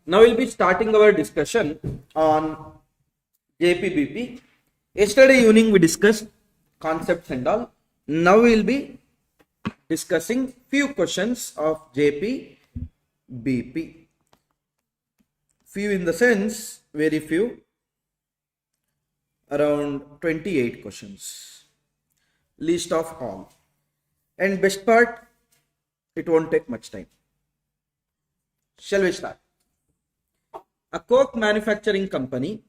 Now we'll be starting our discussion on JPBP. Yesterday evening we discussed concepts and all. Now we'll be discussing few questions of JPBP. Few in the sense, very few, around 28 questions. Least of all. And best part, it won't take much time. Shall we start? A coke manufacturing company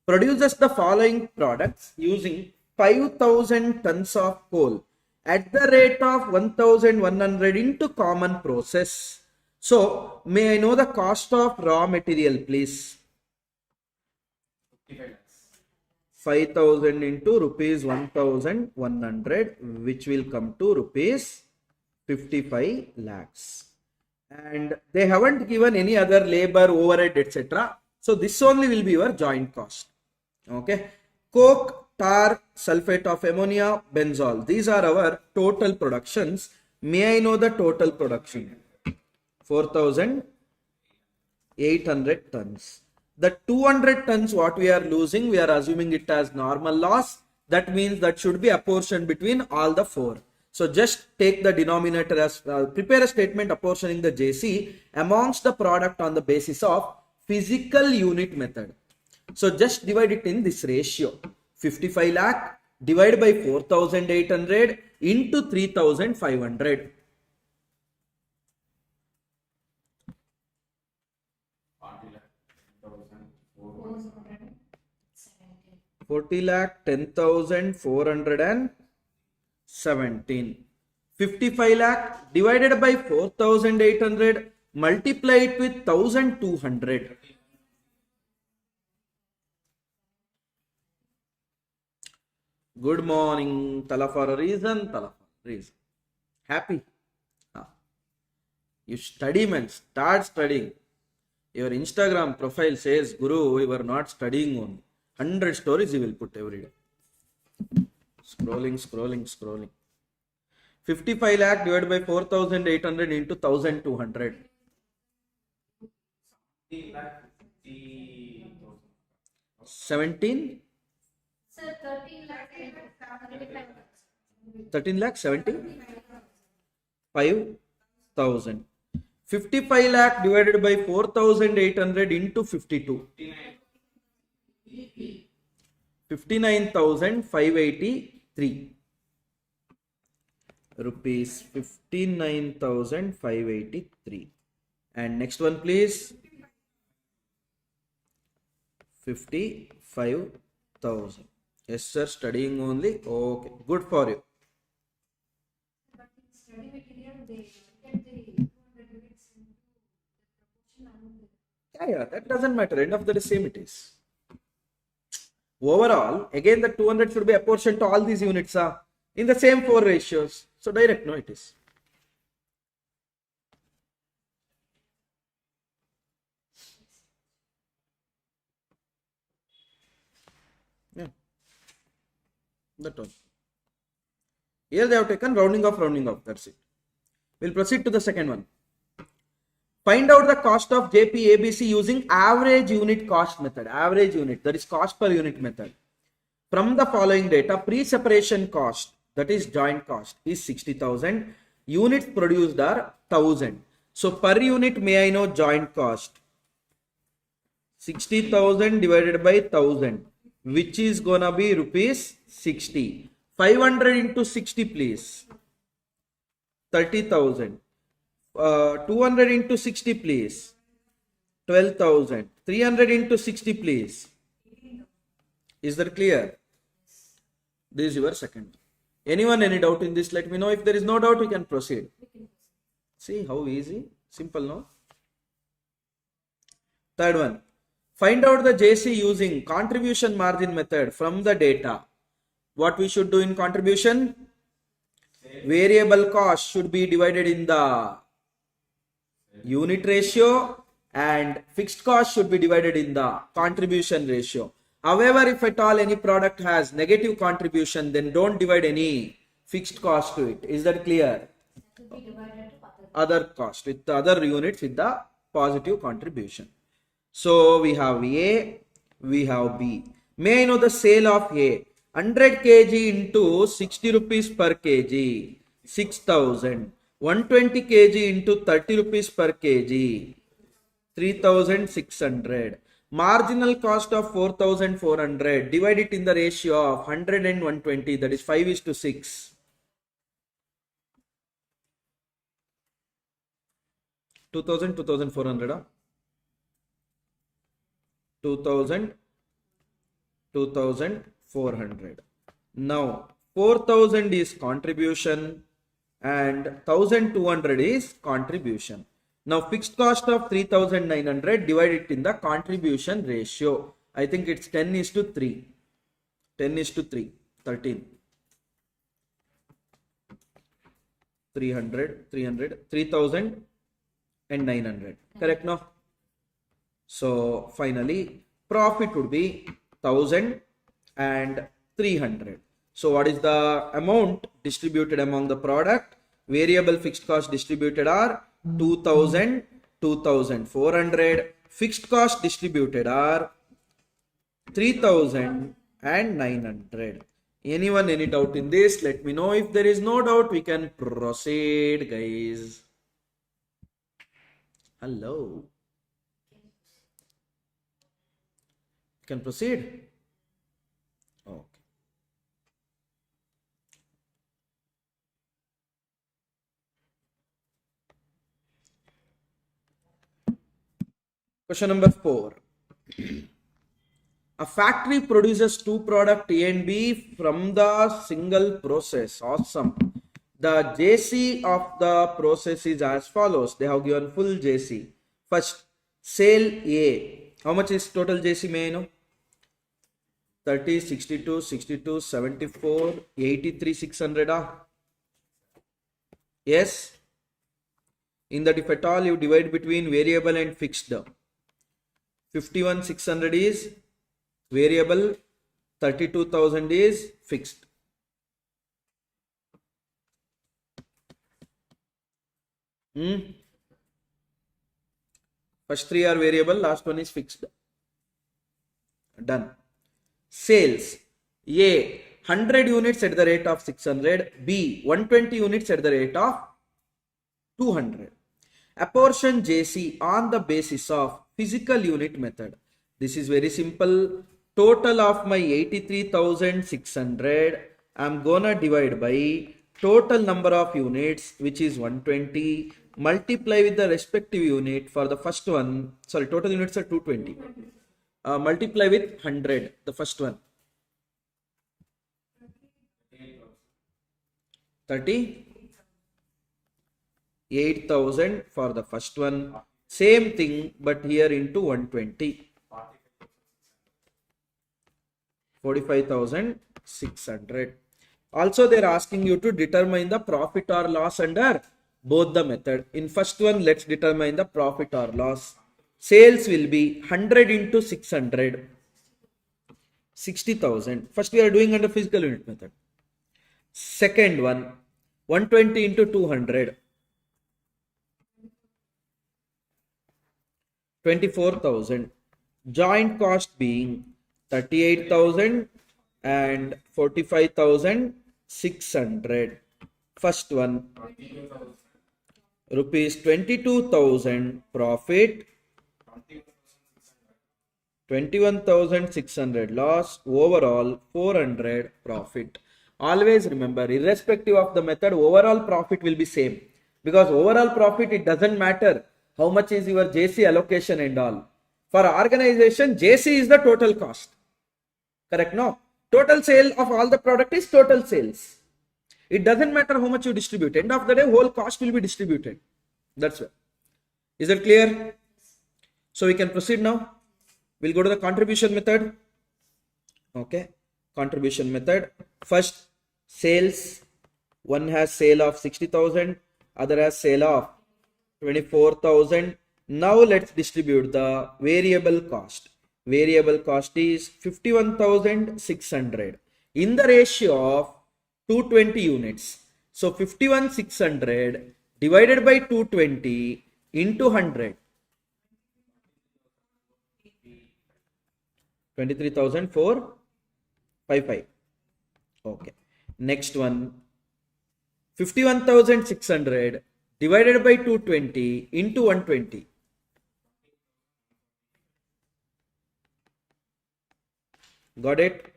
produces the following products using 5,000 tons of coal at the rate of 1,100 into common process. So, may I know the cost of raw material, please? 5,000 into rupees 1,100, which will come to rupees 55 lakhs. And they haven't given any other labor, overhead, etc. So this only will be your joint cost. Okay. Coke, tar, sulfate of ammonia, benzol. These are our total productions. May I know the total production? 4,800 tons. The 200 tons what we are losing, we are assuming it as normal loss. That means that should be apportioned between all the four. So just take the denominator as prepare a statement apportioning the JC amongst the product on the basis of physical unit method. So just divide it in this ratio. 55 lakh divided by 4,800 into 3,500. 40 lakh 10,417. 55 lakh divided by 4,800, multiply it with 1,200. Good morning. Tala for a reason, tala for a reason. Happy? You study, man. Start studying. Your Instagram profile says, Guru, you are not studying only. 100 stories you will put every day. Scrolling. 55 lakh divided by 4,800 into 1,200. 17? Sir, 13 lakh 70? 5,000. 55 lakh divided by 4,800 into 52. 59,583 rupees. 59,583. And next one, please. 55,000. Yes, sir. Studying only. Okay. Good for you. Yeah. That doesn't matter. End of the day, same it is. Overall, again the 200 should be apportioned to all these units in the same four ratios. So direct, no, it is. Yeah. That one. Here they have taken rounding off. That's it. We'll proceed to the second one. Find out the cost of JPABC using average unit cost method. Average unit, that is cost per unit method. From the following data, pre-separation cost, that is joint cost, is 60,000. Units produced are 1,000. So per unit, may I know joint cost? 60,000 divided by 1,000, which is gonna be rupees 60. 500 into 60, please. 30,000. 200 into 60, please. 12,000. 300 into 60, please. Is that clear? This is your second. Anyone, any doubt in this? Let me know. If there is no doubt, we can proceed. See how easy? Simple, no? Third one. Find out the JC using contribution margin method from the data. What we should do in contribution? Variable cost should be divided in the unit ratio and fixed cost should be divided in the contribution ratio. However, if at all any product has negative contribution, then don't divide any fixed cost to it. Is that clear? Other cost with the other units with the positive contribution. So we have A, we have B. May I know the sale of A? 100 kg into 60 rupees per kg, 6,000. 120 kg into 30 rupees per kg, 3,600. Marginal cost of 4,400. Divide it in the ratio of 100 and 120. That is 5:6. 2,000, 2,400. 2,000, 2,400. Now 4,000 is contribution and 1,200 is contribution. Now fixed cost of 3,900, divide it in the contribution ratio. I think it's 10:3. 10:3. 13. 300, 3,900. Correct now? So finally profit would be 1,300. So what is the amount distributed among the product? Variable fixed cost distributed are 2,000, 2,400. Fixed cost distributed are 3,900. Anyone, any doubt in this? Let me know. If there is no doubt, we can proceed, guys. Hello. Can proceed? Okay. Question number 4. A factory produces two products A and B from the single process. Awesome. The JC of the process is as follows. They have given full JC. First, sale A. How much is total JC, may I know? 30, 62, 62, 74, 83, 600. Yes. In that, if at all you divide between variable and fixed, 51, 600 is variable, 32,000 is fixed. First three are variable, last one is fixed. Done. Sales. A, 100 units at the rate of 600. B, 120 units at the rate of 200. Apportion JC on the basis of physical unit method. This is very simple. Total of my 83,600, I am gonna divide by total number of units, which is 120, multiply with the respective unit for the first one. Sorry, total units are 220. Multiply with 100, the first one. 38,000 for the first one. Same thing, but here into 120. 45,600. Also, they are asking you to determine the profit or loss under both the method. In first one, let's determine the profit or loss. Sales will be 100 into 600, 60,000. First, we are doing under physical unit method. Second one, 120 into 200, 24,000. Joint cost being 38,000 and 45,600. First one, rupees 22,000 profit, 21,600 loss, overall 400 profit. Always remember, irrespective of the method, overall profit will be same. Because overall profit, it doesn't matter how much is your JC allocation and all. For organization, JC is the total cost. Correct? No? Total sale of all the product is total sales. It doesn't matter how much you distribute. End of the day, whole cost will be distributed. That's why. Is that clear? So we can proceed now. We'll go to the contribution method. Okay. Contribution method. First, sales. One has sale of 60,000. Other has sale of 24,000. Now let's distribute the variable cost. Variable cost is 51,600 in the ratio of 220 units. So 51,600 divided by 220 into 100. 23,455. Okay. Next one, 51,600 divided by 220 into 120. Got it?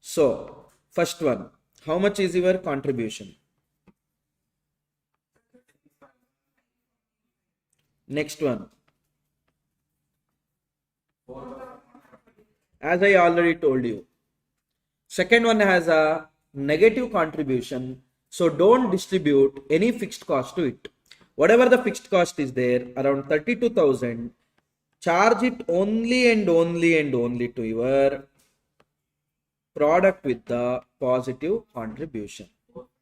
So, first one, how much is your contribution? Next one. As I already told you, second one has a negative contribution, so don't distribute any fixed cost to it. Whatever the fixed cost is there, around 32,000, charge it only and only and only to your product with the positive contribution,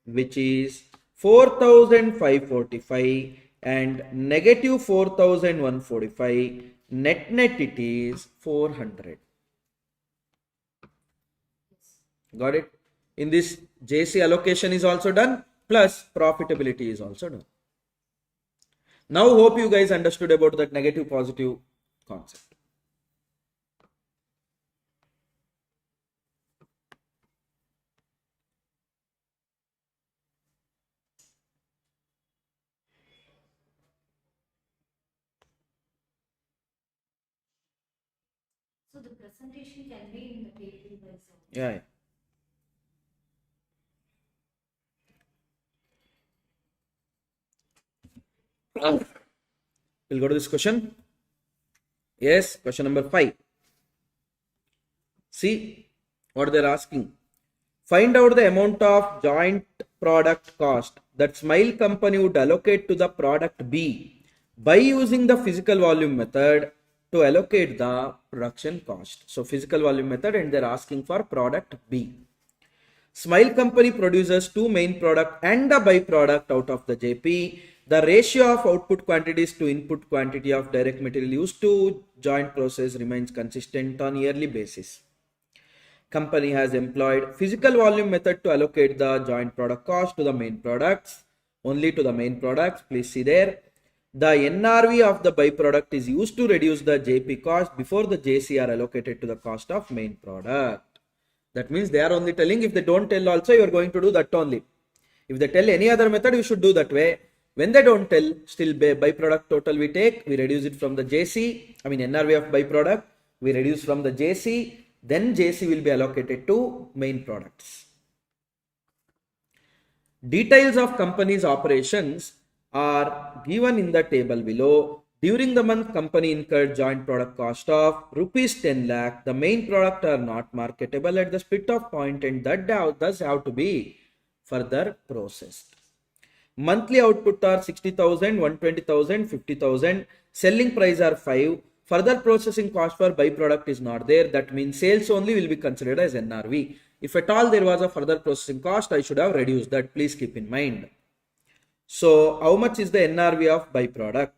which is 4,545 and negative 4,145. Net it is 400. Got it? In this, JC allocation is also done, plus profitability is also done. Now hope you guys understood about that negative positive concept. So the presentation can be in the table by Zoom. Yeah. We'll go to this question. Yes, question number 5. See what they're asking. Find out the amount of joint product cost that Smile company would allocate to the product B by using the physical volume method to allocate the production cost. So physical volume method, and they're asking for product B. Smile company produces two main product and a byproduct out of the JP. The ratio of output quantities to input quantity of direct material used to joint process remains consistent on yearly basis. Company has employed physical volume method to allocate the joint product cost to the main products, only to the main products. Please see there. The NRV of the byproduct is used to reduce the JP cost before the JC are allocated to the cost of main product. That means they are only telling, if they don't tell also, you are going to do that only. If they tell any other method, you should do that way. When they don't tell, still byproduct total we take, we reduce it from the JC, NRV of byproduct, we reduce from the JC, then JC will be allocated to main products. Details of company's operations are given in the table below. During the month, company incurred joint product cost of rupees 10 lakh. The main product are not marketable at the split off point, and that thus have to be further processed. Monthly output are 60,000, 120,000, 50,000. Selling price are 5. Further processing cost for byproduct is not there. That means sales only will be considered as NRV. If at all there was a further processing cost, I should have reduced that. Please keep in mind. So how much is the NRV of byproduct?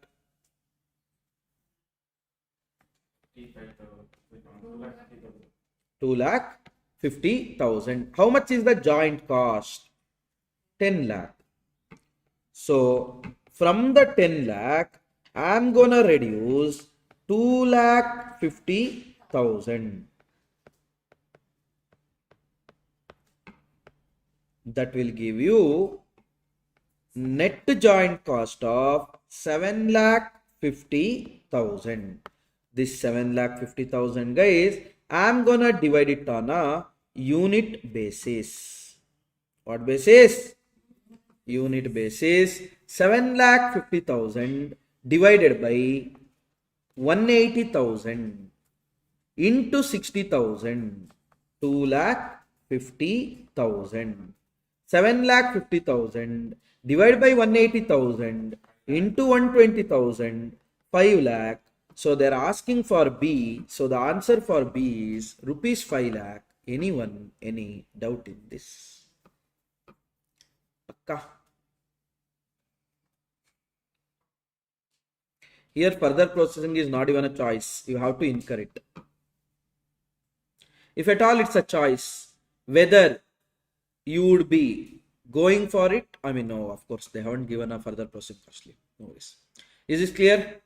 2,50,000. How much is the joint cost? 10 lakh. So from the 10 lakh, I am gonna reduce 2,50,000. That will give you net joint cost of 7,50,000. This 7,50,000, guys, I am gonna divide it on a unit basis. What basis? Unit basis. 7,50,000 divided by 180,000 into 60,000. 2,50,000. 7,50,000 divided by 180,000 into 120,000. 5 lakh. So they are asking for B. So the answer for B is rupees 5 lakh. Anyone, any doubt in this? Pakka. Here further processing is not even a choice. You have to incur it. If at all it's a choice, whether you would be going for it. No, of course they haven't given a further processing costly. No worries. Is this clear?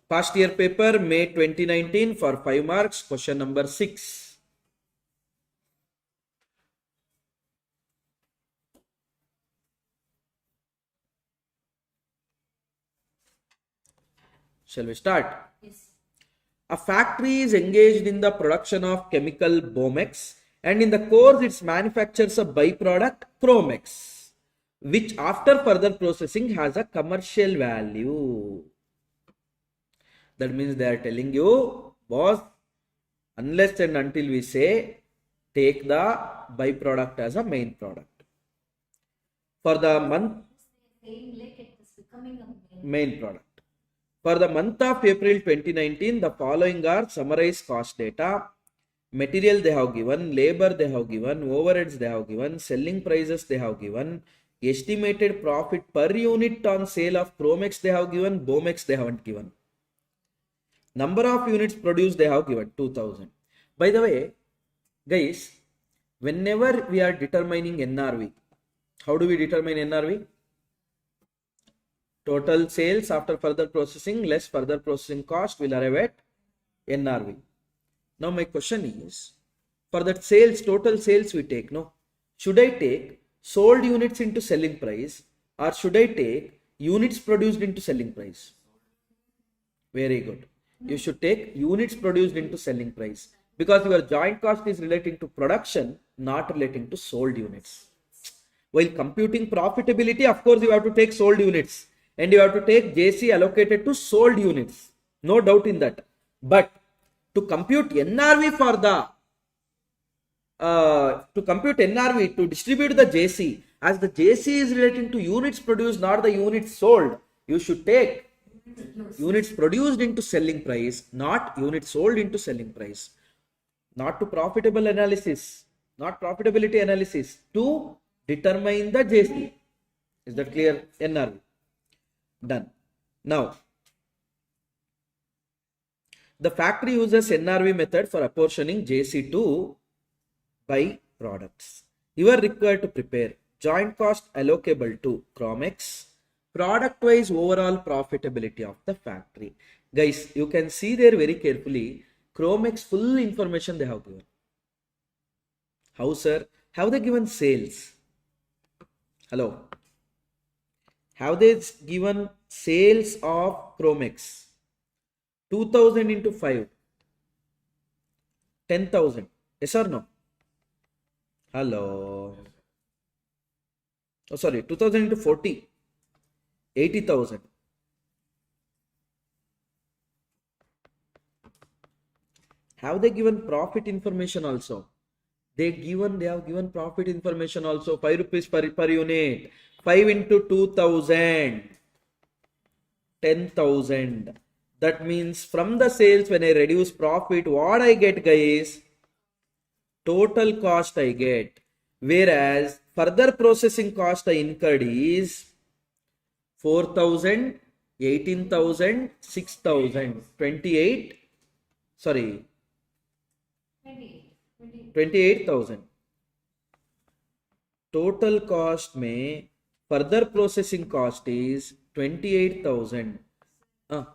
Past year paper, May 2019 for 5 marks, question number 6. Shall we start? Yes. A factory is engaged in the production of chemical Bomex, and in the course it manufactures a byproduct Chromex, which after further processing has a commercial value. That means they are telling you, boss, unless and until we say take the byproduct as a main product. For the month, Saying like it is becoming a main product. For the month of April 2019, the following are summarized cost data. Material they have given, labor they have given, overheads they have given, selling prices they have given, estimated profit per unit on sale of Chromex they have given, Bomex they haven't given. Number of units produced they have given 2000. By the way, guys, whenever we are determining NRV, how do we determine NRV? Total sales after further processing less further processing cost will arrive at NRV. Now my question is, for that sales, total sales we take, no? Should I take sold units into selling price or should I take units produced into selling price? Very good. You should take units produced into selling price because your joint cost is relating to production, not relating to sold units. While computing profitability, of course, you have to take sold units and you have to take JC allocated to sold units. No doubt in that. But to compute NRV for the to distribute the JC, as the JC is relating to units produced, not the units sold, you should take units produced into selling price, not units sold into selling price. Not to profitable analysis, not profitability analysis, to determine the JC. Is that clear? NRV. Done. Now, the factory uses NRV method for apportioning JC to by products. You are required to prepare joint cost allocable to Chromex, product wise overall profitability of the factory. Guys, you can see there very carefully Chromex full information they have given. How, sir? Have they given sales? Hello? Have they given sales of Chromex? 2000 into 5. 10,000. Yes or no? Hello? Oh, sorry. 2000 into 40. 80,000. Have they given profit information also? They have given profit information also. 5 rupees per unit. 5 into 2000. 10,000. That means from the sales, when I reduce profit, what I get, guys? Total cost I get. Whereas further processing cost I incurred is 4,000, 18,000, 6,000, 28. Sorry. 28,000. Total cost में further processing cost is 28,000. Oh,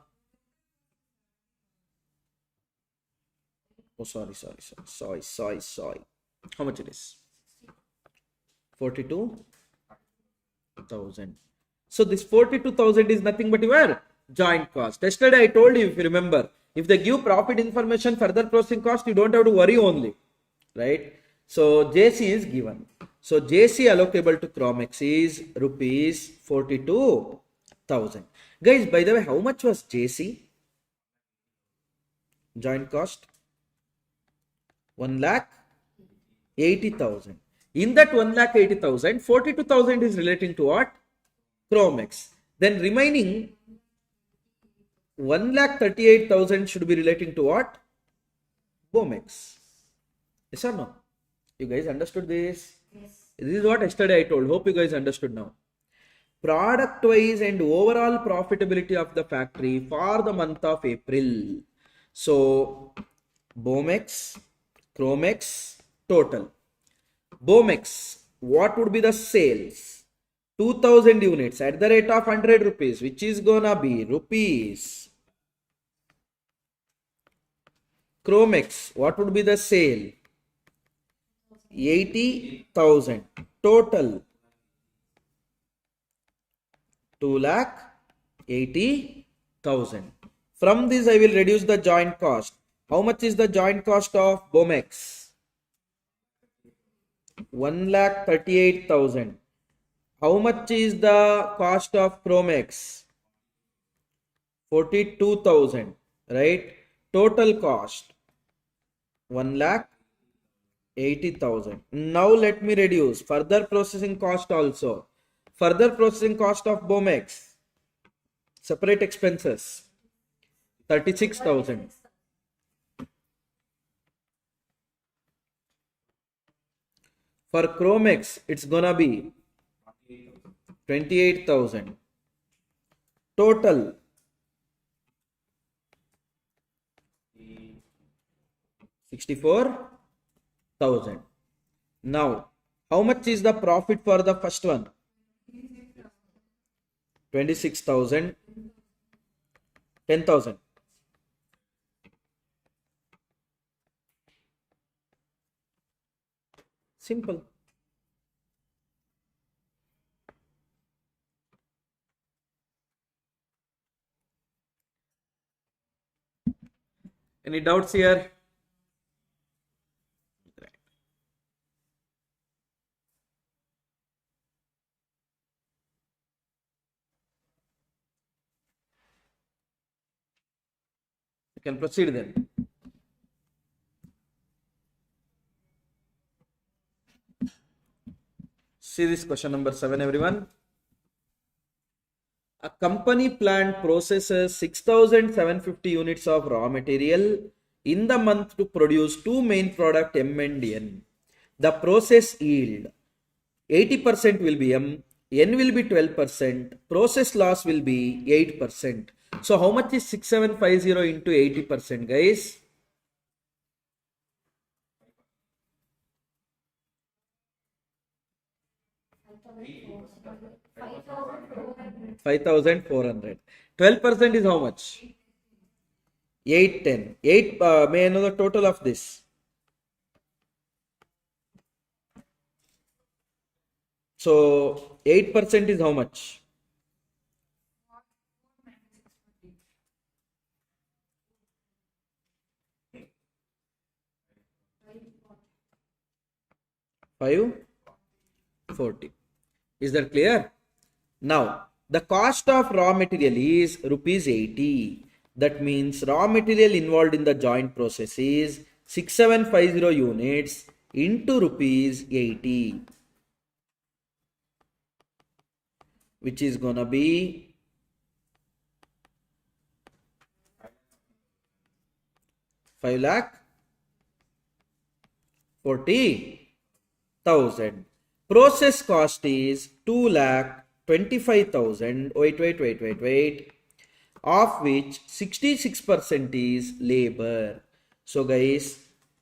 sorry. How much it is? 42,000. So this 42,000 is nothing but your joint cost. Yesterday I told you, if you remember, if they give profit information, further processing cost, you don't have to worry only, right? So JC is given. So JC allocable to Chromex is rupees 42,000. Guys, by the way, how much was JC? Joint cost? 1,80,000. In that 1,80,000, 42,000 is relating to what? Chromex. Then remaining 1,38,000 should be relating to what? Bomex. Yes or no? You guys understood this? Yes. This is what yesterday I told. Hope you guys understood now. Product wise and overall profitability of the factory for the month of April. So Bomex, Chromex, total. Bomex, what would be the sales? 2,000 units at the rate of 100 rupees, which is gonna be rupees Chromex, what would be the sale? 80,000. Total 2,80,000. From this I will reduce the joint cost. How much is the joint cost of Bomex? 1,38,000. How much is the cost of Chromex? 42,000. Right? Total cost 1,80,000. Now let me reduce further processing cost also. Further processing cost of Bomex. Separate expenses 36,000. For Chromex, it's gonna be 28,000. Total 64,000. Now, how much is the profit for the first one? 26,000. 10,000. Simple. Any doubts here? You can proceed then. See this question number 7, everyone. A company plant processes 6,750 units of raw material in the month to produce two main product M and N. The process yield 80% will be M, N will be 12%, process loss will be 8%. So how much is 6750 into 80%, guys? 5,400. 12% is how much? 810. 8, may I know the total of this? So 8% is how much? $540. Is that clear? Now, the cost of raw material is rupees 80. That means raw material involved in the joint process is 6750 units into rupees 80, which is gonna be 5,40,000. Process cost is 2,25,000. Wait. Of which 66% is labor. So guys,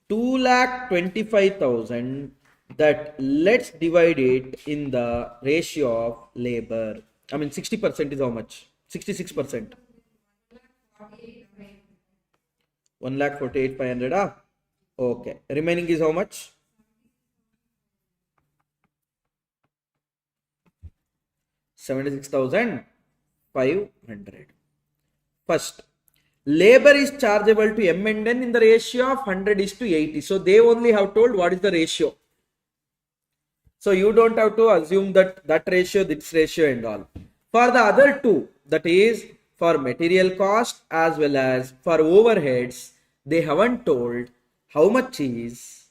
2,25,000, that let's divide it in the ratio of labor. I mean 60% is how much? 66%. 1,48,500. Okay. Remaining is how much? 76,500. First, labor is chargeable to M and N in the ratio of 100:80. So they only have told what is the ratio. So you don't have to assume that ratio, this ratio and all. For the other two, that is for material cost as well as for overheads, they haven't told how much is,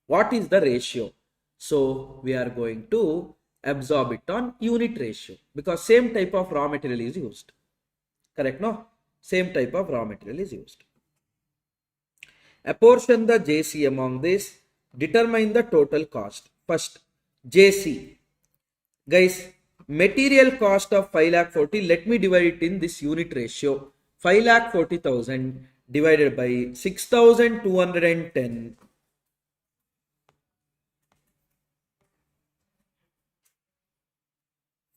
what is the ratio. So we are going to absorb it on unit ratio because same type of raw material is used. Correct, no? Same type of raw material is used. Apportion the JC among this. Determine the total cost. First, JC. Guys, material cost of 5,40,000. Let me divide it in this unit ratio. 5,40,000 divided by 6,210.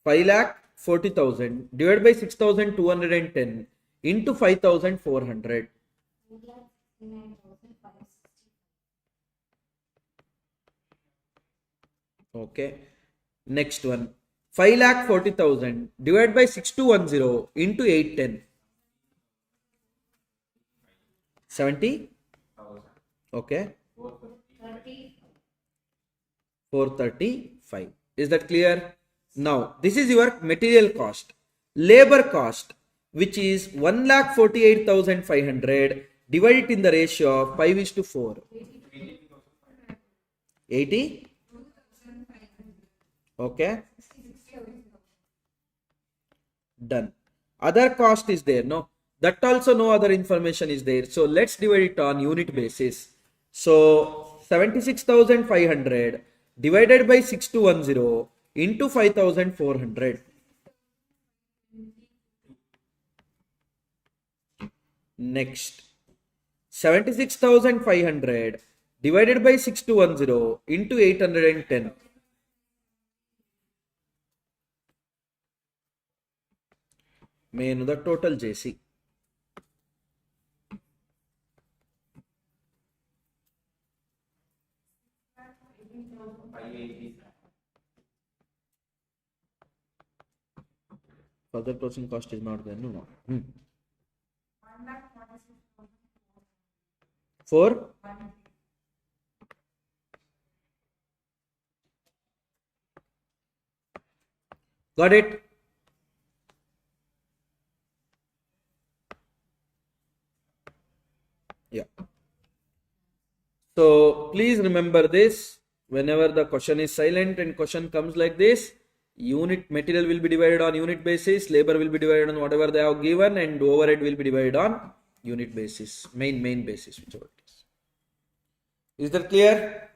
5,40,000 divided by 6,210 into 5,400. Okay. Next one. 5,40,000 divided by 6210 into 810. 70? Okay. 435. Is that clear? Now, this is your material cost. Labor cost, which is 1,48,500, divide it in the ratio of 5:4. 80? Okay. Done. Other cost is there, no? That also no other information is there. So let's divide it on unit basis. So 76,500 divided by 6210 into 5,400. Next, 76,500 divided by 6210 into 810. May I know the total, JC? Further processing cost is not there. No. 4? Got it? Yeah. So please remember this. Whenever the question is silent and question comes like this, unit material will be divided on unit basis, labor will be divided on whatever they have given, and overhead will be divided on unit basis, main basis, whichever it is. Is that clear?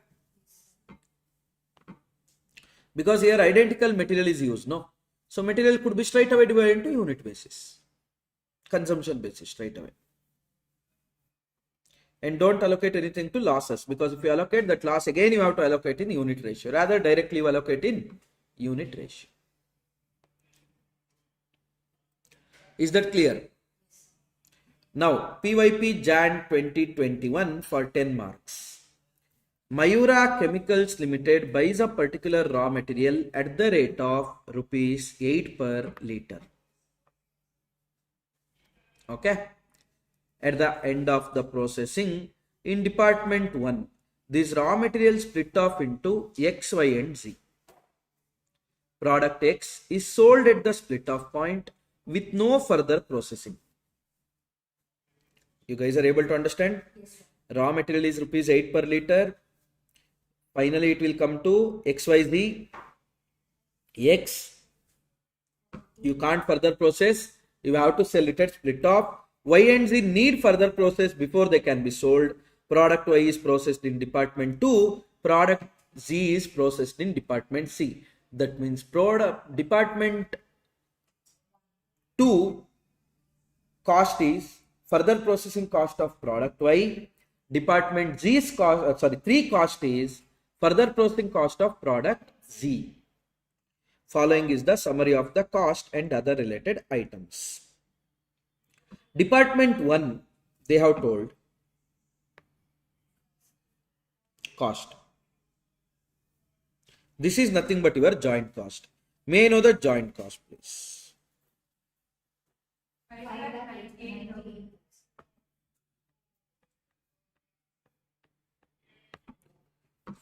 Because here identical material is used, no? So material could be straight away divided into unit basis, consumption basis straight away. And don't allocate anything to losses, because if you allocate that loss, again you have to allocate in unit ratio. Rather directly you allocate in unit ratio. Is that clear? Now PYP Jan 2021 for 10 marks. Mayura Chemicals Limited buys a particular raw material at the rate of rupees 8 per liter. Okay. At the end of the processing, in department 1, this raw material split off into X, Y and Z. Product X is sold at the split off point with no further processing. You guys are able to understand? Yes, Raw material is rupees 8 per liter. Finally, it will come to XYZ. X, you can't further process. You have to sell it at split off. Y and Z need further process before they can be sold. Product Y is processed in department 2. Product Z is processed in department C. That means product department 2 cost is further processing cost of product Y. Department G's cost, 3 cost is further processing cost of product Z. Following is the summary of the cost and other related items. Department 1, they have told cost. This is nothing but your joint cost. May I know the joint cost, please?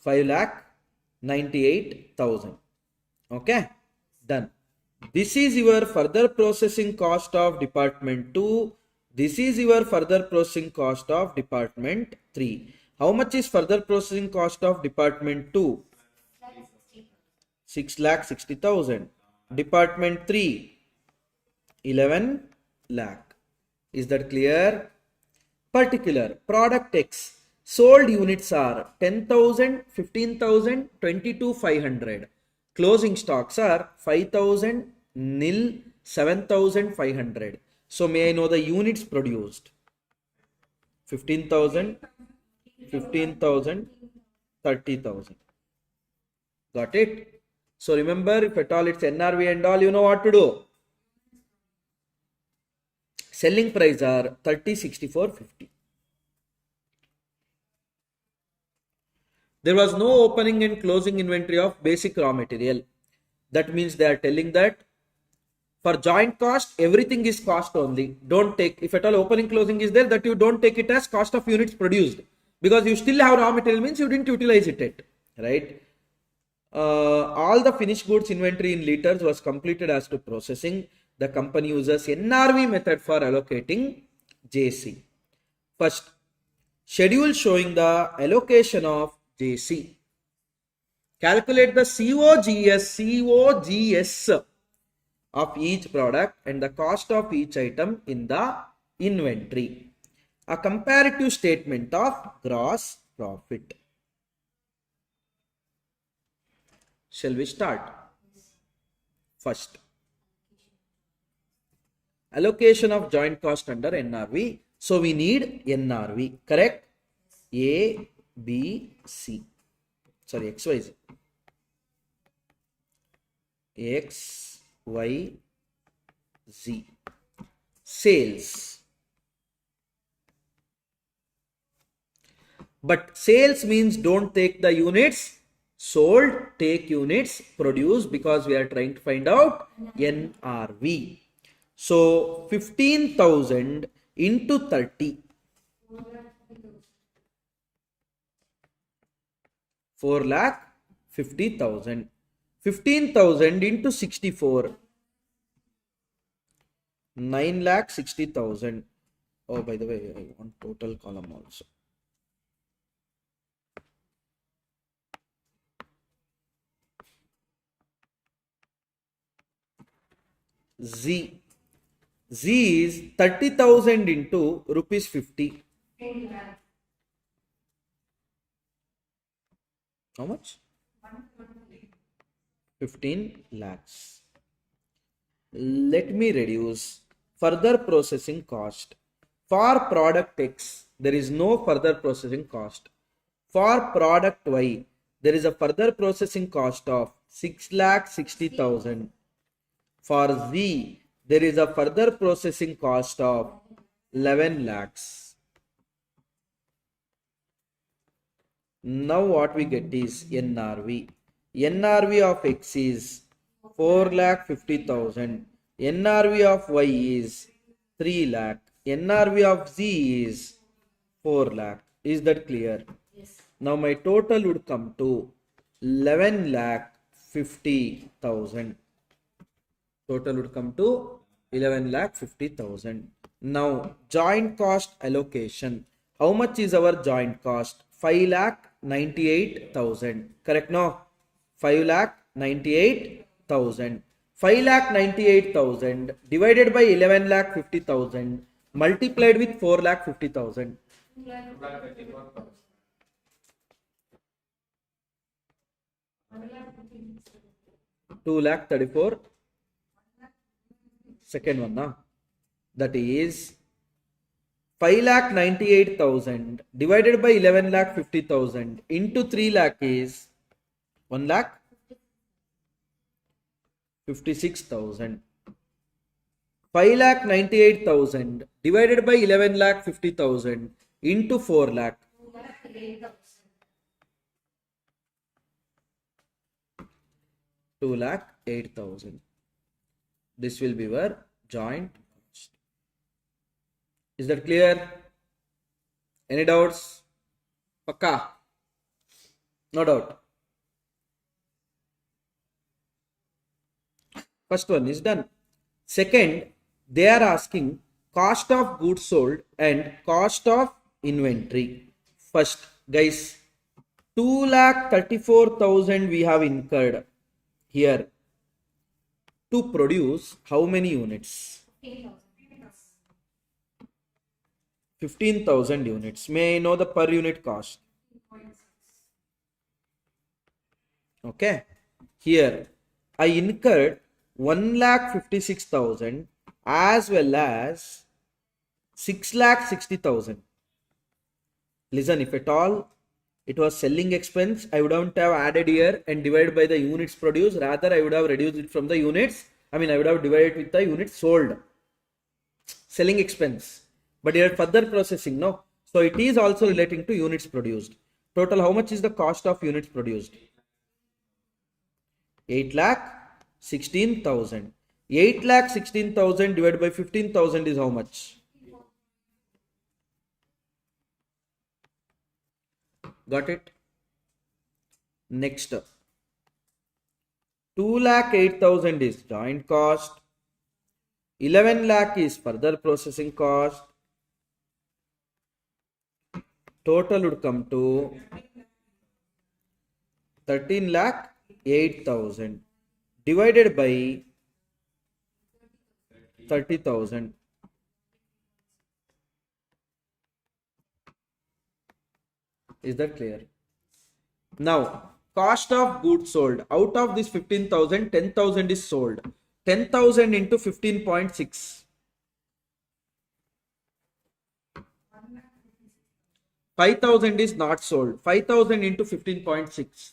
5,98,000. Okay, done. This is your further processing cost of department 2. This is your further processing cost of department 3. How much is further processing cost of department 2? 6,60,000. Department 3, 11 lakh. Is that clear? Particular product X. Sold units are 10,000, 15,000, 22,500. Closing stocks are 5,000, nil, 7,500. So may I know the units produced? 15,000, 15,000, 30,000. Got it? So remember, if at all it's NRV and all, you know what to do. Selling price are 30, 64, 50. There was no opening and closing inventory of basic raw material. That means they are telling that for joint cost, everything is cost only. Don't take, if at all opening closing is there, that you don't take it as cost of units produced, because you still have raw material, means you didn't utilize it yet, right? All the finished goods inventory in liters was completed as to processing. The company uses NRV method for allocating JC. First, schedule showing the allocation of JC. Calculate the COGS of each product and the cost of each item in the inventory. A comparative statement of gross profit. Shall we start? First, allocation of joint cost under NRV. So we need NRV, correct? A, B, C. Sorry, X, Y, Z. X, Y, Z. Sales. But sales means don't take the units sold, take units produced, because we are trying to find out NRV. So 15,000 into 30. 4,50,000. 15,000 into 64. 9,60,000. Oh, by the way, I want total column also. Z. Z is 30,000 into rupees 50. How much? 15 lakhs. Let me reduce further processing cost. For product X, there is no further processing cost. For product Y, there is a further processing cost of 6,60,000. For Z, there is a further processing cost of 11 lakhs. Now what we get is NRV. NRV of X is 4,50,000. NRV of Y is 3 lakh. NRV of Z is 4 lakh. Is that clear? Yes. Now my total would come to 11,50,000. Total would come to 11,50,000. Now joint cost allocation. How much is our joint cost? 5,98,000. Correct? No? 5,98,000. 5,98,000 divided by 11,50,000 multiplied with 4,50,000. 2,34,000. Second one, na? That is 5,98,000 divided by 11,50,000 into 3 lakh is 1,56,000. 5,98,000 divided by 11,50,000 into 4 lakh. 2,08,000. This will be our joint cost. Is that clear? Any doubts? Pakka? No doubt. First one is done. Second, they are asking cost of goods sold and cost of inventory. First, guys, 2,34,000 we have incurred here to produce how many units? 15,000 units. May I know the per unit cost? Okay. Here, I incurred 1,56,000 as well as 6,60,000. Listen, if at all it was selling expense, I wouldn't have added here and divided by the units produced. Rather, I would have reduced it from the units. I would have divided with the units sold. Selling expense. But here further processing, no. So it is also relating to units produced. Total, how much is the cost of units produced? 8 lakh 16,000. 8 lakh 16,000 divided by 15,000 is how much? Got it? Next, 2 lakh 8,000 is joint cost. 11 lakh is further processing cost. Total would come to 13 lakh 8,000 divided by 30,000. Is that clear? Now, cost of goods sold. Out of this 15,000, 10,000 is sold. 10,000 into 15.6. 5,000 is not sold. 5,000 into 15.6.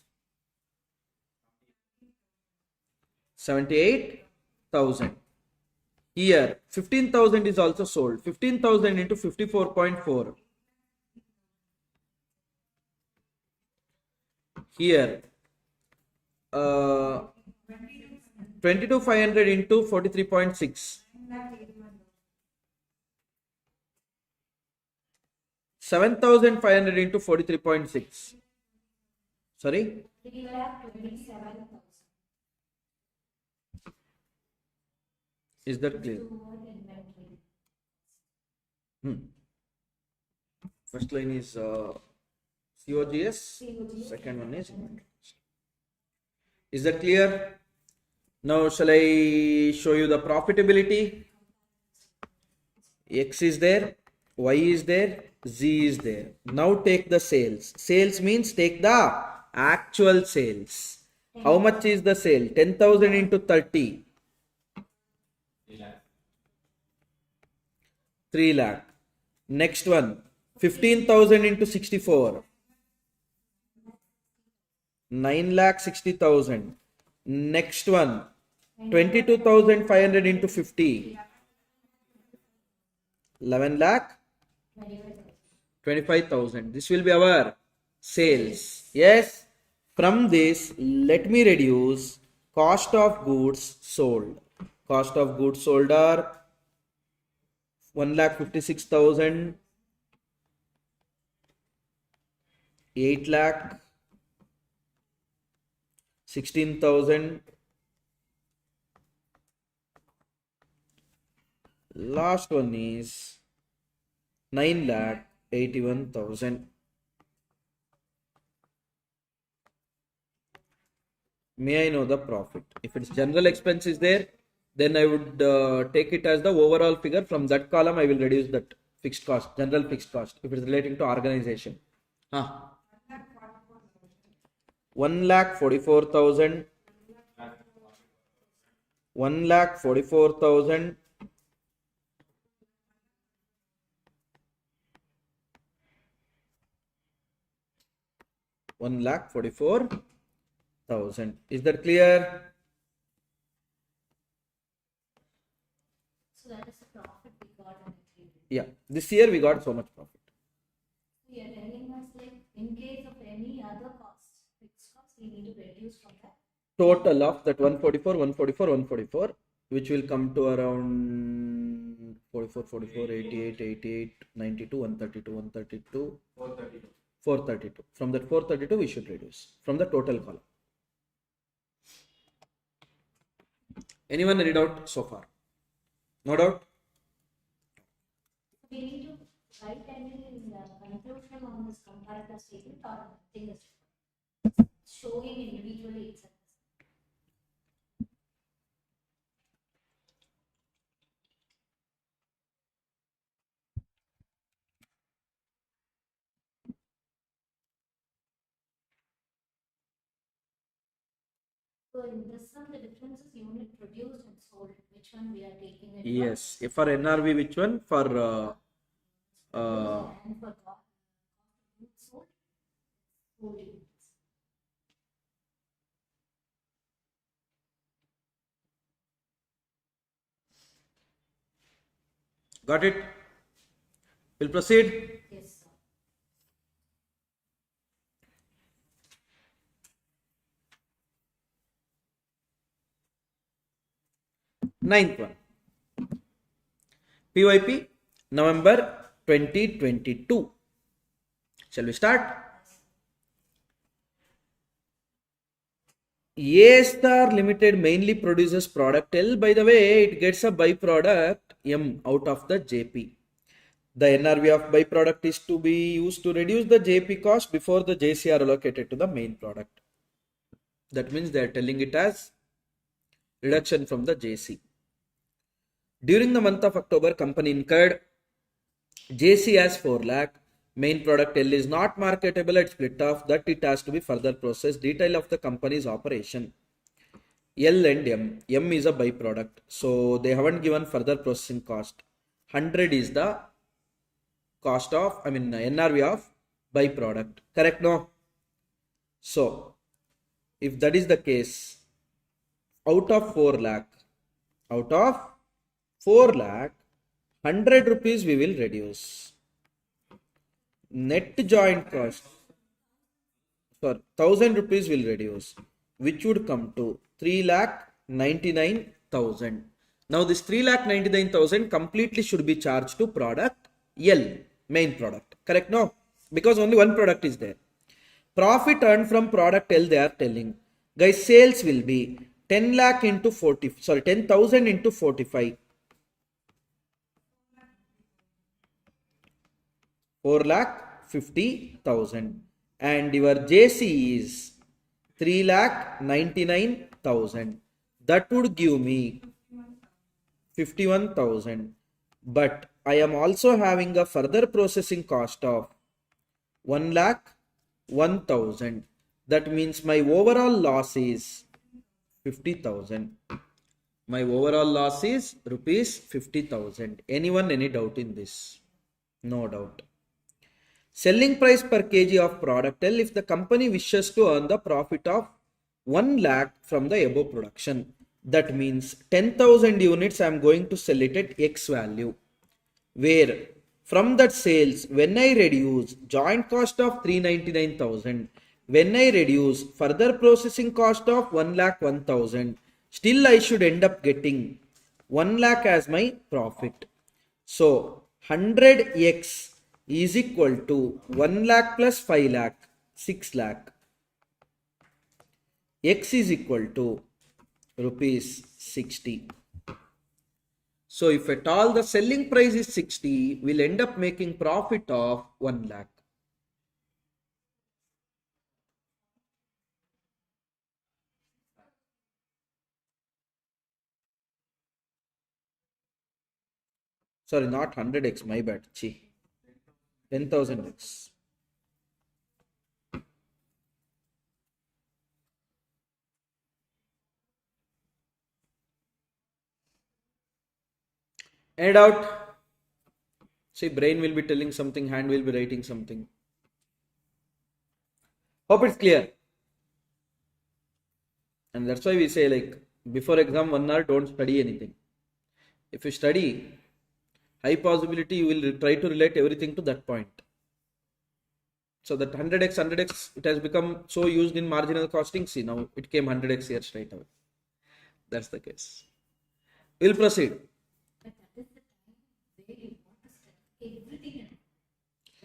78,000. Here, 15,000 is also sold. 15,000 into 54.4. Here, 22,500 into 43.6. 7,500 into 43.6. Sorry? 3,27,000. Is that clear? First line is COGS. Second one is inventory. Is that clear? Now, shall I show you the profitability? X is there, Y is there, Z is there. Now take the sales. Sales means take the actual sales. How much is the sale? 10,000 into 30. 3 lakh. Next one, 15,000 into 64. 9 lakh 60,000. Next one, 22,500 into 50. 11 lakh 25,000. This will be our sales. Yes. From this, let me reduce cost of goods sold. Cost of goods sold are 1,56,000, 8 lakh 16,000. Last one is 9 lakh 81,000. May I know the profit? If it's general expense is there, then I would take it as the overall figure. From that column, I will reduce that fixed cost, general fixed cost, if it's relating to organization. 1,44,000. 1,44,000. 1,44,000. Is that clear? So that is the profit we got in the period. Yeah. This year we got so much profit. We are telling us like in case of any other costs, fixed costs, we need to reduce from that. Total of that 144, 144, 144, which will come to around 44, 44, 88, 88, 92, 132, 132, 432. From that 432, we should reduce from the total column. Anyone read out so far? No doubt? We need to write any conclusion on this comparative statement or nothing is showing individually itself. So in this one, the difference is unit produced and sold. Which one we are taking it? Yes. For NRV, which one? For And for cost of goods sold, sold units. got it? We'll proceed. Yes, sir. Ninth one. PYP November 2022. Shall we start? A Star Limited mainly produces product L. By the way, it gets a byproduct M out of the JP. The NRV of byproduct is to be used to reduce the JP cost before the JC are allocated to the main product. That means they are telling it as reduction from the JC. During the month of October, company incurred JC as 4 lakh. Main product L is not marketable at split off, that it has to be further processed. Detail of the company's operation. L and M. M is a byproduct. So they haven't given further processing cost. 100 is the cost of, NRV of byproduct. Correct, no? So if that is the case, out of 4 lakh, 100 rupees we will reduce. Net joint cost for 1000 rupees will reduce, which would come to 3,99,000. Now this 3,99,000 completely should be charged to product L, main product. Correct? No, because only one product is there. Profit earned from product L, they are telling. Guys, sales will be 10 lakh into 10,000 into 45. 4,50,000, and your JC is 3,99,000. That would give me 51,000. But I am also having a further processing cost of 1,01,000. That means my overall loss is 50,000. My overall loss is rupees 50,000. Anyone, any doubt in this? No doubt. Selling price per kg of product L, if the company wishes to earn the profit of 1 lakh from the above production, that means 10,000 units I am going to sell it at X value, where from that sales, when I reduce joint cost of 399,000, when I reduce further processing cost of 1,01,000, still I should end up getting 1 lakh as my profit. So 100x is equal to 1 lakh plus 5 lakh, 6 lakh. X is equal to rupees 60. So if at all the selling price is 60, we'll end up making profit of 1 lakh. Sorry, not 100x, my bad. 10,000x. Any doubt? See, brain will be telling something, hand will be writing something. Hope it's clear. And that's why we say, like, before exam 1 hour, don't study anything. If you study, high possibility you will try to relate everything to that point. So that 100x, it has become so used in marginal costing. See, now it came 100x here straight away. That's the case. We'll proceed. But that is the time where you want to study everything in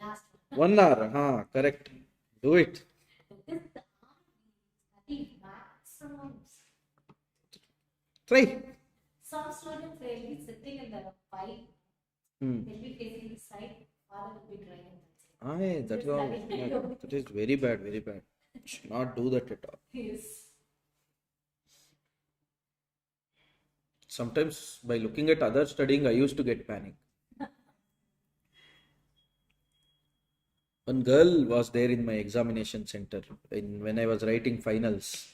last 1 hour, correct. Do it. That is the hour we study maximums. Try. Some students will be sitting in the pipe. They'll be facing the side, father will be driving. That is very bad, very bad. Should not do that at all. Yes. Sometimes by looking at others studying, I used to get panic. One girl was there in my examination center when I was writing finals.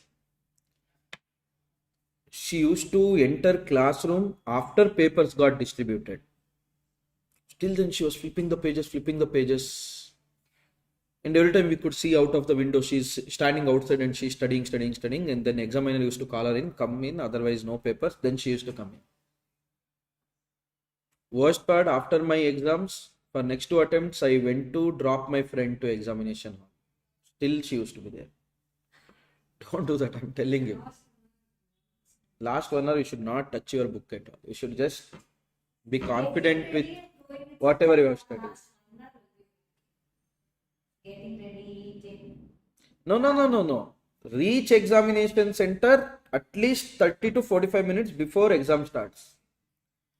She used to enter classroom after papers got distributed. Till then she was flipping the pages. And every time we could see out of the window, she's standing outside and she's studying. And then examiner used to call her in, come in, otherwise no papers. Then she used to come in. Worst part, after my exams, for next 2 attempts, I went to drop my friend to examination hall. Still she used to be there. Don't do that, I'm telling you. Last 1 hour you should not touch your book at all. You should just be confident with whatever you have studied. Getting ready. No. Reach examination center at least 30 to 45 minutes before exam starts.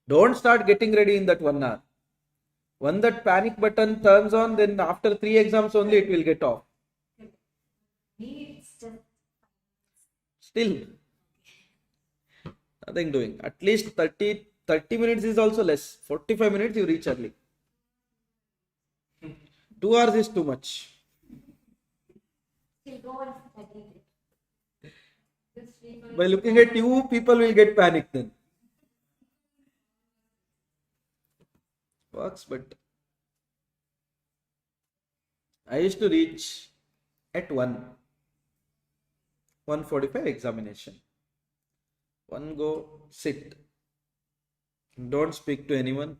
Don't start getting ready in that 1 hour. When that panic button turns on, then after 3 exams only it will get off. Me, it's just Still, nothing doing. At least 30 minutes is also less. 45 minutes you reach early. 2 hours is too much. still go and study it. This people By looking at you, people will get panicked then. Works, but I used to reach at 1:45 examination. One go, sit. Don't speak to anyone.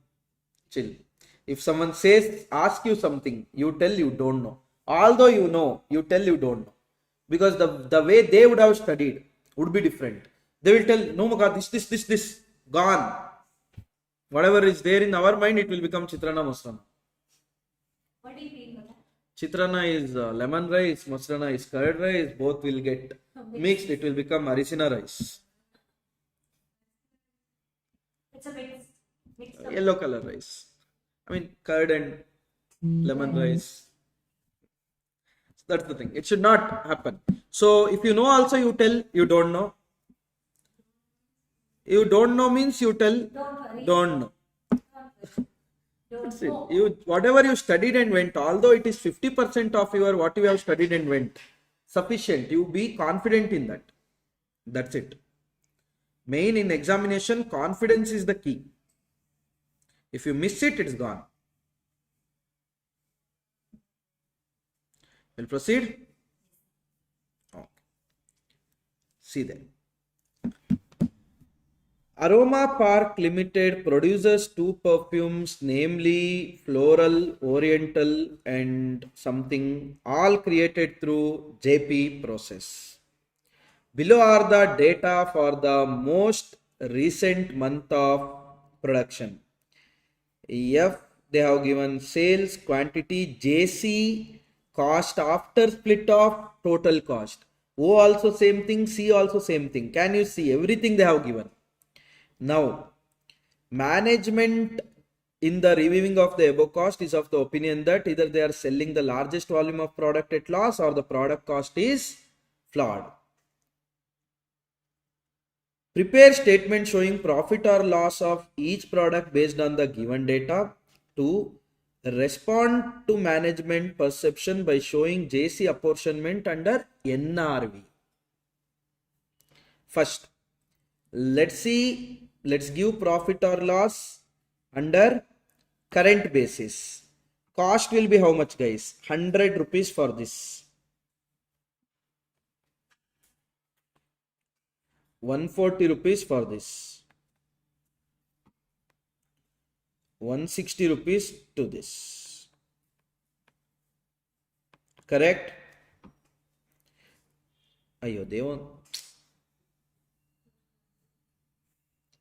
Chill. If someone says, ask you something, you tell you don't know. Although you know, you tell you don't know. Because the way they would have studied would be different. They will tell, no, Maka, this, gone. Whatever is there in our mind, it will become Chitrana Masrana. what do you mean by that? Chitrana is lemon rice, Masrana is curd rice, both will get mixed, it will become Arisina rice. It's a mix of Yellow color rice. I mean, curd and lemon rice. That's the thing. It should not happen. So, if you know also, you tell you don't know. You don't know means you tell don't worry. don't know. Don't That's it. know. Whatever you studied and went, although it is 50% of your what you have studied and went, sufficient. You be confident in that. That's it. Main in examination, confidence is the key. If you miss it, it's gone. We'll proceed. Okay. See then. Aroma Park Limited produces 2 perfumes, namely Floral, Oriental, and something, all created through JP process. Below are the data for the most recent month of production. F, they have given sales, quantity, JC, cost after split of total cost. O also same thing, C also same thing. Can you see everything they have given? Now, management in the reviewing of the above cost is of the opinion that either they are selling the largest volume of product at loss or the product cost is flawed. Prepare statement showing profit or loss of each product based on the given data. 2. Respond to management perception by showing JC apportionment under NRV. First, let's give profit or loss under current basis. Cost will be how much, guys? 100 rupees for this. 140 rupees for this. 160 rupees to this. Correct? Ayo, they won't.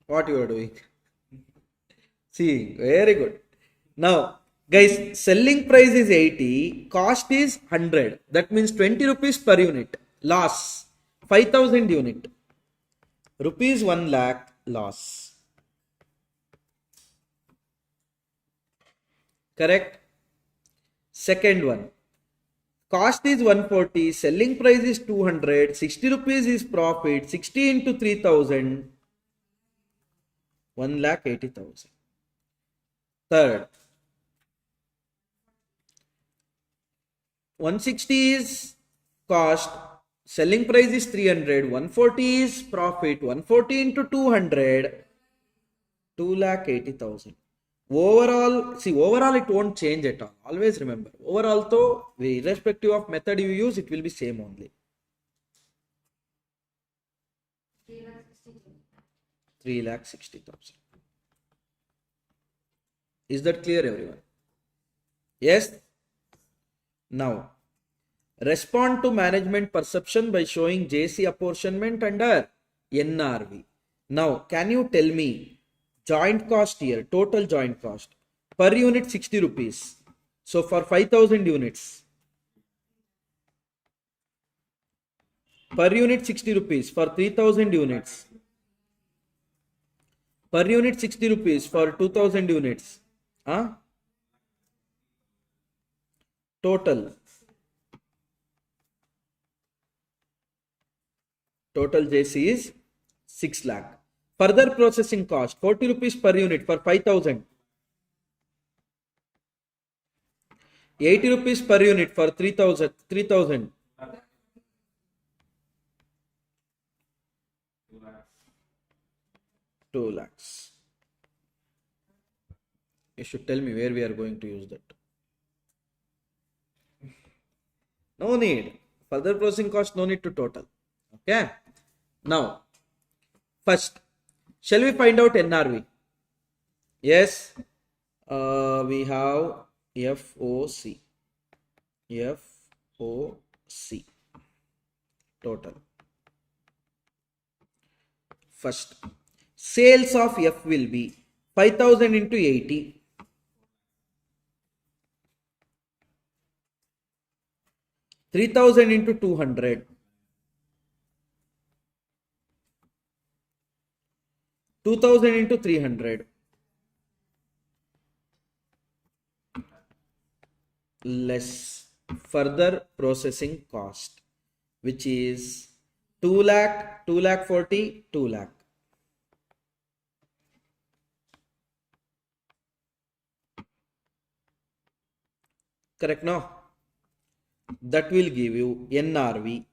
What you are doing? See, very good. Now, guys, selling price is 80, cost is 100. That means 20 rupees per unit. Loss, 5,000 unit. Rupees 1 lakh loss. Correct? Second one. Cost is 140, selling price is 200, 60 rupees is profit, 60 into 3,000, 1,80,000. Third, 160 is cost, selling price is 300, 140 is profit, 140 into 200, 2,80,000. Overall it won't change at all. Always remember, overall though, irrespective of method you use, it will be same only. 3,60,000. Is that clear, everyone? Yes? Now, respond to management perception by showing JC apportionment under NRV. Now can you tell me joint cost here, total joint cost per unit 60 rupees. So for 5000 units, per unit 60 rupees for 3000 units, per unit 60 rupees for 2000 units. Total JC is 6 lakh. Further processing cost 40 rupees per unit for 5000, 80 rupees per unit for 3000, 2 lakhs. You should tell me where we are going to use that. No need. Further processing cost, no need to total. Okay. Now, first, shall we find out NRV? Yes. We have FOC. Total. First, sales of F will be 5000 into 80. 3000 into 200. 2000 into 300. Less further processing cost, which is 2 lakh, 2 lakh 40, 2 lakh. Correct now? That will give you NRV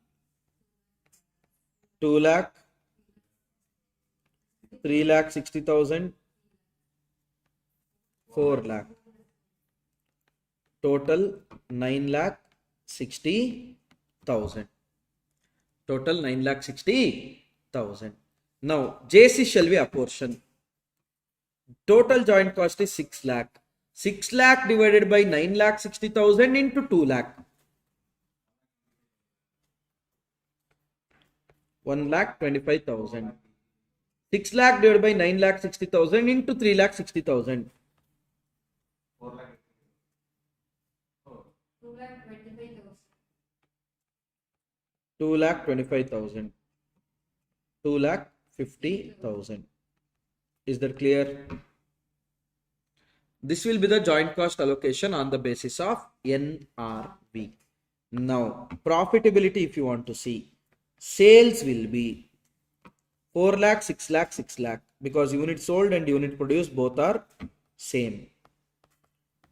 2 lakh, 3 lakh 60,000, 4 lakh. Total 9 lakh 60,000. Total 9 lakh 60,000. Now JC shall be apportion. Total joint cost is 6 lakh. 6 lakh divided by 9 lakh 60,000 into 2 lakh. 1 lakh 25,000. 6 lakh divided by 9 lakh 60,000 into 3 lakh 60,000. 2 lakh 25,000. 2 lakh 25,000. 2 lakh 50,000. Is that clear? This will be the joint cost allocation on the basis of NRV. Now, profitability, if you want to see, sales will be 4 lakh, 6 lakh, 6 lakh, because unit sold and unit produced both are same.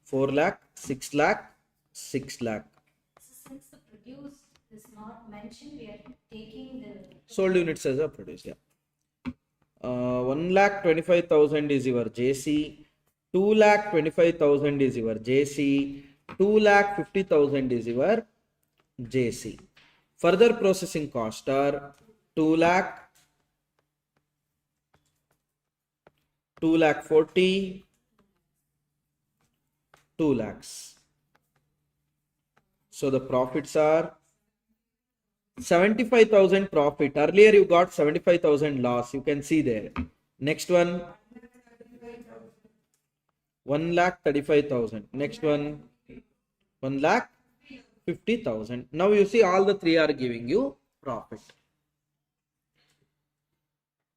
4 lakh, 6 lakh, 6 lakh. So since the produce is not mentioned, we are taking the Sold units as a produce, yeah. 1 lakh 25,000 is your JC. 2 lakh 25,000 is your JC. 2 lakh 50,000 is your JC. Further processing cost are 2 lakh, 2 lakh 40, 2 lakhs. So the profits are 75,000 profit. Earlier you got 75,000 loss. You can see there. Next one, 1 lakh 35,000. Next one, 1 lakh 50,000. Now you see all the three are giving you profit.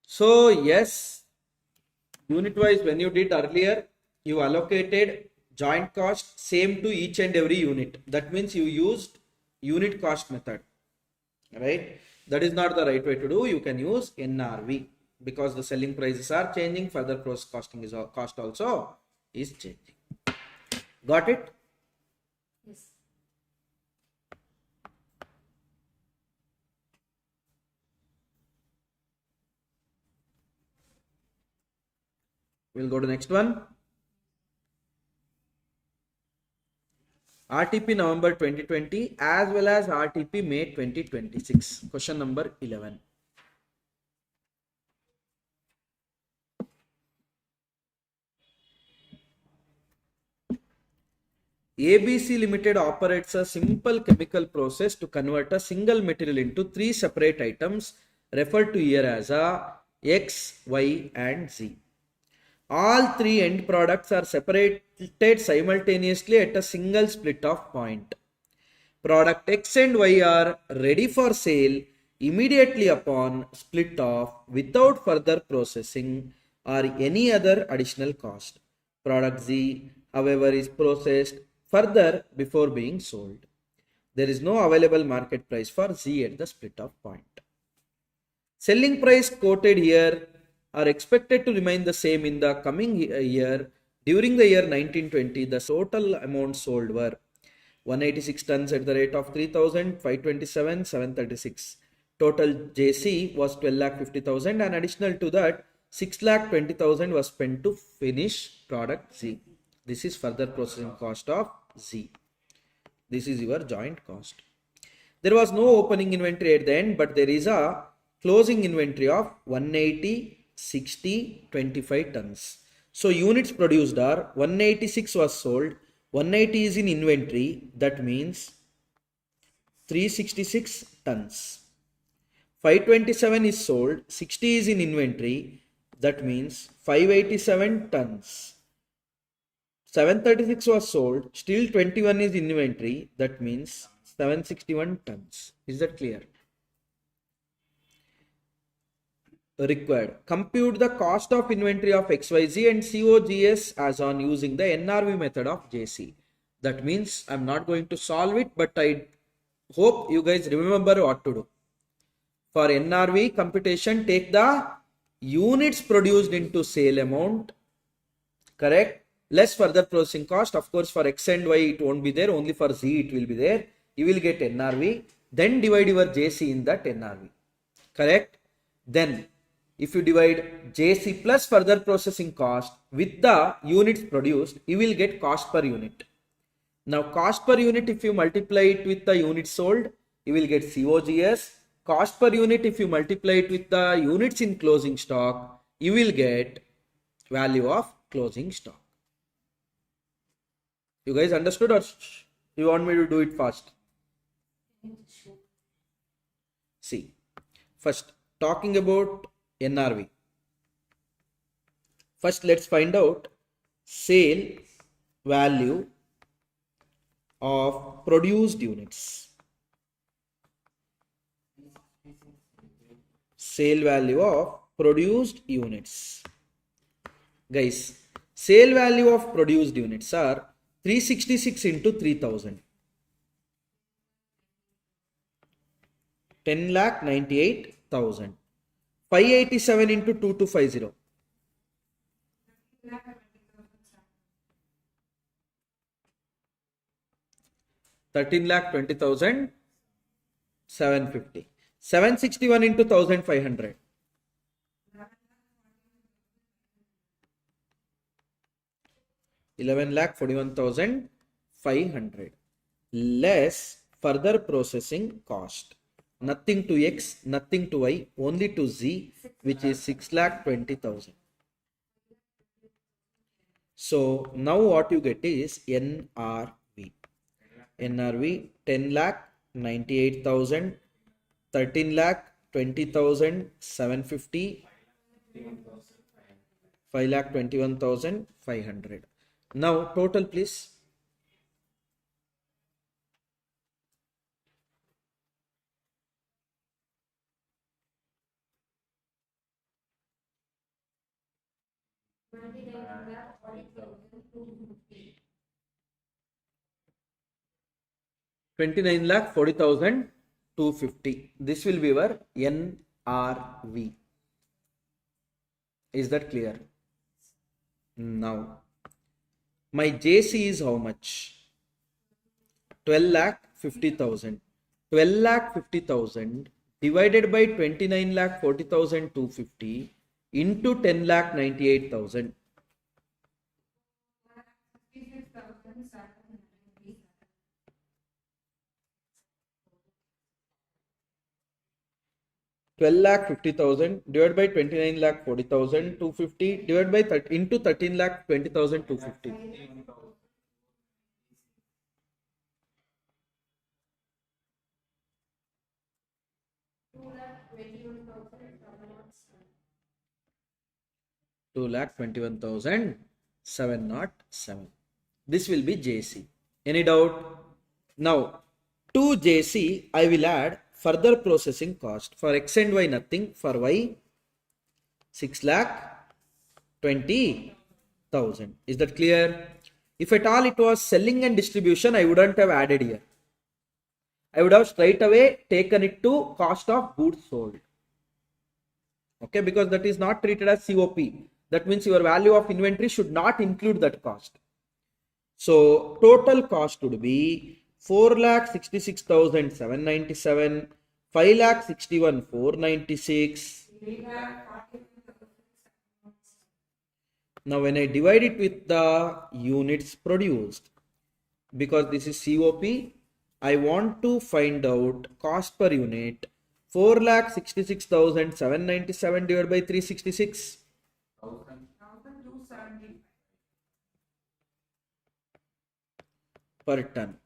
So yes, unit wise when you did earlier, you allocated joint cost same to each and every unit. That means you used unit cost method, right? That is not the right way to do. You can use NRV because the selling prices are changing. Further costing is cost also is changing. Got it? yes. We'll go to next one. RTP November 2020 as well as RTP May 2026. Question number 11. ABC Limited operates a simple chemical process to convert a single material into 3 separate items referred to here as a X, Y and Z. All three end products are separated simultaneously at a single split off point. Product X and Y are ready for sale immediately upon split off without further processing or any other additional cost. Product Z, however, is processed further before being sold. There is no available market price for Z at the split off point. Selling price quoted here are expected to remain the same in the coming year. During the year 1920, the total amount sold were 186 tons at the rate of 3,527,736. Total JC was 12,50,000 and additional to that 6,20,000 was spent to finish product Z. This is further processing cost of Z. This is your joint cost. There was no opening inventory at the end, but there is a closing inventory of 180, 60, 25 tons. So units produced are 186 was sold, 180 is in inventory, that means 366 tons. 527 is sold, 60 is in inventory, that means 587 tons. 736 was sold, still 21 is in inventory, that means 761 tons. Is that clear? Required. Compute the cost of inventory of XYZ and COGS as on using the NRV method of JC. That means I'm not going to solve it, but I hope you guys remember what to do. For NRV computation, take the units produced into sale amount, correct? Less further processing cost. Of course, for X and Y it won't be there, only for Z it will be there. You will get NRV, then divide your JC in that NRV, correct? Then if you divide JC plus further processing cost with the units produced, you will get cost per unit. Now cost per unit, if you multiply it with the units sold, you will get COGS. Cost per unit, if you multiply it with the units in closing stock, you will get value of closing stock. You guys understood, or you want me to do it fast? See, first talking about NRV. First, let's find out sale value of produced units. Sale value of produced units. Guys, sale value of produced units are 366 into 3000. 10,98,000. 587 into 2250. 13,20,750. 761 into 1500. 11,41,500. Less further processing cost. Nothing to X, nothing to Y, only to Z, which is 6,20,000. So now what you get is NRV. NRV 10,98,000, 13,20,750, 5,21,500. Now total please. $29,40,250. This will be your NRV. Is that clear? Now, my JC is how much? 12,50,000. 12,50,000 divided by 29,40,250 into 10,98,000. 12,50,000 divided by 29,40,250 divided by 30 into 13,20,250. 2,21,707. This will be JC. Any doubt? Now, to JC, I will add further processing cost. For X and Y, nothing. For Y, 6,20,000. Is that clear? If at all it was selling and distribution, I wouldn't have added here. I would have straight away taken it to cost of goods sold. Okay, because that is not treated as COP. That means your value of inventory should not include that cost. So total cost would be 4,66,797, 5,61,496. Now when I divide it with the units produced, because this is COP, I want to find out cost per unit. 4,66,797 divided by 366. Per ton.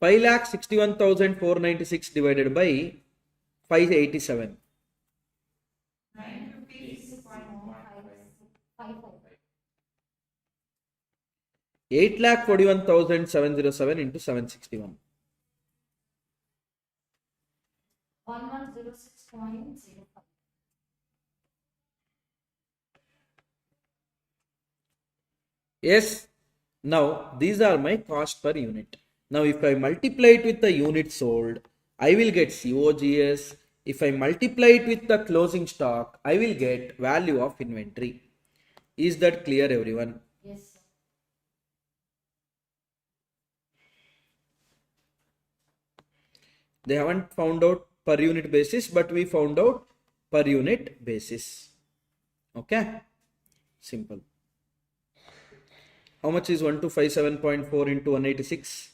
5,61,496 divided by 587. 8,41,707 into 761. 1106.05. Yes. Now these are my cost per unit. Now if I multiply it with the unit sold, I will get COGS. If I multiply it with the closing stock, I will get value of inventory. Is that clear, everyone? Yes, sir. They haven't found out per unit basis, but we found out per unit basis. Okay, simple. How much is 1257.4 into 186?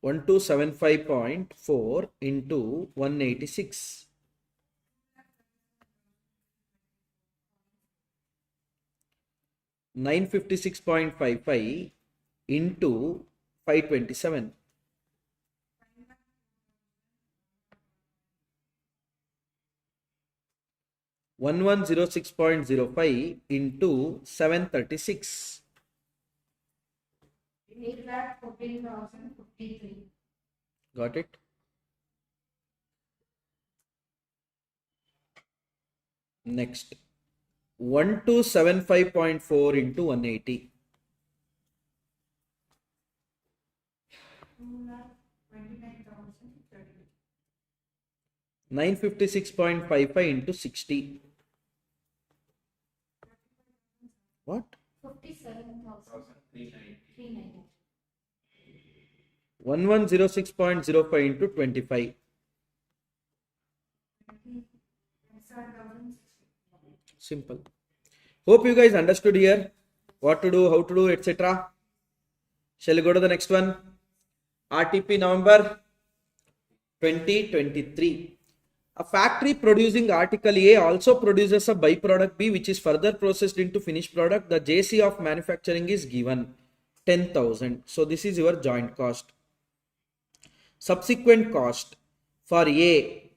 One two 75.4 into 186. 956.55 into 527. 1106.05 into 736. 8,14,053. Got it? Next, 1275.4 into 180. 956.55 into 60. What? 57,390. 1106.05 into 25. Simple. Hope you guys understood here what to do, how to do, etc. Shall we go to the next one? RTP November 2023. A factory producing article A also produces a byproduct B which is further processed into finished product. The JC of manufacturing is given 10,000. So this is your joint cost. Subsequent cost for A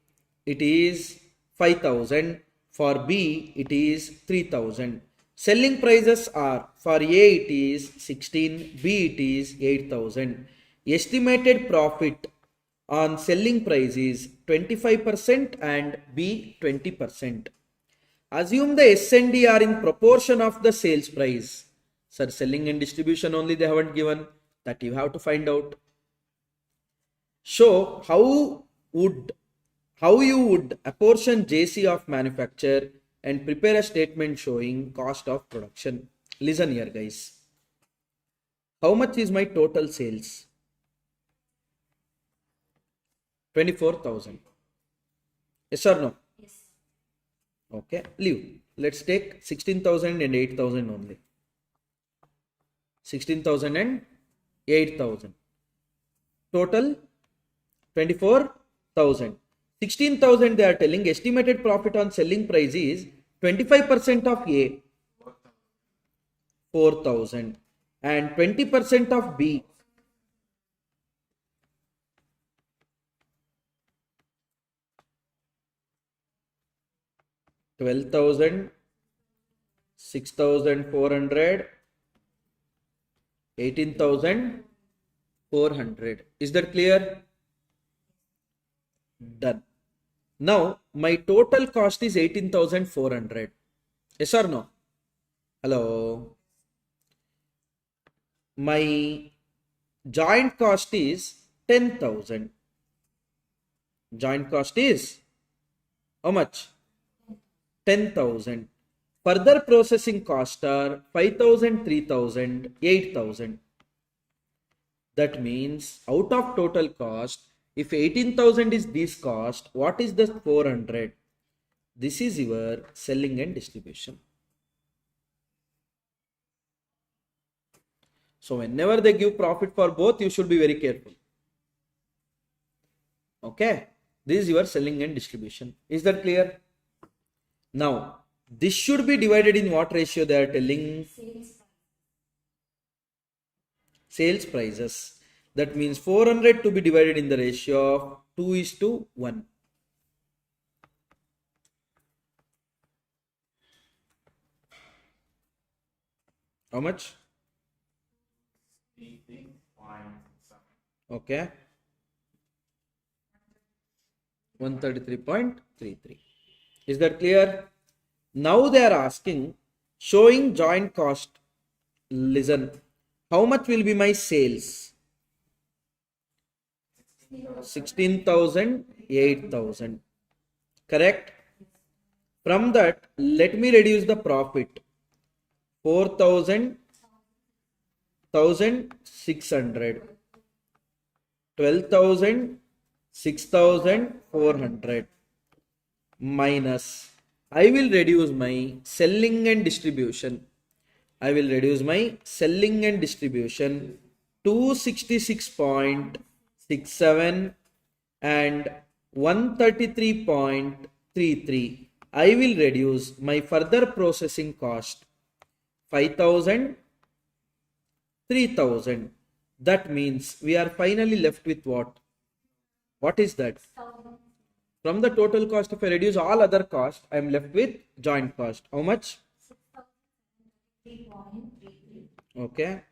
it is 5,000. For B it is 3,000. Selling prices are for A it is 16, B it is 8,000. Estimated profit on selling price is 25% and B 20%. Assume the S&D are in proportion of the sales price. Sir, selling and distribution only they haven't given. That you have to find out. Show how you would apportion JC of manufacture and prepare a statement showing cost of production. Listen here, guys. How much is my total sales? 24,000. Yes or no? Yes. Okay, leave. Let's take 16,000 and 8,000 only. 16,000 and 8,000. Total 24,000. 16,000 they are telling estimated profit on selling price is 25% of A 4,000 and 20% of B 12,000, 6,400, 18,400. Is that clear? Done. Now my total cost is 18,400. Yes or no? Hello. My joint cost is 10,000. Joint cost is how much? 10,000. Further processing cost are 5,000, 3,000, 8,000. That means out of total cost, if 18,000 is this cost, what is the 400? This is your selling and distribution. So whenever they give profit for both, you should be very careful. Okay. This is your selling and distribution. Is that clear? Now, this should be divided in what ratio they are telling? Sales prices. That means 400 to be divided in the ratio of 2:1. How much? Okay. 133.33. Is that clear? Now they are asking, showing joint cost. Listen, how much will be my sales? 16,000, 8,000. Correct? From that, let me reduce the profit. 4,000, 1,600. 12,000, 6,400 minus, I will reduce my selling and distribution. I will reduce my selling and distribution 266.67 and 133.33. I will reduce my further processing cost 5,000, 3,000. That means we are finally left with what? What is that? From the total cost, if I reduce all other costs, I am left with joint cost. How much? 6,033. Okay.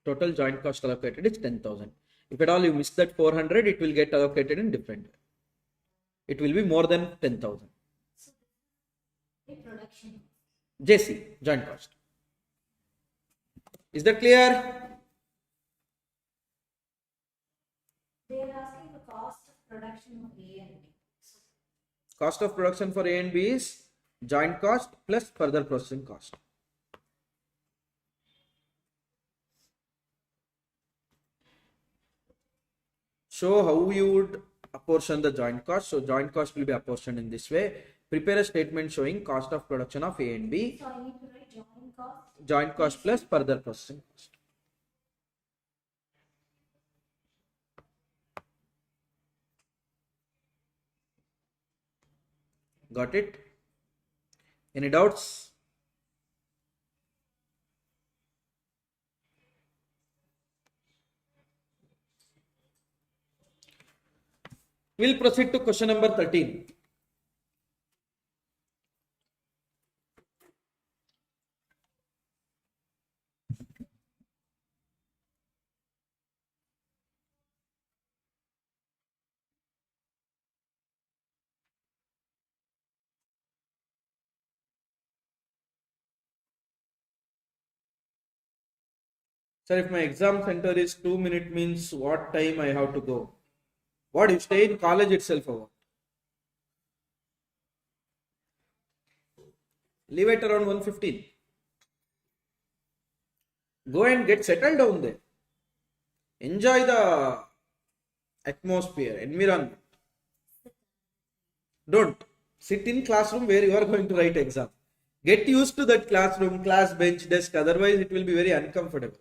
Total joint cost allocated is 10,000. If at all you miss that 400, it will get allocated in different way. It will be more than 10,000. Production. JC, joint cost. Is that clear? They are asking the cost of production of A and B. Cost of production for A and B is joint cost plus further processing cost. Show how you would apportion the joint cost. So joint cost will be apportioned in this way. Prepare a statement showing cost of production of A and B. So I need to write joint cost. Joint cost plus further processing cost. Got it? Any doubts? We'll proceed to question number 13. Sir, if my exam center is 2 minutes, means what time I have to go? What, you stay in college itself or what? Leave at around 1:15. Go and get settled down there. Enjoy the atmosphere, environment. Don't sit in classroom where you are going to write exam. Get used to that classroom, class bench, desk. Otherwise, it will be very uncomfortable.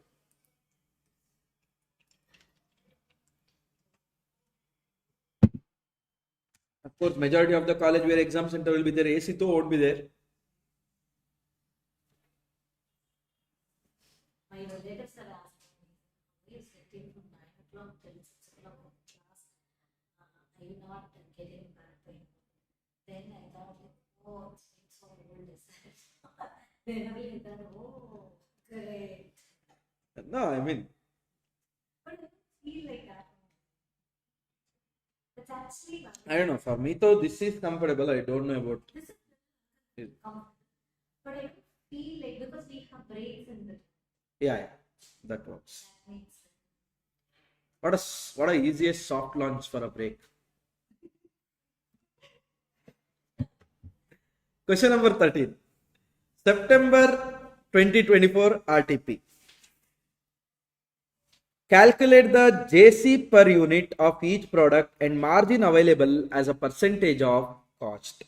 Of course, majority of the college where exam center will be there, AC to won't be there. My relatives are asking are you not getting back pain? Then I thought, like, oh, it's so old, is it? Then only I thought, oh, great. No, I mean, But I don't feel like that. It's actually I don't know. For me, though, this is comfortable. I don't know about. this is it. comfortable. But I don't feel like because we have breaks in the Yeah, that works. that makes sense. What a easiest soft launch for a break. Question number 13. September 2024 RTP. Calculate the JC per unit of each product and margin available as a percentage of cost.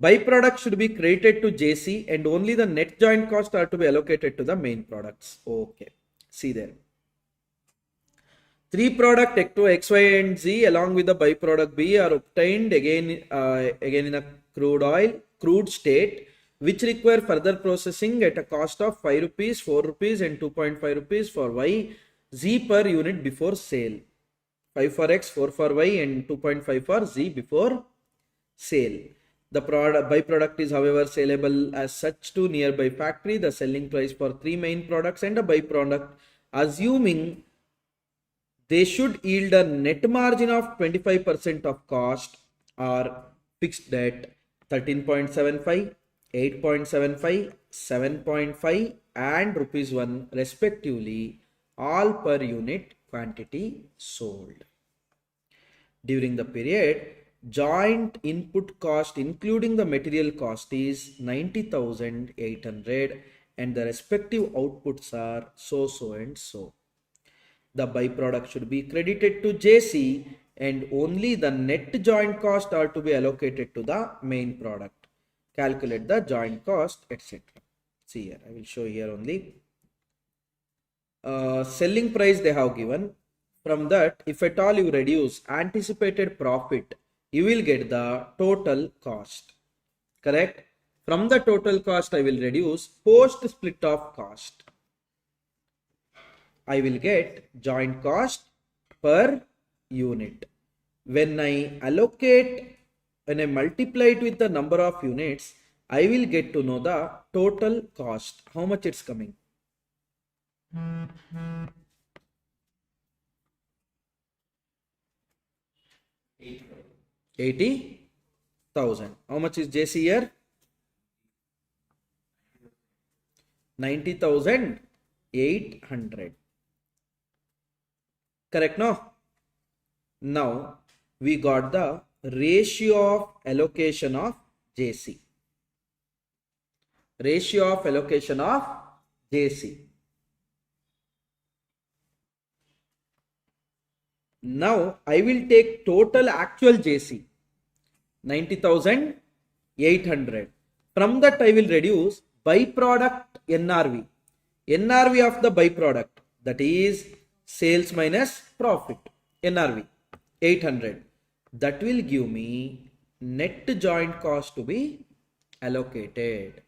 Byproduct should be credited to JC and only the net joint cost are to be allocated to the main products. Okay, see there. 3 product X, Y and Z along with the byproduct B are obtained again in a crude state, which require further processing at a cost of 5 rupees, 4 rupees and 2.5 rupees for Y, Z per unit before sale. 5 for X, 4 for Y and 2.5 for Z before sale. The byproduct is however saleable as such to nearby factory. The selling price for 3 main products and a byproduct, assuming they should yield a net margin of 25% of cost, are fixed at 13.75, 8.75, 7.5 and rupees 1 respectively, all per unit quantity sold. During the period, joint input cost including the material cost is 90,800 and the respective outputs are so and so. The byproduct should be credited to JC and only the net joint cost are to be allocated to the main product. Calculate the joint cost, etc. See here, I will show here only. Selling price they have given. From that, if at all you reduce anticipated profit, you will get the total cost. Correct? From the total cost, I will reduce post split of cost. I will get joint cost per unit. When I multiply it with the number of units, I will get to know the total cost, how much it's coming. 80,000. How much is JC here? 90,800. Correct, no? Now we got the ratio of allocation of JC. Ratio of allocation of JC. Now I will take total actual JC 90,800. From that I will reduce byproduct NRV. NRV of the byproduct, that is sales minus profit, NRV 800. That will give me net joint cost to be allocated.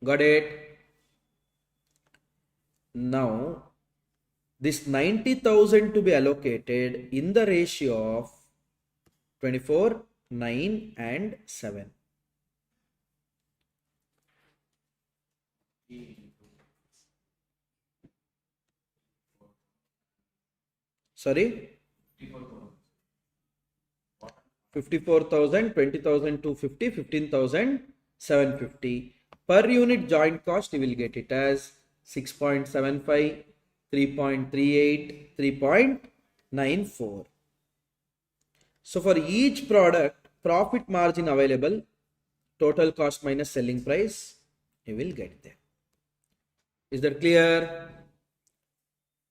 Got it? Now this 90,000 to be allocated in the ratio of 24, 9 and 7. Sorry? 54,000, 20,250, 15,750. Per unit joint cost, you will get it as 6.75, 3.38, 3.94. So for each product, profit margin available, total cost minus selling price, you will get there. Is that clear?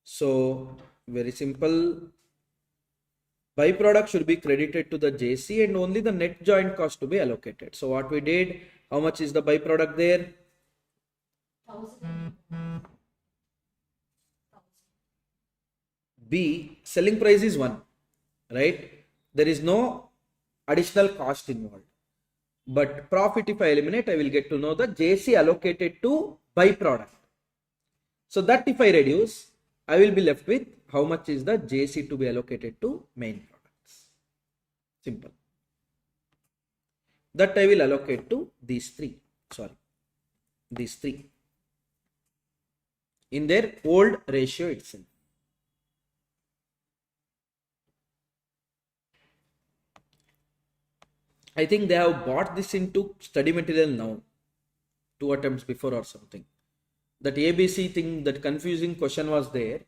So very simple. Byproduct should be credited to the JC and only the net joint cost to be allocated. So what we did, how much is the byproduct there? 1,000. B, selling price is 1, right? There is no additional cost involved. But profit, if I eliminate, I will get to know the JC allocated to byproduct. So that if I reduce, I will be left with how much is the JC to be allocated to main products. Simple. That I will allocate to these three in their old ratio itself. I think they have bought this into study material now, 2 attempts before or something. That ABC thing, that confusing question was there.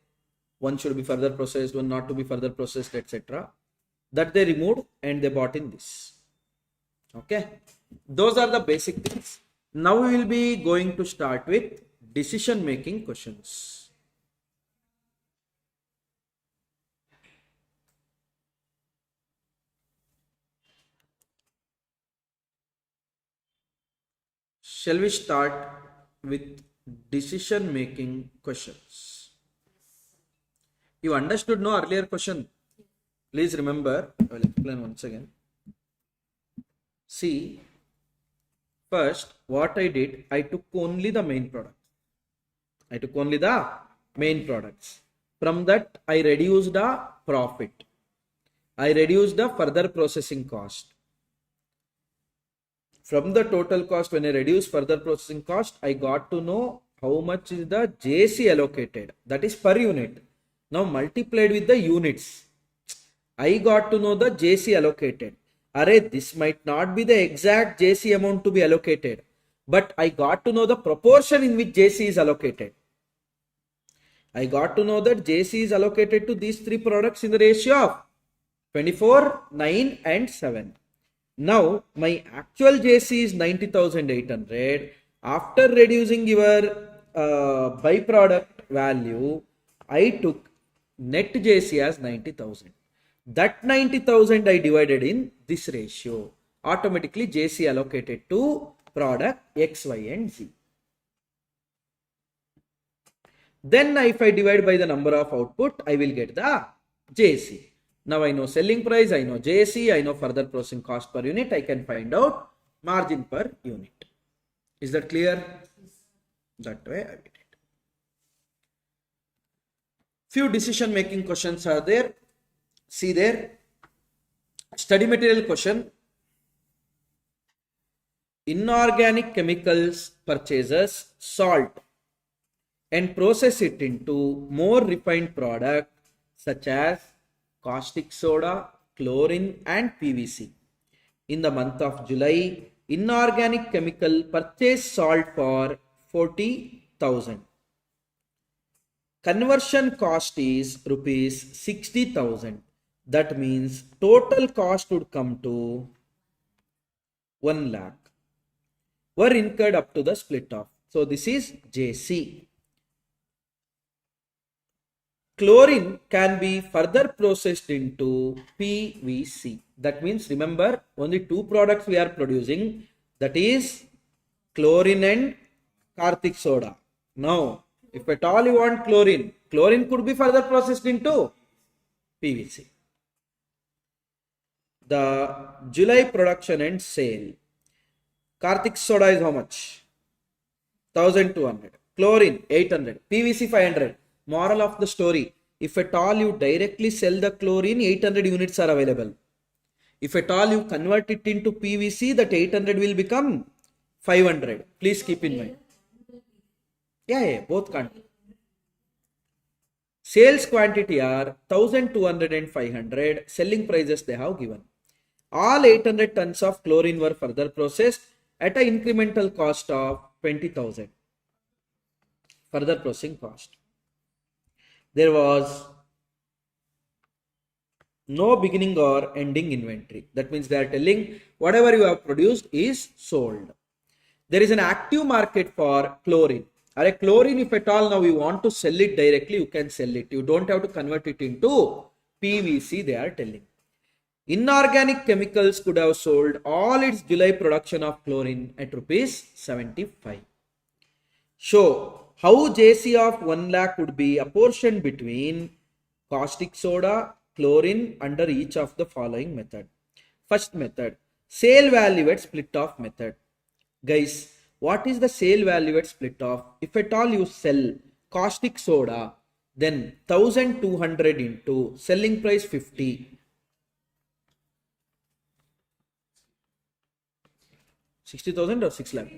One should be further processed, one not to be further processed, etc. That they removed and they bought in this. Okay. Those are the basic things. Now we will be going to start with decision making questions. Shall we start with decision making questions? You understood no earlier question? Please remember, I will explain once again. See, first what I did, I took only the main product. From that, I reduced the profit. I reduced the further processing cost. From the total cost, when I reduce further processing cost, I got to know how much is the JC allocated. That is per unit. Now multiplied with the units, I got to know the JC allocated. Array, this might not be the exact JC amount to be allocated, but I got to know the proportion in which JC is allocated. I got to know that JC is allocated to these three products in the ratio of 24, 9 and 7. Now my actual JC is 90,800. After reducing your byproduct value, I took net JC as 90,000. That 90,000 I divided in this ratio. Automatically JC allocated to product X, Y and Z. Then if I divide by the number of output, I will get the JC. Now I know selling price, I know JC, I know further processing cost per unit. I can find out margin per unit. Is that clear? That way I did it. Few decision making questions are there. See there. Study material question. Inorganic chemicals purchases salt and process it into more refined product such as caustic soda, chlorine and PVC. In the month of July, inorganic chemical purchased salt for 40,000. Conversion cost is rupees 60,000. That means total cost would come to 1 lakh. Were incurred up to the split off. So this is JC. Chlorine can be further processed into PVC. That means remember only two products we are producing, that is chlorine and caustic soda. Now if at all you want chlorine could be further processed into PVC. The July production and sale. Caustic soda is how much? 1200. Chlorine 800. PVC 500. Moral of the story, if at all you directly sell the chlorine, 800 units are available. If at all you convert it into PVC, that 800 will become 500. Please keep in mind. Yeah, both can't. Sales quantity are 1200 and 500. Selling prices they have given. All 800 tons of chlorine were further processed at an incremental cost of 20,000. Further processing cost. There was no beginning or ending inventory. That means they are telling whatever you have produced is sold. There is an active market for chlorine. Or chlorine, if at all now you want to sell it directly, you can sell it. You don't have to convert it into PVC, they are telling. Inorganic chemicals could have sold all its July production of chlorine at rupees 75. Show how JC of 1 lakh would be apportioned between caustic soda, chlorine under each of the following method. First method, sale value at split off method. Guys, what is the sale value at split off? If at all you sell caustic soda Then 1200 into selling price 50. 60,000 or 6 lakh?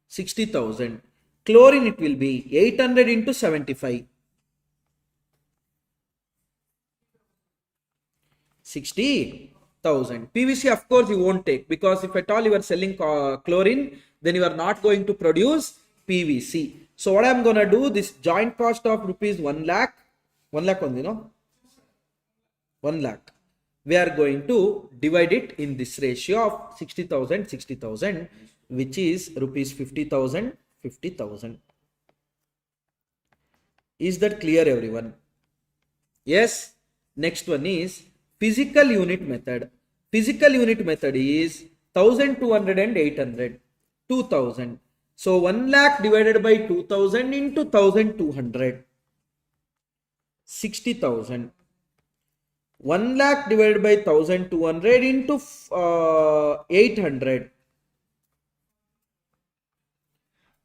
60,000. Chlorine it will be 800 into 75. 60,000. PVC of course you won't take, because if at all you are selling chlorine, then you are not going to produce PVC. So what I am going to do, this joint cost of rupees 1 lakh, 1 lakh only, no? 1 lakh. We are going to divide it in this ratio of 60,000, 60,000, which is rupees 50,000, 50,000. Is that clear, everyone? Yes. Next one is physical unit method. Physical unit method is 1200 and 800, 2000. So 1 lakh divided by 2000 into 1200, 60,000. 1 lakh divided by 1200 into 800.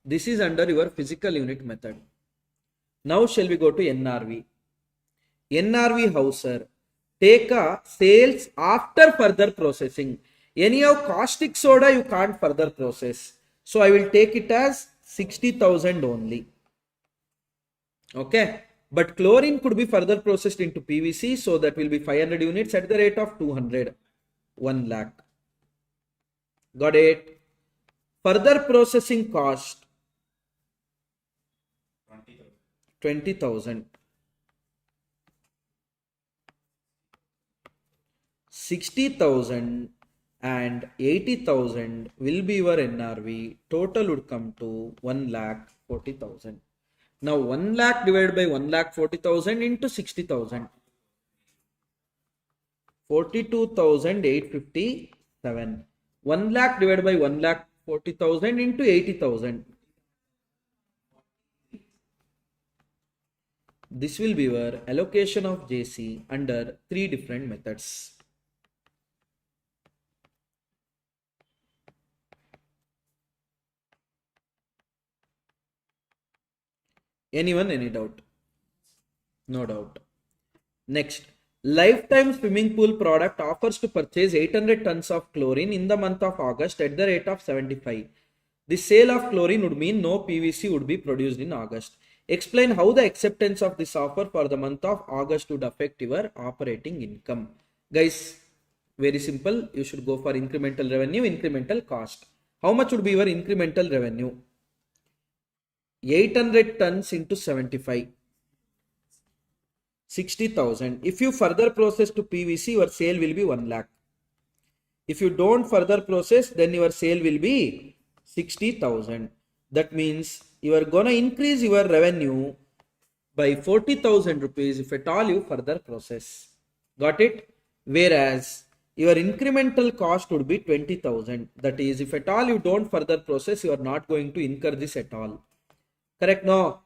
This is under your physical unit method. Now shall we go to NRV? NRV Hauser. Take a sales after further processing. Any of caustic soda you can't further process. So I will take it as 60,000 only. Okay. But chlorine could be further processed into PVC. So that will be 500 units at the rate of 200. 1 lakh. Got it? Further processing cost 20,000. 60,000 and 80,000 will be your NRV. Total would come to 1,40,000. Now 1 lakh divided by 1,40,000 into 60,000. 42,857. 1 lakh divided by 1,40,000 into 80,000. This will be your allocation of JC under 3 different methods. Anyone, any doubt? No doubt. Next, lifetime swimming pool product offers to purchase 800 tons of chlorine in the month of August at the rate of 75. The sale of chlorine would mean no PVC would be produced in August. Explain how the acceptance of this offer for the month of August would affect your operating income. Guys, very simple. You should go for incremental revenue, incremental cost. How much would be your incremental revenue? 800 tons into 75. 60,000. If you further process to PVC, your sale will be 1 lakh. If you don't further process, then your sale will be 60,000. That means you are gonna increase your revenue by 40,000 rupees if at all you further process. Got it? Whereas your incremental cost would be 20,000. That is, if at all you don't further process, you are not going to incur this at all. Correct? No.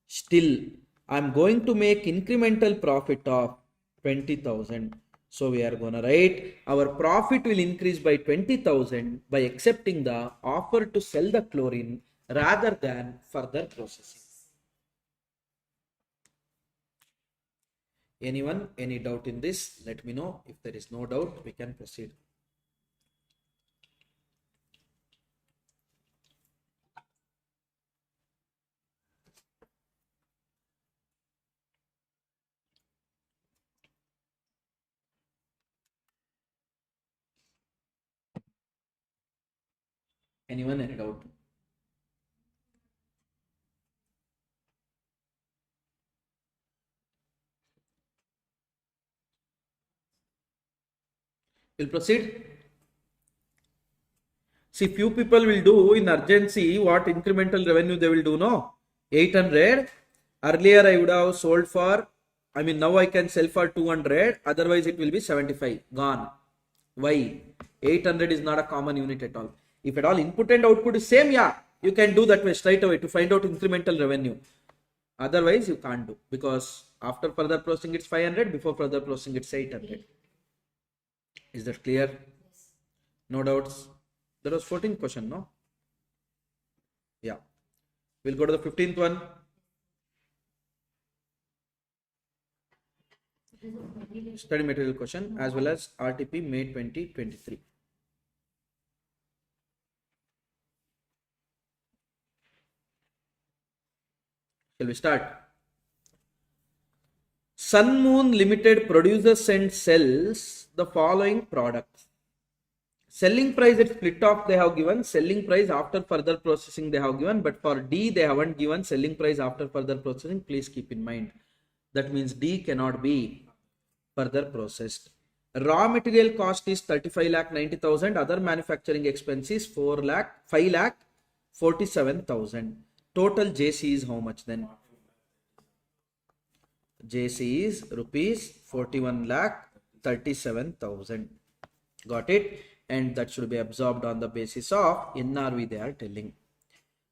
Still, I am going to make incremental profit of 20,000. So we are going to write our profit will increase by 20,000 by accepting the offer to sell the chlorine rather than further processing. Anyone, any doubt in this? Let me know. If there is no doubt, we can proceed. Anyone, any doubt? We'll proceed. See, few people will do in urgency what incremental revenue they will do, no? 800. Earlier I would have sold for, now I can sell for 200. Otherwise it will be 75. Gone. Why? 800 is not a common unit at all. If at all input and output is same, yeah, you can do that way straight away to find out incremental revenue. Otherwise you can't do, because after further processing it's 500, before further processing it's 800. Is that clear? Yes. No doubts? There was 14 question, no? We'll go to the 15th one. Study material question as well as RTP May 2023. Shall we start? Sun Moon Limited produces and sells the following products. Selling price at split off they have given, selling price after further processing they have given, but for D they haven't given selling price after further processing. Please keep in mind. That means D cannot be further processed. Raw material cost is 35,90,000. Other manufacturing expenses 5,47,000. Total JC is how much then? JC is rupees 41,37,000. Got it? And that should be absorbed on the basis of NRV they are telling.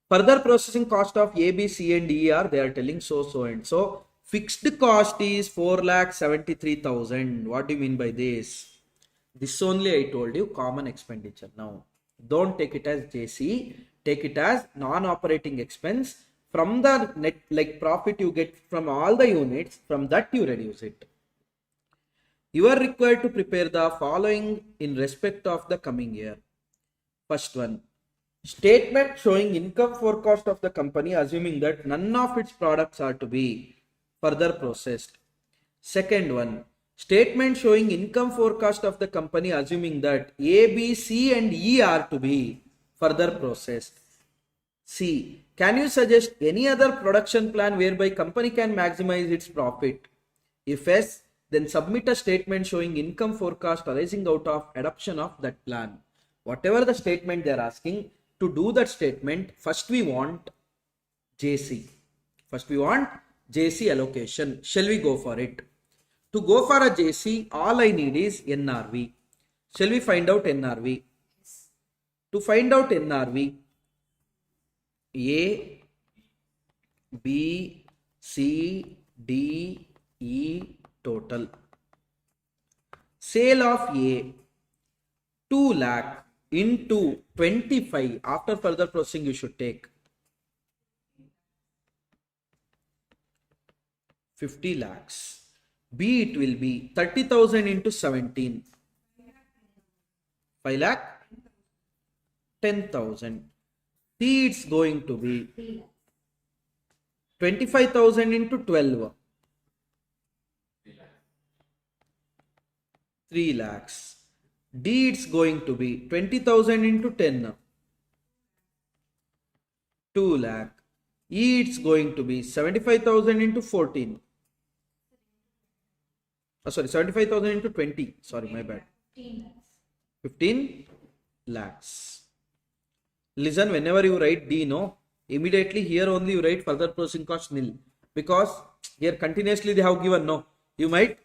Further processing cost of A, B, C and E are they are telling so and so. Fixed cost is 4,73,000. What do you mean by this? This only I told you common expenditure. Now don't take it as JC, take it as non-operating expense. From the net like profit you get from all the units, from that you reduce it. You are required to prepare the following in respect of the coming year. First one, statement showing income forecast of the company assuming that none of its products are to be further processed. Second one, statement showing income forecast of the company assuming that A, B, C and E are to be further processed. C, can you suggest any other production plan whereby company can maximize its profit? If yes, then submit a statement showing income forecast arising out of adoption of that plan. Whatever the statement they are asking, to do that statement, first we want JC. First we want JC allocation. Shall we go for it? To go for a JC, all I need is NRV. Shall we find out NRV? To find out NRV, A, B, C, D, E total. Sale of A 2 lakh into 25. After further processing you should take 50 lakhs. B it will be 30,000 into 17. 5 lakh 10,000. C it's going to be 25,000 into 12. 3 lakhs. D it's going to be 20,000 into 10. 2 lakh. E it's going to be 75,000 into 14. 75,000 into 20. Sorry, my bad. 15 lakhs. Listen, whenever you write D, no, immediately here only you write further processing cost nil. Because here continuously they have given no. You might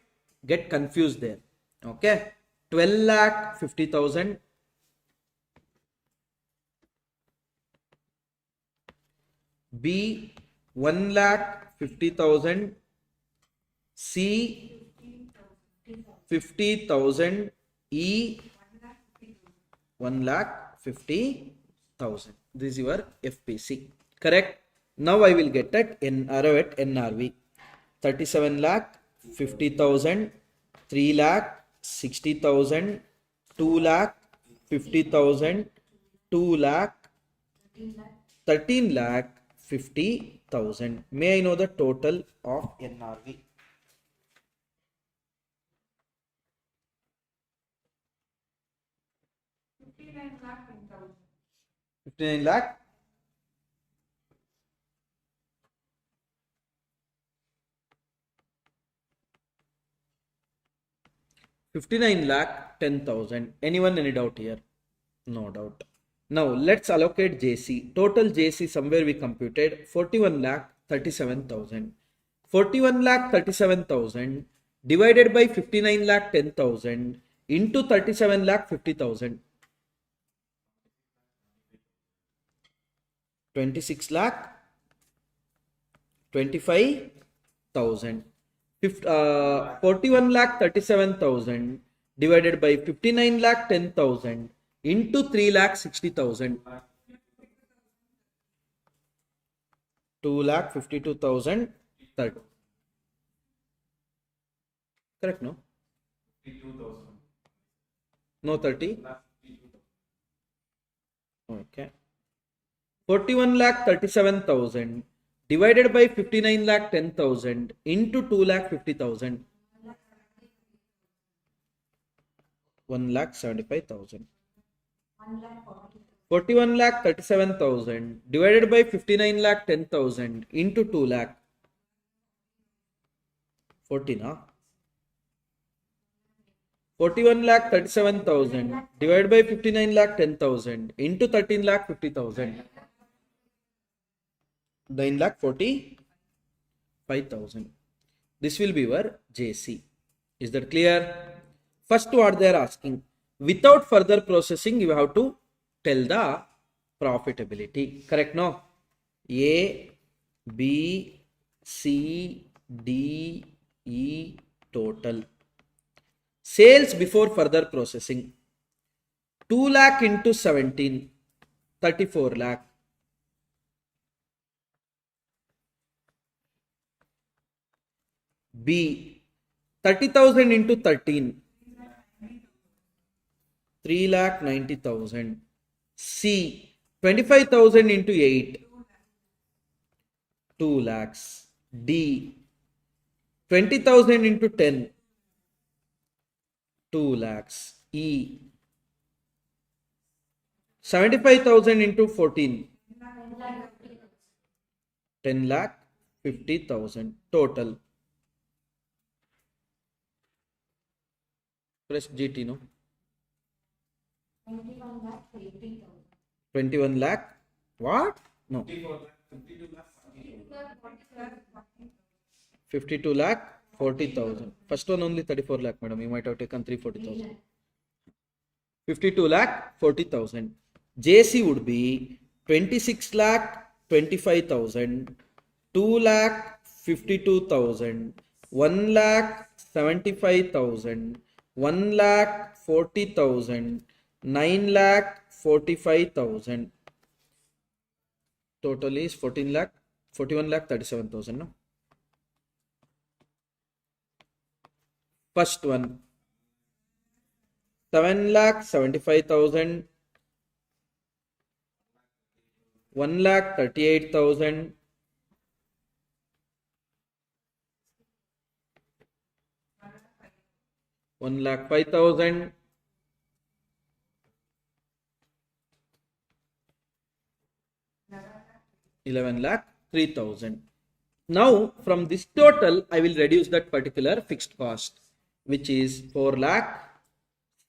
get confused there. Okay. 12 lakh 50,000. B 1 lakh 50,000. C 50,000. E 1 lakh 50,000. This is your FPC. Correct. Now I will get at NRV. 37 lakh 50,000. 3 lakh 60,000. 2 lakh 50,000. 2 lakh 13 lakh 50,000. May I know the total of NRV? 59 lakh 59 lakh 10,000. Anyone any doubt here? No doubt. Now let's allocate JC. Total JC somewhere we computed 41 lakh 37,000. 41 lakh 37,000 divided by 59 lakh 10,000 into 37 lakh 50,000. 26 lakh 25,000. 41 lakh 37,000 divided by 59 lakh 10,000 into 3 lakh 60,000. 2,52,030. Correct, no? 52,000. No 30. Okay. 41,37,000 divided by 59,10,000 into 2,50,000. 1,75,000. 41,37,000 divided by 59,10,000 into 2 lakh. 40 na? 41,37,000 divided by 59,10,000 into 13,50,000. 9,45,000. This will be your JC. Is that clear? First, what they are asking, without further processing, you have to tell the profitability. Correct? No? A, B, C, D, E total. Sales before further processing. 2 lakh into 17, 34 lakh. B, 30,000 into 13, 3,90,000. C, 25,000 into 8, 2 lakhs. D, 20,000 into 10, 2 lakhs. E, 75,000 into 14, 10,50,000 total. Press GT, no? 21 lakh. What? No. 52 lakh 40,000. First one only 34 lakh, madam. You might have taken 340,000. 52 lakh 40,000. JC would be 26 lakh 25,000, 2 lakh 52,000, 1 lakh 75,000, 1 lakh 40,000, 9 lakh 45,000. Total is 41 lakh 37,000. No? First one, 7 lakh 75,000, 1 lakh 38,000, 1 lakh 5,000, 11 lakh 3,000. Now from this total, I will reduce that particular fixed cost, which is 4 lakh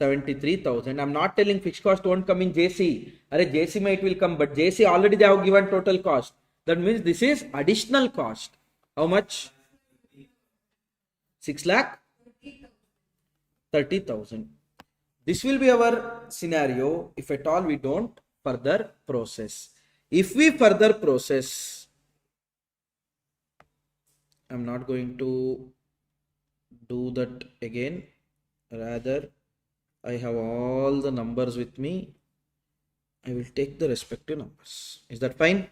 73,000. I'm not telling fixed cost won't come in JC. JC might will come, but JC already they have given total cost. That means this is additional cost. How much? 6 lakh 30,000. This will be our scenario if at all we don't further process. If we further process, I'm not going to do that again. Rather, I have all the numbers with me. I will take the respective numbers. Is that fine?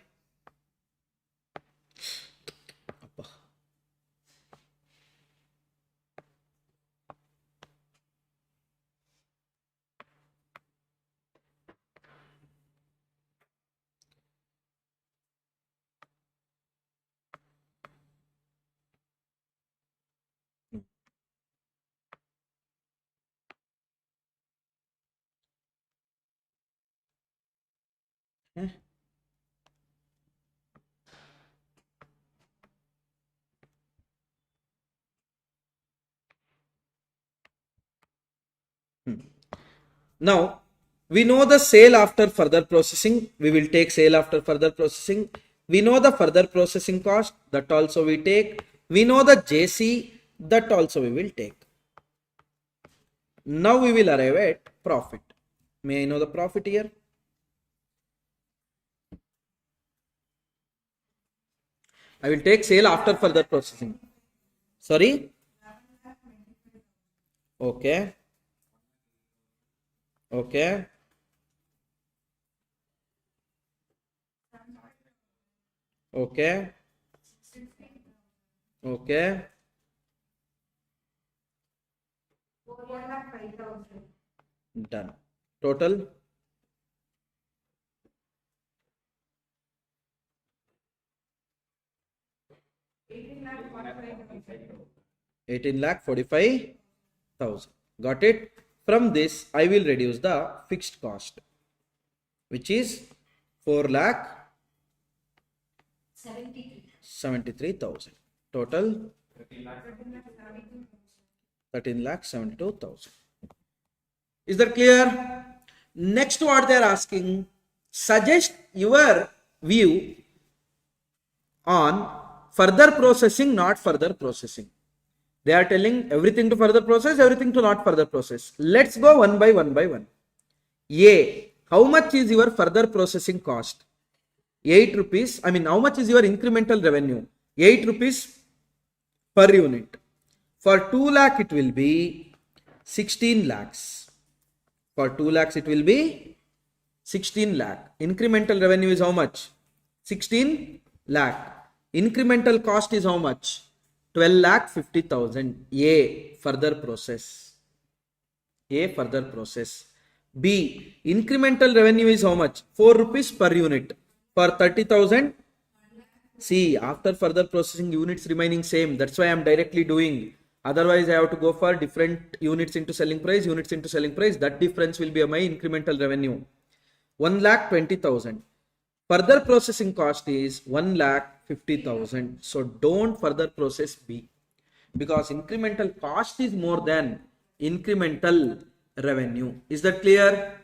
Now, we know the sale after further processing. We will take sale after further processing. We know the further processing cost. That also we take. We know the JC. That also we will take. Now we will arrive at profit. May I know the profit here? I will take sale after further processing. Sorry? Okay. Okay. Okay. Okay. 4,05,000. Done. Total 18,45,000. Got it? From this, I will reduce the fixed cost, which is 4,73,000. Total 13,72,000. Is that clear? Next, what they are asking, suggest your view on further processing, not further processing. They are telling everything to further process, everything to not further process. Let's go one by one. A, how much is your further processing cost? 8 rupees. I mean, how much is your incremental revenue? 8 rupees per unit. For 2 lakh, it will be 16 lakhs. For 2 lakhs, it will be 16 lakh. Incremental revenue is how much? 16 lakh. Incremental cost is how much? 12,50,000. A, further process. A, further process. B, incremental revenue is how much? 4 rupees per unit. For 30,000. See, after further processing, units remaining same. That's why I am directly doing. Otherwise, I have to go for different units into selling price, That difference will be my incremental revenue. 1,20,000. Further processing cost is 1,50,000. So don't further process B, because incremental cost is more than incremental revenue. Is that clear?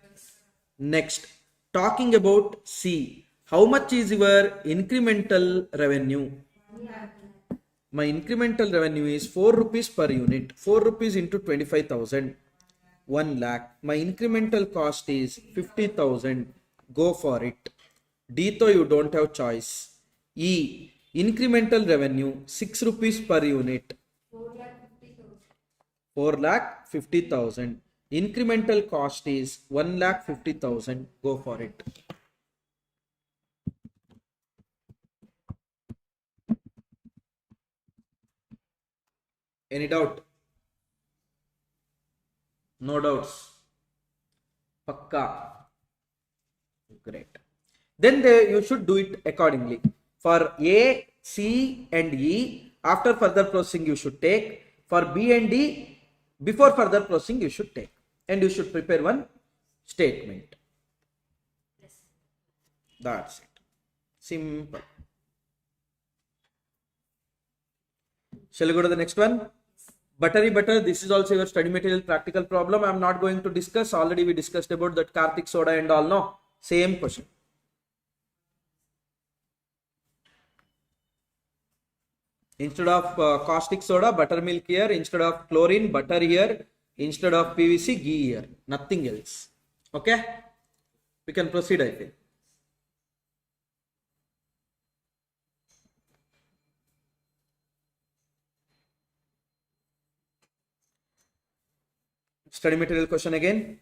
Next, talking about C. How much is your incremental revenue? My incremental revenue is 4 rupees per unit. 4 rupees into 25,000. 1 lakh. My incremental cost is 50,000. Go for it. D, though you don't have choice. E, incremental revenue 6 rupees per unit. 4,50,000. Incremental cost is 1,50,000. Go for it. Any doubt? No doubts. Pakka. Great. Then you should do it accordingly. For A, C and E, after further processing you should take. For B and D, before further processing you should take. And you should prepare one statement. That's it. Simple. Shall we go to the next one? Buttery butter. This is also your study material practical problem. I am not going to discuss. Already we discussed about that Karthik soda and all. No, same question. Instead of caustic soda, buttermilk here. Instead of chlorine, butter here. Instead of PVC, ghee here. Nothing else. Okay? We can proceed, I think. Study material question again.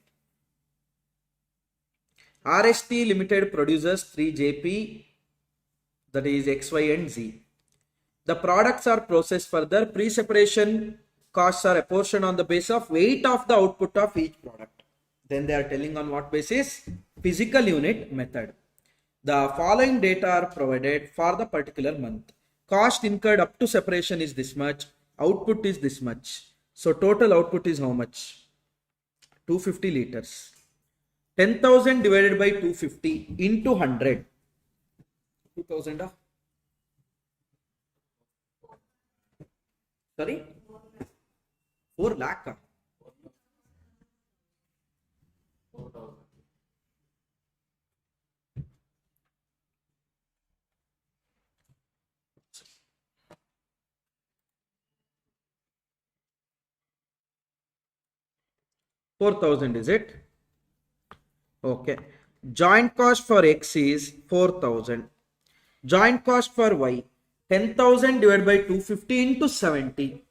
RST Limited produces 3 JP, that is X, Y and Z. The products are processed further. Pre-separation costs are apportioned on the basis of weight of the output of each product. Then they are telling on what basis? Physical unit method. The following data are provided for the particular month. Cost incurred up to separation is this much. Output is this much. So total output is how much? 250 liters. 10,000 divided by 250 into 100. 2,000. Sorry? 4 lakh. 4,000 is it? Okay. Joint cost for X is 4,000. Joint cost for Y, 10,000 divided by 250 into 70.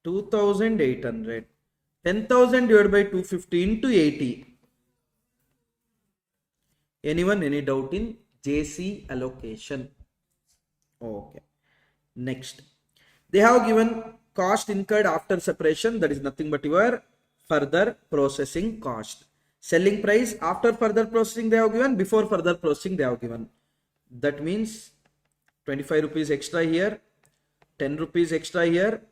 2,800. 10,000 divided by 250 into 80. Anyone, any doubt in JC allocation. Okay. Next, they have given cost incurred after separation, that is nothing but your further processing cost. Selling price after further processing they have given, before further processing they have given. That means 25 rupees extra here, 10 rupees extra here,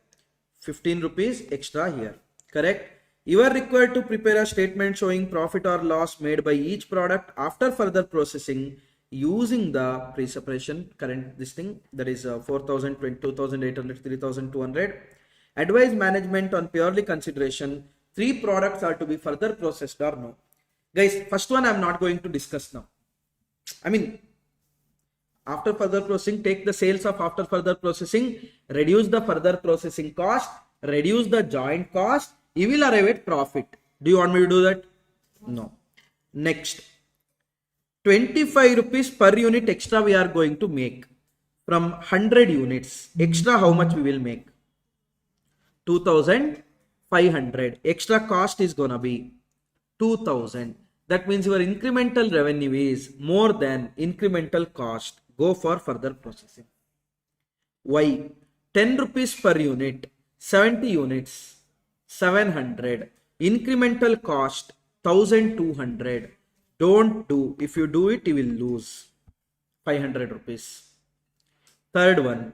15 rupees extra here. Correct? You are required to prepare a statement showing profit or loss made by each product after further processing using the pre-separation current this thing, that is 4,000, 2,800, 3,200. Advise management on purely consideration 3 products are to be further processed or no. Guys, first one I am not going to discuss now. I mean, after further processing, take the sales of after further processing, reduce the further processing cost, reduce the joint cost, you will arrive at profit. Do you want me to do that? No. Next, 25 rupees per unit extra we are going to make from 100 units. Extra how much we will make? 2,500. Extra cost is gonna be 2,000. That means your incremental revenue is more than incremental cost. Go for further processing. Why? 10 rupees per unit, 70 units, 700. Incremental cost 1,200. Don't do. If you do it, you will lose 500 rupees. Third one,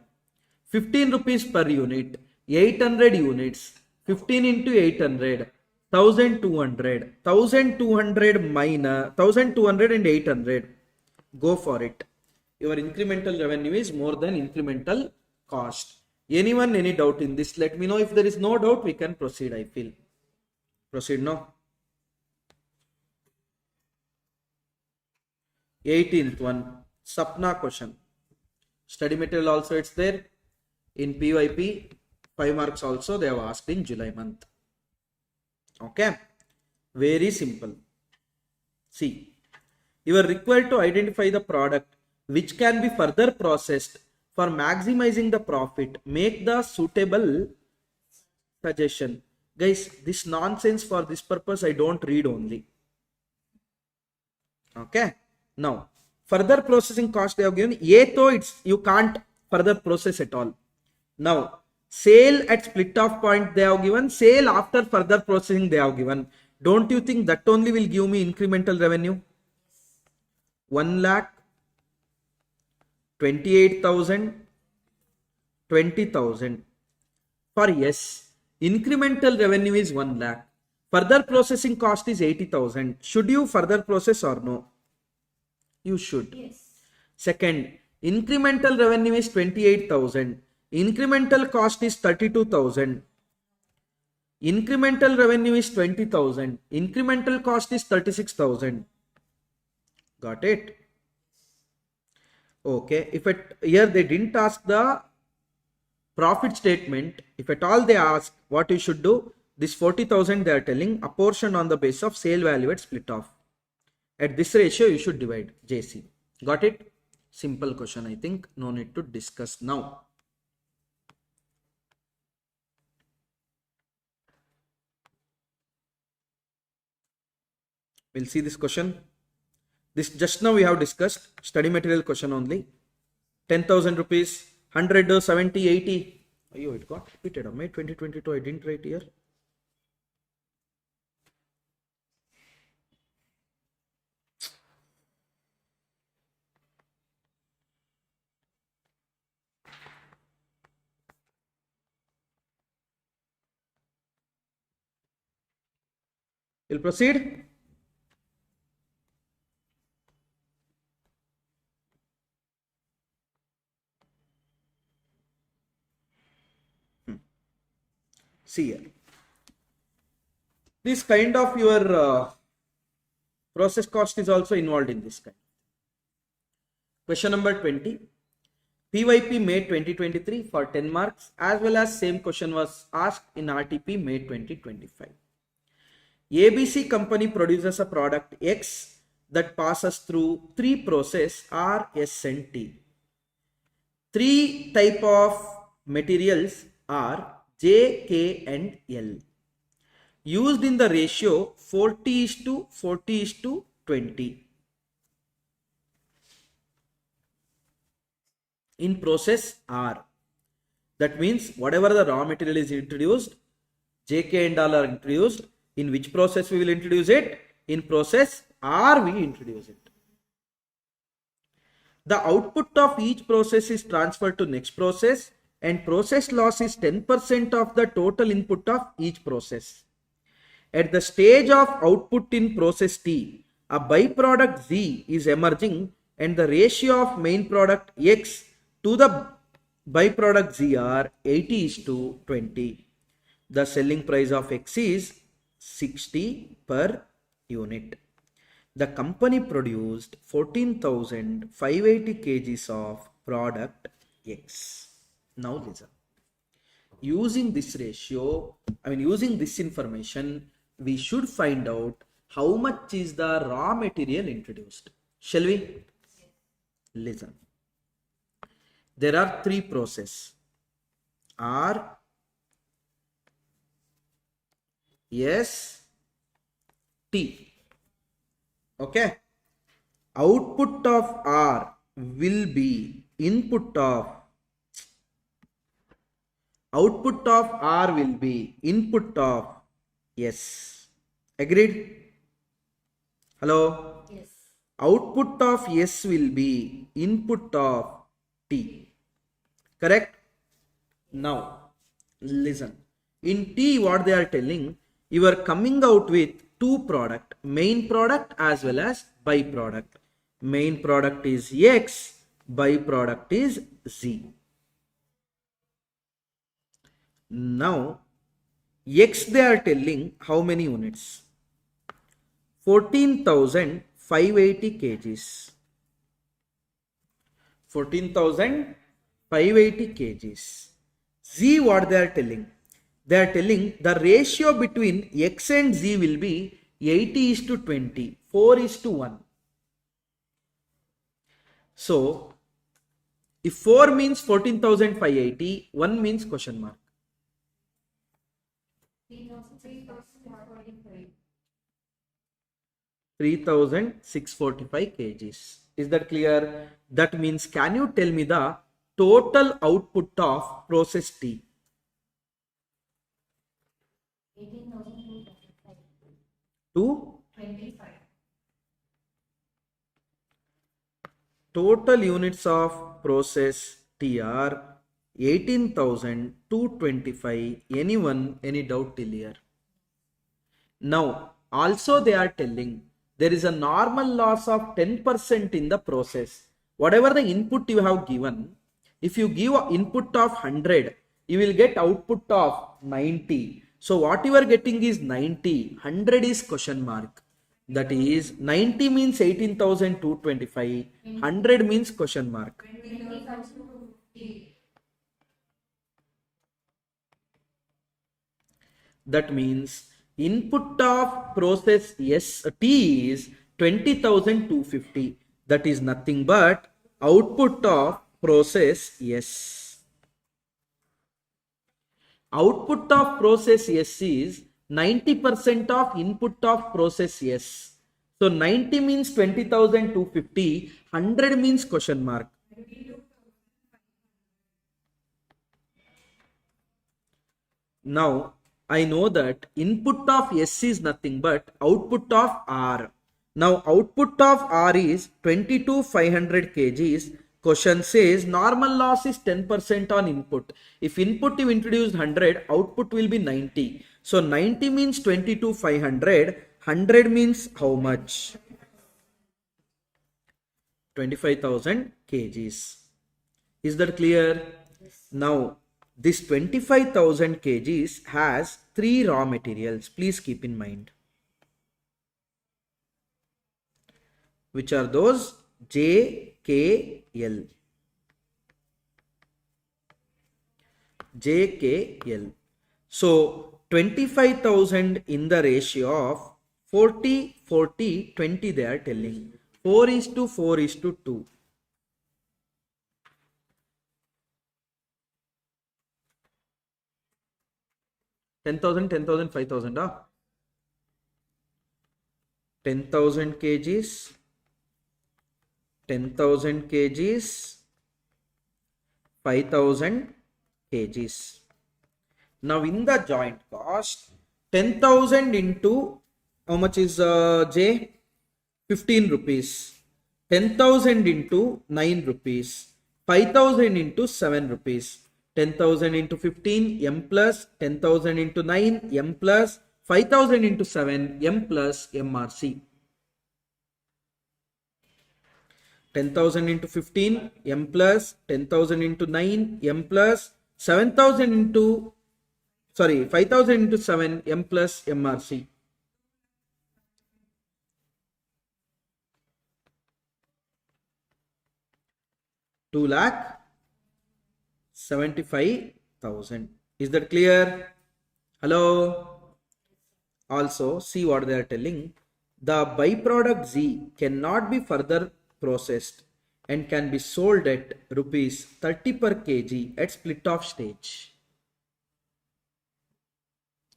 15 rupees per unit, 800 units, 15 into 800, 1,200. 1,200 minus 1,200 and 800. Go for it. Your incremental revenue is more than incremental cost. Anyone, any doubt in this? Let me know. If there is no doubt, we can proceed, I feel. Proceed now. 18th one, Sapna question. Study material also it's there. In PYP, 5 marks also they have asked in July month. Okay. Very simple. See, you are required to identify the product which can be further processed for maximizing the profit. Make the suitable suggestion. Guys, this nonsense for this purpose I don't read only. Okay. Now, further processing cost they have given. Though it's you can't further process at all. Now, sale at split off point they have given. Sale after further processing they have given. Don't you think that only will give me incremental revenue? 1,00,000, 28,000, 20,000. For yes, incremental revenue is 1,00,000. Further processing cost is 80,000. Should you further process or no? You should. Yes. Second, incremental revenue is 28,000. Incremental cost is 32,000. Incremental revenue is 20,000. Incremental cost is 36,000. Got it? Okay. If here they didn't ask the profit statement, if at all they ask, what you should do? This 40,000 they are telling, apportion on the basis of sale value at split off. At this ratio, you should divide JC. Got it? Simple question, I think. No need to discuss now. We'll see this question. This just now we have discussed. Study material question only. 10,000 rupees, 100, 70, 80. Oh, it got repeated. May 2022, I didn't write here. We'll proceed. See here. This kind of your process cost is also involved in this kind. Question number 20. PYP May 2023 for 10 marks, as well as same question was asked in RTP May 2025. ABC company produces a product X that passes through 3 processes R, S and T. 3 type of materials are J, K and L. Used in the ratio 40:40:20. in process R. That means whatever the raw material is introduced, JK and all are introduced. In which process we will introduce it? In process R we introduce it. The output of each process is transferred to next process, and process loss is 10% of the total input of each process. At the stage of output in process T, a byproduct Z is emerging, and the ratio of main product X to the byproduct Z are 80:20. The selling price of X is 60 per unit. The company produced 14,580 kgs of product X. Now listen. Using this ratio, using this information, we should find out how much is the raw material introduced. Shall we? Listen. There are three processes. R, S, T. Okay. Output of R will be input of S. Agreed? Hello? Yes. Output of S will be input of T. Correct? Now, listen. In T, what they are telling, you are coming out with two product, main product as well as byproduct. Main product is X, byproduct is Z. Now, X they are telling how many units? 14,580 kgs. 14,580 kgs. Z what they are telling? They are telling the ratio between X and Z will be 80:20, 4:1. So, if 4 means 14,580, 1 means question mark. 3,645 kgs. Is that clear? That means, can you tell me the total output of process T? 18,225. To 25. total units of process T are 18,225. Anyone, any doubt till here? Now, also they are telling there is a normal loss of 10% in the process. Whatever the input you have given, if you give an input of 100, you will get output of 90. So what you are getting is 90. 100 is question mark. That is 90 means 18,225. 100 means question mark. 20,250. That means input of process T is 20,250. That is nothing but output of process S. Output of process S is 90% of input of process S. So 90 means 20,250. 100 means question mark. Now, I know that input of S is nothing but output of R. Now, output of R is 22,500 kgs. Question says normal loss is 10% on input. If input you introduced 100, output will be 90. So, 90 means 22,500. 100 means how much? 25,000 kgs. Is that clear? Now, this 25,000 kgs has three raw materials. Please keep in mind. Which are those? J, K, L. J, K, L. So, 25,000 in the ratio of 40, 40, 20 they are telling. 4:4:2. 10,000, 10,000, 5,000. 10,000 kgs, 10,000 kgs, 5,000 kgs. Now in the joint cost, 10,000 into how much is J? 15 rupees. 10,000 into 9 rupees. 5,000 into 7 rupees. 10,000 into 15 M plus 10,000 into 9 M plus 5,000 into 7 M plus MRC. 10,000 into 15 M plus 10,000 into 9 M plus 7,000 into 5,000 into 7 M plus MRC. Two lakh 75,000. Is that clear? Hello? Also, see what they are telling. The byproduct Z cannot be further processed and can be sold at rupees 30 per kg at split off stage.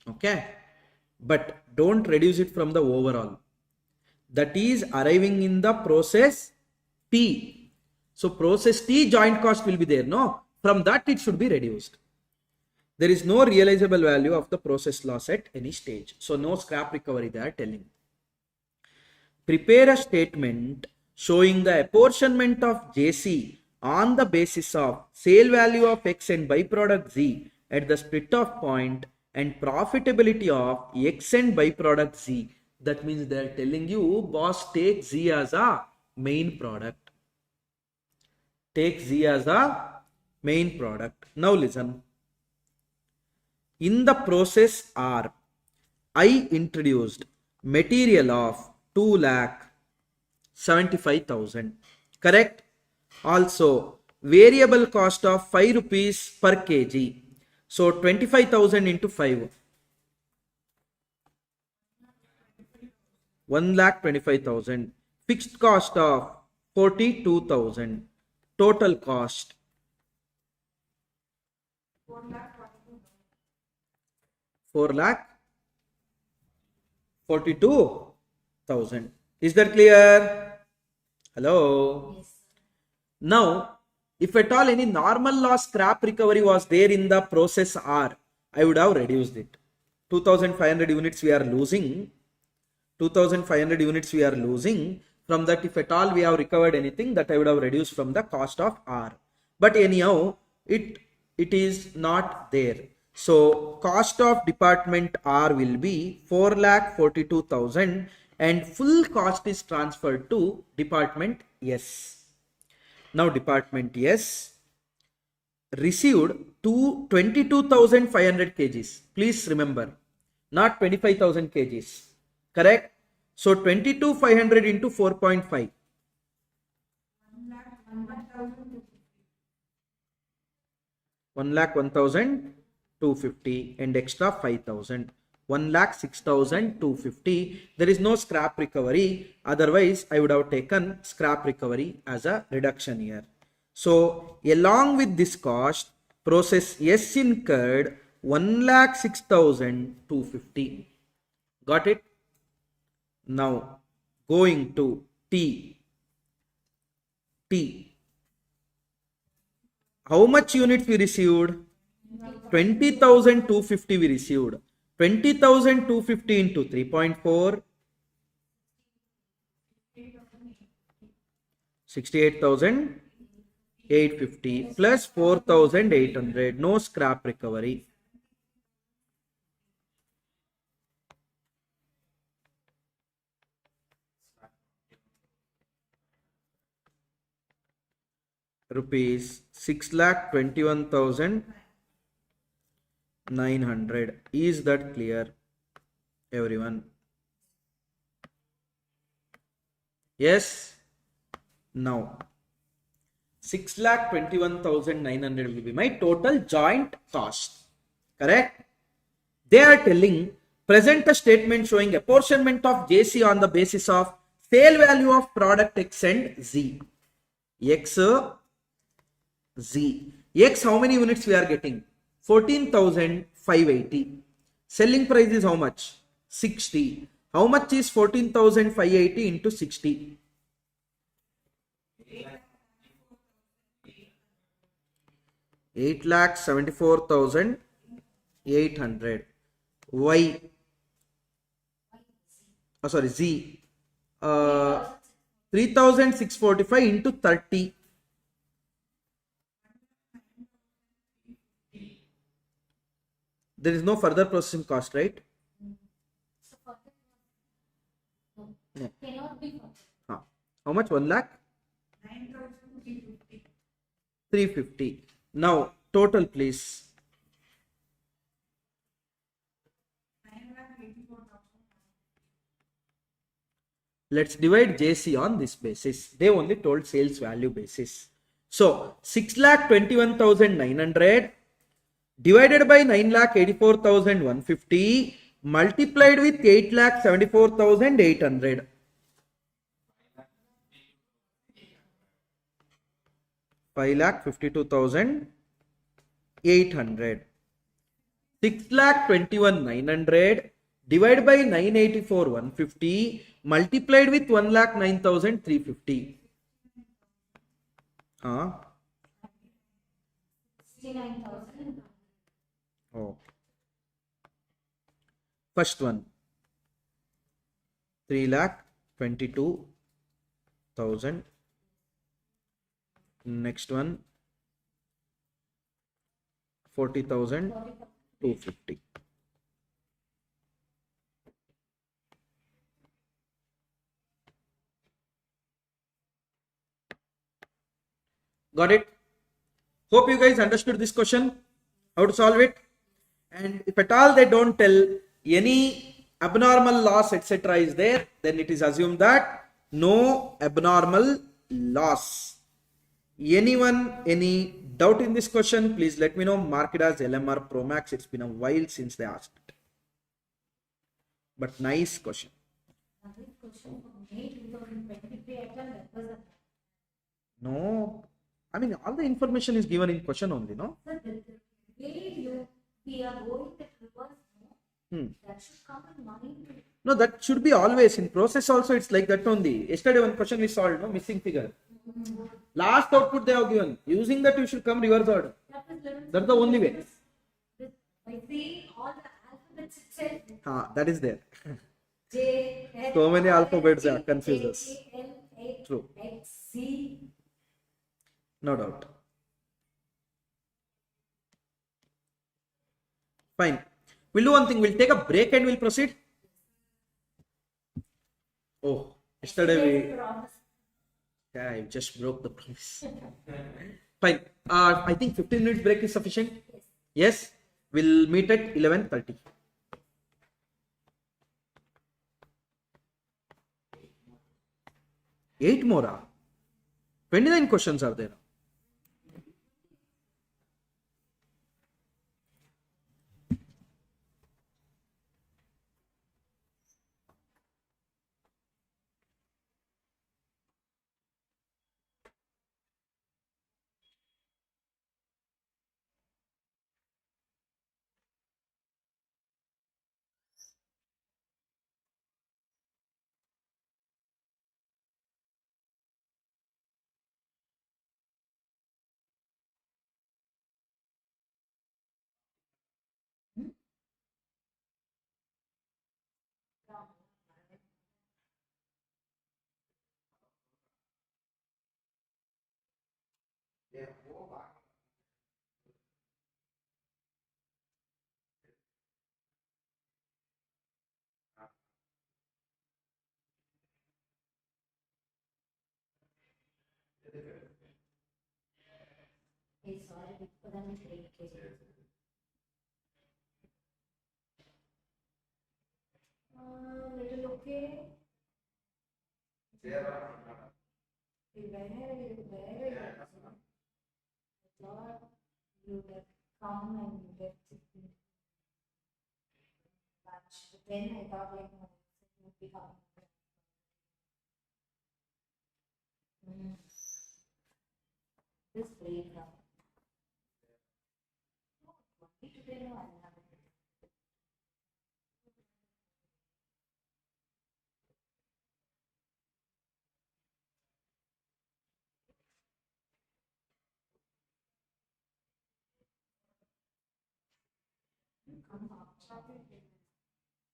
Okay, but don't reduce it from the overall. That is arriving in the process T. So process T joint cost will be there, no? From that it should be reduced. There is no realizable value of the process loss at any stage. So no scrap recovery they are telling. Prepare a statement showing the apportionment of JC on the basis of sale value of X and byproduct Z at the split off point and profitability of X and byproduct Z. That means they are telling you, boss, take Z as a main product. Take Z as a main product. Now listen. In the process R, I introduced material of 2,75,000. Correct? Also, variable cost of 5 rupees per kg. So 25,000 into 5. 1,25,000. Fixed cost of 42,000. Total cost 4,42,000. Is that clear? Hello? Yes. Now, if at all any normal loss scrap recovery was there in the process R, I would have reduced it. 2,500 units we are losing. 2,500 units we are losing. From that, if at all we have recovered anything, that I would have reduced from the cost of R. But anyhow, it is not there. So cost of department R will be 4,42,000 and full cost is transferred to department S. Now department S received 22,500 kgs. Please remember, not 25,000 kgs. Correct? So 22,500 into 4.5. 1,01,250 and extra 5,000. 1,06,250. There is no scrap recovery. Otherwise, I would have taken scrap recovery as a reduction here. So, along with this cost, process S incurred 1,06,250. Got it? Now, going to T. How much units we received? 20,250 we received. 20,250 into 3.4. 68,850 plus 4,800. No scrap recovery. Rupees 6,21,900. Is that clear, everyone? Yes? Now 6,21,900 will be my total joint cost. Correct? They are telling, present a statement showing apportionment of JC on the basis of sale value of product X and Z. X, Z. X, how many units we are getting? 14,580. Selling price is how much? 60. How much is 14,580 into 60? 8,74,800. Y, sorry, Z, 3,645 into 30. There is no further processing cost, right? So for that, no, No. cannot be for that. How much? 1 lakh? 9,350. 350. Now, total, please. 9,84,000. Let's divide JC on this basis. They only told sales value basis. So, 6,21,900 divided by 9,84,150 multiplied with 8,74,800. 5,52,800. 6,21,900 divided by 984,150 multiplied with 1,09,350. 69,000. Oh. First one, 3,22,000. Next one, 40,250. Got it? Hope you guys understood this question, how to solve it. And if at all they don't tell any abnormal loss etc. is there, then it is assumed that no abnormal loss. Anyone, any doubt in this question, please let me know. Mark it as LMR Pro Max. It's been a while since they asked it. But nice question. Another question from May 2023, that was a No, I mean all the information is given in question only, no? sir, the way we are going the reverse, no? That should come in mind. No, that should be always in process also. It's like that only. Yesterday one question we solved, no, missing figure. Last output they have given. Using that you should come reverse order. That is little. That's the only way. By seeing all the alphabets itself, That is there. J, L, So many R, alphabets T, are confuse us. A, L, A, True. X, C. No doubt. Fine. We'll do one thing. We'll take a break and we'll proceed. Oh, yesterday I just broke the promise. Fine. I think 15 minutes break is sufficient. Yes. We'll meet at 11:30. 8 more. 29 questions are there. It's already for them to take care. Little okay. Where are you? I thought you would come and get chicken lunch. But then I thought like no, it would be coming. This break now. Today no, I'll have it.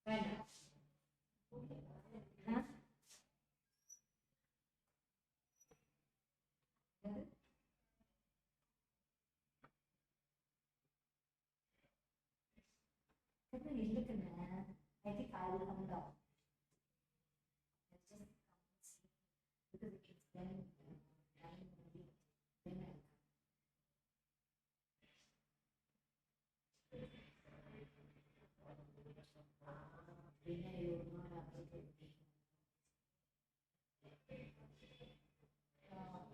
வேண்டாம். ஆ? இருக்குங்க. I think I will come down. Let's just come and see. Because it's then time only. Then I'll come. Then I will not able to be.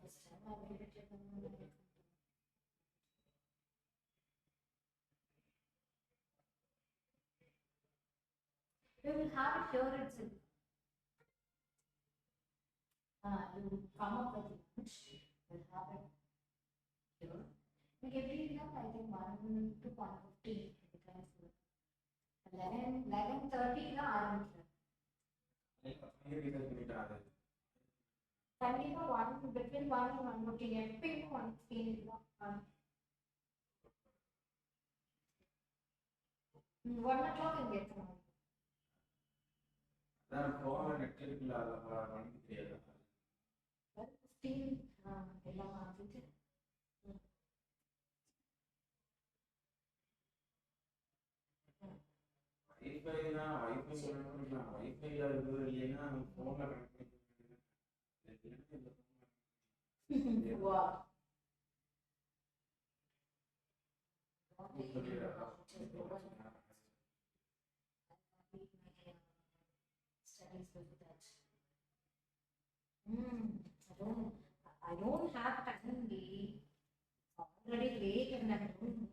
This time I'll give it to them. We will have it here itself. You come up with lunch, we'll have it here. Like every year, I think 1 to 1:15. 11:30 ல ஆரம்பிக்கிறேன். கண்டிப்பா between 1 and 1:15 எப்பயும் 1:15 தான். 1 o'clock இங்க இருக்கணும். அதான் போன net இருக்குல்ல அத பண்ணிக்க தெரியாது. 15 எல்லாம் ஆகிட்டு வைஃபைனா வைஃபை சொல்லணும்னா வைஃபை அது இல்லைன்னா போன்ல கனெக்ட் பண்ணி wow. Studies with that. I don't have time. It's already late and I don't know.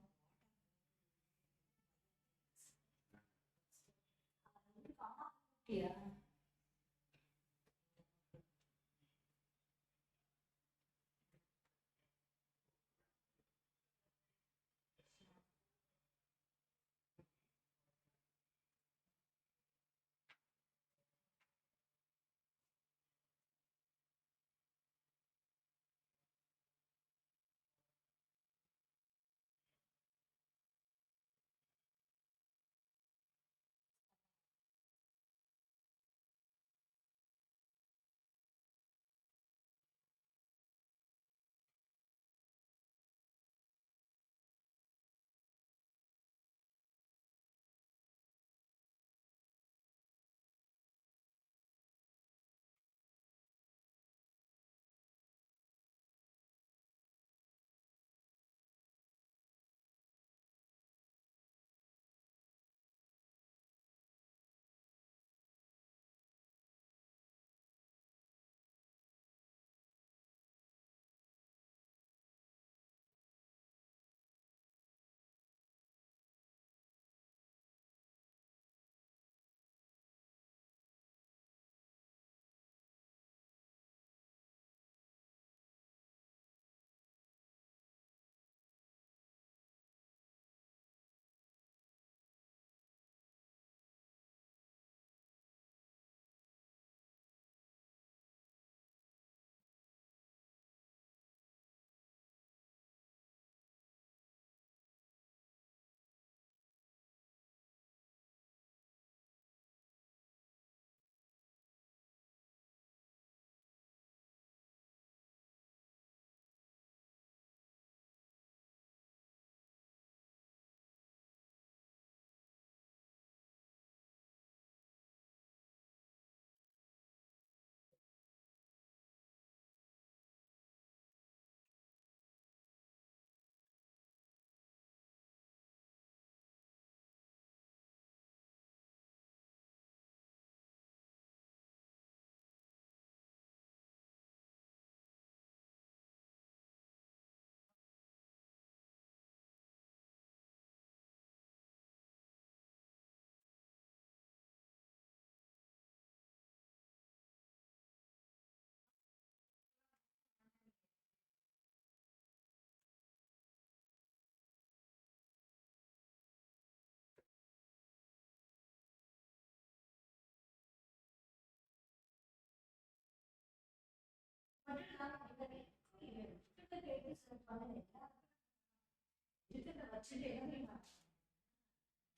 Yeah.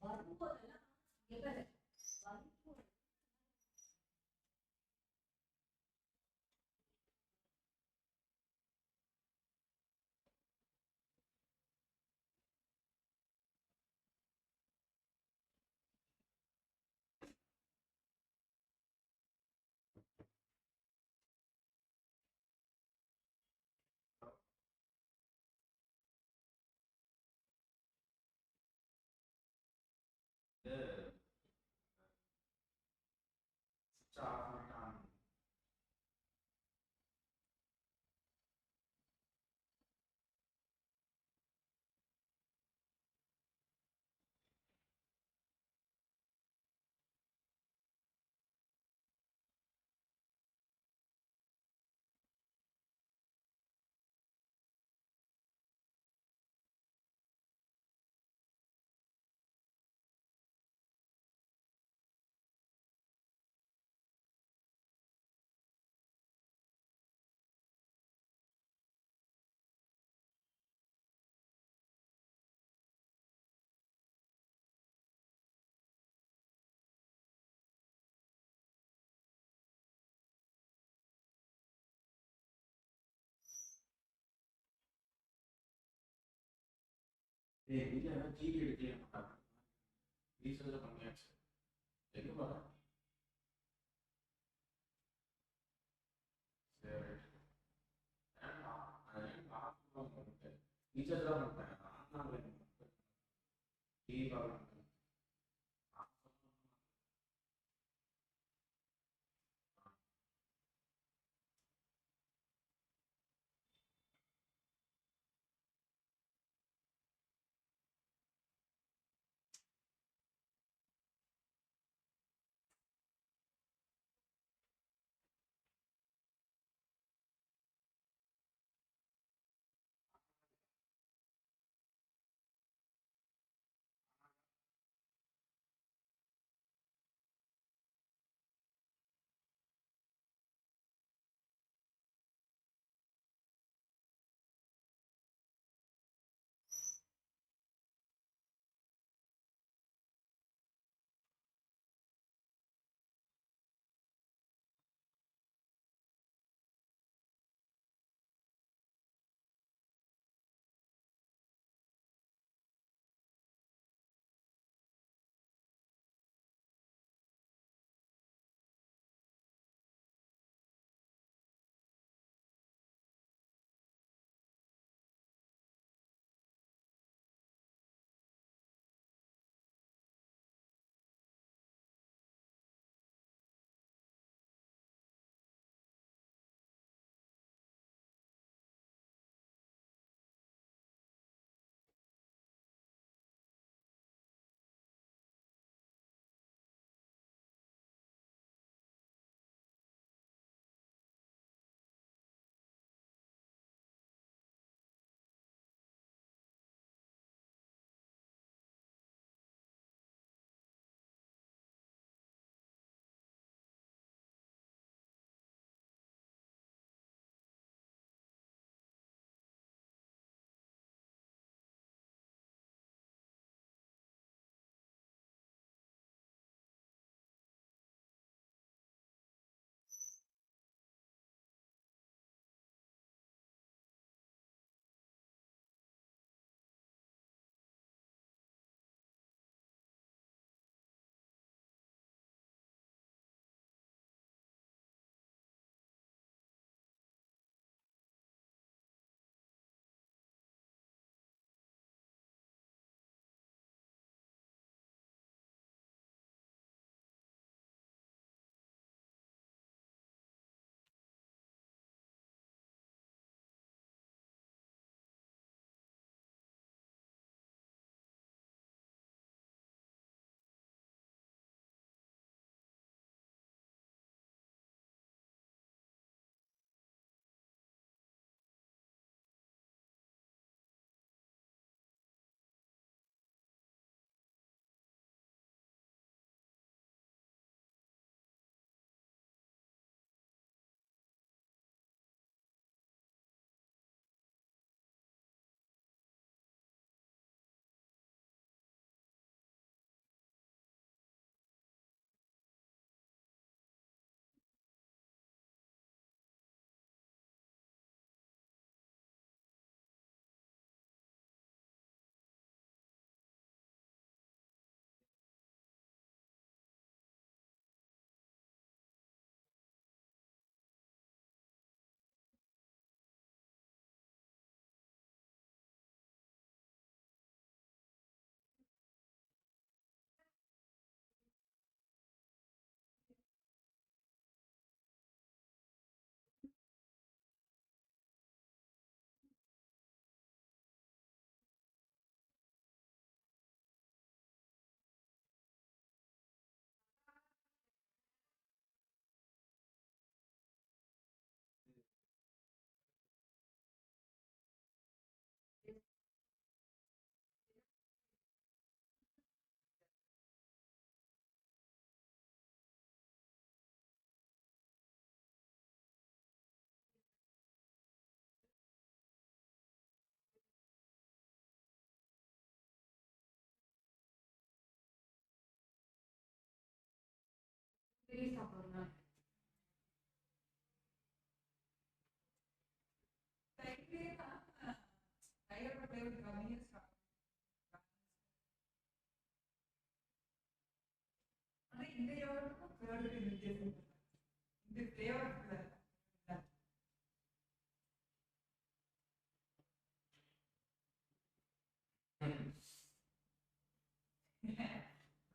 வரும்போதெல்லாம் எவரு வரும்போது switch off பண்ணிட்டான். வீட்டில் என்ன டிவி எடுக்கலையே மாட்டாங்க, ரீசார்ஜ் பண்ணியாச்சு, எங்கே போகிறேன்? சரி ரீசார்ஜ் தான் பண்ணுறேன், டிவி பார்க்குறேன்.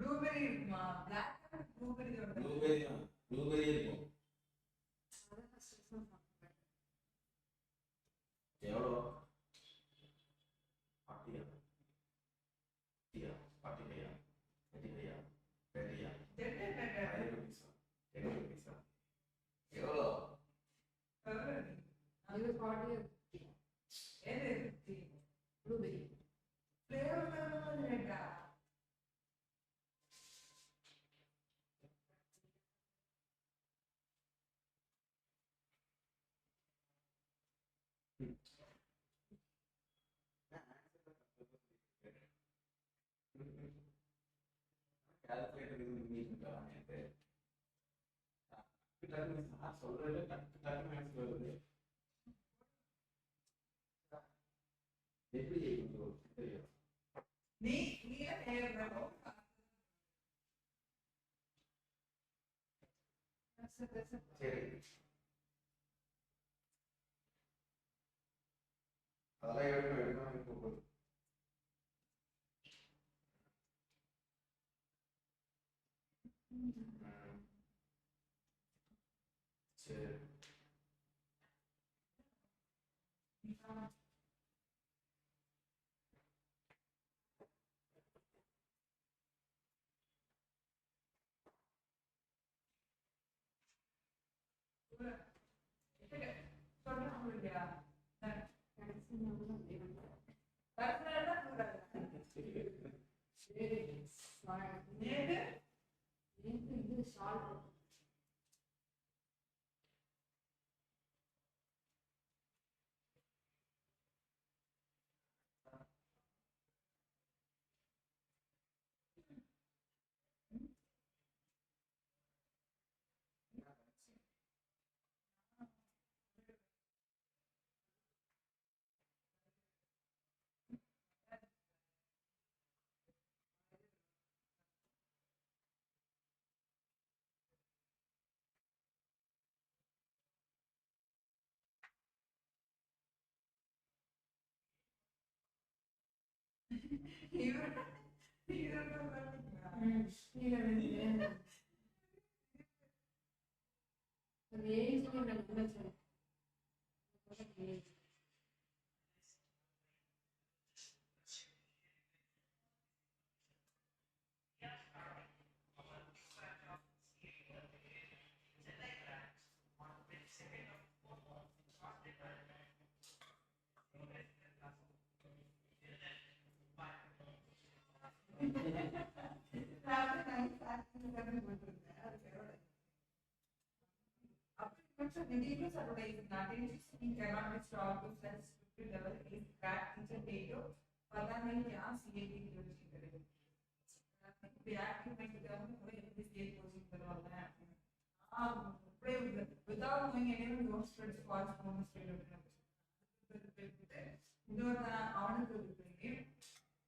ப்ளூபெரி இருக்குமா? பிளாக் ப்ளூபெரி ப்ளூபெரி இருக்கும். எவ்வளோ? 40 45 35 30 5 rupees 10 rupees எவ்வளோ? இது 40 எது ப்ளூபெரி ஃப்ளேவர் ரேட்டா? கால்குலேட்டர் இருக்கா எனக்கு நான் சொல்றது டக்கு ஆன்சர் வருது. எப்படி தெரியும்? நீயே சரி, அதெல்லாம் எடுக்கணும் எனக்கு போகுது. சரி, Individuals advertising nothing cannot be stopped to such stupid level is crack teacher data पता नहीं क्या CA की कोचिंग करेंगे react में क्या हमें इस ये कोचिंग करवाना है pray without knowing anyone don't spread false promise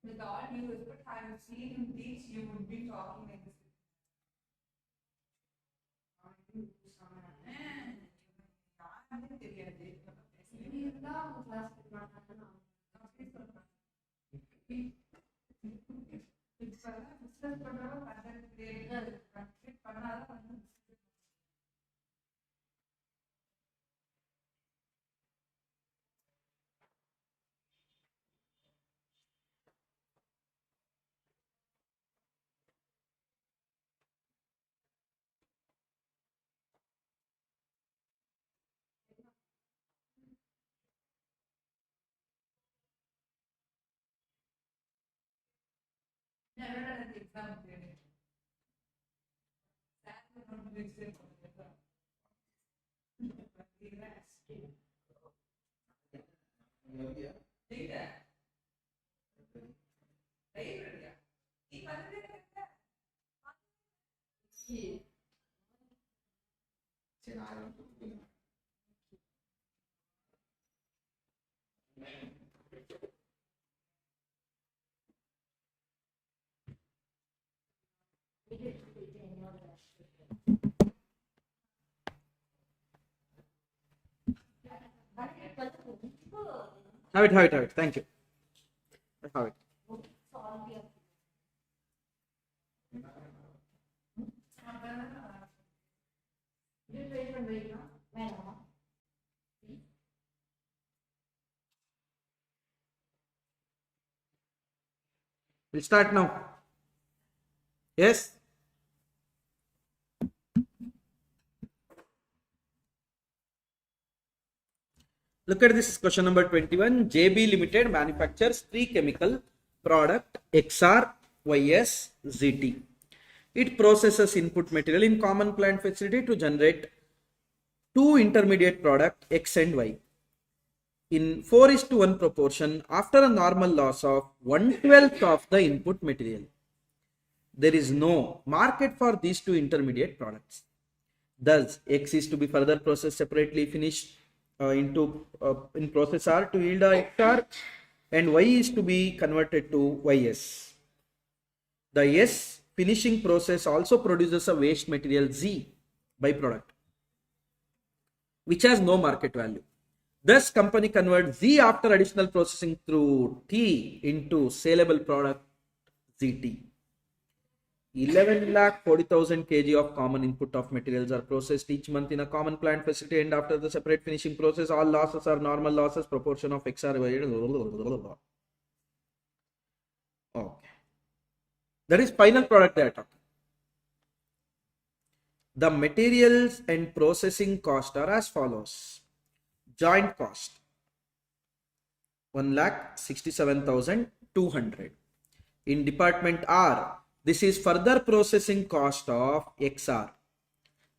with all due respect I have seen him teach you would be talking like this தெரியாது இதுதான் கிளாஸ் பண்ணாங்க இப்பெல்லாம் பிசினஸ் பண்றவங்க கண்டென்ட் கிரியேட்டர் கண்டென்ட் பண்ணாதான் வந்து exam period. That's the conversation for the exam. Data. Data. Have it. Thank you. I have it. So all we have. You try from where now? Where now? We'll start now. Yes? Look at this question number 21. JB Limited manufactures 3 chemical product XR, YS, ZT. It processes input material in common plant facility to generate 2 intermediate product X and Y in 4:1 proportion after a normal loss of 1/12 of the input material. There is no market for these 2 intermediate products. Thus, X is to be further processed separately, finished in process R to yield a XR, and Y is to be converted to YS. The S finishing process also produces a waste material Z byproduct, which has no market value. Thus, company converts Z after additional processing through T into saleable product ZT. 11,40,000 kg of common input of materials are processed each month in a common plant facility, and after the separate finishing process, all losses are normal losses, proportion of XR. Okay. That is final product they are talking. The materials and processing cost are as follows. Joint cost 1,67,200. In department R, this is further processing cost of XR.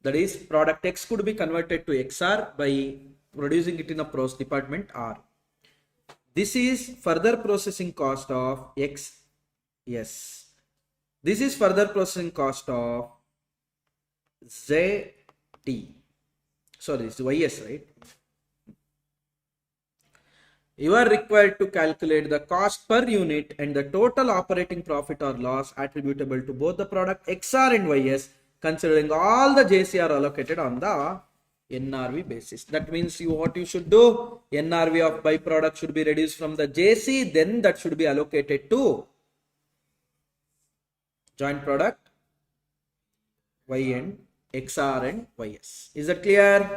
That is, product X could be converted to XR by producing it in a department R. This is further processing cost of X. Yes. This is further processing cost of ZT. Sorry, this is YS, right? You are required to calculate the cost per unit and the total operating profit or loss attributable to both the product XR and YS, considering all the JC are allocated on the NRV basis. That means what you should do, NRV of byproduct should be reduced from the JC, then that should be allocated to joint product Y and XR and YS. Is that clear?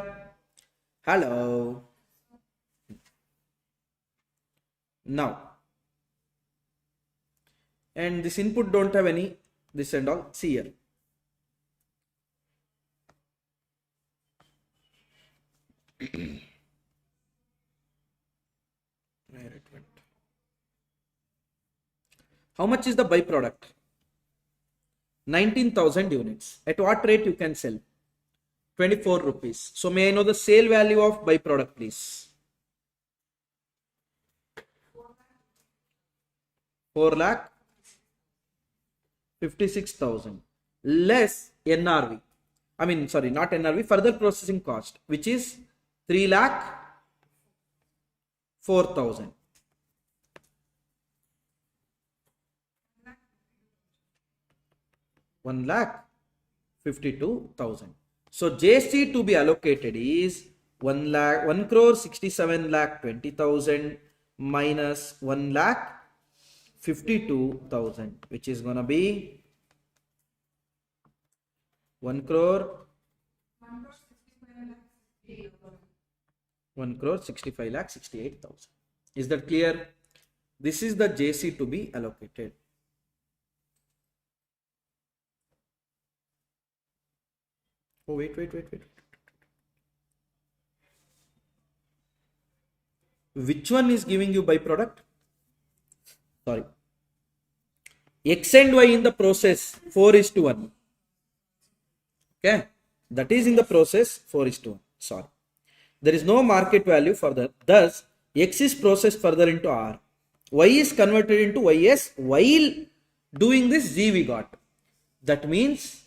Hello. Now, and this input don't have any this and all. See here. Where it went? How much is the byproduct? 19,000 units. At what rate you can sell? 24 rupees. So may I know the sale value of byproduct, please? 4,56,000 less NRV. I mean, sorry, not NRV, further processing cost, which is 3,04,000. $1,52,000. So JC to be allocated is 1,67,20,000 minus 1,52,000, which is gonna be 1,65,68,000. Is that clear? This is the JC to be allocated. Oh, wait. Which one is giving you byproduct? Sorry. X and Y in the process 4:1. Okay. That is in the process 4:1. Sorry. There is no market value further. Thus, X is processed further into R. Y is converted into YS. While doing this, Z we got. That means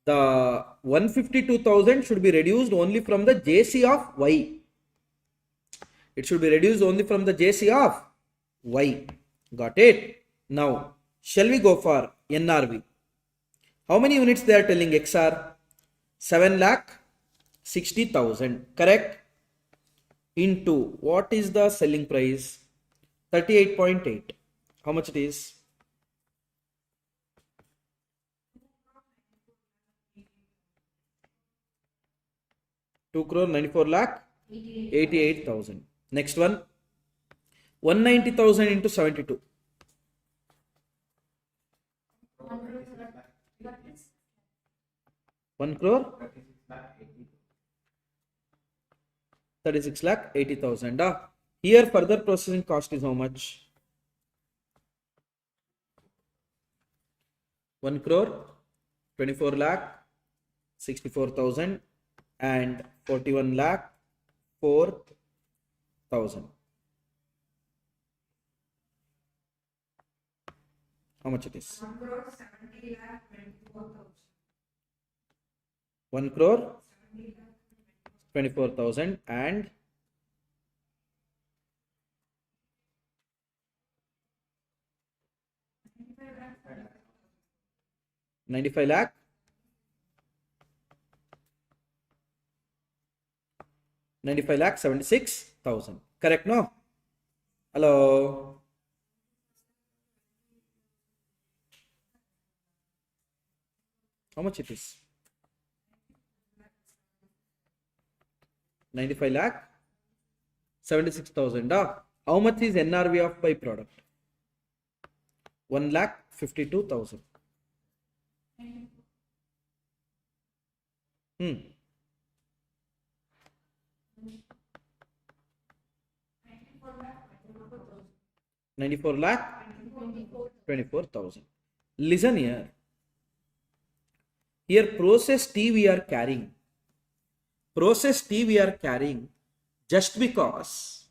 the 152,000 should be reduced only from the JC of Y. It should be reduced only from the JC of Y. Got it? Now, shall we go for NRV? How many units they are telling XR? 7,60,000. Correct? Into what is the selling price? 38.8. How much it is? 2,94,88,000. Next one, 190,000 into 72. 1 crore 36 lakh 80,000. Here further processing cost is how much? 1 crore 24 lakh 64,000 and 41 lakh 4,000. How much it is? 1 crore 70 lakh 24,000. 1 crore 70 lakh 24,000 and 95 lakh 76,000. Correct, no? Hello? How much it is? 95 lakh 76,000. How much is NRV of byproduct? 1 lakh 52,000. Hmm. 94 lakh 24,000. Listen here. Here process T we are carrying. Process T we are carrying just because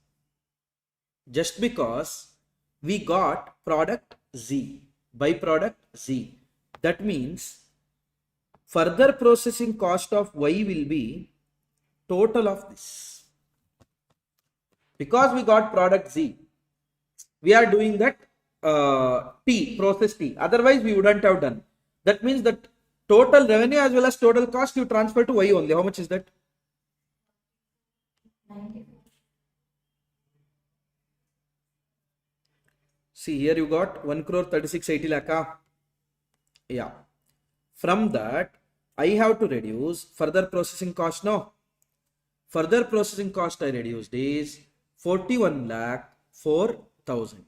we got product Z, byproduct Z. That means further processing cost of Y will be total of this. Because we got product Z, we are doing that T, process T. Otherwise, we wouldn't have done. That means that total revenue as well as total cost you transfer to Y only. How much is that? 94. See, here you got 1 crore 3680 lakh. Yeah. From that, I have to reduce further processing cost. No. Further processing cost I reduced is 41 lakh 4,000.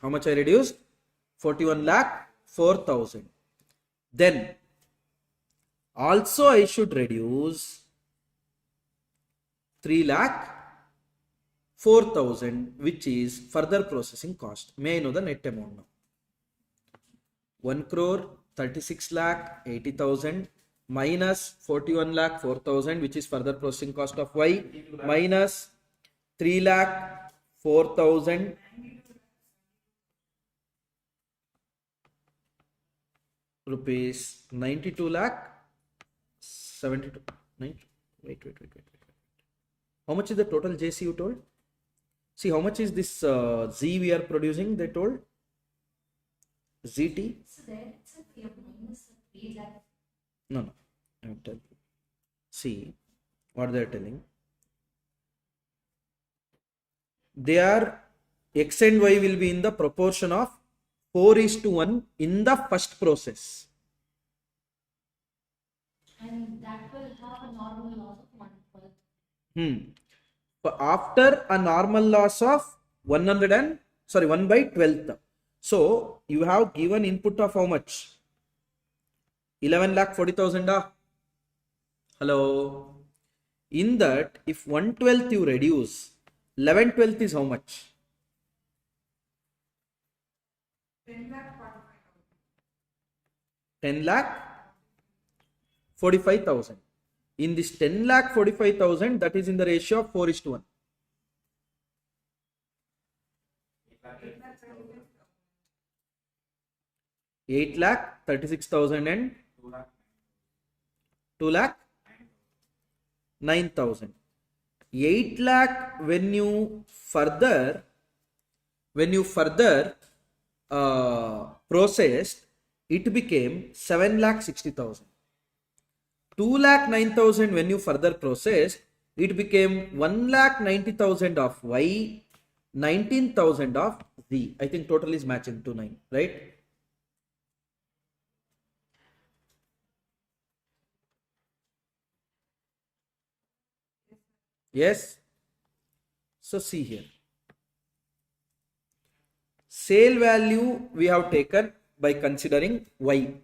How much I reduced? 41 lakh 4,000. Then also I should reduce 3 lakh 4,000, which is further processing cost. May I know the net amount now? 1 crore 36 lakh 80,000 minus 41 lakh 4,000, which is further processing cost of Y, minus 3 lakh 4,000 rupees 92 lakh 72. Wait. How much is the total JC you told? See, how much is this Z we are producing, they told? ZT? So there it's a minus 3 lakh. No. I will tell you. See what they are telling. Their X and Y will be in the proportion of 4:1 in the first process. And that will have a normal loss of 1/12. But after a normal loss of 1/12th. So you have given input of how much? 11 lakh 40,000. Hello. In that, if 1/12th you reduce, 11/12th is how much? 10 lakh 45,000. 10 lakh 45,000. In this 10 lakh 45,000, that is in the ratio of 4:1. 8 lakh 36,000 and 2 lakh 9,000. 8 lakh when you further processed, it became 7 lakh 60,000. 2 lakh 9,000 when you further processed, it became 1 lakh 90,000 of Y, 19,000 of D. I think total is matching to 9, right? Yes. So see here. Sale value we have taken by considering Y.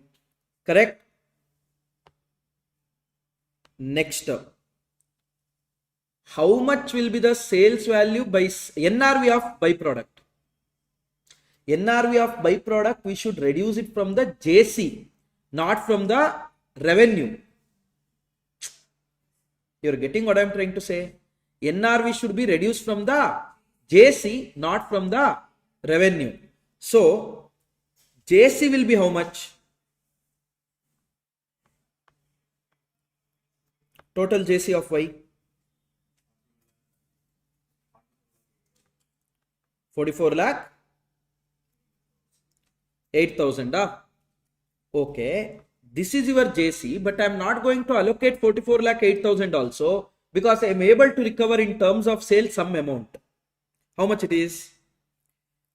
Correct? Next. How much will be the sales value by NRV of byproduct? NRV of byproduct, we should reduce it from the JC, not from the revenue. You're getting what I'm trying to say? NRV should be reduced from the JC, not from the revenue. So, JC will be how much? Total JC of Y. 44 lakh 8,000. Okay, this is your JC, but I am not going to allocate 44 lakh 8,000 also, because I am able to recover in terms of sale some amount. How much it is?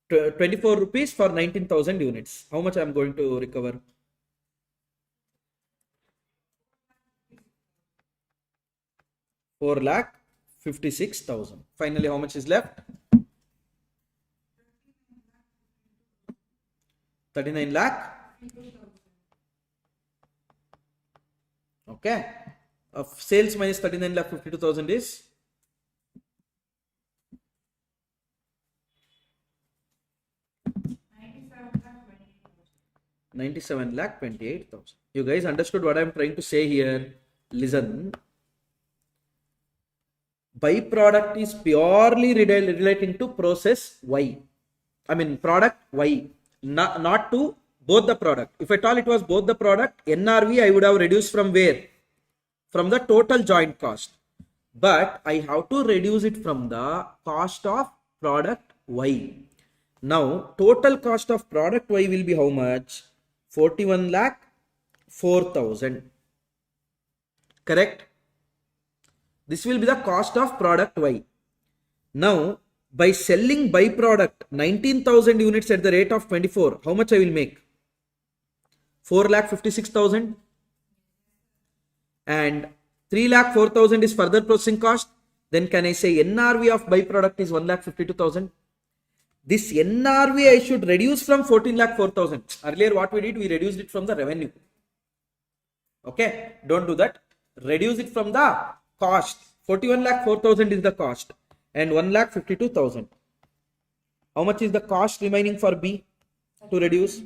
24 rupees for 19,000 units. How much I am going to recover? $4,56,000. Finally, how much is left? 39 lakh. Okay. Of sales minus 39 lakh 52,000 is 97 lakh 28,000. You guys understood what I am trying to say here? Listen. Byproduct is purely relating to process Y. I mean product Y. Not to both the product. If at all it was both the product, NRV I would have reduced from where? From the total joint cost. But I have to reduce it from the cost of product Y. Now, total cost of product Y will be how much? 41 lakh 4,000. Correct? This will be the cost of product Y. Now, by selling byproduct 19,000 units at the rate of 24, how much I will make? 4,56,000. And 3,04,000 is further processing cost. Then can I say NRV of byproduct is 1,52,000? This NRV I should reduce from 14,04,000. Earlier what we did, we reduced it from the revenue. Okay, don't do that. Reduce it from the cost. 41,04,000 is the cost. And 1,52,000. How much is the cost remaining for B to reduce?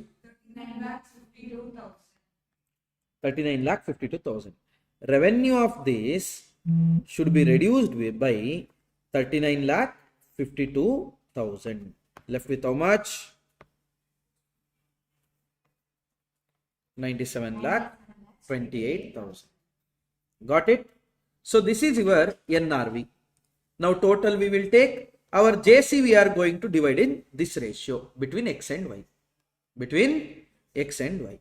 39,52,000. Revenue of this should be reduced by 39,52,000. Left with how much? 97,28,000. Got it? So this is your NRV. Now total we will take. Our JC we are going to divide in this ratio between X and Y. Between X and Y.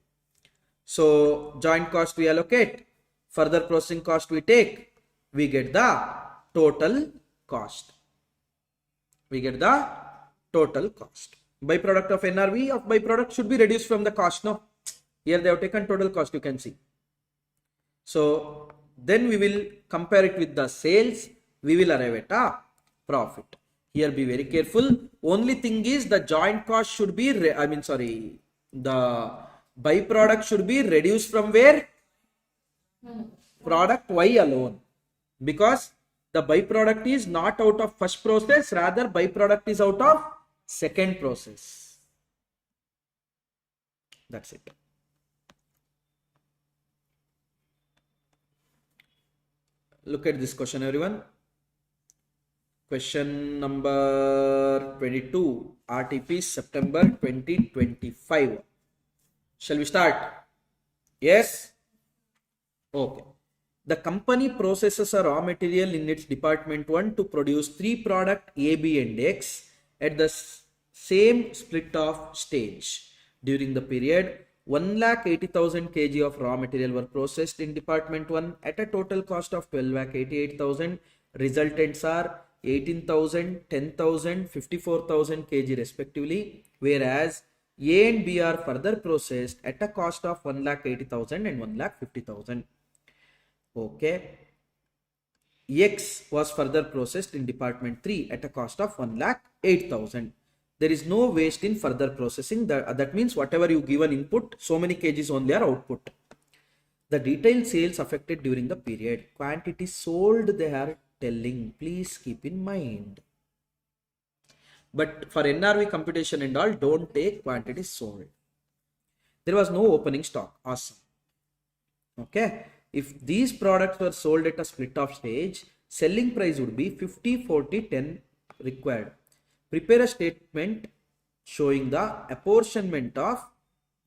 So joint cost we allocate. Further processing cost we take. We get the total cost. We get the total cost. Byproduct of NRV of byproduct should be reduced from the cost. No. Here they have taken total cost, you can see. So then we will compare it with the sales. We will arrive at a profit. Here be very careful. Only thing is the joint cost should be, the byproduct should be reduced from where? Product Y alone. Because the byproduct is not out of first process, rather byproduct is out of second process. That's it. Look at this question, everyone. Question number 22, RTP September 2025. Shall we start? Yes? Okay. The company processes a raw material in its department 1 to produce 3 products A, B and X at the same split of stage. During the period, 1,80,000 kg of raw material were processed in department 1 at a total cost of 12,88,000. Resultants are 18,000, 10,000, 54,000 kg respectively, whereas A and B are further processed at a cost of 1,80,000 and 1,50,000. Okay. X was further processed in department 3 at a cost of 1,08,000. There is no waste in further processing. That means whatever you give an input, so many kgs only are output. The detailed sales affected during the period. Quantity sold they are telling. Please keep in mind. But for NRV computation and all, don't take quantity sold. There was no opening stock. Awesome. Okay. If these products were sold at a split off stage, selling price would be 50, 40, 10 required. Prepare a statement showing the apportionment of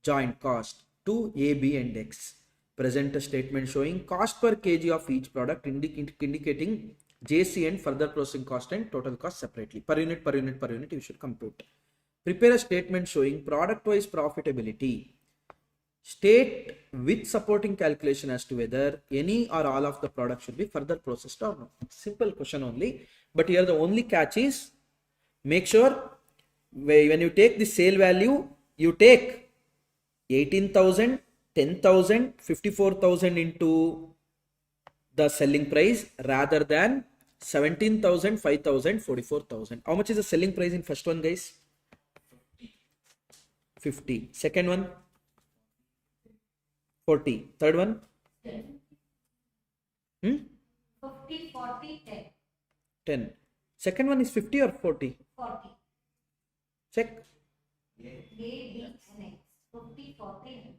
joint cost to A, B and X. Present a statement showing cost per kg of each product, indicating JC and further processing cost and total cost separately. Per unit, you should compute. Prepare a statement showing product wise profitability. State with supporting calculation as to whether any or all of the products should be further processed or not. Simple question only. But here the only catch is, make sure when you take the sale value, you take 18,000, 10,000, 54,000 into the selling price rather than 17,000, 5,000, 44,000. How much is the selling price in first one, guys? 50. Second one? 40. Third one? 50, 40, 10. 10. Second one is 50 or 40? 40. Check. A, B, and X. 50, 40, and 10.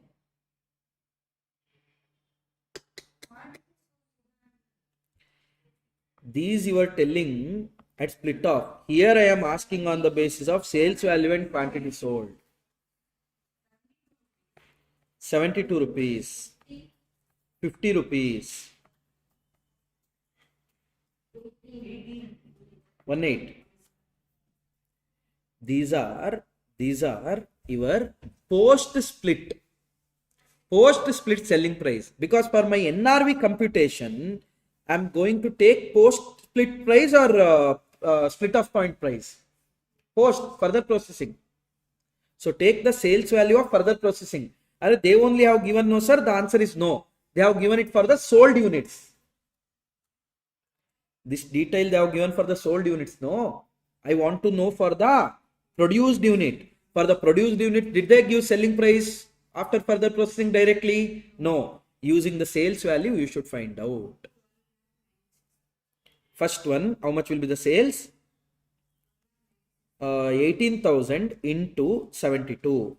These you are telling at split off. Here I am asking on the basis of sales value and quantity sold. 72 rupees. 50 rupees. 18. These are your post split selling price, because for my NRV computation I am going to take post split price or split off point price. Post further processing. So take the sales value of further processing. They only have given no, sir. The answer is no. They have given it for the sold units. This detail they have given for the sold units. No. I want to know for the produced unit. For the produced unit, did they give selling price after further processing directly? No. Using the sales value, you should find out. First one, how much will be the sales? 18,000 into 72.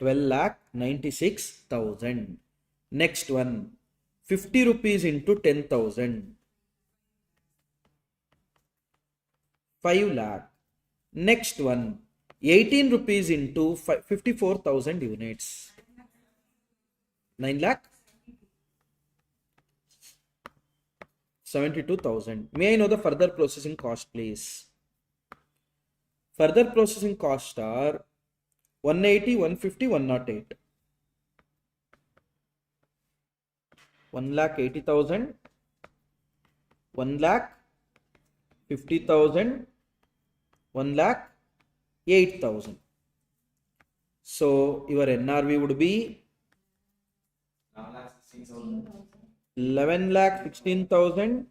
12,96,000. Next one, 50 rupees into 10,000. 5 lakh. Next one, 18 rupees into 54,000 units. 9 lakh. 72,000. May I know the further processing cost, please? Further processing costs are 180, 150, 108. 1,80,000, 1,50,000, 1,08,000. So your NRV would be 11,16,000,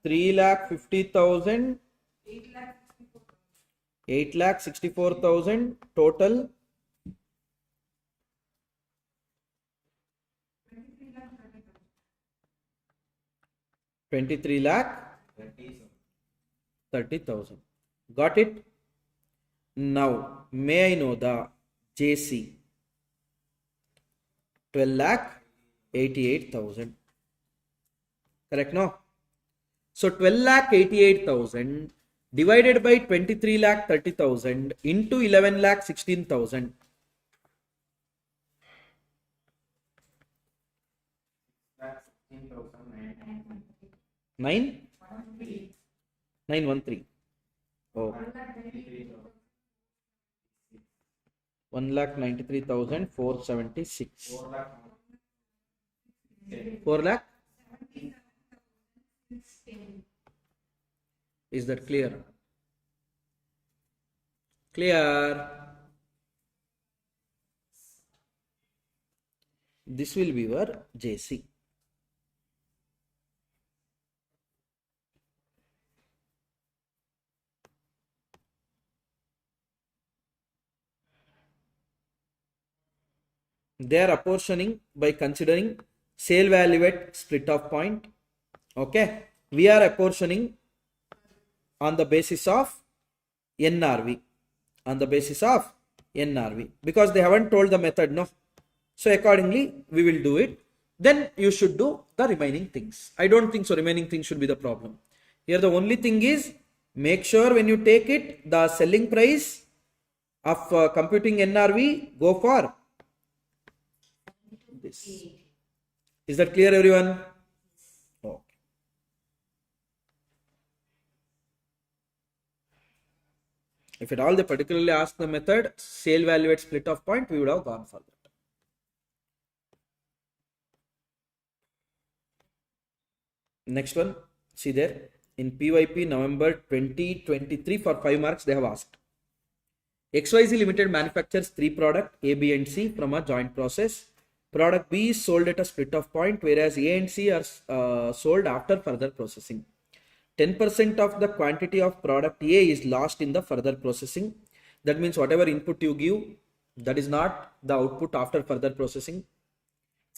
3,50,000, 8,64,000 total. 23,30,000. Got it? Now, may I know the JC? 12,88,000. Correct, no? So 12,88,000 divided by 23,30,000 into 11,16,000. 913. Oh. 1,93,476. 4 lakh Is that clear? Clear? This will be your JC. They are apportioning by considering sale value at split off point. Okay. We are apportioning on the basis of NRV. On the basis of NRV. Because they haven't told the method, no. So accordingly, we will do it. Then you should do the remaining things. I don't think so remaining things should be the problem. Here the only thing is, make sure when you take it, the selling price of computing NRV, go for this. Is that clear, everyone? Okay. If at all they particularly ask the method, sale value at split off point, we would have gone for that. Next one, see there, in PYP November 2023 for 5 marks they have asked. XYZ Limited manufactures 3 products A, B and C from a joint process. Product B is sold at a split off point, whereas A and C are sold after further processing. 10% of the quantity of product A is lost in the further processing. That means whatever input you give, that is not the output after further processing,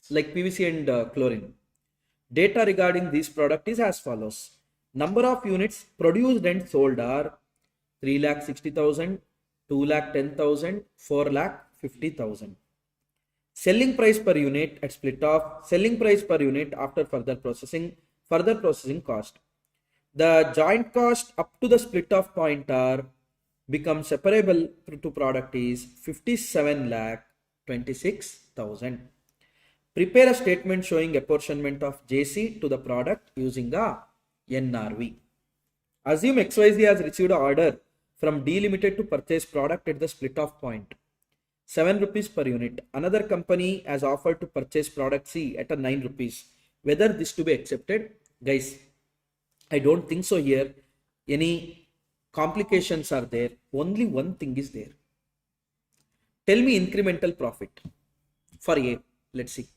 like PVC and chlorine. Data regarding this product is as follows. Number of units produced and sold are 3,60,000, 2,10,000, 4,50,000. Selling price per unit at split off, selling price per unit after further processing cost. The joint cost up to the split off point are become separable to product is 57,26,000. Prepare a statement showing apportionment of JC to the product using a NRV. Assume XYZ has received an order from D Limited to purchase product at the split off point, 7 rupees per unit. Another company has offered to purchase product C at a 9 rupees. Whether this to be accepted? Guys, I don't think so here. Any complications are there? Only one thing is there. Tell me incremental profit for A. Let's see.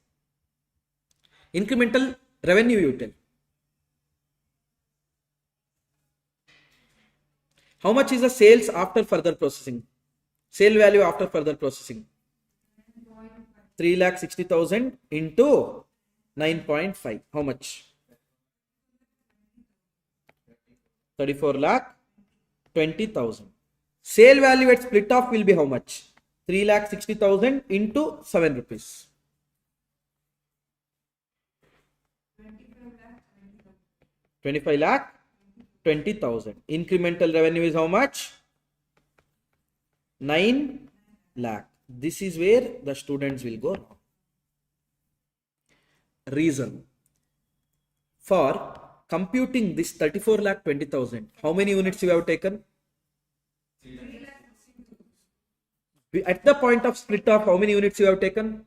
Incremental revenue you tell. How much is the sales after further processing? Sale value after further processing? 3,60,000 into 9.5. How much? 34,20,000. Sale value at split off will be how much? 3,60,000 into 7 rupees. 25,20,000. Incremental revenue is how much? 9 lakh. This is where the students will go wrong. Reason for computing this 34,20,000. How many units you have taken? At the point of split off, how many units you have taken?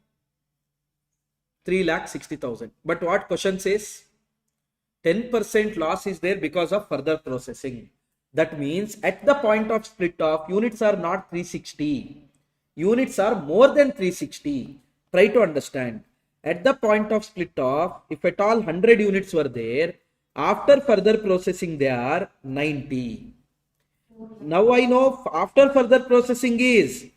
3,60,000. But what question says? 10% loss is there because of further processing. That means at the point of split off, units are not 360. Units are more than 360. Try to understand. At the point of split off, if at all 100 units were there, after further processing they are 90. Now I know after further processing is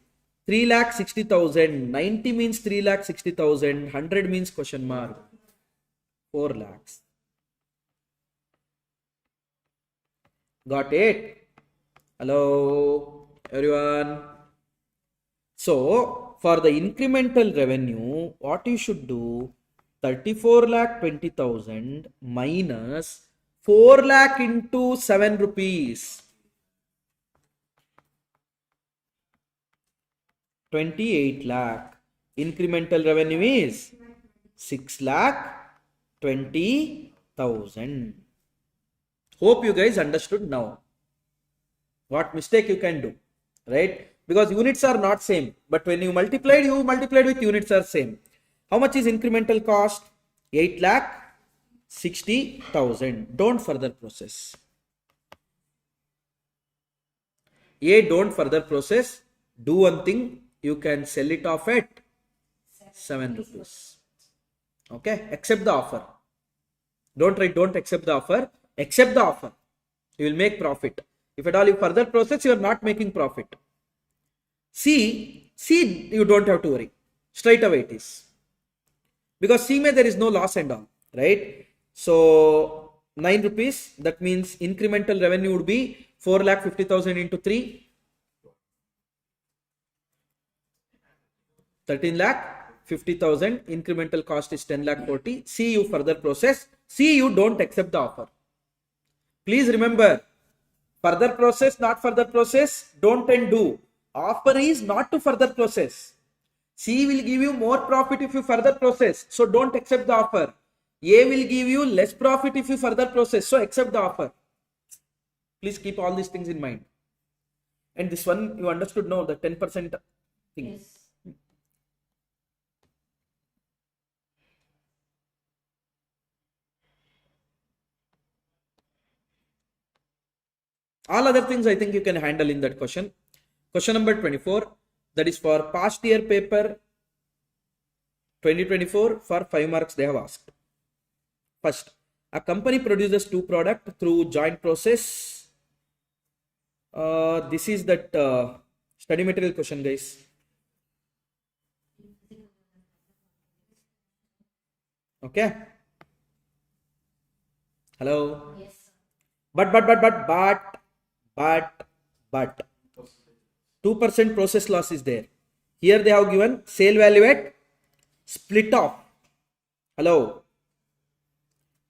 3,60,000. 90 means 3,60,000. 100 means question mark 4 lakhs. Got it? Hello, everyone. So, for the incremental revenue, what you should do? 34,20,000 minus 4 lakh into 7 rupees. 28 lakh. Incremental revenue is 6,20,000. Hope you guys understood now. What mistake you can do, right? Because units are not same, but when you multiplied with units are same. How much is incremental cost? 8 lakh 60,000. Don't further process. A, don't further process. Do one thing. You can sell it off at 7 rupees. Okay. Accept the offer. Don't write don't accept the offer. Accept the offer. You will make profit. If at all you further process, you are not making profit. C, you don't have to worry. Straight away it is. Because C there is no loss and all. Right? So 9 rupees. That means incremental revenue would be 4,50,000 into 3. 13,50,000. Incremental cost is 10,40,000. C, you further process. C, you don't accept the offer. Please remember, further process, not further process, don't and do. Offer is not to further process. C will give you more profit if you further process. So don't accept the offer. A will give you less profit if you further process. So accept the offer. Please keep all these things in mind. And this one you understood now, the 10% thing. Yes. All other things I think you can handle in that question. Question number 24, that is for past year paper 2024 for 5 marks they have asked. First, a company produces 2 products through joint process. This is that study material question, guys. Okay. Hello. Yes. But 2% process loss is there. Here they have given sale value at split off. Hello.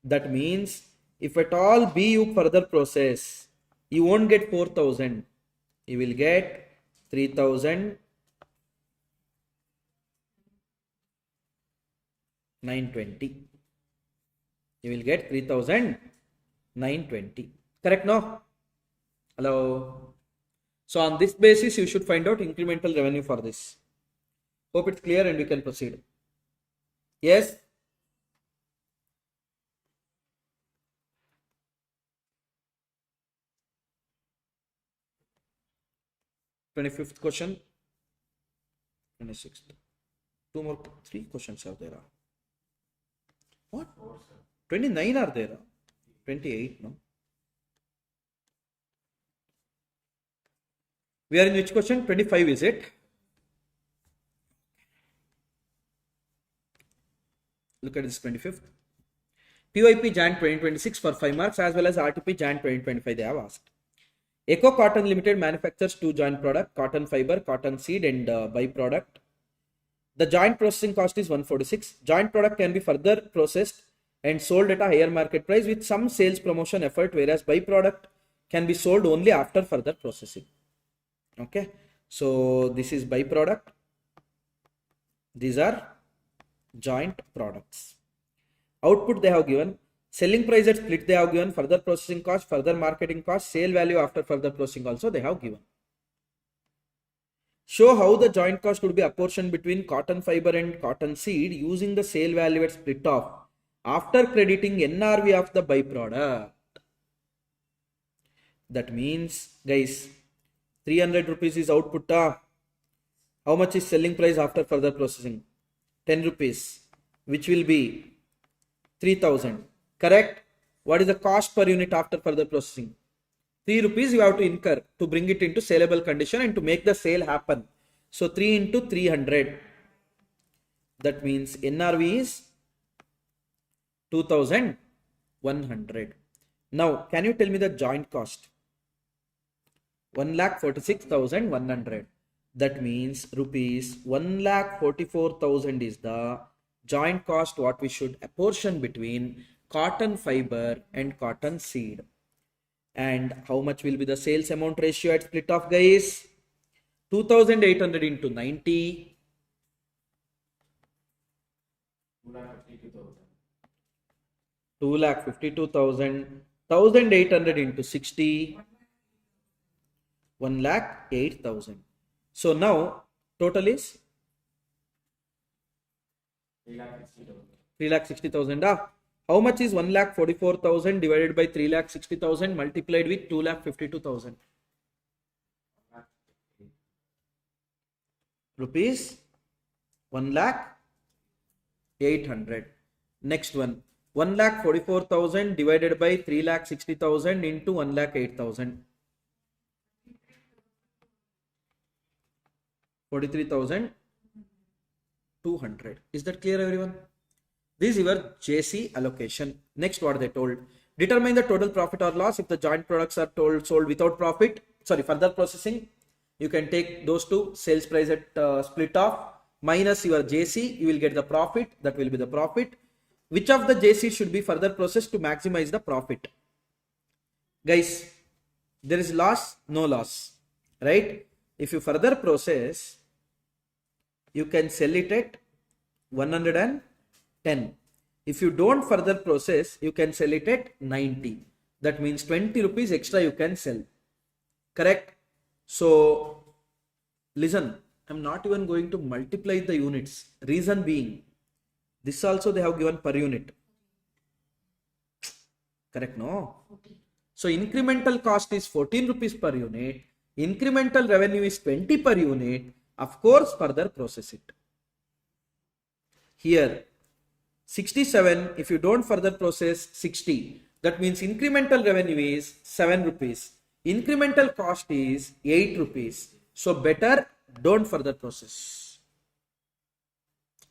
That means if at all B you further process, you won't get 4,000. You will get 3,920. You will get 3,920. Correct, no? Hello. So on this basis, you should find out incremental revenue for this. Hope it's clear and we can proceed. Yes? Twenty-fifth question. 26th. 3 questions are there. What? 29 are there. 28, no? We are in which question? 25, is it? Look at this 25th. PYP Jan 2026 for 5 marks as well as RTP Jan 2025 they have asked. Eco Cotton Limited manufactures 2 joint products, cotton fiber, cotton seed and byproduct. The joint processing cost is 146. Joint product can be further processed and sold at a higher market price with some sales promotion effort, whereas byproduct can be sold only after further processing. Okay, so this is byproduct. These are joint products. Output they have given. Selling price at split they have given. Further processing cost, further marketing cost, sale value after further processing also they have given. Show how the joint cost would be apportioned between cotton fiber and cotton seed using the sale value at split off after crediting NRV of the byproduct. That means, guys, 300 rupees is output. How much is selling price after further processing? 10 rupees, which will be 3,000. Correct? What is the cost per unit after further processing? 3 rupees you have to incur to bring it into saleable condition and to make the sale happen. So 3 into 300. That means NRV is 2,100. Now, can you tell me the joint cost? 1,46,100. That means rupees 1,44,000 is the joint cost what we should apportion between cotton fiber and cotton seed. And how much will be the sales amount ratio at split off, guys? 2,800 into 90. 2,52,000. 1,800 into 60. 1,08,000. So now total is 3,60,000. How much is 1,44,000 divided by 3,60,000 multiplied with 2,52,000? Rupees 1,08,000. Next one, 1,44,000 divided by 3,60,000 into 1,08,000. 43,200. Is that clear, everyone? This is your JC allocation. Next, what they told: determine the total profit or loss if the joint products are sold without profit. Further processing. You can take those two, sales price at split off minus your JC. You will get the profit. That will be the profit. Which of the JC should be further processed to maximize the profit? Guys, there is loss, no loss, right? If you further process, you can sell it at 110. If you don't further process, you can sell it at 90. That means 20 rupees extra you can sell. Correct? So, listen, I'm not even going to multiply the units. Reason being, this also they have given per unit. Correct, no? So, incremental cost is 14 rupees per unit. Incremental revenue is 20 per unit. Of course, further process it. Here, 67, if you don't further process, 60. That means incremental revenue is 7 rupees. Incremental cost is 8 rupees. So, better don't further process.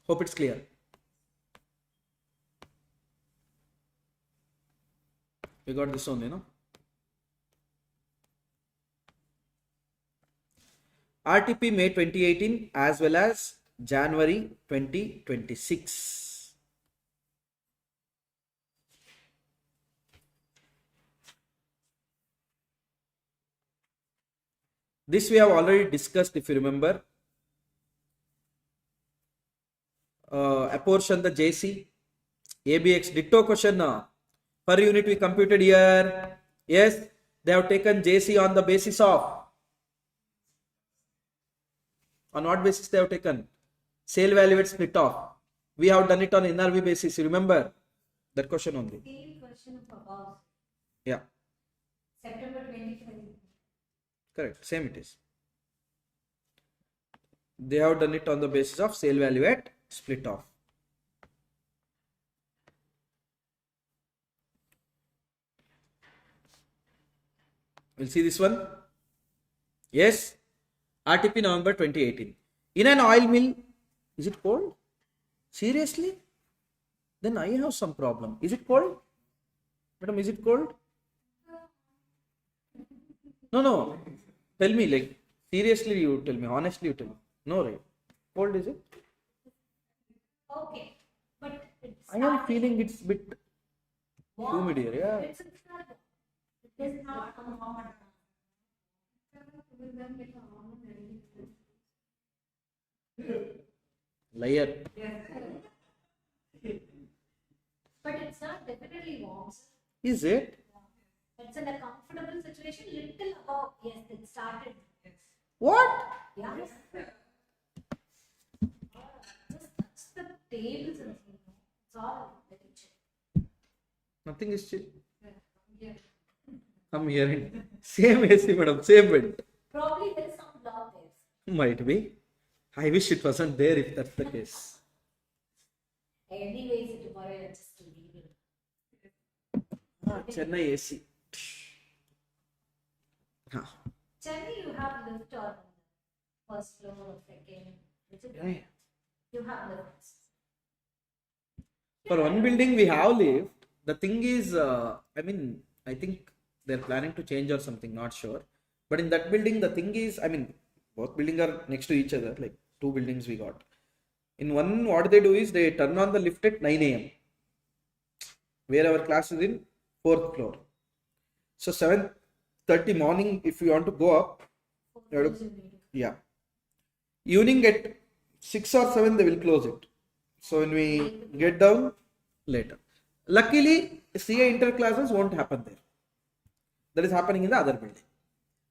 Hope it's clear. We got this only, no? RTP May 2018 as well as January 2026. This we have already discussed, if you remember. Apportion the JC, ABX, ditto question. Per unit we computed here. Yes, they have taken JC on the basis of. On what basis they have taken? Sale value at split off. We have done it on NRV basis. You remember that question only. Same question of above. Yeah. September 2020. Correct. Same it is. They have done it on the basis of sale value at split off. We'll see this one. Yes. RTP November 2018. In an oil mill, is it cold? Seriously? Then I have some problem. Is it cold? Madam, is it cold? No. Tell me, like, seriously you tell me, honestly you tell me. No, right? Cold is it? Okay. But it's I am feeling it's bit warm. humid here, yeah. It's not. It is not warm. Liar. But it's not definitely warm. Sir. Is it? It's in a comfortable situation, little above. Yes, it started. What? Yeah. Just touch the tables and it's all very chill. Nothing is chill. Yeah. Come here. Same AC, madam. Same bed. Probably there is some block there. Might be. I wish it wasn't there if that's the case. Anyways, tomorrow I just leave it. Chennai AC. Chennai, you have lift on the first floor or second. Yeah. You have lifts. For one building we have lift. The thing is, I think they're planning to change or something, not sure. But in that building, the thing is, both buildings are next to each other, like two buildings we got. In one, what they do is they turn on the lift at 9 a.m. where our class is in 4th floor. So 7:30 morning, if you want to go up, you have to, yeah. Evening at 6 or 7, they will close it. So when we get down, later. Luckily, CA interclasses won't happen there. That is happening in the other building.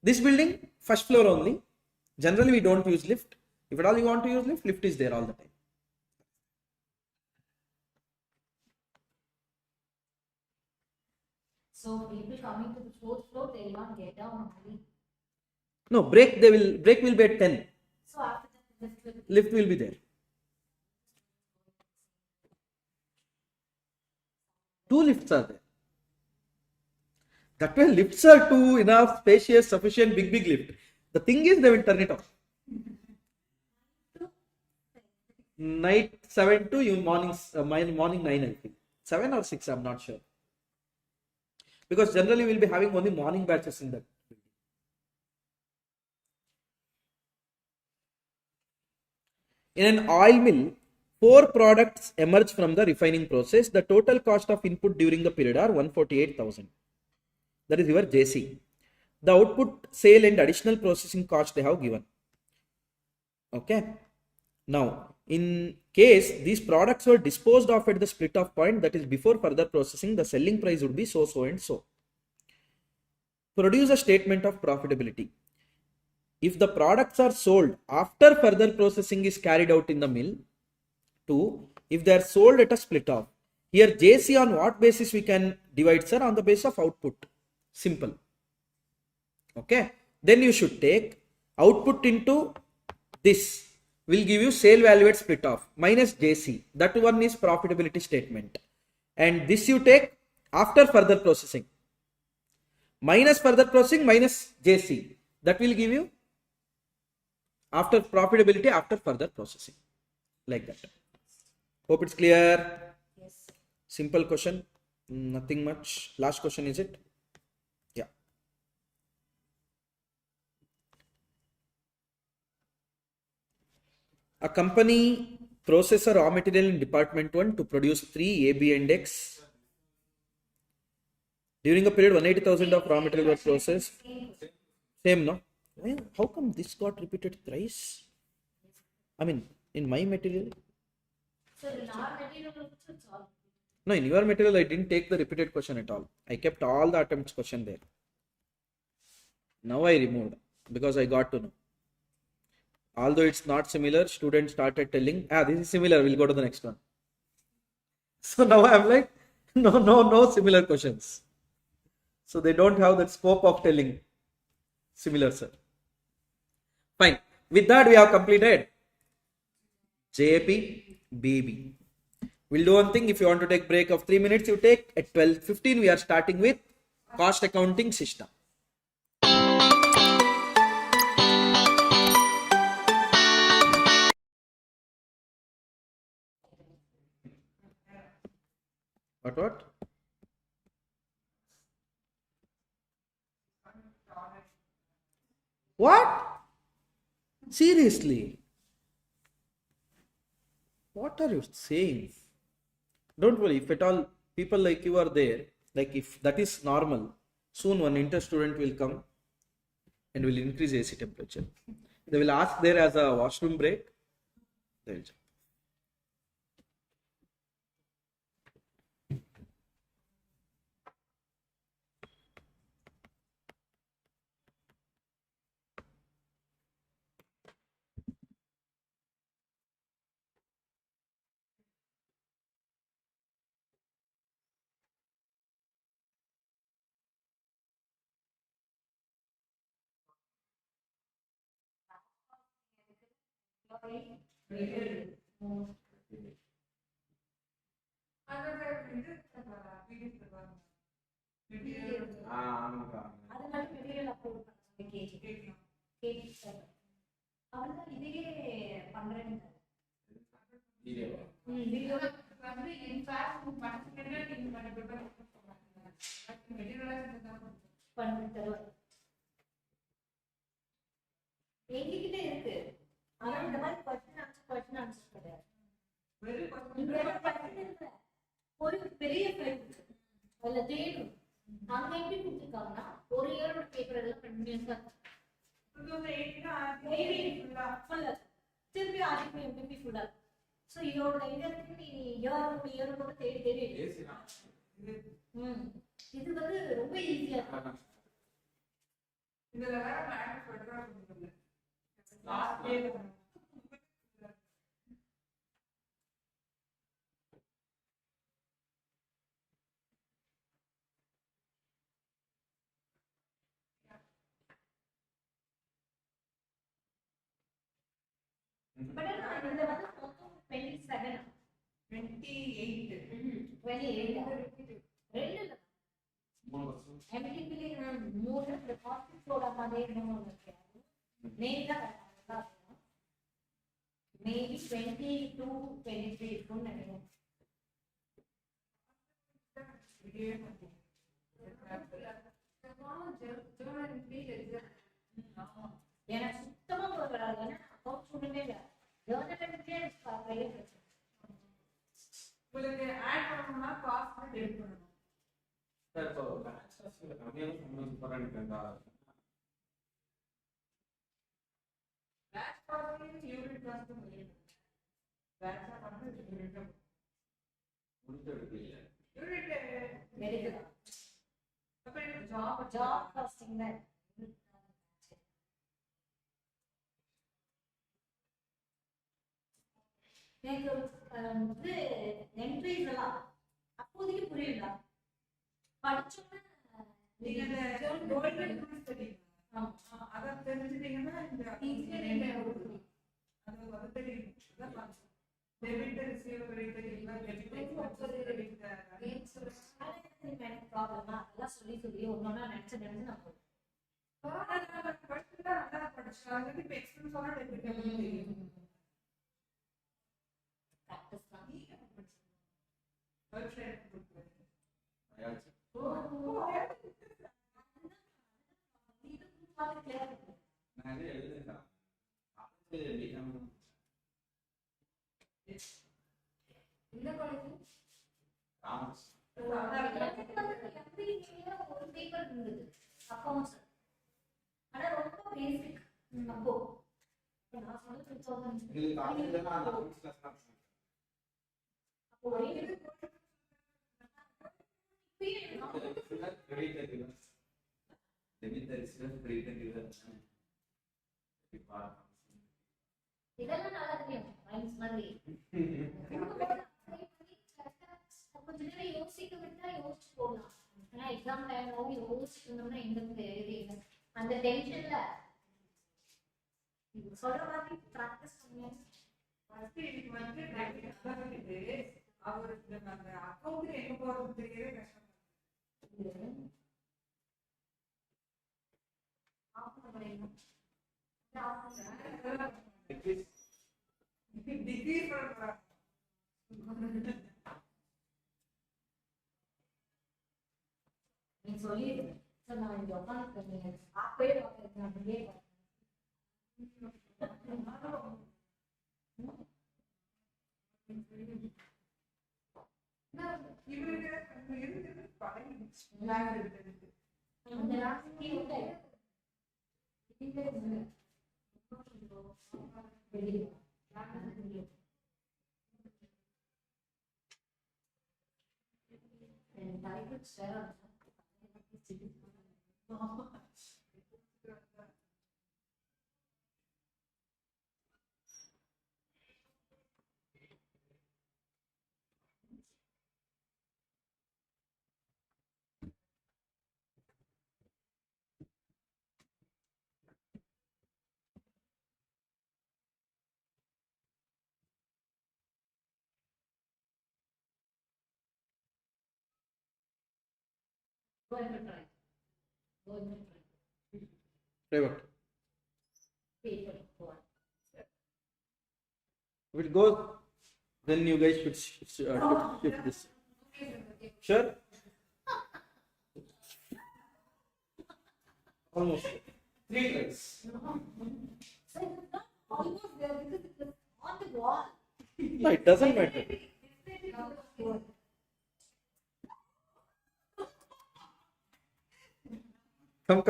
This building, first floor only. Generally, we don't use lift. If at all you want to use lift, lift is there all the time. So people coming to the fourth floor, they will not get down only. No, break will be at 10. So after that, Lift will be there. 2 lifts are there. That way lifts are too enough, spacious, sufficient, big lift. The thing is they will turn it off. Night 7 to you morning 9 I think. 7 or 6 I'm not sure. Because generally we'll be having only morning batches in that. In an oil mill, 4 products emerge from the refining process. The total cost of input during the period are 148,000. That is your JC. The output, sale and additional processing cost they have given. Okay. Now, in case these products were disposed of at the split off point, that is before further processing, the selling price would be so and so. Produce a statement of profitability. If the products are sold after further processing is carried out in the mill, 2, if they are sold at a split off. Here JC on what basis we can divide, sir? On the basis of output. Simple. Okay. Then you should take output into this will give you sale value at split off minus JC. That one is profitability statement. And this you take after further processing. Minus further processing minus JC. That will give you after profitability after further processing. Like that. Hope it's clear. yes. Simple question. Nothing much. Last question is it? Yeah. A company processes raw material in department 1 to produce 3 A, B and X. During a period 180,000 of raw material was processed. Same, no? How come this got repeated thrice? I mean, in my material. So in our material also it's all. No, in your material, I didn't take the repeated question at all. I kept all the attempts question there. Now I removed because I got to know. Although it's not similar, students started telling, this is similar, we'll go to the next one. So now I'm like, no similar questions. So they don't have that scope of telling similar, sir. Fine. With that, we have completed JAP, BB. We'll do one thing. If you want to take break of 3 minutes, you take. At 12:15, we are starting with cost accounting system. What? What? Seriously? What are you saying? Don't worry, if at all people like you are there, like if that is normal, soon one inter student will come and will increase AC temperature. They will ask there as a washroom break. They will jump. அது மட்டும் material upload பண்ண KG அவர்தான் இதையே பண்றேன்னு video வந்து in fact மனசுல நீங்க materialise பண்ணி தருவார் எங்ககிட்ட இருக்கு ஆனா இந்த மாதிரி கொஸ்டின் ஆன்சர் கிடையாது ஒரு பெரிய ஃபைல் அதுல தேடும் அங்க எப்படி கொடுத்துருக்காங்கன்னா ஒரு இயரோட பேப்பர் எல்லாம் கண்டினியூஸா திருப்பி ஆர்டிபி எம்பிபி ஃபுல்லா சோ இதோட இயருக்கு நீ இயர் கூட தேடி இது வந்து ரொம்ப ஈஸியா இருக்கும் இதுல வேற மேக்ஸ் பெட்டரா கொடுத்துருங்க last But in the other 27. 28. 28. மூணு வருஷம் MTP more the cost flow of maybe 22, 23 இருக்கும்னு நினைக்கிறேன். எனக்கு சுத்தமா வராது. ஏன்னா அக்கௌண்ட் ஸ்டூடெண்டே இல்லை. கவர்மெண்ட்லயே உங்களுக்கு ஆட் பண்ணணும்னா காஸ்ட் டெபிட் பண்ணணும். சார் இப்போ பேச்சுலர்ஸ்ல கம்மியான சம்பளம் போறாங்க. பேட்ச் பண்ணி யூனிட் காஸ்ட் பண்ணிடுங்க. பேட்ச் பண்ணி யூனிட் முடிஞ்ச எடுக்கல. யூனிட் மெடிக்கல் அப்ப ஜாப் காஸ்டிங் தான். எனக்கு வந்து என்ட்ரிஸ் எல்லாம் அப்போதைக்கு புரியல. படிச்சோன்னா நீங்க அந்த கோல்டன் ரூல்ஸ் தெரியுமா? அத தெரிஞ்சிட்டீங்கன்னா இந்த இன்ஜினியரிங் அது தெரியும். அதான் பாருங்க. டெபிட் ரிசீவ் கிரெடிட் இல்ல டெபிட் கிரெடிட் எனக்கு ப்ராப்ளமா அதெல்லாம் சொல்லி ஒன்னொன்னா நினைச்சு நான் போறேன். படிச்சுட்டா நல்லா படிச்சாங்க. இப்ப எக்ஸ்பென்ஸ் ஆன டெபிட் தெரியும். ப்ராக்டிஸ் தான். வெப்சைட் கொடுக்குறேன். ஆயாச்சு. நான் இதே எழுதுறேன். ஆபீஸ்ல பிகாம் இந்த காலேஜ் ராமஸ். ஒரு பேப்பர் இருந்தது அக்கௌண்ட்ஸ். ஆனா ரொம்ப பேசிக். அப்போ நான் சொன்னது 2000. உங்களுக்கு காலேஜ்ல நான் அக்கவுண்ட்ஸ் கிளாஸ் தான். அப்போ ஒரே credit reverse. Debit receive credit reverse. இதெல்லாம் நல்லா தெரியும். மைன்ஸ் மாதிரி கொஞ்ச நேரம் யோசிக்க விட்டா யோசிச்சு போடலாம். ஆனா எக்ஸாம் டைம் யோசிச்சுட்டு இருந்தோம்னா எங்களுக்கு எழுதிங்க அந்த டென்ஷன்ல சொல்ற மாதிரி ப்ராக்டிஸ் பண்ணுங்க. ஃபர்ஸ்ட் இதுக்கு வந்து பிராக்டிஸ் பண்ணிட்டு அவருக்கு அந்த அக்கவுண்ட் எங்க போறது தெரியவே கஷ்டம். டிகிரி பண்றாங்க. நீ சொல்லி நான் இங்க உட்காந்து அப்பயே பார்க்கறேன் அப்படியே இவருக்கு இருந்து பழகிடுச்சு. லாங்குவேஜ் எடுத்து அந்த last Private. paper. If it goes, then you guys should shift this. Sure? Almost. 3 tries. So it's not almost there because it is on the wall. No, it doesn't matter. Come.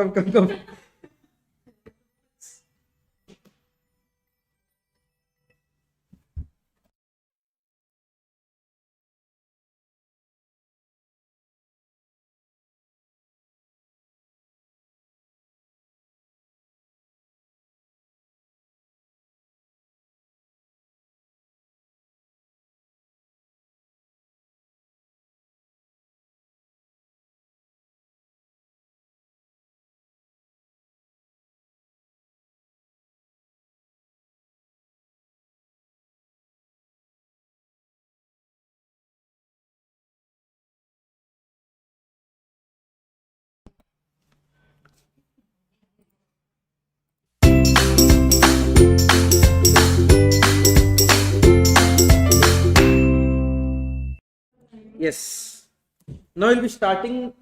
Now we'll be starting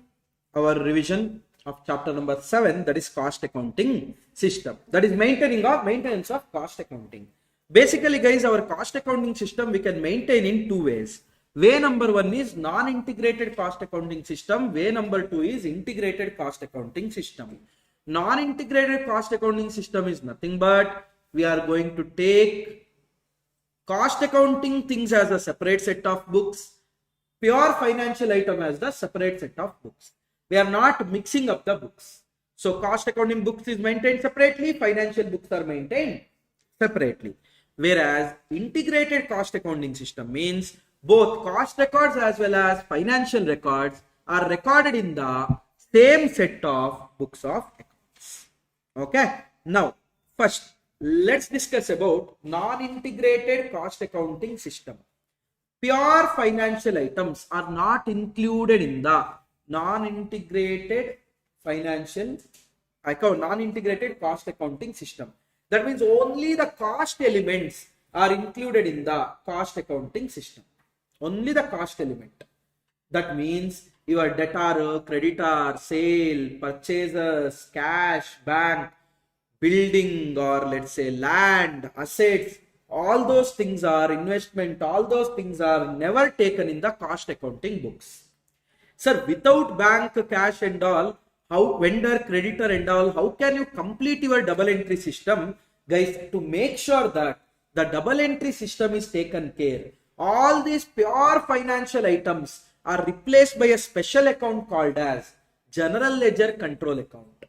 our revision of chapter number 7, that is cost accounting system. That is maintenance of cost accounting. Basically guys, our cost accounting system we can maintain in two ways. Way number 1 is non-integrated cost accounting system. Way number 2 is integrated cost accounting system. Non-integrated cost accounting system is nothing but we are going to take cost accounting things as a separate set of books, pure financial item as the separate set of books. We are not mixing up the books. So cost accounting books is maintained separately, financial books are maintained separately. Whereas integrated cost accounting system means both cost records as well as financial records are recorded in the same set of books of accounts. Okay. Now, first, let's discuss about non-integrated cost accounting system. Pure financial items are not included in the non-integrated cost accounting system. That means only the cost elements are included in the cost accounting system. Only the cost element. That means your debtor, creditor, sale, purchasers, cash, bank, building, or let's say land, assets, all those things are investment, all those things are never taken in the cost accounting books. Sir, without bank, cash and all, how vendor, creditor and all, how can you complete your double entry system? Guys, to make sure that the double entry system is taken care, all these pure financial items are replaced by a special account called as general ledger control account,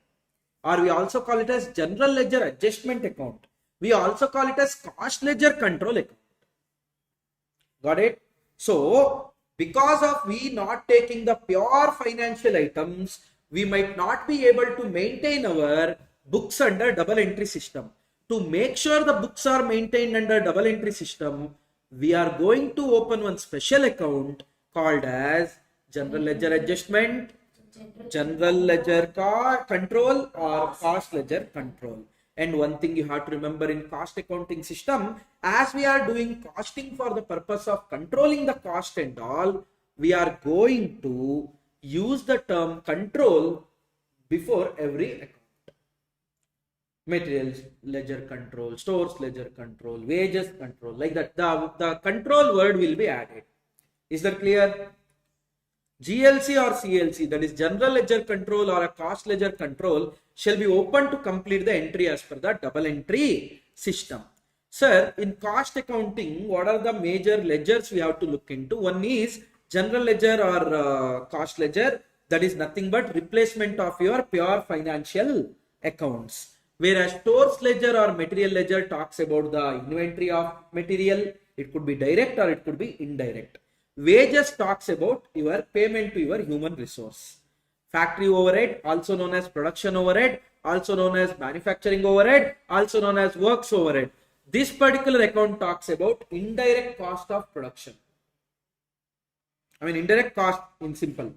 or we also call it as general ledger adjustment account. We also call it as cost ledger control account. Got it? So because of we not taking the pure financial items, we might not be able to maintain our books under double entry system. To make sure the books are maintained under double entry system, we are going to open one special account called as general ledger adjustment, general ledger control, or cost ledger control. And one thing you have to remember in cost accounting system, as we are doing costing for the purpose of controlling the cost and all, we are going to use the term control before every account. Materials ledger control, stores ledger control, wages control, like that. The control word will be added. Is that clear? GLC or CLC, that is general ledger control or a cost ledger control, shall be open to complete the entry as per the double entry system. Sir, in cost accounting, what are the major ledgers we have to look into? One is general ledger or cost ledger, that is nothing but replacement of your pure financial accounts. Whereas stores ledger or material ledger talks about the inventory of material, it could be direct or it could be indirect. Wages talks about your payment to your human resource. Factory overhead, also known as production overhead, also known as manufacturing overhead, also known as works overhead. This particular account talks about indirect cost of production. I mean indirect cost in simple.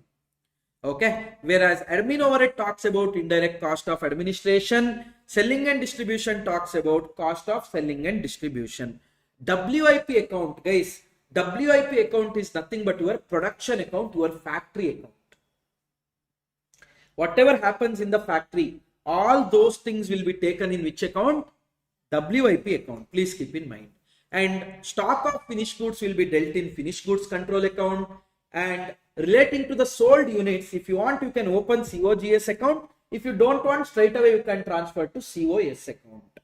Okay. Whereas admin overhead talks about indirect cost of administration. Selling and distribution talks about cost of selling and distribution. WIP account, guys. WIP account is nothing but your production account, your factory account. Whatever happens in the factory, all those things will be taken in which account? WIP account. Please keep in mind. And stock of finished goods will be dealt in finished goods control account. And relating to the sold units, if you want, you can open COGS account. If you don't want, straight away you can transfer to COS account.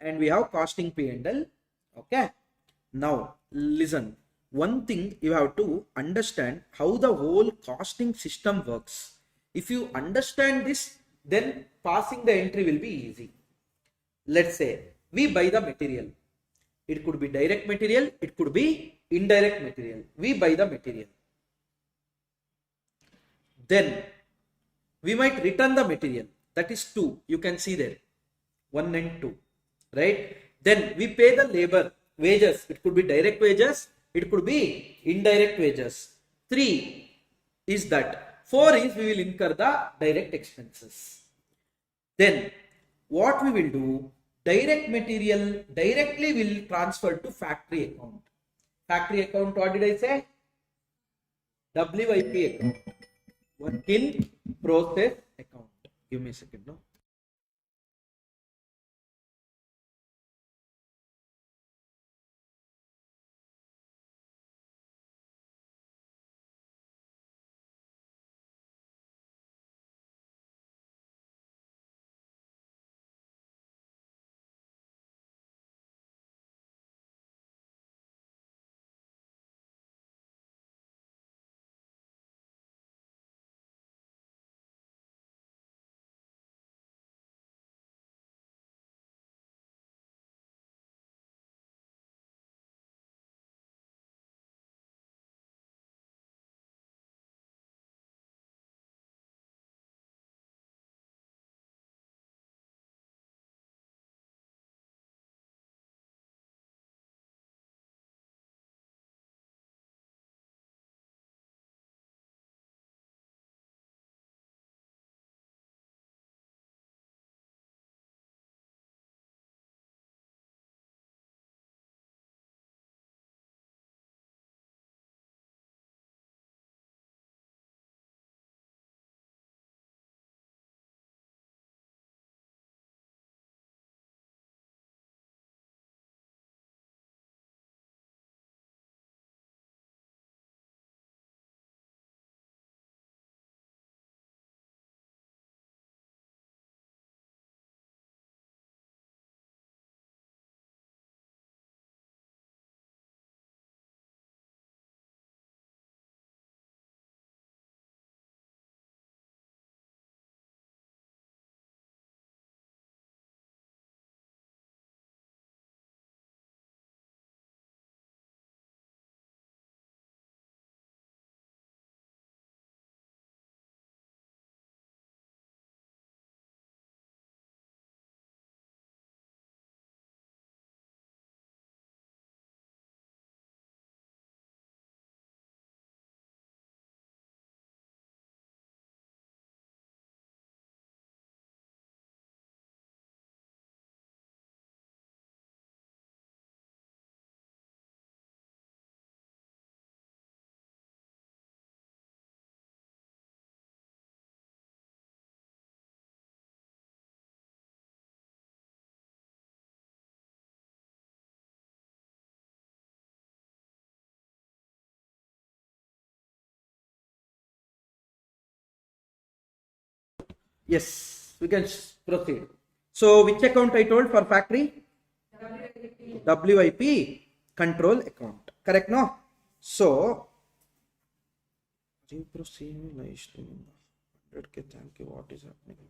And we have costing P&L. Okay. Now, listen. One thing you have to understand how the whole costing system works. If you understand this, then passing the entry will be easy. Let's say we buy the material. It could be direct material. It could be indirect material. We buy the material. Then we might return the material. That is 2. You can see there. 1 and 2. Right? Then we pay the labor, wages. It could be direct wages. It could be indirect wages. 3 is that. 4 is we will incur the direct expenses. Then what we will do, direct material directly will transfer to factory account. Factory account, what did I say? WIP account. Work in process account. Give me a second now. Yes, we can proceed. So which account I told for factory? WIP control account. Correct, no? So proceed nicely. 100K, thank you. What is happening?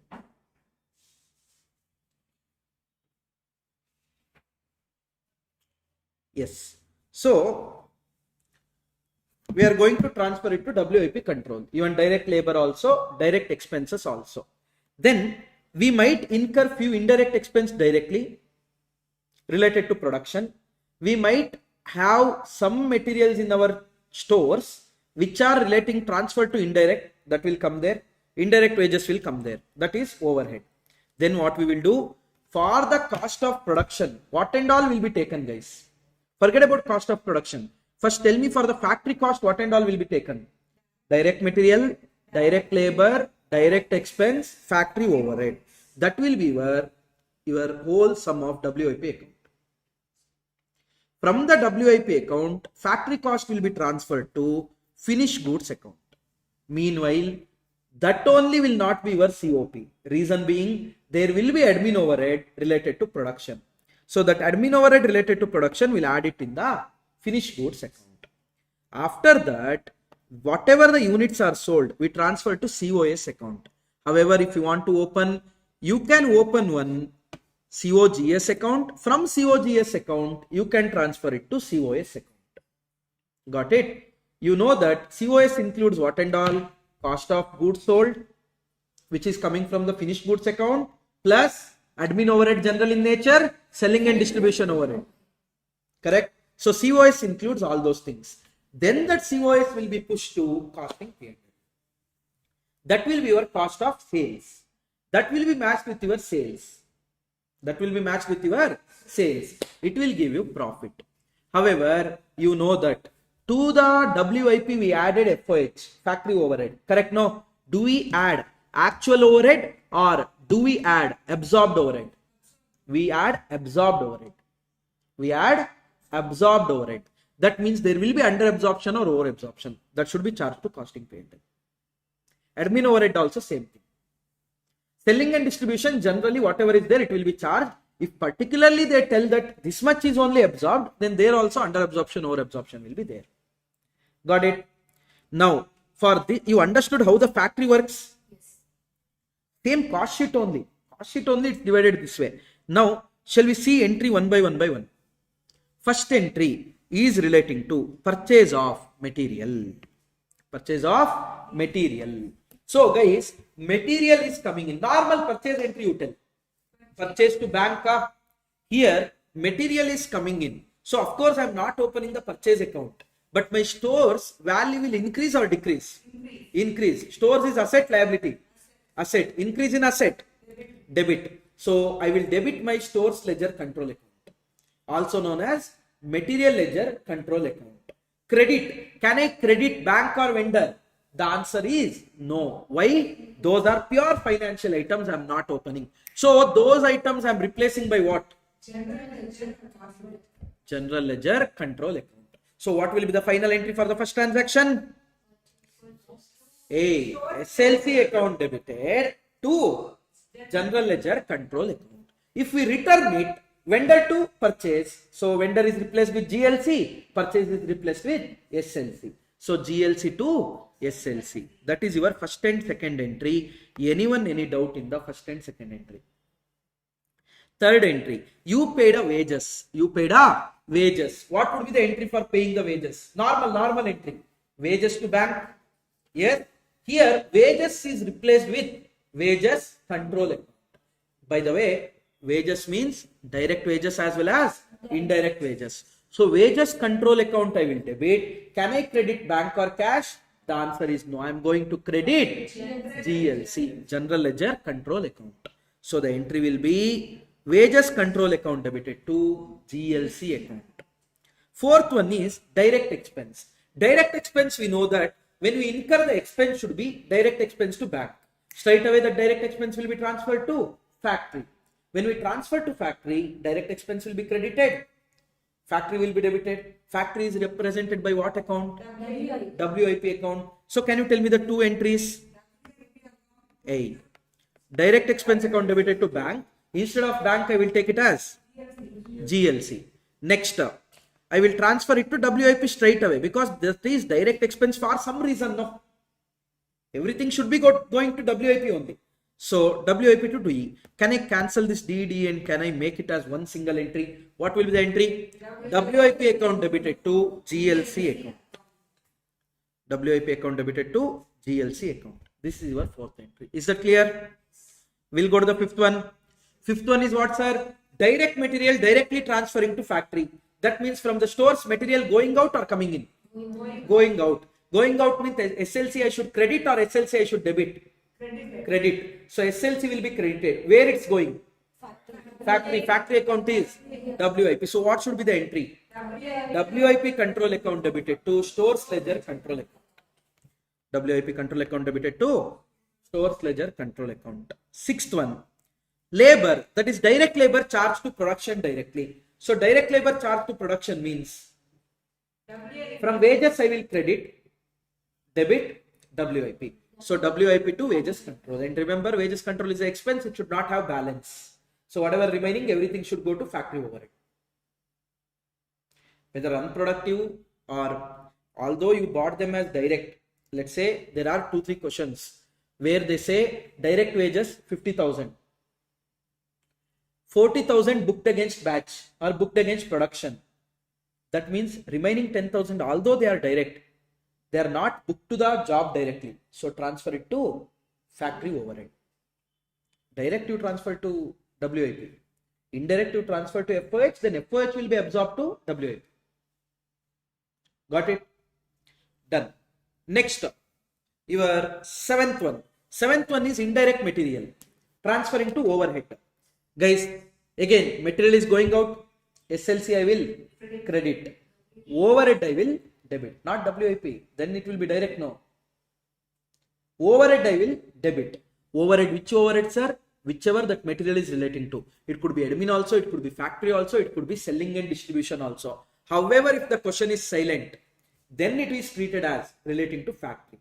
Yes. So we are going to transfer it to WIP control, even direct labor also, direct expenses also. Then we might incur few indirect expense directly related to production. We might have some materials in our stores which are relating transfer to indirect, that will come there. Indirect wages will come there. That is overhead. Then what we will do, for the cost of production, what and all will be taken, guys? Forget about cost of production. First tell me, for the factory cost, what and all will be taken? Direct material, direct labor, direct expense, factory overhead. That will be your whole sum of WIP account. From the WIP account, factory cost will be transferred to finished goods account. Meanwhile, that only will not be your COP. Reason being, there will be admin overhead related to production. So that admin overhead related to production, will add it in the finished goods account. After that, whatever the units are sold, we transfer to COS account. However, if you want to open, you can open one COGS account. From COGS account, you can transfer it to COS account. Got it? You know that COS includes what and all? Cost of goods sold, which is coming from the finished goods account, plus admin overhead general in nature, selling and distribution overhead. Correct? So COS includes all those things. Then that COS will be pushed to costing P&L. That will be your cost of sales. That will be matched with your sales. That will be matched with your sales. It will give you profit. However, you know that to the WIP we added FOH, factory overhead. Correct? No? Do we add actual overhead or do we add absorbed overhead? We add absorbed overhead. We add absorbed overhead. That means there will be under absorption or over absorption. That should be charged to costing P&L. Admin overhead also same thing. Selling and distribution, generally whatever is there, it will be charged. If particularly they tell that this much is only absorbed, then there also under absorption, over absorption will be there. Got it? Now, for this, you understood how the factory works? Yes. Same cost sheet only. Cost sheet only it's divided this way. Now, shall we see entry one by one? First entry is relating to purchase of material. Purchase of material. So guys, material is coming in. Normal purchase entry you tell. Purchase to bank. Here, material is coming in. So of course, I am not opening the purchase account. But my stores value will increase or decrease? Increase. Stores is asset, liability. Asset. Increase in asset. Debit. So I will debit my stores ledger control account. Also known as material ledger control account. Credit. Can I credit bank or vendor? The answer is no. Why? Those are pure financial items I am not opening. So those items I am replacing by what? General ledger control account. So what will be the final entry for the first transaction? A. SLC account debited to general ledger control account. If we return it, vendor to purchase. So vendor is replaced with GLC. Purchase is replaced with SLC. So GLC to SLC. That is your first and second entry. Anyone any doubt in the first and second entry? Third entry. You paid a wages. You paid a wages. What would be the entry for paying the wages? Normal entry. Wages to bank. Yes. Here wages is replaced with wages control account. By the way, wages means direct wages as well as indirect wages. So wages control account I will debit. Can I credit bank or cash? The answer is no. I am going to credit GLC, general ledger control account. So the entry will be wages control account debited to GLC account. Fourth one is direct expense. Direct expense, we know that when we incur the expense should be direct expense to bank. Straight away the direct expense will be transferred to factory. When we transfer to factory, direct expense will be credited. Factory will be debited. Factory is represented by what account? WIP account. So can you tell me the two entries? A. Direct expense account debited to bank. Instead of bank, I will take it as GLC. Next, I will transfer it to WIP straight away because that is direct expense for some reason. No, everything should be going to WIP only. So WIP to DE. Can I cancel this DD and can I make it as one single entry? What will be the entry? WIP account debited to GLC account. WIP account debited to GLC account. This is your fourth entry. Is that clear? We'll go to the fifth one. Fifth one is what, sir? Direct material directly transferring to factory. That means from the stores, material going out or coming in? Going out. Going out means SLC I should credit or SLC I should debit? Credit. So SLC will be credited. Where it's going? Factory. Factory account is WIP. So what should be the entry? WIP control account debited to stores ledger control account. WIP control account debited to stores ledger control account. Sixth one. Labor, that is direct labor charged to production directly. So direct labor charged to production means from wages I will credit, debit, WIP. So WIP to wages control. And remember, wages control is an expense, it should not have balance. So whatever remaining, everything should go to factory overhead. Whether unproductive or although you bought them as direct, let's say there are 2-3 questions where they say direct wages 50,000. 40,000 booked against batch or booked against production. That means remaining 10,000, although they are direct, they are not booked to the job directly. So transfer it to factory overhead. Direct you transfer to WIP. Indirect you transfer to FOH, then FOH will be absorbed to WIP. Got it? Done. Next, your seventh one. Seventh one is indirect material. Transferring to overhead. Guys, again, material is going out. SLC I will credit. Overhead I will debit, not WIP. Then it will be direct, no. Overhead I will debit. Overhead, which overhead, sir? Whichever that material is relating to. It could be admin also, it could be factory also, it could be selling and distribution also. However, if the question is silent, then it is treated as relating to factory.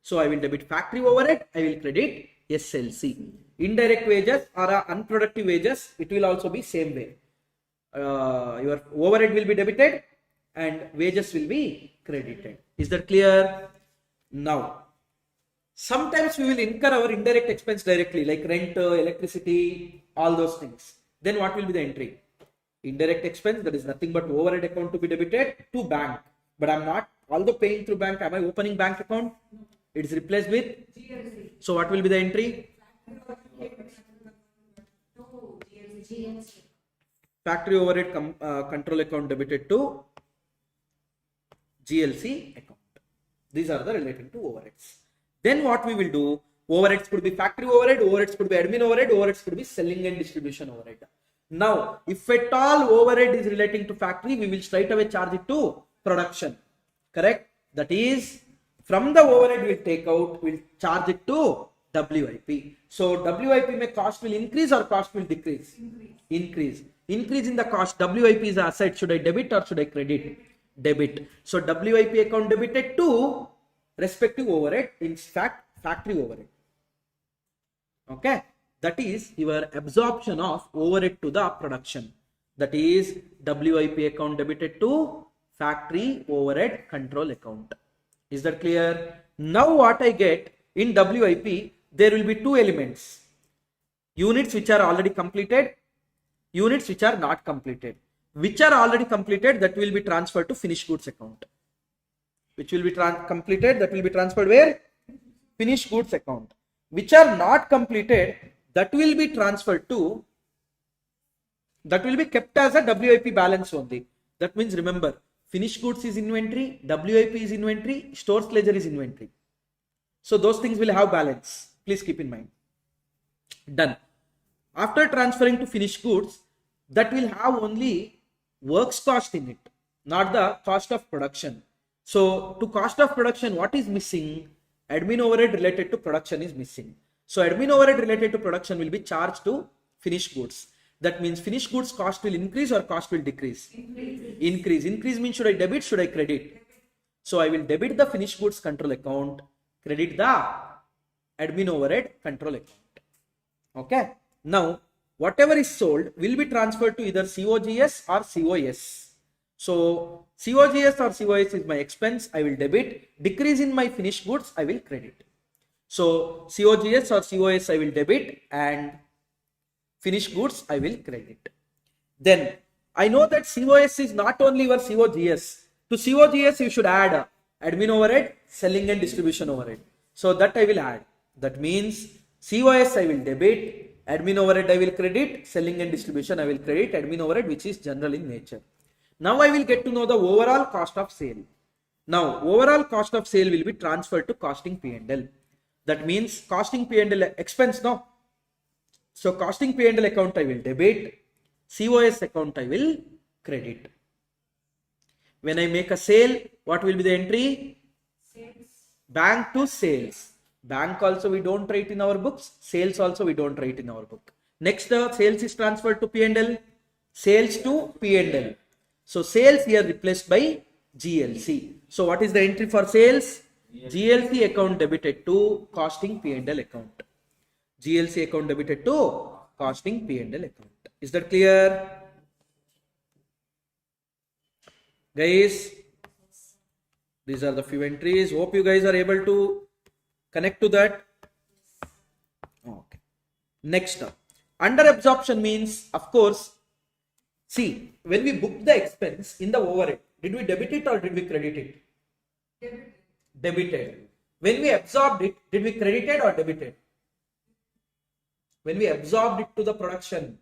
So I will debit factory overhead, I will credit SLC. Indirect wages or unproductive wages, it will also be same way. Your overhead will be debited and wages will be credited. Is that clear? Now, sometimes we will incur our indirect expense directly, like rent, electricity, all those things. Then what will be the entry? Indirect expense, that is nothing but overhead account to be debited to bank. But I'm not, although paying through bank, am I opening bank account? It is replaced with? So what will be the entry? GLC. Factory overhead control account debited to GLC account. These are the relating to overheads. Then what we will do, overheads could be factory overhead, overheads could be admin overhead, overheads could be selling and distribution overhead. Now, if at all overhead is relating to factory, we will straight away charge it to production. Correct? That is, from the overhead we'll take out, we'll charge it to WIP. So WIP may cost will increase or cost will decrease? Increase. Increase in the cost. WIP is an asset. Should I debit or should I credit? Debit. So WIP account debited to respective overhead, in fact factory overhead. Okay, that is your absorption of overhead to the production. That is WIP account debited to factory overhead control account. Is that clear? Now what I get in WIP, there will be two elements: units which are already completed, units which are not completed. Which are already completed, that will be transferred to finished goods account. Which will be completed, that will be transferred where? Finished goods account. Which are not completed, that will be transferred to, that will be kept as a WIP balance only. That means, remember, finished goods is inventory, WIP is inventory, stores ledger is inventory. So those things will have balance. Please keep in mind. Done. After transferring to finished goods, that will have only works cost in it, not the cost of production. So to cost of production, what is missing? Admin overhead related to production is missing. So admin overhead related to production will be charged to finished goods. That means finished goods cost will increase or cost will decrease? Increase. Increase means, should I debit, should I credit? So I will debit the finished goods control account, credit the admin overhead control account. Okay. Now, whatever is sold will be transferred to either COGS or COS. So COGS or COS is my expense, I will debit. Decrease in my finished goods, I will credit. So COGS or COS I will debit and finished goods I will credit. Then I know that COS is not only your COGS. To COGS you should add admin overhead, selling and distribution overhead. So that I will add. That means COS I will debit, admin overhead I will credit, selling and distribution I will credit, admin overhead which is general in nature. Now I will get to know the overall cost of sale. Now overall cost of sale will be transferred to costing P&L. That means costing P&L expense, no? So costing P&L account I will debit, COS account I will credit. When I make a sale, what will be the entry? Sales. Bank to sales. Bank also we don't write in our books. Sales also we don't write in our book. Next, sales is transferred to P&L. Sales to P&L. So sales here replaced by GLC. So what is the entry for sales? GLC account debited to costing P&L account. GLC account debited to costing P&L account. Is that clear? Guys, these are the few entries. Hope you guys are able to connect to that. Okay. Next up, under absorption means, of course, see, when we book the expense in the overhead, did we debit it or did we credit it? Debited. When we absorbed it, did we credit it or debited? When we absorbed it to the production,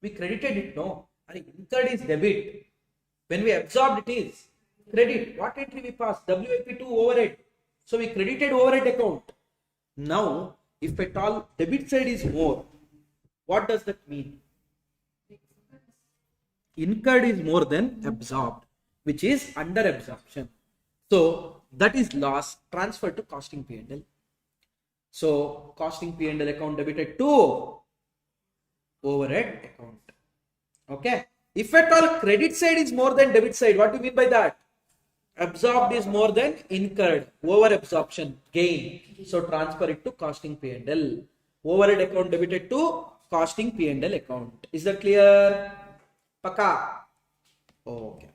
we credited it, no? And incurred is debit. When we absorbed it is credit. What entry we passed? WIP to overhead. So we credited overhead account. Now, if at all debit side is more, what does that mean? Incurred is more than absorbed, which is under absorption. So that is loss transferred to costing P&L. So costing P&L account debited to overhead account. Okay. If at all credit side is more than debit side, what do you mean by that? Absorbed is more than incurred. Over absorption, gain. So transfer it to costing P&L. Overhead account debited to costing P&L account. Is that clear? Paka. Okay.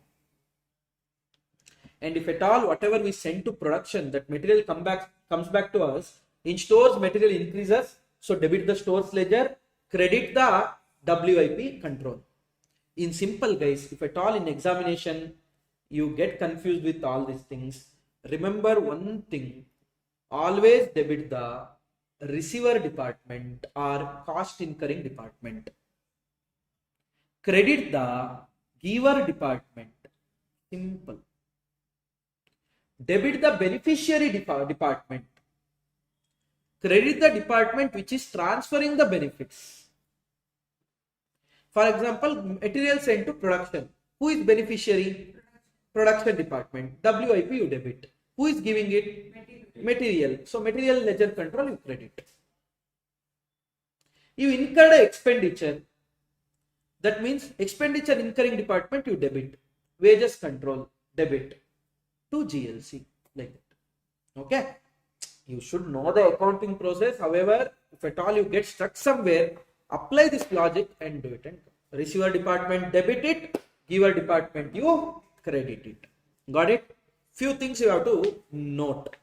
And if at all whatever we send to production, that material comes back to us, in stores material increases, so debit the stores ledger, credit the WIP control. In simple guys, if at all in examination you get confused with all these things, remember one thing, always debit the receiver department or cost incurring department. Credit the giver department. Simple. Debit the beneficiary department. Credit the department which is transferring the benefits. For example, material sent to production. Who is beneficiary? Production department. WIP you debit. Who is giving it? Material. So material ledger control you credit. You incurred an expenditure. That means expenditure incurring department you debit. Wages control debit to GLC, like that. Okay. You should know the accounting process. However, if at all you get stuck somewhere, apply this logic and do it. And receiver department debit it, giver department you credit it. Got it? Few things you have to note.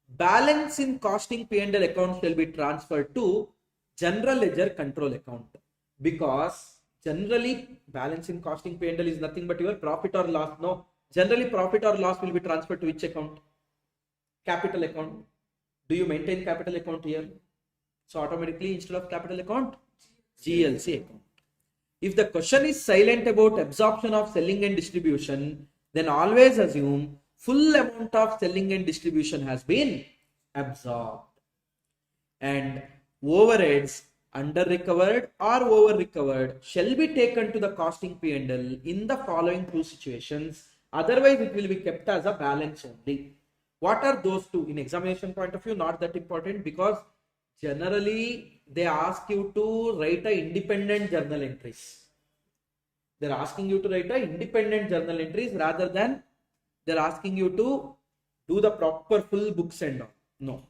Balance in costing P&L account shall be transferred to general ledger control account, because generally balance in costing P&L is nothing but your profit or loss. No, generally profit or loss will be transferred to which account? Capital account. Do you maintain capital account here? So automatically instead of capital account, GLC account. If the question is silent about absorption of selling and distribution, then always assume full amount of selling and distribution has been absorbed. And overheads under recovered or over recovered shall be taken to the costing P&L in the following two situations. Otherwise it will be kept as a balance only. What are those two? In examination point of view, not that important, because generally they ask you to write a independent journal entries. They're asking you to write a independent journal entries rather than they're asking you to do the proper full books and all. No.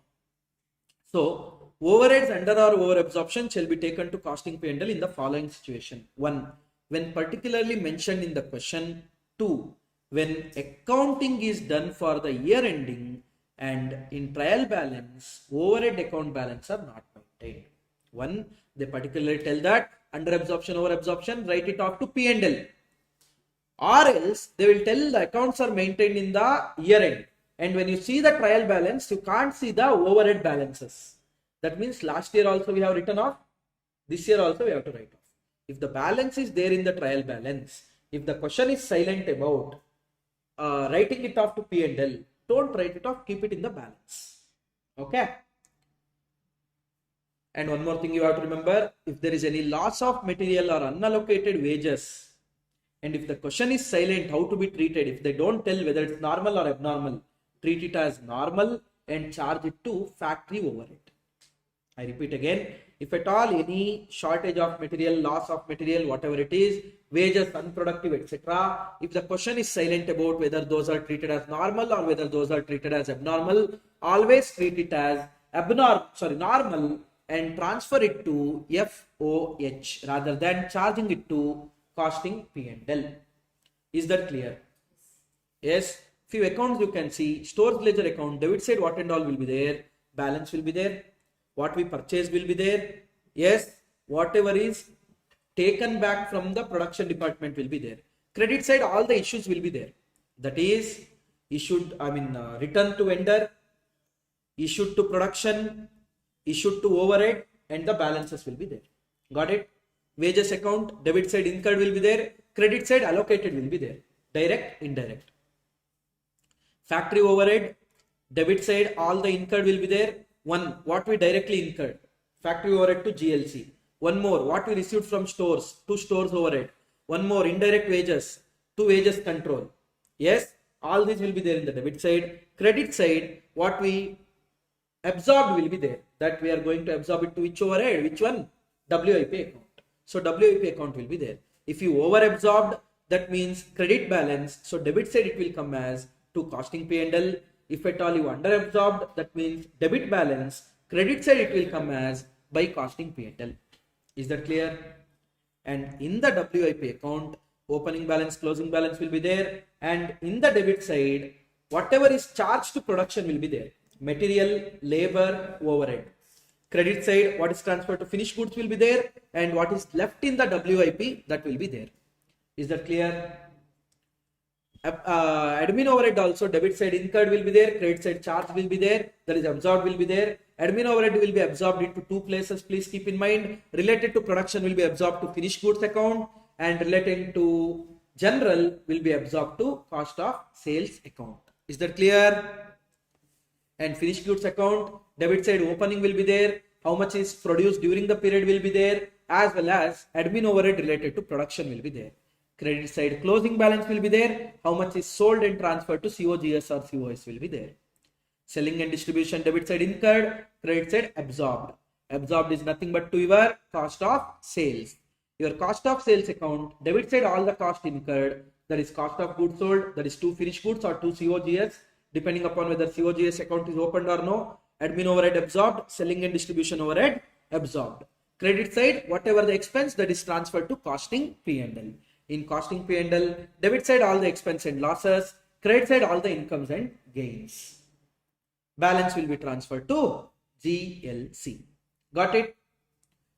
So overheads under or over absorption shall be taken to costing P&L in the following situation. 1. When particularly mentioned in the question. 2. When accounting is done for the year ending and in trial balance, overhead account balance are not maintained. 1. They particularly tell that under absorption, over absorption, write it off to P&L. Or else they will tell the accounts are maintained in the year end. And when you see the trial balance, you can't see the overhead balances. That means last year also we have written off. This year also we have to write off. If the balance is there in the trial balance, if the question is silent about writing it off to P&L, don't write it off, keep it in the balance. Okay. And one more thing you have to remember, if there is any loss of material or unallocated wages, and if the question is silent, how to be treated, if they don't tell whether it's normal or abnormal, treat it as normal and charge it to factory overhead. I repeat again, if at all any shortage of material, loss of material, whatever it is, wages, unproductive, etc. If the question is silent about whether those are treated as normal or whether those are treated as abnormal, always treat it as normal and transfer it to FOH rather than charging it to costing P&L. Is that clear? Yes. Few accounts you can see, stores ledger account, debit side what and all will be there, balance will be there, what we purchased will be there. Yes, whatever is taken back from the production department will be there. Credit side, all the issues will be there. That is return to vendor, issued to production, issued to overhead, and the balances will be there. Got it? Wages account, debit side incurred will be there, credit side allocated will be there. Direct, indirect. Factory overhead, debit side, all the incurred will be there. 1. What we directly incurred, factory overhead to GLC. 1 more, what we received from stores to stores overhead. 1 more, indirect wages to wages control. Yes, all these will be there in the debit side. Credit side, what we absorbed will be there. That we are going to absorb it to which overhead? Which one? WIP account. So WIP account will be there. If you over absorbed, that means credit balance. So debit side it will come as to costing P&L. If at all you under absorbed, that means debit balance. Credit side it will come as by costing P&L. Is that clear? And in the WIP account, opening balance, closing balance will be there. And in the debit side, whatever is charged to production will be there. Material, labor, overhead. Credit side, what is transferred to finished goods will be there. And what is left in the WIP, that will be there. Is that clear? Admin overhead also, debit side incurred will be there. Credit side charge will be there. That is absorbed will be there. Admin overhead will be absorbed into two places. Please keep in mind. Related to production will be absorbed to finished goods account. And related to general will be absorbed to cost of sales account. Is that clear? And finished goods account, debit side opening will be there. How much is produced during the period will be there. As well as admin overhead related to production will be there. Credit side closing balance will be there. How much is sold and transferred to COGS or COS will be there. Selling and distribution, debit side incurred, credit side absorbed. Absorbed is nothing but to your cost of sales. Your cost of sales account, debit side all the cost incurred, that is cost of goods sold, that is two finished goods or two COGS, depending upon whether COGS account is opened or no. Admin overhead absorbed, selling and distribution overhead absorbed. Credit side, whatever the expense that is transferred to costing P&L. In costing P&L, debit side all the expense and losses, credit side all the incomes and gains. Balance will be transferred to GLC. Got it?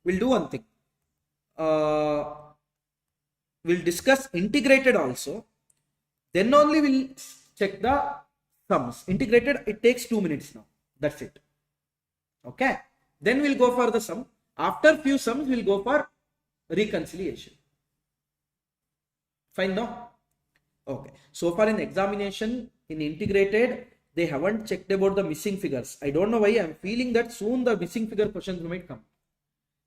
We'll do one thing. We'll discuss integrated also. Then only we'll check the sums. Integrated, it takes 2 minutes now. That's it. Okay. Then we'll go for the sum. After few sums, we'll go for reconciliation. Fine now? Okay. So far in examination, in integrated, they haven't checked about the missing figures. I don't know why. I'm feeling that soon the missing figure questions might come.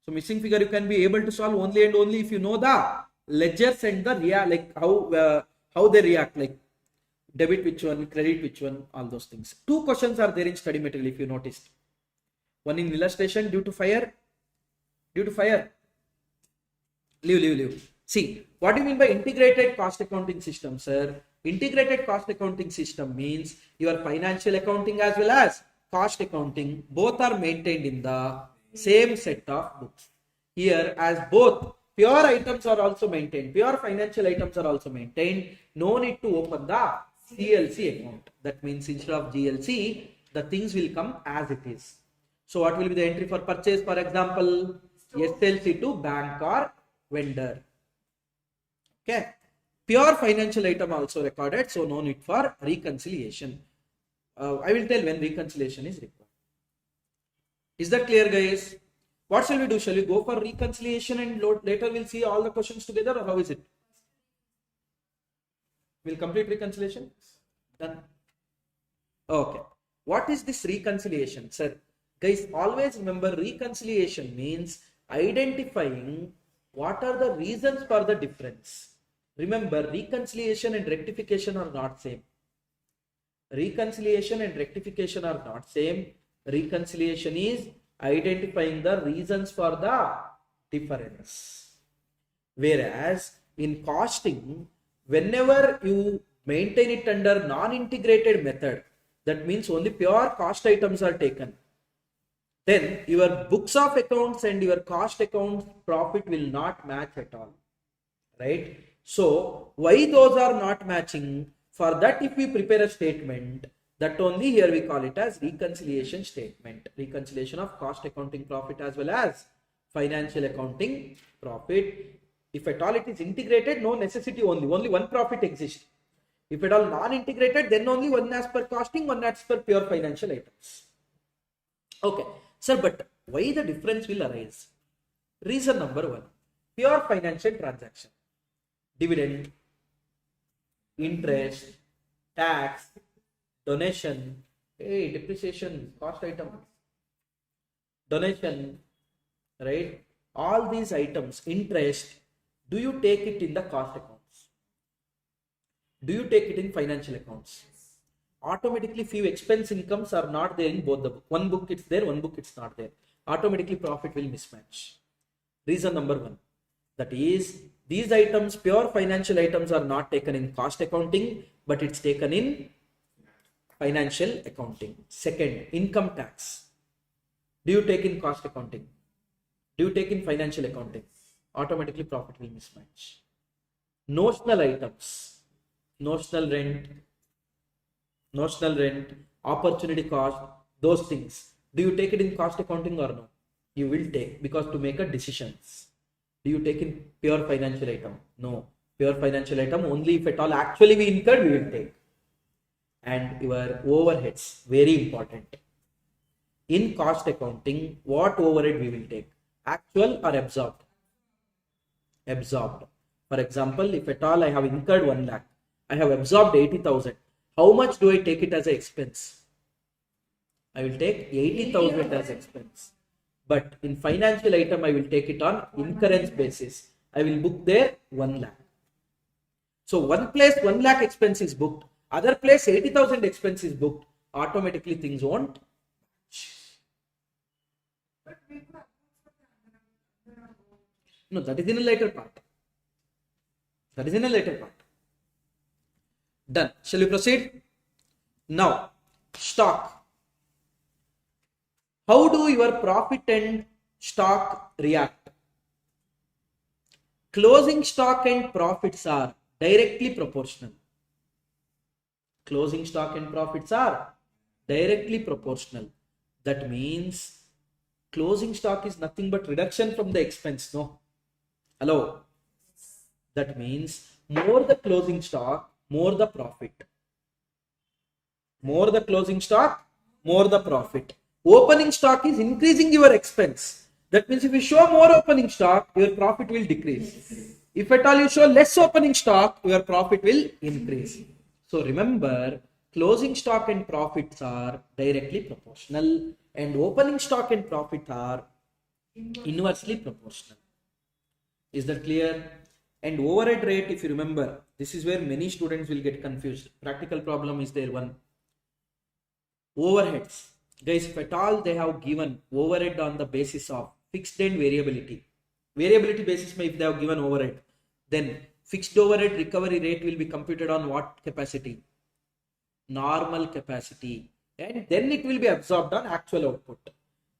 So missing figure you can be able to solve only and only if you know the ledgers and the like how they react, like debit which one, credit which one, all those things. 2 questions are there in study material if you noticed. One in illustration, due to fire. Leave. See, what do you mean by integrated cost accounting system, sir? Integrated cost accounting system means your financial accounting as well as cost accounting, both are maintained in the same set of books. Here, as both pure items are also maintained, pure financial items are also maintained, no need to open the CLC account. That means instead of GLC, the things will come as it is. So what will be the entry for purchase? For example, SLC to bank or vendor. Okay. Pure financial item also recorded, so no need for reconciliation. I will tell when reconciliation is required. Is that clear, guys? What shall we do? Shall we go for reconciliation and later we'll see all the questions together, or how is it? We'll complete reconciliation? Done. Okay. What is this reconciliation, sir? Guys, always remember reconciliation means identifying what are the reasons for the difference. Remember, reconciliation and rectification are not same. Reconciliation and rectification are not same. Reconciliation is identifying the reasons for the difference. Whereas in costing, whenever you maintain it under non-integrated method, that means only pure cost items are taken, then your books of accounts and your cost accounts profit will not match at all, right? So why those are not matching? For that, if we prepare a statement, that only here we call it as reconciliation statement. Reconciliation of cost accounting profit as well as financial accounting profit. If at all it is integrated, no necessity, only one profit exists. If at all non-integrated, then only one as per costing, one as per pure financial items. Okay, sir, but why the difference will arise? Reason number 1, pure financial transaction. Dividend, interest, tax, donation, depreciation, cost item, donation, right? All these items, interest, do you take it in the cost accounts? Do you take it in financial accounts? automatically few expense incomes are not there in both the book. One book it's there, one book it's not there. Automatically profit will mismatch. Reason number one. That is, these items, pure financial items, are not taken in cost accounting, but it's taken in financial accounting. Second, income tax. Do you take in cost accounting? Do you take in financial accounting? Automatically profit will mismatch. Notional items, notional rent, opportunity cost, those things. Do you take it in cost accounting or no? You will take, because to make a decisions. Do you take in pure financial item? No. Pure financial item only if at all actually we incurred, we will take. And your overheads, very important. In cost accounting, what overhead we will take? Actual or absorbed? Absorbed. For example, if at all I have incurred 1 lakh, I have absorbed 80,000. How much do I take it as an expense? I will take 80,000 as expense. But in financial item, I will take it on incurrence basis. I will book there 1 lakh. So one place 1 lakh expense is booked, other place 80,000 expense is booked. Automatically things won't. No, that is in a later part. That is in a later part. Done. Shall we proceed? Now, stock. How do your profit and stock react? Closing stock and profits are directly proportional. Closing stock and profits are directly proportional. That means closing stock is nothing but reduction from the expense. No. Hello. That means more the closing stock, more the profit. More the closing stock, more the profit. Opening stock is increasing your expense. That means if you show more opening stock, your profit will decrease. If at all you show less opening stock, your profit will increase. So remember, closing stock and profits are directly proportional, and opening stock and profit are inversely proportional. Is that clear? And overhead rate, if you remember, this is where many students will get confused. Practical problem is there one. Overheads. Guys, if at all they have given overhead on the basis of fixed and variability. Variability basis, if they have given overhead, then fixed overhead recovery rate will be computed on what capacity? Normal capacity. And then it will be absorbed on actual output.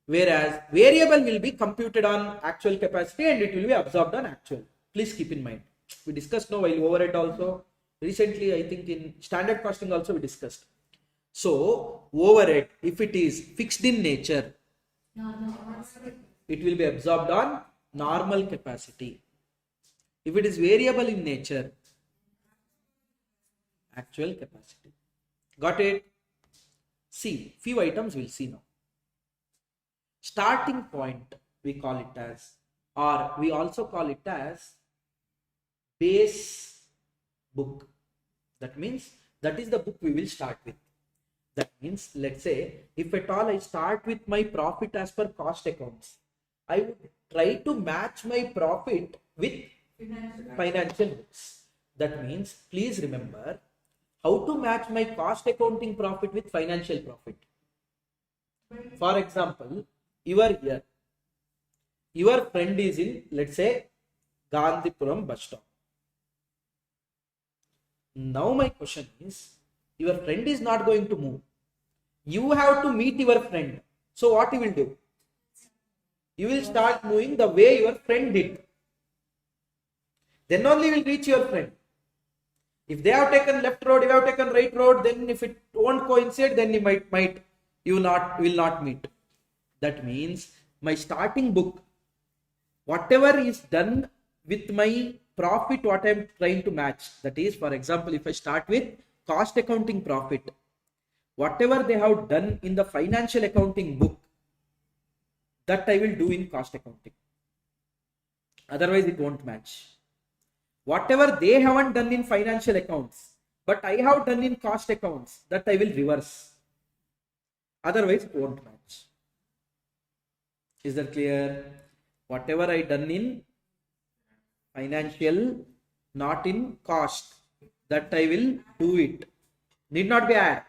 Whereas variable will be computed on actual capacity and it will be absorbed on actual. Please keep in mind. We discussed now while overhead also. Recently, I think in standard costing also we discussed. So, overhead, if it is fixed in nature, it will be absorbed on normal capacity. If it is variable in nature, actual capacity. Got it? See, few items we'll see now. Starting point, we call it as, or we also call it as base book. That means that is the book we will start with. That means, let's say, if at all I start with my profit as per cost accounts, I would try to match my profit with financial books. That means, please remember how to match my cost accounting profit with financial profit. For example, you are here. Your friend is in, let's say, Gandhipuram bus stop. Now my question is, your friend is not going to move. You have to meet your friend. So what you will do? You will start moving the way your friend did. Then only you will reach your friend. If they have taken left road, you have taken right road, then if it won't coincide, then you will not meet. That means my starting book, whatever is done with my profit, what I am trying to match. That is, for example, if I start with cost accounting profit, whatever they have done in the financial accounting book, that I will do in cost accounting. Otherwise, it won't match. Whatever they haven't done in financial accounts, but I have done in cost accounts, that I will reverse. Otherwise, it won't match. Is that clear? Whatever I done in financial, not in cost, that I will do it. Need not be add.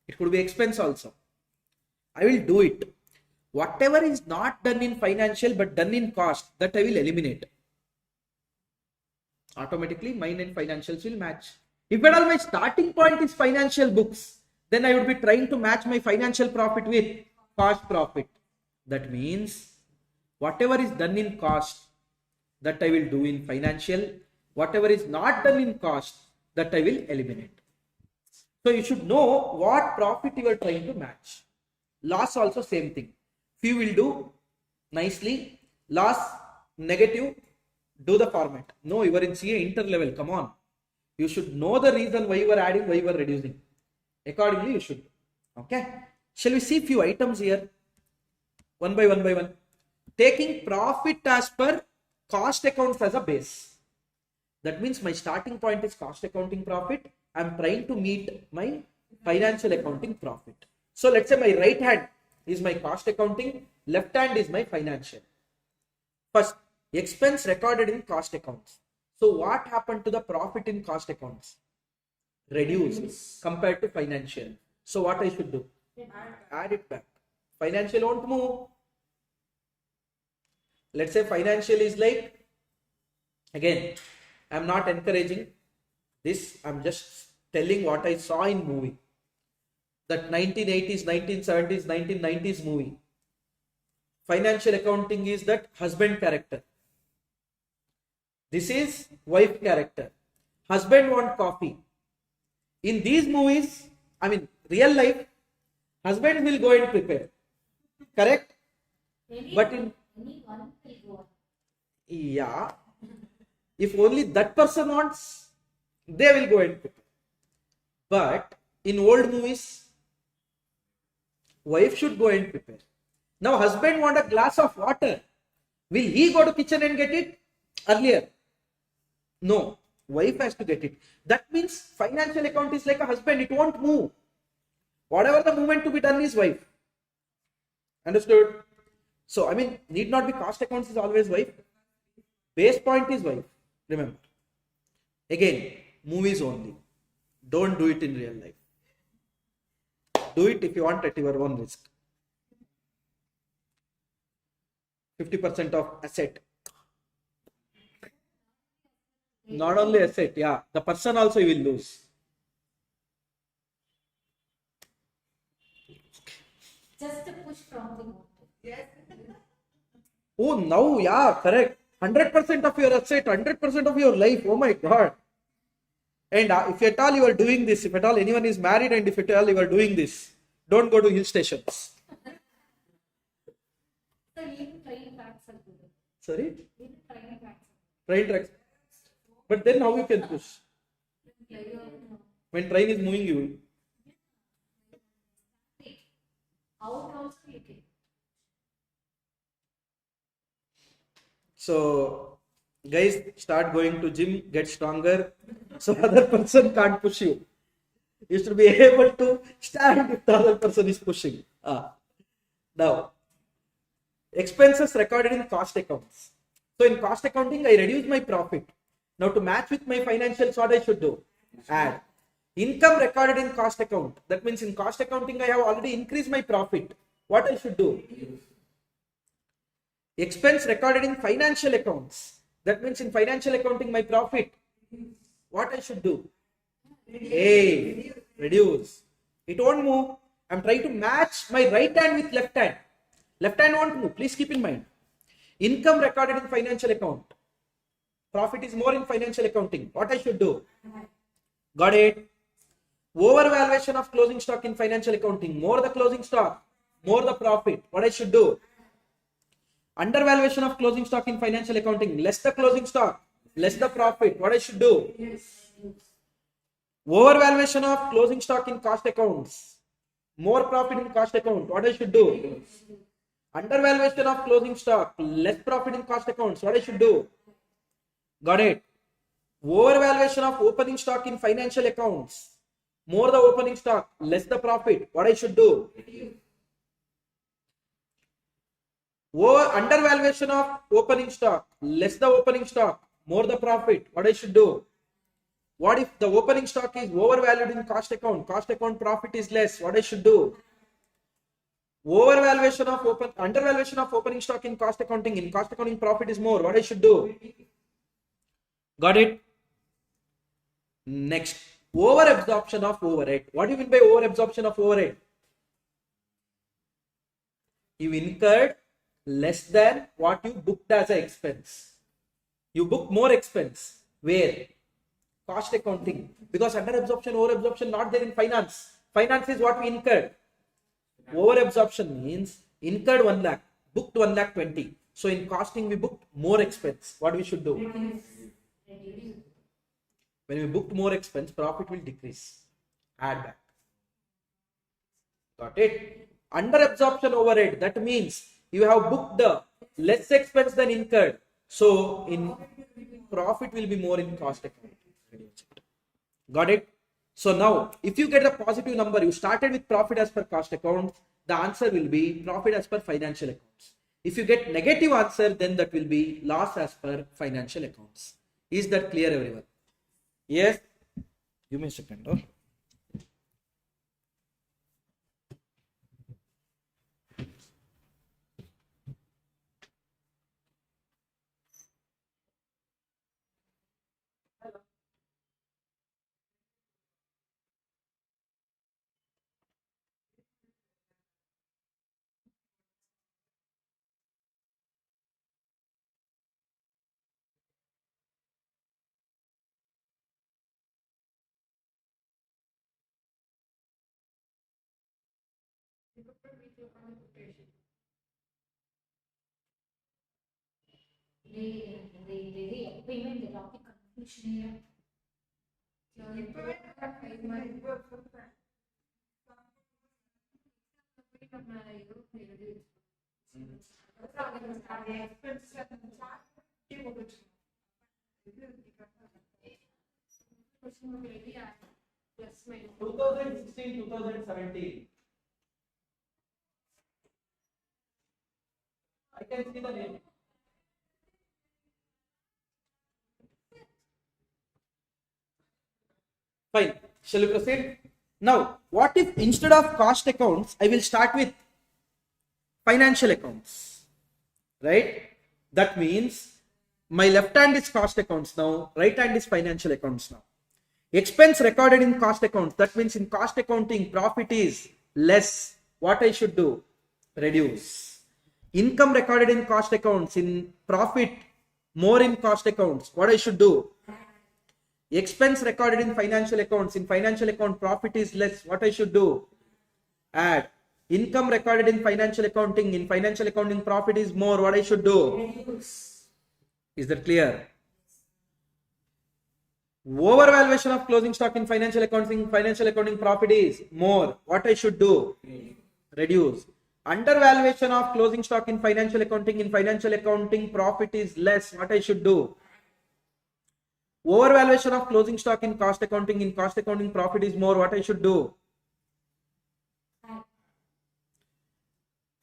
It could be expense also. I will do it. Whatever is not done in financial but done in cost, that I will eliminate. Automatically mine and financials will match. If at all my starting point is financial books, then I would be trying to match my financial profit with cost profit. That means whatever is done in cost, that I will do in financial. Whatever is not done in cost, that I will eliminate. So you should know what profit you are trying to match. Loss also same thing. Few will do nicely. Loss, negative, do the format. No, you are in CA inter level. Come on. You should know the reason why you are adding, why you are reducing. Accordingly, you should. Okay. Shall we see few items here? One by one. Taking profit as per cost accounts as a base. That means my starting point is cost accounting profit. I am trying to meet my financial accounting profit. So let's say my right hand is my cost accounting, left hand is my financial. First, expense recorded in cost accounts. So what happened to the profit in cost accounts? Reduced compared to financial. So what I should do? Add it back. Financial won't move. Let's say financial is like, again, I'm not encouraging this. I'm just telling what I saw in movie. That 1980s, 1970s, 1990s movie. Financial accounting is that husband character. This is wife character. Husband want coffee. In these movies, I mean real life, husband will go and prepare. Correct? But in anyone will go. yeah, if only that person wants, they will go and prepare. But in old movies, wife should go and prepare. Now husband want a glass of water. Will he go to kitchen and get it earlier? No, wife has to get it. That means financial account is like a husband. It won't move. Whatever the movement to be done is wife. Understood? So, I mean, need not be cost accounts is always wife. Base point is wife. Remember. Again, movies only. Don't do it in real life. Do it if you want at your own risk. 50% of asset. Not only asset, yeah. The person also you will lose. Just a push from the motive. Yes. Oh, now, yeah, correct. 100% of your asset, 100% of your life. Oh my God. And if at all you are doing this, if at all anyone is married and if at all you are doing this, don't go to hill stations. So even train tracks are good. Sorry? Even train tracks Train tracks. But then how you can push? are good. When train is moving you. Out also you can. So, guys, start going to gym, get stronger. So other person can't push you. You should be able to stand if the other person is pushing. Now, expenses recorded in cost accounts. So in cost accounting, I reduce my profit. Now to match with my financials, what I should do? Add. Income recorded in cost account. That means in cost accounting, I have already increased my profit. What I should do? Expense recorded in financial accounts. That means in financial accounting, my profit. What I should do? A. Reduce. It won't move. I'm trying to match my right hand with left hand. Left hand won't move. Please keep in mind. Income recorded in financial account. Profit is more in financial accounting. What I should do? Got it? Overvaluation of closing stock in financial accounting. More the closing stock, more the profit. What I should do? Undervaluation of closing stock in financial accounting. Less the closing stock, less the profit. What I should do? Overvaluation of closing stock in cost accounts. More profit in cost account. What I should do? Undervaluation of closing stock. Less profit in cost accounts. What I should do? Got it? Overvaluation of opening stock in financial accounts. More the opening stock. Less the profit. What I should do? Undervaluation of opening stock. Less the opening stock. More the profit. What I should do? What if the opening stock is overvalued in cost account? Cost account profit is less. What I should do? Undervaluation of opening stock in cost accounting. In cost accounting profit is more. What I should do? Got it? Next, over absorption of overhead. What do you mean by over absorption of overhead? You incurred less than what you booked as an expense. You book more expense. Where? Cost accounting. Because under absorption, over absorption not there in finance. Finance is what we incurred. Over absorption means incurred 1 lakh, booked 1 lakh 20. So in costing we booked more expense. What we should do? When we booked more expense, profit will decrease. Add back. Got it? Under absorption overhead, that means you have booked the less expense than incurred. So in profit will be more in cost account. Got it? So now, if you get a positive number, you started with profit as per cost account, the answer will be profit as per financial accounts. If you get negative answer, then that will be loss as per financial accounts. Is that clear, everyone? Yes? Give me a second. Oh. Payment the topic conclusion. Yes, 2016, 2017. I can see the name. Fine. Shall we proceed? Now, what if instead of cost accounts, I will start with financial accounts? Right? That means my left hand is cost accounts now, right hand is financial accounts now. Expense recorded in cost accounts. That means in cost accounting, profit is less. What I should do? Reduce. Income recorded in cost accounts, in profit more in cost accounts. What I should do? Expense recorded in financial accounts, in financial account profit is less. What I should do? Add. Income recorded in financial accounting, in financial accounting profit is more. What I should do? Is that clear? Overvaluation of closing stock in financial accounting profit is more. What I should do? Reduce. Undervaluation of closing stock in financial accounting profit is less. What I should do? Overvaluation of closing stock in cost accounting profit is more. What I should do?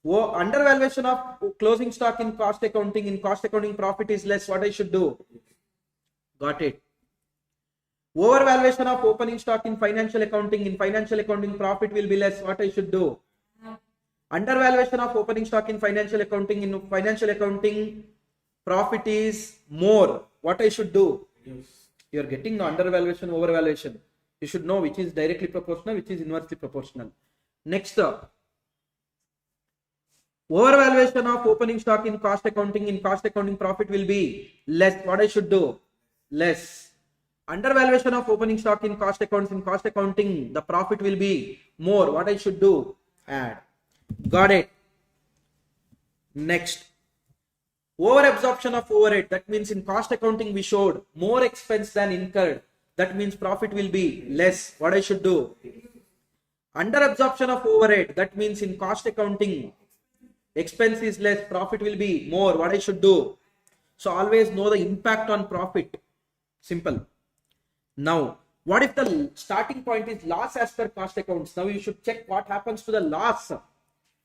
Undervaluation of closing stock in cost accounting profit is less. What I should do? Got it. Overvaluation of opening stock in financial accounting profit will be less. What I should do? Undervaluation of opening stock in financial accounting profit is more. What I should do? You are getting undervaluation, overvaluation. You should know which is directly proportional, which is inversely proportional. Next up, overvaluation of opening stock in cost accounting profit will be less. What I should do? Less. Undervaluation of opening stock in cost accounting, the profit will be more. What I should do? Add. Got it. Next, over absorption of overhead. That means in cost accounting we showed more expense than incurred. That means profit will be less. What I should do? Under absorption of overhead. That means in cost accounting expense is less, profit will be more. What I should do? So always know the impact on profit. Simple. Now, what if the starting point is loss as per cost accounts? Now you should check what happens to the loss.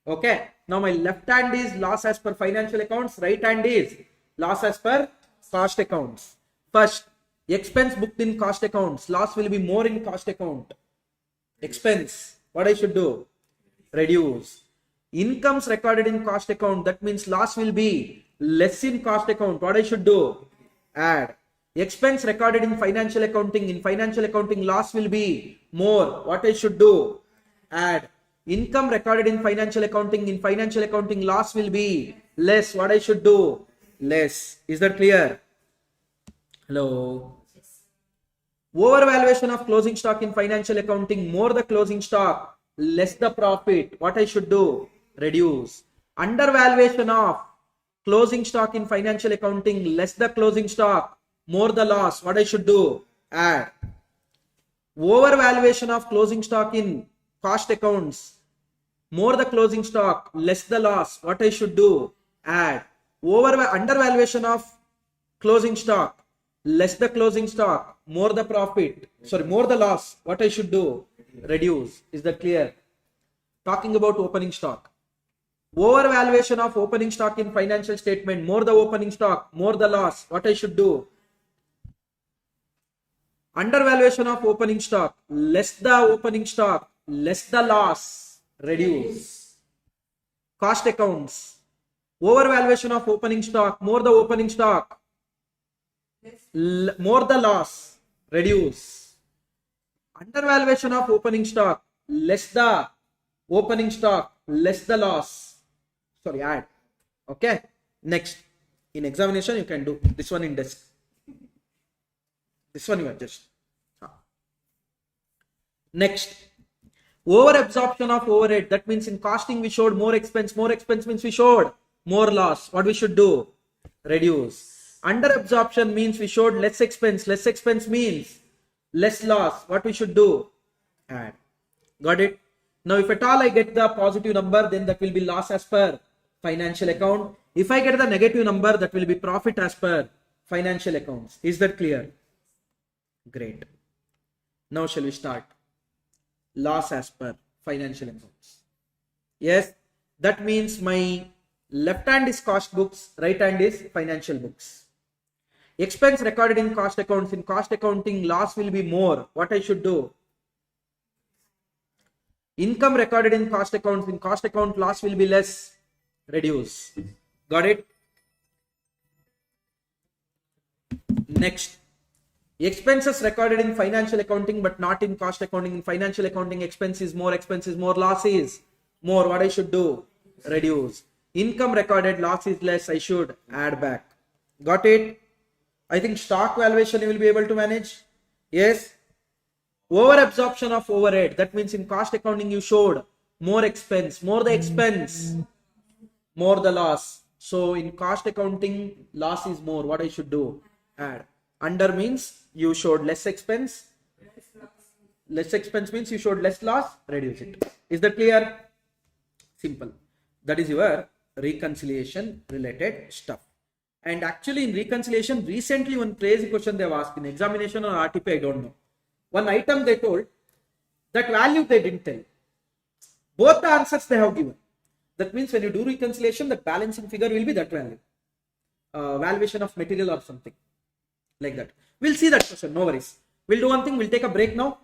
Okay. Now my left hand is loss as per financial accounts. Right hand is loss as per cost accounts. First, Expense booked in cost accounts. Loss will be more in cost account. Expense. What I should do? Reduce. Incomes recorded in cost account. That means loss will be less in cost account. What I should do? Add. Expense recorded in financial accounting. In financial accounting, loss will be more. What I should do? Add. Income recorded in financial accounting. In financial accounting, loss will be less. What I should do? Less. Is that clear? Hello. Overvaluation of closing stock in financial accounting. More the closing stock, less the profit. What I should do? Reduce. Undervaluation of closing stock in financial accounting, less the closing stock, more the loss. What I should do? Add. Overvaluation of closing stock in cost accounts, more the closing stock, less the loss. What I should do? Add. Undervaluation of closing stock, less the closing stock, more the profit. Sorry, more the loss. What I should do? Reduce. Is that clear? Talking about opening stock. Overvaluation of opening stock in financial statement, more the opening stock, more the loss. What I should do? Undervaluation of opening stock, less the opening stock, less the loss. Reduce. Cost accounts. Overvaluation of opening stock, more the opening stock, more the loss. Reduce. Undervaluation of opening stock, less the opening stock, less the loss. Sorry, add. Okay. Next. In examination, you can do this one in desk. This one you adjust. Next. Over absorption of overhead. That means in costing we showed more expense. More expense means we showed more loss. What we should do? Reduce. Under absorption means we showed less expense. Less expense means less loss. What we should do? Add. Got it? Now if at all I get the positive number, then that will be loss as per financial account. If I get the negative number, that will be profit as per financial accounts. Is that clear? Great. Now shall we start? Loss as per financial accounts. Yes, that means my left hand is cost books, right hand is financial books. Expense recorded in cost accounts. In cost accounting, loss will be more. What I should do? Income recorded in cost accounts. In cost account, loss will be less. Reduce. Got it? Next. Expenses recorded in financial accounting but not in cost accounting. In financial accounting, expense is more, loss is more. What I should do? Reduce. Income recorded, loss is less. I should add back. Got it? I think stock valuation you will be able to manage. Yes. Over absorption of overhead. That means in cost accounting you showed more expense. More the expense, more the loss. So in cost accounting, loss is more. What I should do? Add. Under means you showed less expense. Less expense means you showed less loss. Reduce it. Is that clear? Simple. That is your reconciliation related stuff. And actually in reconciliation, recently one crazy question they have asked in examination or RTP, I don't know. One item they told, that value they didn't tell. Both the answers they have given. That means when you do reconciliation, the balancing figure will be that value. Valuation of material or something like that. We'll see that question, no worries. We'll do one thing, we'll take a break now.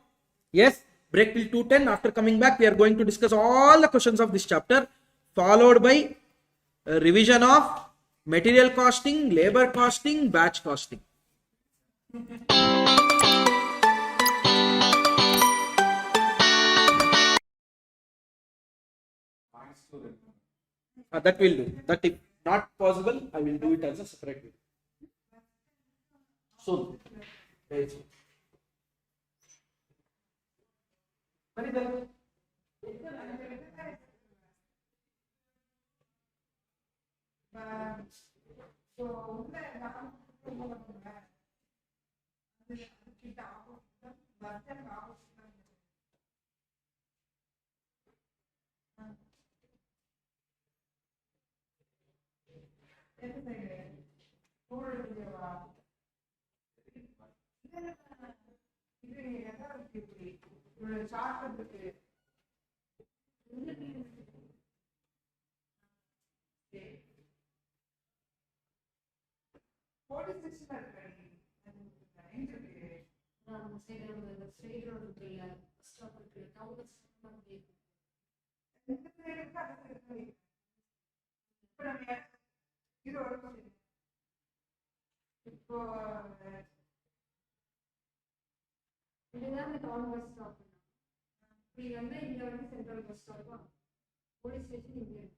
Yes, break till 2:10. After coming back, we are going to discuss all the questions of this chapter, followed by a revision of material costing, labor costing, batch costing. That will do. That if not possible, I will do it as a separate video. Soon. Very soon. Very well. What is this? அந்த side road straight road இருக்குல்ல bus stop இருக்குல்ல town bus stop மாதிரி இந்த side இருக்கு, அந்த side இருக்கு. இப்ப நம்ம இது ஒரு question. இப்போ இதுதான் இந்த டவுன் பஸ் ஸ்டாப் இப்படி வந்து இங்க வந்து central bus stop police station இங்க இருக்கு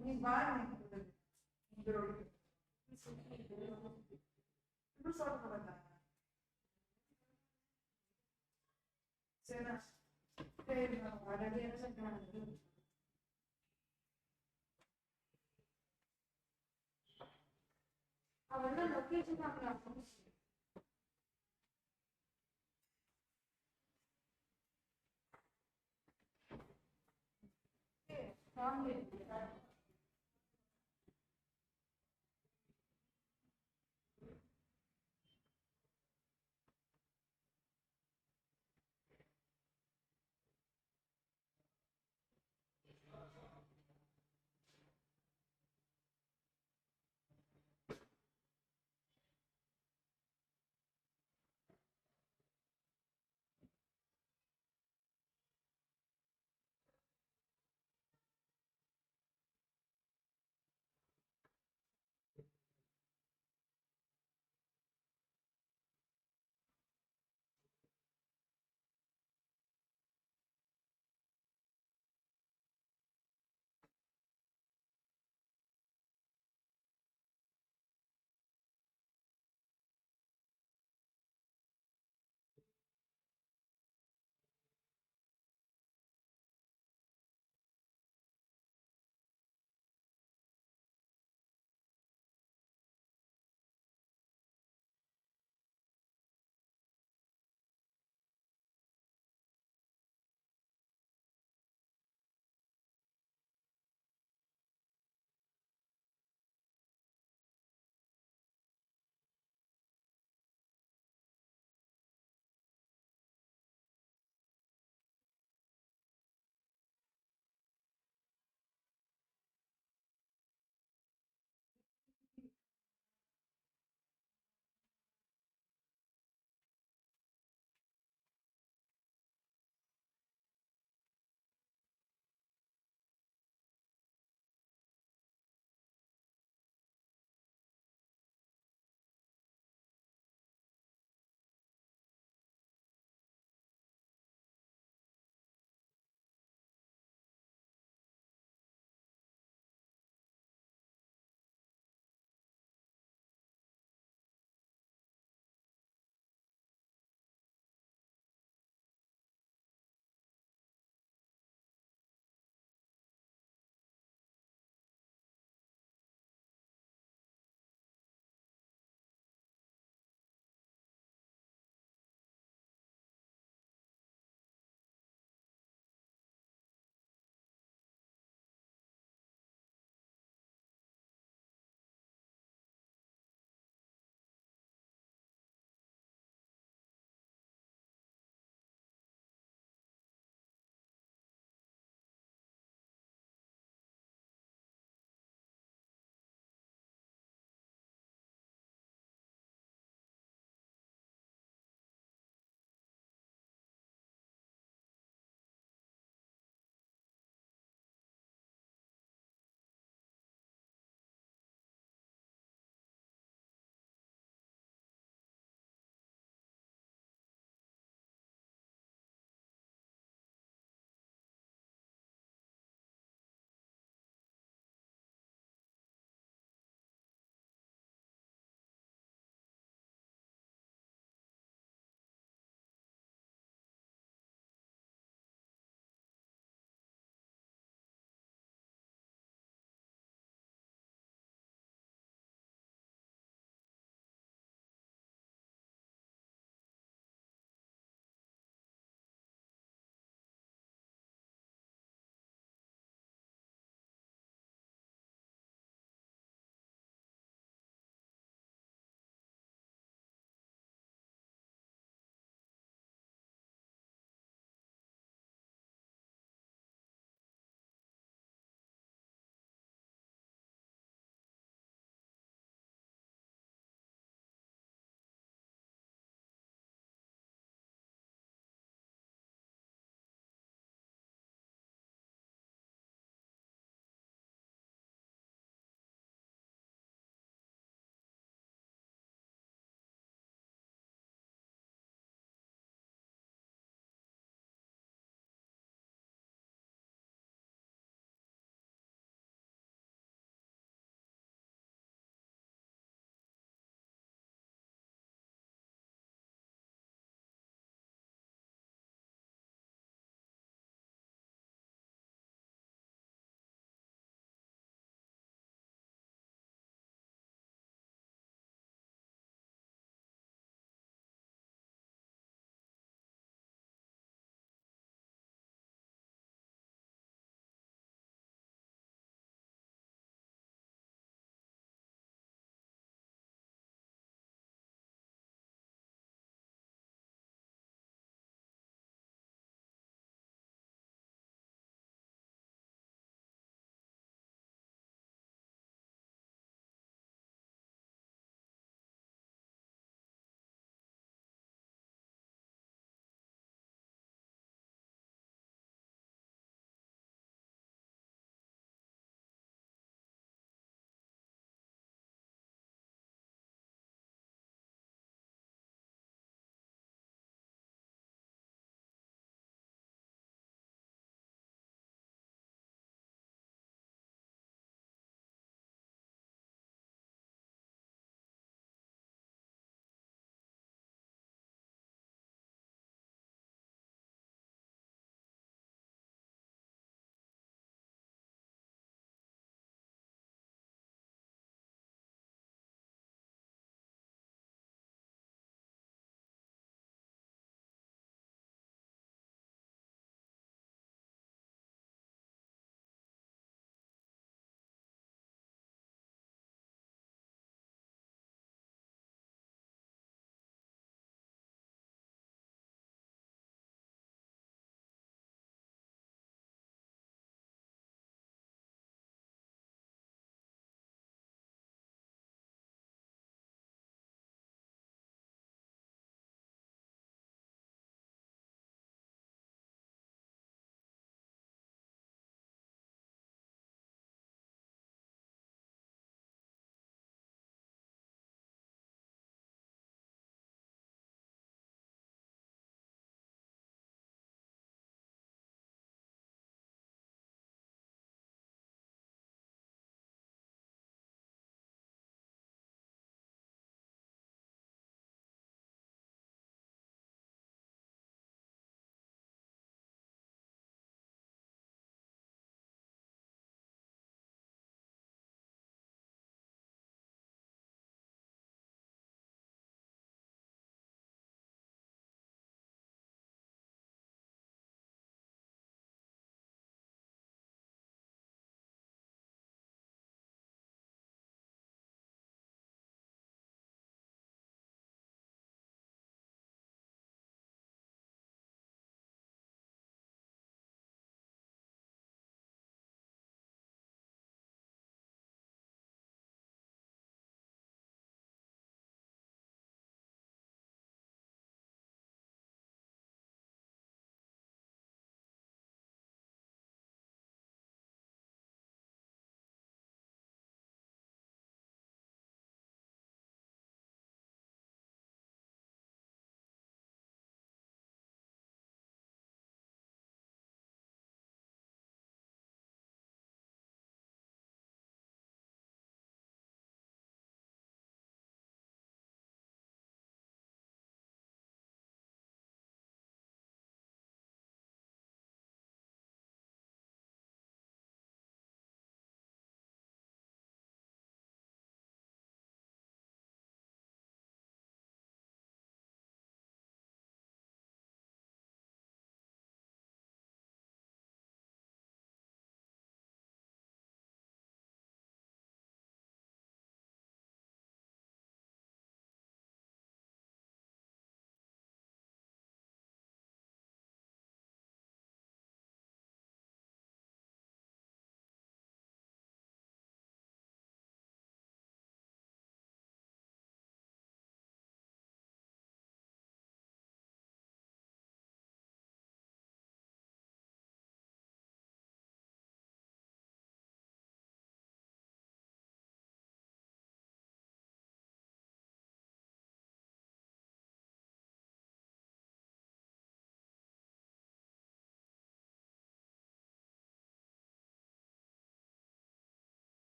நீ பாருங்க இந்த ரோடு இப்படி சொல்ல மாட்டாங்க. சரிண்ணா, சரி நான் வரது என்ன சொல்றாங்க. அவரோட லொகேஷன் அவங்க ஃபேமிலி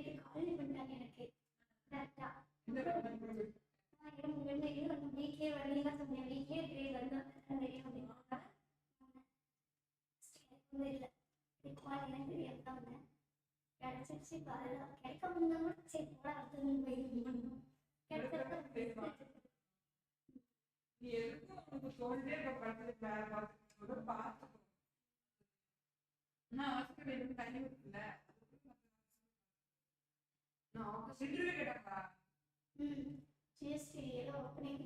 நேற்று காலேஜ் பண்ணிட்டாங்க எனக்கு கரெக்டா வீட்லயே வரலாம் சொன்னேன் வீட்லயே கிரேட் வந்தோம் தெரியும் அப்படின்னாங்க இல்லை எனக்கு தெரியாது தான் வந்தேன் கிடைச்சிருச்சு அதெல்லாம் கிடைக்க முடிந்தா கூட சரி போட அடுத்தது போயிருந்தோம் கிடைச்சா நீ எதுக்கும் உனக்கு தோன்றே இப்ப படத்துக்கு வேற பார்த்துட்டு பார்த்துக்கோ நான் அவசரம் எதுவும் தண்ணி இருக்குல்ல நான் ஆஃபீஸ் இன்டர்வியூ கேட்டப்பா ஜிஎஸ்டி ஏதோ ஓப்பனிங்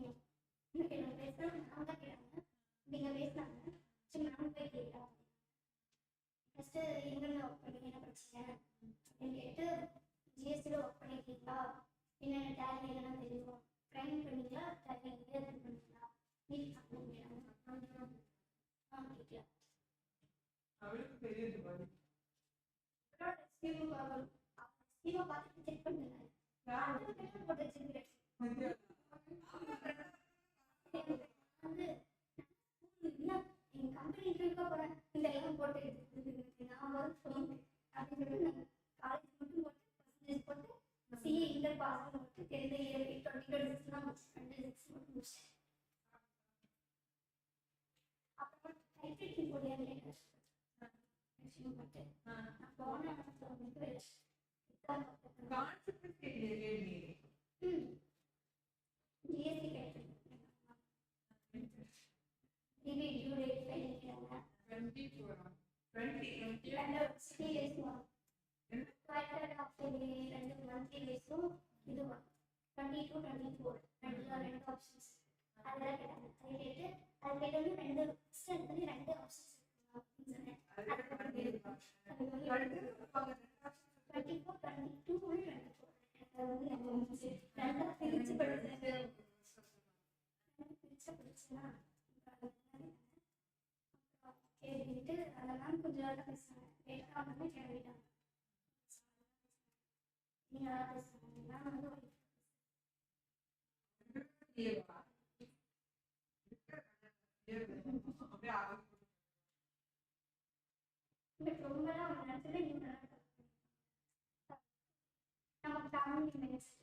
பேசுகிறேன் நான் தான் கேட்டாங்க நீங்கள் பேசினாங்க சரி நானும் போய் கேட்டேன் ஃபஸ்ட்டு எங்கெல்லாம் ஒர்க் பண்ணி என்ன பிரச்சனை அப்படின்னு கேட்டு ஜிஎஸ்டியில் ஒர்க் பண்ணியிருக்கீங்களா என்னென்ன டேலி என்னென்ன தெரியும் ட்ரைனிங் பண்ணீங்களா டேலி அட்டன் பண்ணீங்களா நீட் கேட்கலாம் அவளுக்கு தெரியுது பாரு ஸ்கீமை பார்த்துட்டு செக் பண்ணுங்க போட்டு வச்சிருக்கிறேன் வந்து என் கம்பெனி இன்டர்வியூக்காக போகிறேன் இந்த எல்லாம் போட்டு நான் ஒர்க் சொல்லிட்டேன் அப்படின்னு சொல்லிட்டு நான் காலேஜ் மட்டும் போட்டு பர்சன்டேஜ் போட்டு சிஏ இன்டர் பாஸ் போட்டு தெரிந்த 2026 தான் முடிச்சேன் 26 மட்டும் முடிச்சேன் அப்புறம் டைப்ரைட்டிங் போட்டு போட்டு நான் போன வந்துட்டு கான்செப்ட் தெரியல ஜிஎஸ்டி கிடைச்சிருக்கு டிவி டியூ ரேட் பண்ணிக்கிறாங்க 24 20 ரெண்டு 3 days வரும் குவார்டர் ஆஃப் தி ரெண்டு மந்த்லி டேஸும் இது வரும் 22 24 ரெண்டு ஆப்ஷன்ஸ் அதெல்லாம் கேட்டாங்க அது கேட்டு அது கேட்டது ரெண்டு ரெண்டு ஆப்ஷன்ஸ் சொன்னேன் 24 22 ரெண்டா பிரிச்சு படிச்சேன் பிரிச்சா படிச்சுன்னா கேட்டுக்கிட்டு அதெல்லாம் கொஞ்சம் நல்லா பேசுனாங்க கேட்டா வந்து கிளம்பிட்டாங்க நீங்க நல்லா பேசுறாங்க நான் வந்து ரொம்பலாம் அவங்க நினைச்சதே நீங்க நல்லா நம்ம ஃபேமிலி மினிஸ்டர்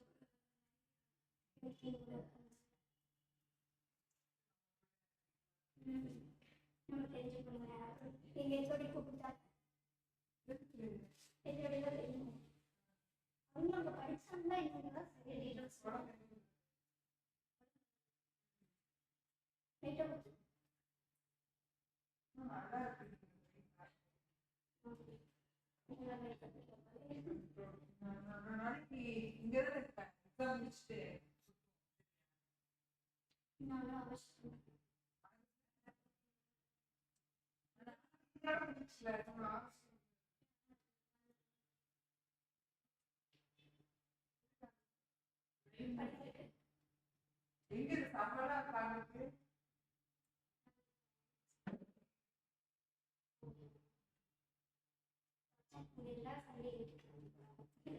நம்ம தெரிஞ்சுக்கணுங்க எங்க சொல்லி கூப்பிட்டாங்க என்னோட தெரியும் அவங்க அங்க படிச்சாங்கன்னா என்னதான் சரி டீட்டெயில்ஸ் நாளைக்கு இங்கதான் இருப்பேன் எக்ஸாம் முடிச்சுட்டு நானும் அவசியம் எங்க சம்பளா காணுக்கு எல்லாம் சண்டே எங்க வீட்டுல வந்து ஸ்டே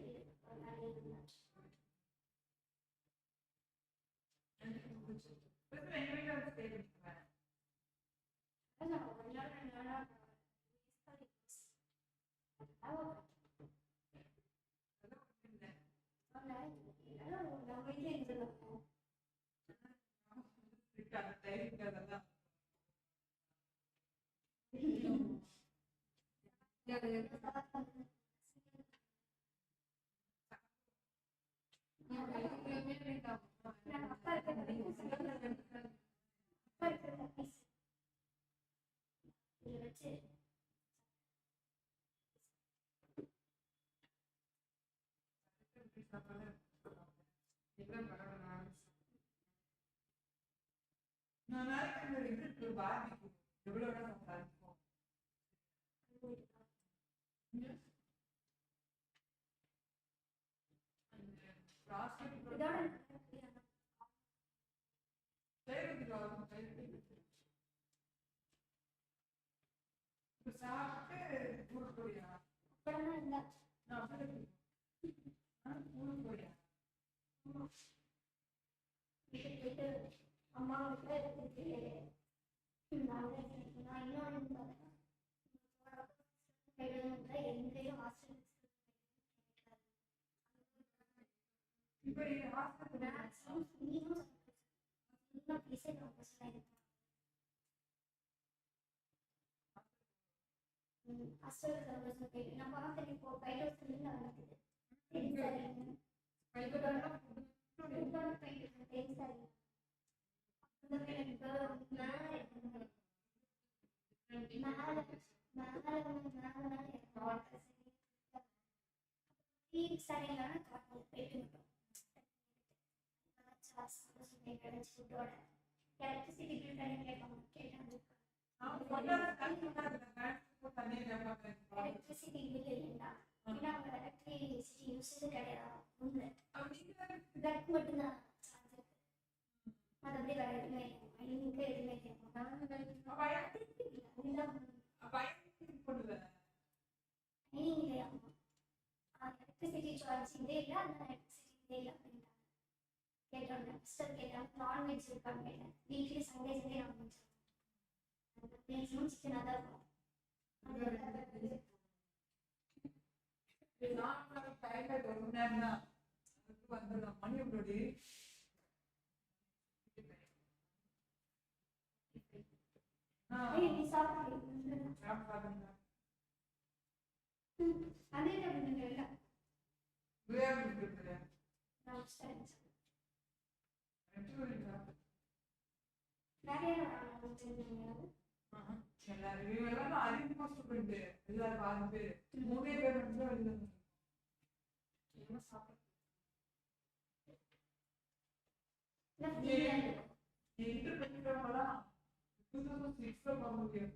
பண்ணிக்குவேன் நான் நாளைக்கு பாதிக்கும் எவ்வளவு வேணா சாதிப்போம் சாப்பிட்டு ஊருக்கு போறியா ஊருக்கு போறியா அம்மா வீட்டில் எங்கேயும் ஹாஸ்டல் இப்போ நீங்க ஹாஸ்பிட்டல் எலக்ட்ரிசிட்டி பில் தனியாக கேட்டாங்க தண்ணி கேட்பாங்க எலக்ட்ரிசிட்டி பில் இல்லைங்களா ஏன்னா அவங்க எலக்ட்ரிசிட்டி யூஸே கிடையாது ஒன்று பிளக் மட்டும்தான் சார்ஜ் இருக்கு மற்றபடி வேற எதுவுமே இல்லை இங்கே எதுவுமே இல்லை எலக்ட்ரிசிட்டி சார்ஜ் இதே இல்லை அந்த எலக்ட்ரிசிட்டி இதே இல்லை அப்படின்ட்டாங்க கேட்டோம் மிஸ்டர் கேட்டாங்க நான்வெஜ் இருக்கான்னு கேட்டேன் வீக்லி சண்டே நான்வெஜ் பிளேஸும் சிக்கனாக தான் இருக்கும் மணி எப்படி அதே அப்படிங்க இல்லை எல்லாரும் அறிமுக ஸ்டூடெண்ட் எல்லாரும் 6 பேர் 3 பேர் மட்டும் வெளில என்ன சாப்பிட்டு இன்டர் பண்ணிக்கிறவங்களாம் 2006 பண்ண முடியும்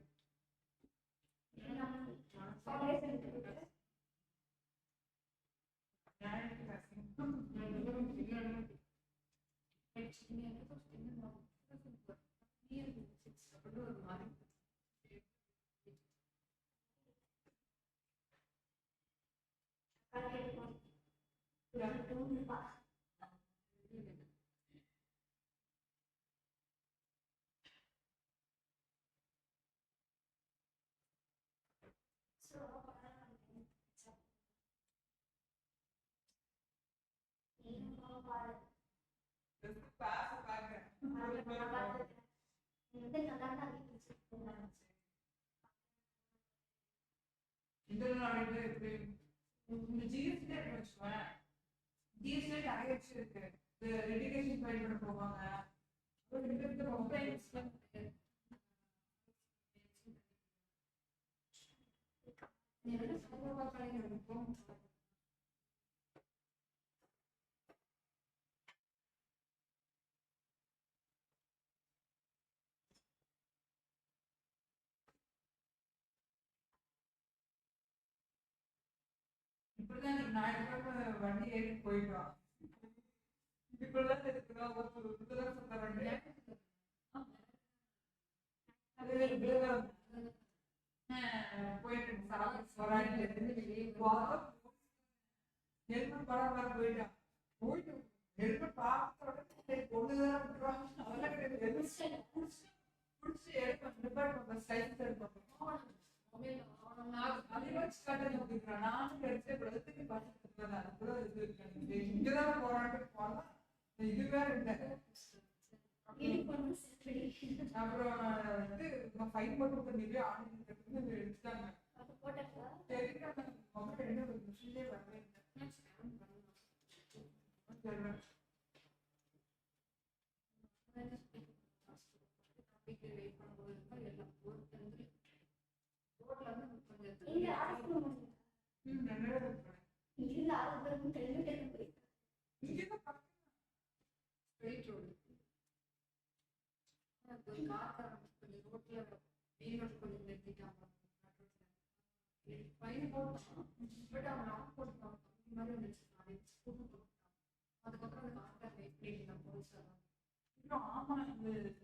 இப்படிதான் நீங்க ஞாயிற்றுக்கிழமை வண்டி ஏறி போயிட்டோம் இதுக்குள்ள இருக்கிறோம் ஒரு சொல்ல வண்டி போயிட்டு ஹெல்மெட் படம் போயிட்டான் போயிட்டு ஹெல்மெட் பார்த்த பொண்ணுதான் விட்டுருவாங்க அதெல்லாம் கிடையாது பிடிச்சி எடுப்பேன் சைக்கிள் எடுப்பேன் நானும் எடுத்து இங்கதான் போராட்டம் போனா இது வேற இல்லை அப்புறம் வந்து ஃபைன் மட்டும் பண்ணி ஆன்லைன் எடுத்துட்டாங்க மிஷின்லேயே வரவே ஆமா அப்படிதான்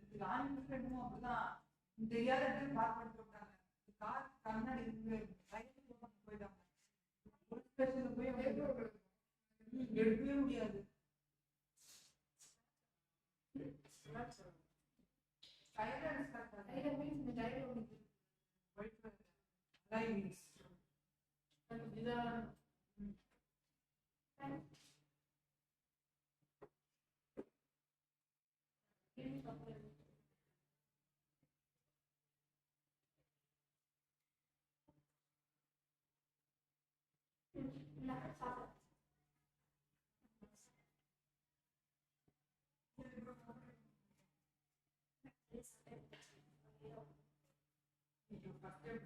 தெரியாத இடத்துல கார் பண்ணி போட்டாங்க கார் கண்ணாடி போயிட்டாங்க போய் எடுக்கவே முடியாது நான் சாப்பிடுறேன்.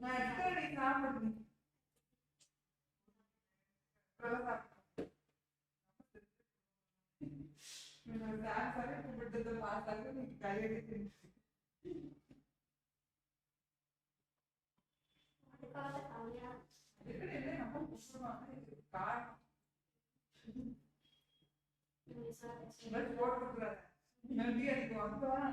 நான் எத்தனை சாப்பிடுறேன் கூப்பிட்டு பார்த்தாங்க நீங்க கையெழுத்து அதுக்காக காலையா நம்ம முக்கியமான காரணம் போட்டுக்கிறாரு நன்றி எனக்கு வந்தோம்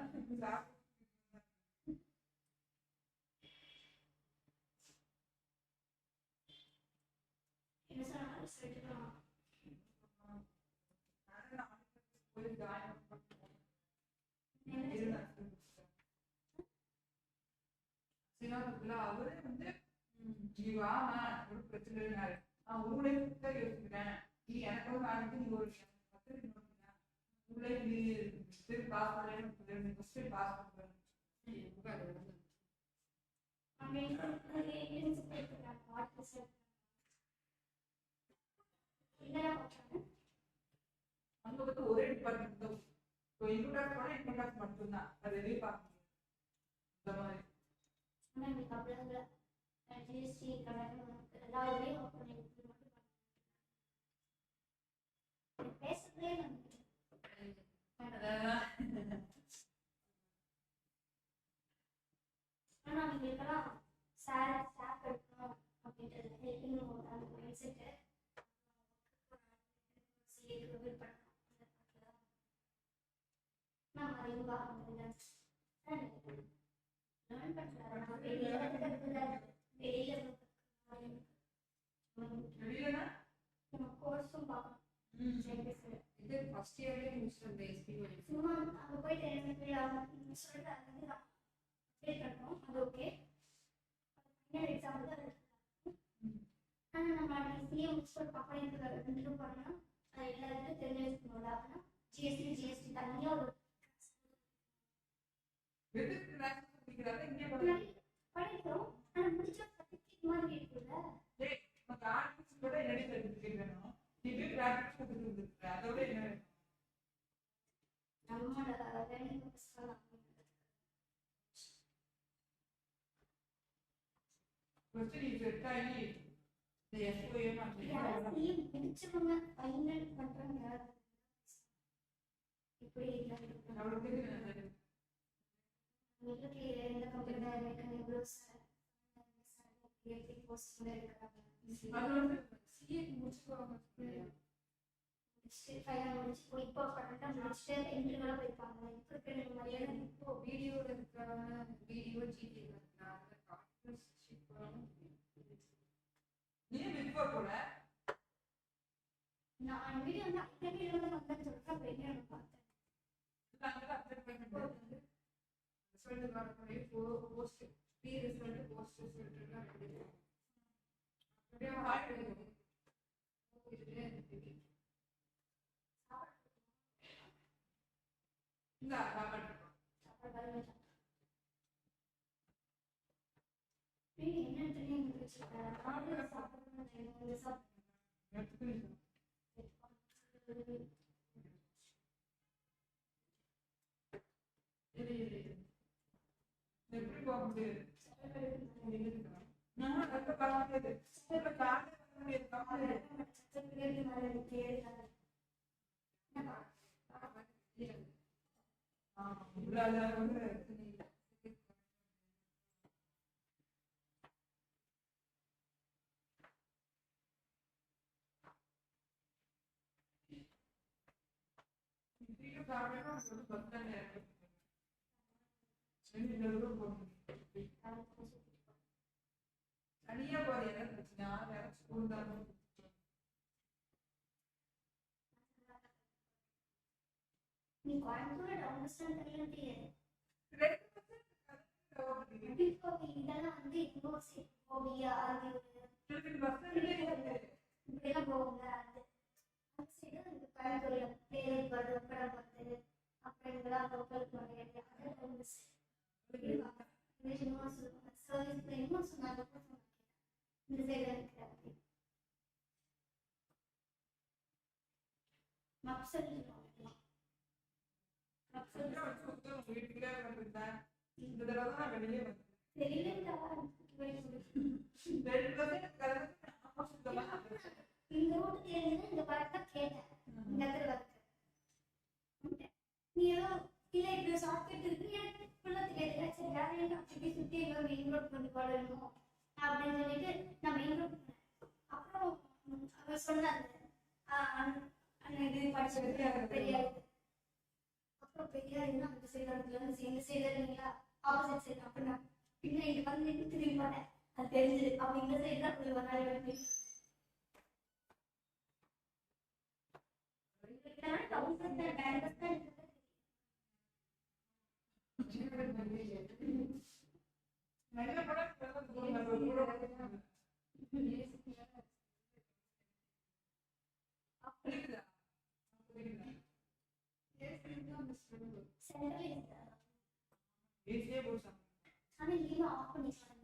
என்ன சொன்னாலும் சொல்லிக்கலாம். அவரே வந்து ஜீவா நான் ஒரு பிரச்சனை இல்லைனாரு நான் உங்களே யோசிக்கிறேன் நீ எனக்கு ஒரு நாளைக்கு நீ ஒரு உங்களே நீ பாஸ் பண்ணேன் பாஸ் பண்றேன் அங்க வந்து ஒரே டிபார்ட்மெண்ட் தான் இன்கம் டாக்ஸ் போனா இன்கம் டாக்ஸ் மட்டும்தான் அது வெளியே பார்க்க முடியும் இந்த மாதிரி ஆனா அவங்களுக்கெல்லாம் சார் ஸ்டாஃப் எடுக்கணும் அப்படின்றது நான் அறிவா வெளியிலனா கோர்ஸும் பார்க்கணும். இது ஃபர்ஸ்ட் இயர்லயே முடிச்சிட்டேன் எஸ்பி வரைக்கும். சும்மா அங்கே போயிட்டு எனக்கு சொல்லிட்டு அது வந்து நான் அப்டேட் பண்ணுறோம். அது ஓகே. ஃபைனல் எக்ஸாம் தான் ஆனால் நம்ம சிஏ முடிச்சுட்டு பக்கம் எனக்கு 2 ரூபா பண்ணால் அது எல்லாருக்கும் தெரிஞ்சு வச்சுக்கணும்ல. அப்படின்னா ஜிஎஸ்டி தனியாக ஒரு படிக்கிறோம். ஆனால் முடிச்ச சர்டிஃபிகேட் மாதிரி இருக்குல்ல. நம்மளோட லேர்னிங் பர்பஸ்க்காக முடிச்சவங்க ஃபைனல் பண்றாங்க. இப்படி இல்லை எந்த கம்பெனி எவ்வளோ சார் போஸ்ட் இருக்காங்க. ஃபைனல் முடிச்சு போய் இப்போ கரெக்டாக முடிச்சுட்டு இன்டர்வியூலாம் போயிருப்பாங்க. இப்போ இருக்கிற மாதிரியான இப்போ வீடியோல இருக்கிறவங்க வீடியோ ஜிடி நான் வீடியோ வந்து அந்த வீடியோ வந்து வந்தேன்னு சொல்லிட்டு போயிட்டு நான் பார்த்தேன். ரிசல்ட் வரக்கூடிய போஸ்ட் ப்ரீ ரிசல்ட் போஸ்ட் ரிசல்ட்லாம் ரெடி அப்படியே ஹார்ட் இந்த என்ன தெரியும் சாப்பிடணும். எப்படி போக முடியாது தனியா போற இடம் பிரச்சனை யாரும் ஸ்கூல் தான் நீ கோயம்புத்தூர் டவுன்ஸ்டன் தெரியல இதெல்லாம் வந்து யூனிவர்சிட்டி போவியா அது இப்படிலாம் போவாங்க அது அந்த சைடு இந்த கோயம்புத்தூர்ல பேர் வருது படம் வருது அப்புறம் இதெல்லாம் லோக்கலுக்கு நிறைய அதை சர்வீஸ் இன்னும் சொன்னாங்க இந்த சைடு இருக்கிறாங்க மப்சல் வீட்டுக்குள்ளே வந்திருந்தேன் இந்த தடவை தான் வெளியே வந்தேன் இந்த ரோட்டு தெரிஞ்சு இந்த படத்தை கேட்டேன் இந்த இடத்துல வந்து நீ ஏதோ இல்ல இப்படி ஷார்ட்கட் இருக்கு எனக்கு ஃபுல்லா தெரியல சரி வேற என்ன சுத்தி சுத்தி எங்க மெயின் ரோட் கொண்டு போடணும் அப்படின்னு சொல்லிட்டு நான் மெயின் ரோட் அப்புறம் அவர் சொன்னாரு இது படிச்சது பெரியாரு அப்புறம் பெரியாருன்னா அந்த சைடு வந்து இந்த சைடு இல்லைங்களா ஆப்போசிட் சைடு அப்படின்னா பின்ன இது வந்து திரும்பி போனேன் அது தெரிஞ்சது அப்ப இந்த சைடு தான் கொஞ்சம் வராது ஆனா நீங்க ஆஃப் பண்ணி பாருங்க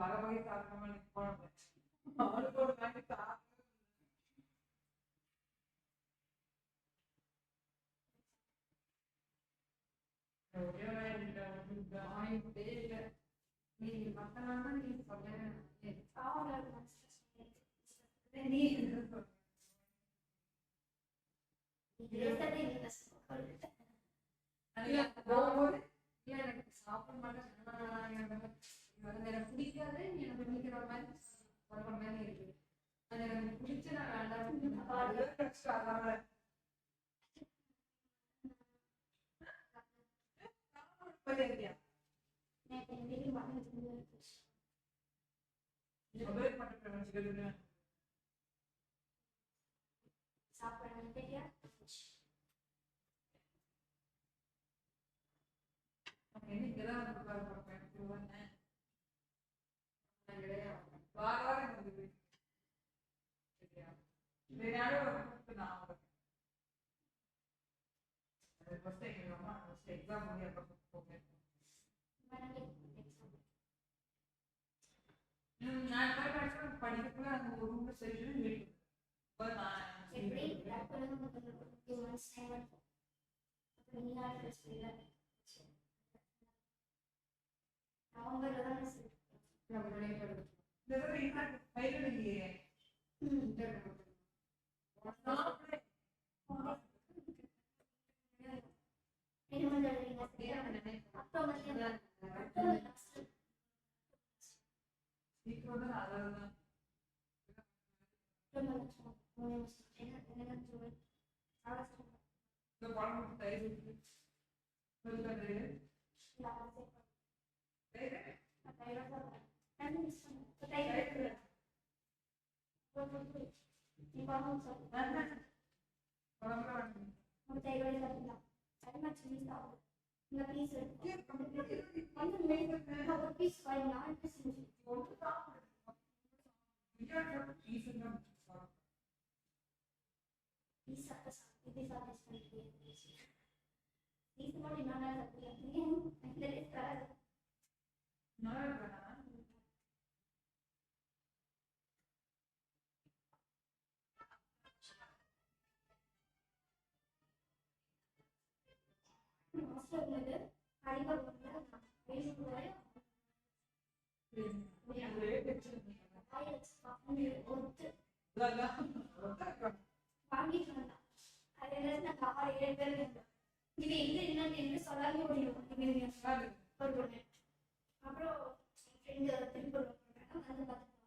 வர வகை சாப்பிடாம போனோம் சாப்பிட மாட்டேன் எனக்கு பிடிக்காது எனக்கு பிடிக்கிற மாதிரி சொல்ற மாதிரி இருக்கு அது எனக்கு பிடிச்ச நான் வேண்டாம் படிக்கல அந்த ஒரு சைடு ஃபர்ஸ்ட் வந்து கண்டிப்பா வந்து வாங்கிட்டு வந்தான். அது என்ன 6-7 பேர் இருந்தோம். இது எங்க என்னன்னு சொல்லாமே ஒரு பொண்ணு. அப்புறம் ஃப்ரெண்டு திருப்பூர் வந்து பார்த்துட்டு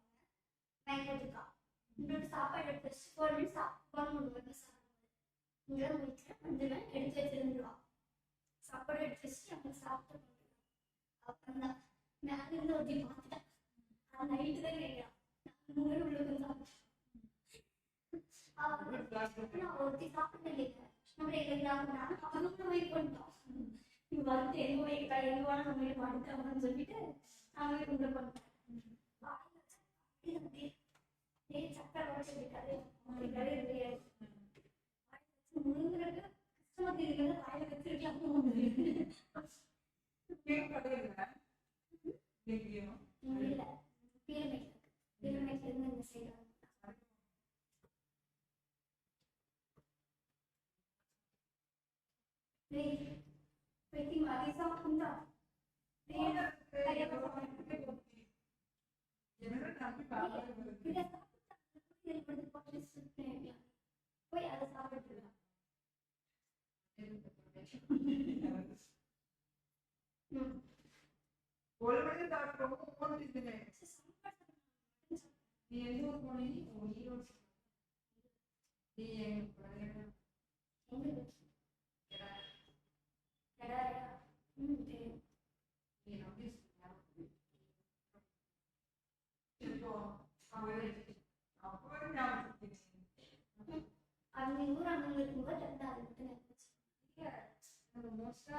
பயங்கரத்துக்கா இன்னொரு சாப்பாடு எடுத்து வச்சு 4 மினிட்ஸ் சாப்பிடுவாங்க. இங்கே வீட்டில் வந்துடுவேன், எடுத்து வச்சிருந்துருவான். சாப்பாடு எடுத்து வச்சு அவங்க சாப்பிட்டு அப்புறம் தான் மேலே இருந்து ஒருத்தி பார்த்துட்டேன். நைட்டு தான் கேட்கலாம். நான் உள்ள வந்து சாப்பிட்டேன். நான் ஒருத்தி சாப்பிட்டு கேட்கிறேன். அப்புறம் எங்களுக்கு அவங்க வெயிட் பண்ணிட்டோம். நீ வந்து எங்க போய்க்கா எங்க வேணா நம்ம வீட்டு மாட்டாங்கன்னு சொல்லிட்டு அவங்க உள்ள பண்ணிட்டேன். சக்கரை வச்சிருக்காரு முழுங்குறது கஷ்டமா இருக்கிறது வாயில வச்சிருக்கலாம். இல்ல பீரமேட்ல இருந்து இந்த சைடு பெட்டி மாதிரி சாப்பிட்டா போய் அதை சாப்பிட்டு நீ எந்த ஊர் போனீங்க? அவங்க ஊர் அண்ணன் இருக்கும்போது மோஸ்டா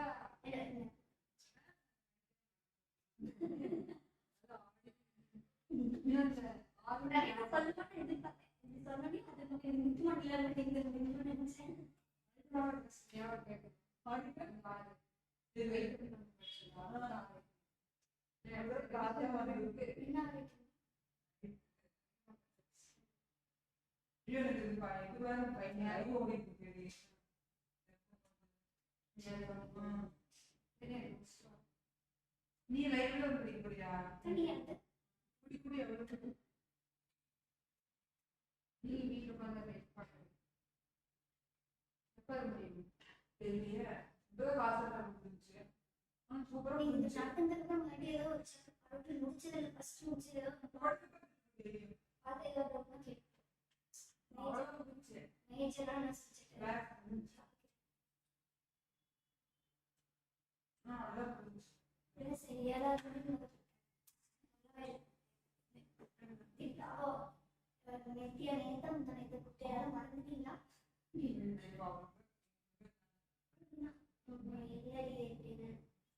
நீ லைவ்ல படிக்க போறியா? குடி எவ்வளவு நீ வீட்டுல உட்காந்து வெயிட் பண்ணுறேன். எப்போ முடியும்? தெரியல. இதோ வாசல் முடிஞ்சிச்சு. சூப்பரா இந்த நடந்ததுக்கு முன்னாடி ஏதோ முடிச்சதுல ஃபர்ஸ்ட் முடிச்சது தெரியும். அது ஏதோ ரொம்ப கேட்கும். அவ்வளவு முடிச்சு. மேஜரா நான் செஞ்சுட்டேன். அதான் முடிச்சு. சரி எல்லாருமே நெத்தியா நேத்தம் நேற்று குட்டையால மறந்துட்டீங்களா?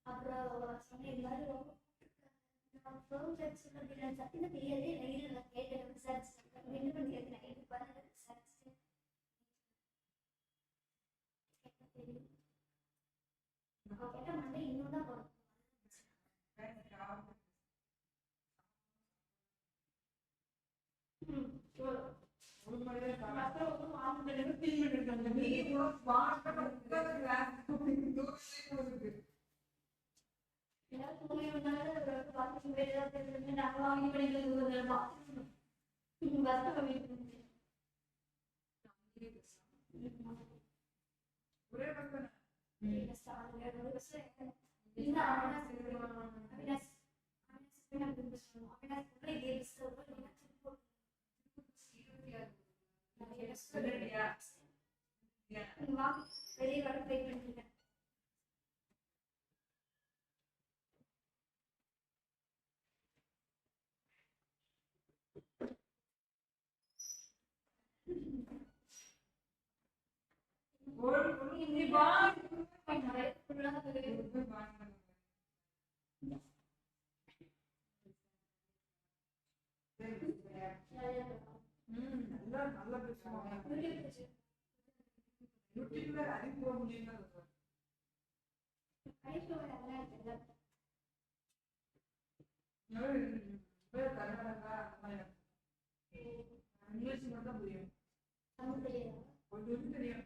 அப்புறம் சொன்ன இது மாதிரி சத்தியம் தெரியாதே ரயில் கேட்டு விசாரிச்சு என்ன பண்ணி நைட்டு பாருங்க விசாரிச்சு கேட்ட மண்டே இன்னும் தான் போறோம். வெளியே வர ட்ரை பண்ணிருக்கேன். நல்லா பேசுவாங்க. யூடியூப்ல அறிவுபுற முடியும்னா கர்நாடகா இங்கிலீஷ் மட்டும் புரியும். கொஞ்சம் தெரியும்.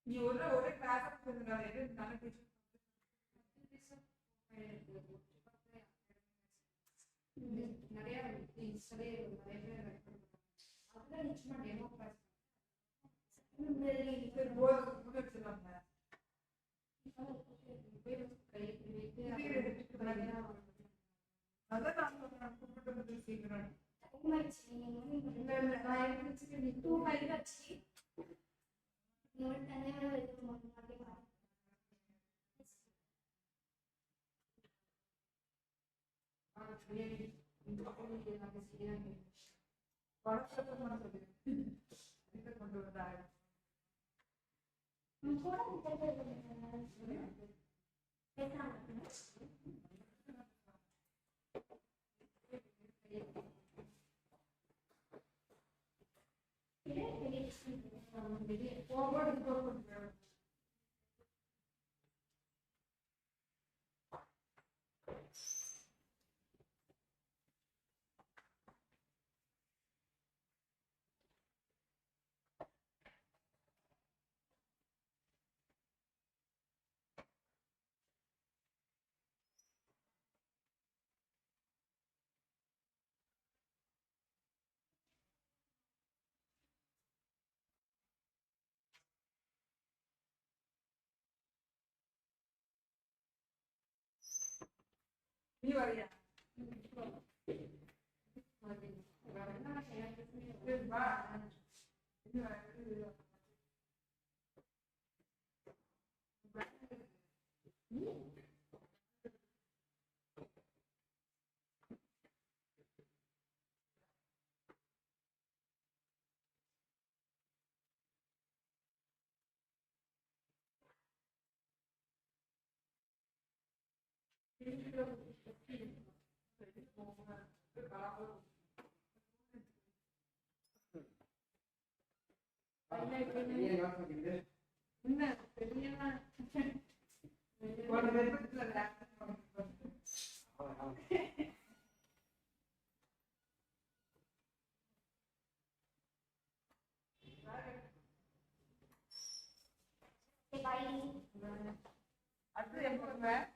நீ ஒரு கிளாஸ் நிறைய நிறைய பேர் அதுதான் நிச்சயமா டெமோ கிளாஸ் நீ வரியா அடுத்து எப்போ வருவேன்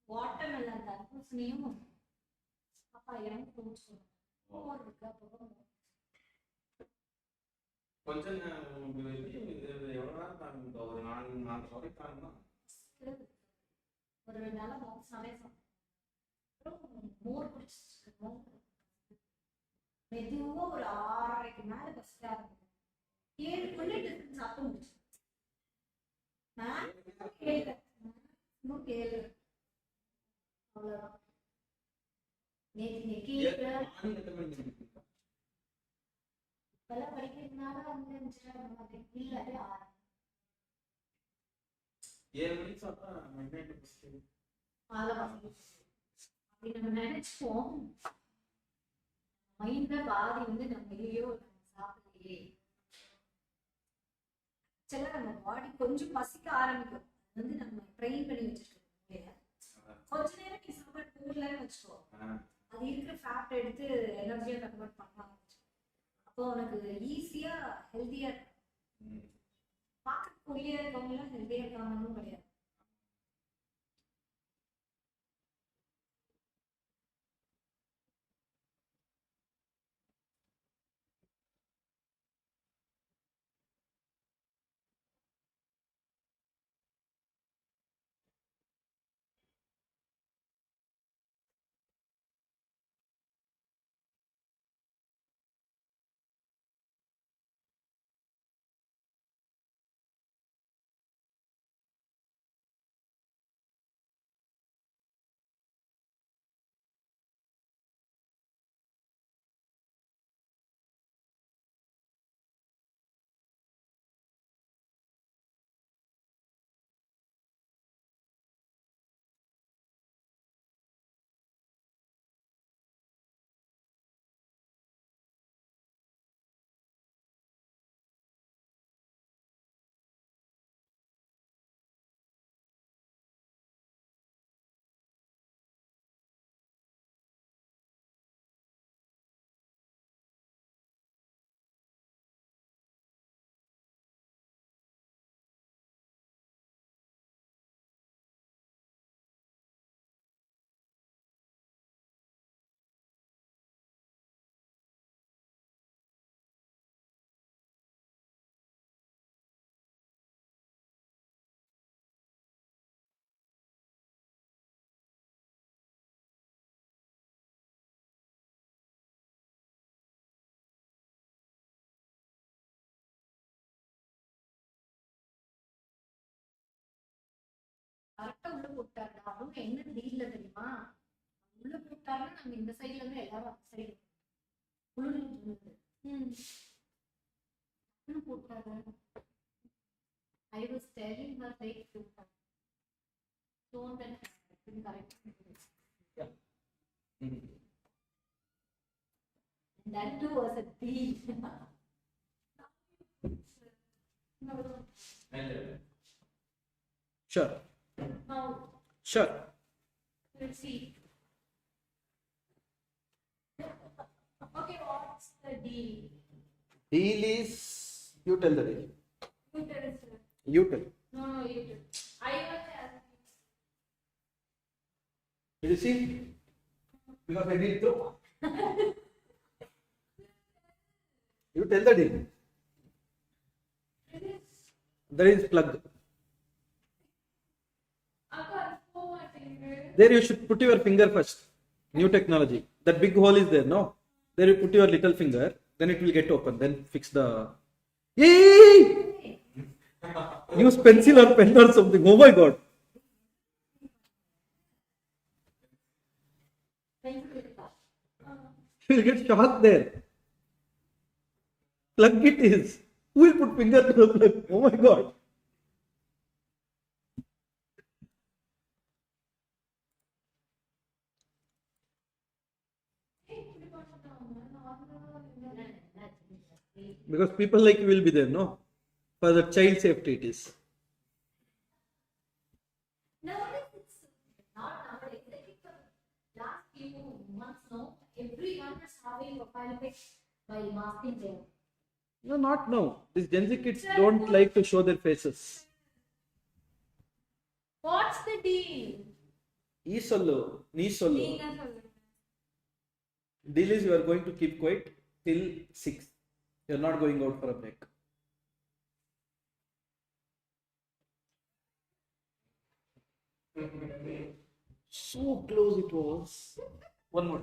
வாட்டர்மெலன் தர்பூசணியும் அப்பா எனக்கு கொஞ்சம் மோர் இருக்கு அப்போ கொஞ்சம் எவ்வளோ நேரம் தாங்க ஒரு 4 வரைக்கும் தாங்கன்னா ஒரு 2 நாளா பாக்ஸ்னாலே மோர் குடிச்சிருக்கோம். மெதுவா ஒரு 6:30க்கு மேல பஸ்ல ஆரம்பிக்கும். 7 டிஃபன் சாப்பிட்டு முடிச்சு அவ்வளவுதான். நேற்று இப்பெல்லாம் படிக்கிறதுனால 5 இல்ல 6. 7 மணிக்கு சாப்பிட்டா midnight பசி. அப்படி நம்ம நினைச்சுப்போம். மைண்ட்ல பாதி வந்து நம்ம ஐயோ நம்ம சாப்பிடலையே. சில நம்ம பாடி கொஞ்சம் பசிக்க ஆரம்பிக்கும். அது வந்து நம்ம ட்ரெயின் பண்ணி வச்சிருக்கோம். கொஞ்ச நேரம் நீ சாப்பாடு போடலன்னு வச்சுக்கோ, அது இருக்கிற ஃபேட் எடுத்து எனர்ஜியா கன்வெர்ட் பண்ண ஆரம்பிச்சிடும். அப்போ உனக்கு ஈஸியா ஹெல்த்தியா இருக்கும். பார்க்க ஒல்லியா இருக்கவங்க எல்லாம் ஹெல்த்தியா இருக்காங்கன்னு கிடையாது. கரெக்டா உள்ள போட்டாருடா. அவங்க என்ன டீல்ல தெரியுமா, உள்ள போட்டாருன்னா நாங்க இந்த சைட்ல இருந்து எல்லாரும் அந்த சைடு போட்டாரு. I was telling her take few times. Don't then correct. Yeah. And that too was a deal. Sure. Now Sure. let's see. Okay, what's the deal? Deal is, you tell the deal. You tell us, sir. You tell. No, you tell. I was asking. Did you see? Because I read through. You tell the deal. There is plug. I can't pull my finger. There you should put your finger first. New technology. That big hole is there, no? There you put your little finger, then it will get open. Then fix the. Yay! Use pencil or pen or something. Oh my god. You will get shocked there. Plug it is. Who will put finger to the plug? Oh my god. Because people like you will be there, no? For the child safety it is. Nowadays, it's not nowadays. I think for last few months, no, everyone is having a profile pic by masking them. No, not now. These Gen Z kids don't like to show their faces. What's the deal? Ee sollu, nee sollu. நீங்க சொல்லுங்க. Deal is you are going to keep quiet till 6. You are not going out for a break. So close it was. One more.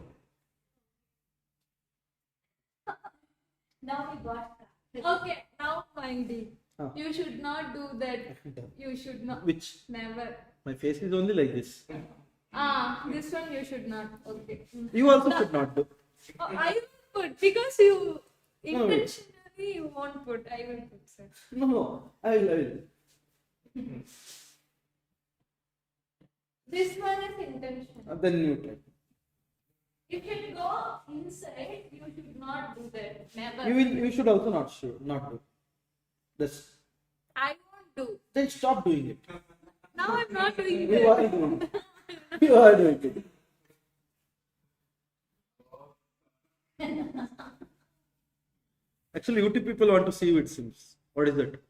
Now we got Okay, now find it. Ah. You should not do that. You should not. Which? Never. My face is only like this. This one you should not. Okay. You also should not do. I will put because you No. intentionally you won't put. I will put, sir. No, I will. This one is intentional. Then you try. If you go inside, you should not do that. Never. You should also not do. This. I won't do. Then stop doing it. Now I'm not doing You that. are doing it. You are doing it. Actually, UT people want to see you, it seems. What is it?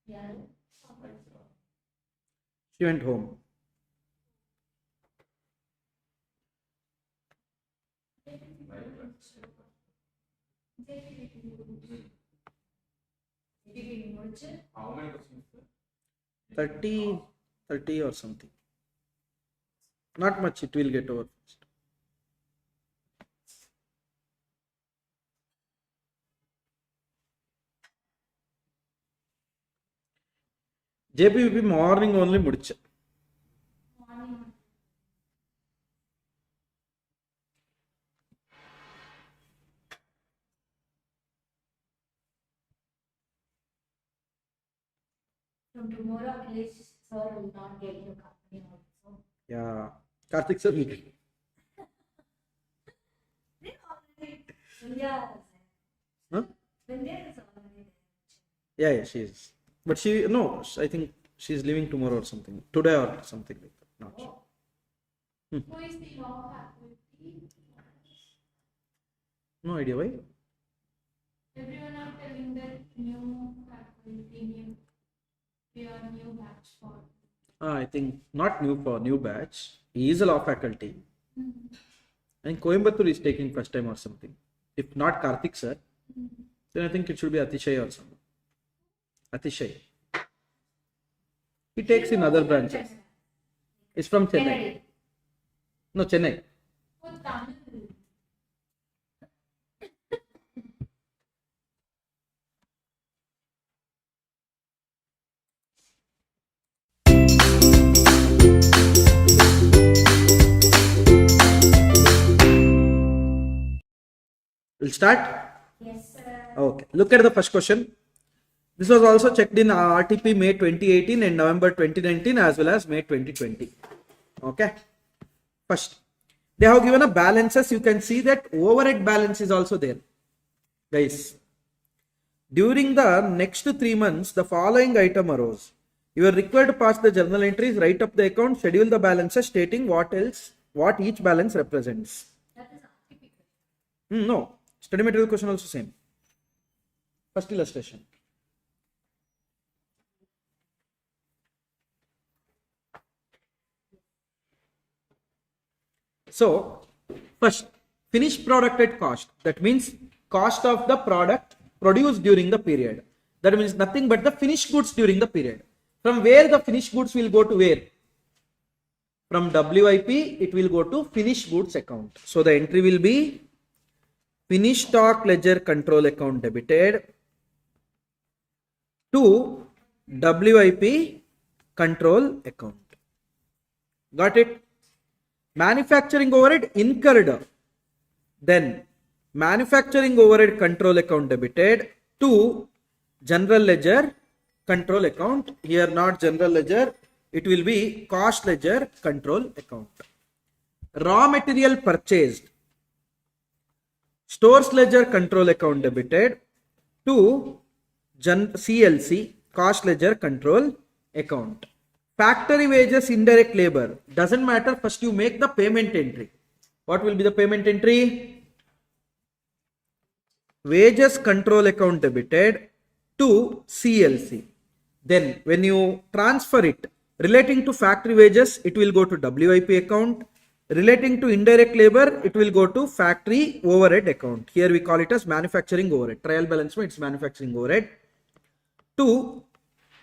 Yeah. She went home. How many questions, sir? 30 or something. Not much, it will get over fast. JPVP morning only mudicha. From tomorrow, at least sir will not get your company also. Yeah. Karthik sir will get. They already, India, Huh? India is already Yeah, she is. But I think she's leaving tomorrow or something. Today or something like that. Not sure. Who is the law faculty? No idea why. Everyone are telling that new faculty, we are new batch for. I think not new batch. He is a law faculty. And Coimbatore is taking first time or something. If not Karthik sir, then I think it should be Atishay or something. Atishay. He takes in other branches. He's from Chennai. Kennedy. No, Chennai. Oh, Tamil. We'll start. Yes, sir. Okay. Look at the first question. This was also checked in RTP May 2018 and November 2019 as well as May 2020. Okay. First, they have given a balances. You can see that overhead balance is also there. Guys, during the next 3 months, the following item arose. You are required to pass the journal entries, write up the account, schedule the balances, stating what each balance represents. That is atypical. No, study material question also same. First illustration. So, first, finished product at cost. That means cost of the product produced during the period. That means nothing but the finished goods during the period. From where the finished goods will go to where? From WIP, it will go to finished goods account. So, the entry will be finished stock ledger control account debited to WIP control account. Got it? Manufacturing overhead incurred. Then manufacturing overhead control account debited to general ledger control account. Here not general ledger, it will be cost ledger control account. Raw material purchased. Stores ledger control account debited to CLC cost ledger control account. Factory wages, indirect labor. Doesn't matter. First you make the payment entry. What will be the payment entry? Wages control account debited to CLC. Then when you transfer it, relating to factory wages, it will go to WIP account. Relating to indirect labor, it will go to factory overhead account. Here we call it as manufacturing overhead. Trial balance, it's manufacturing overhead. To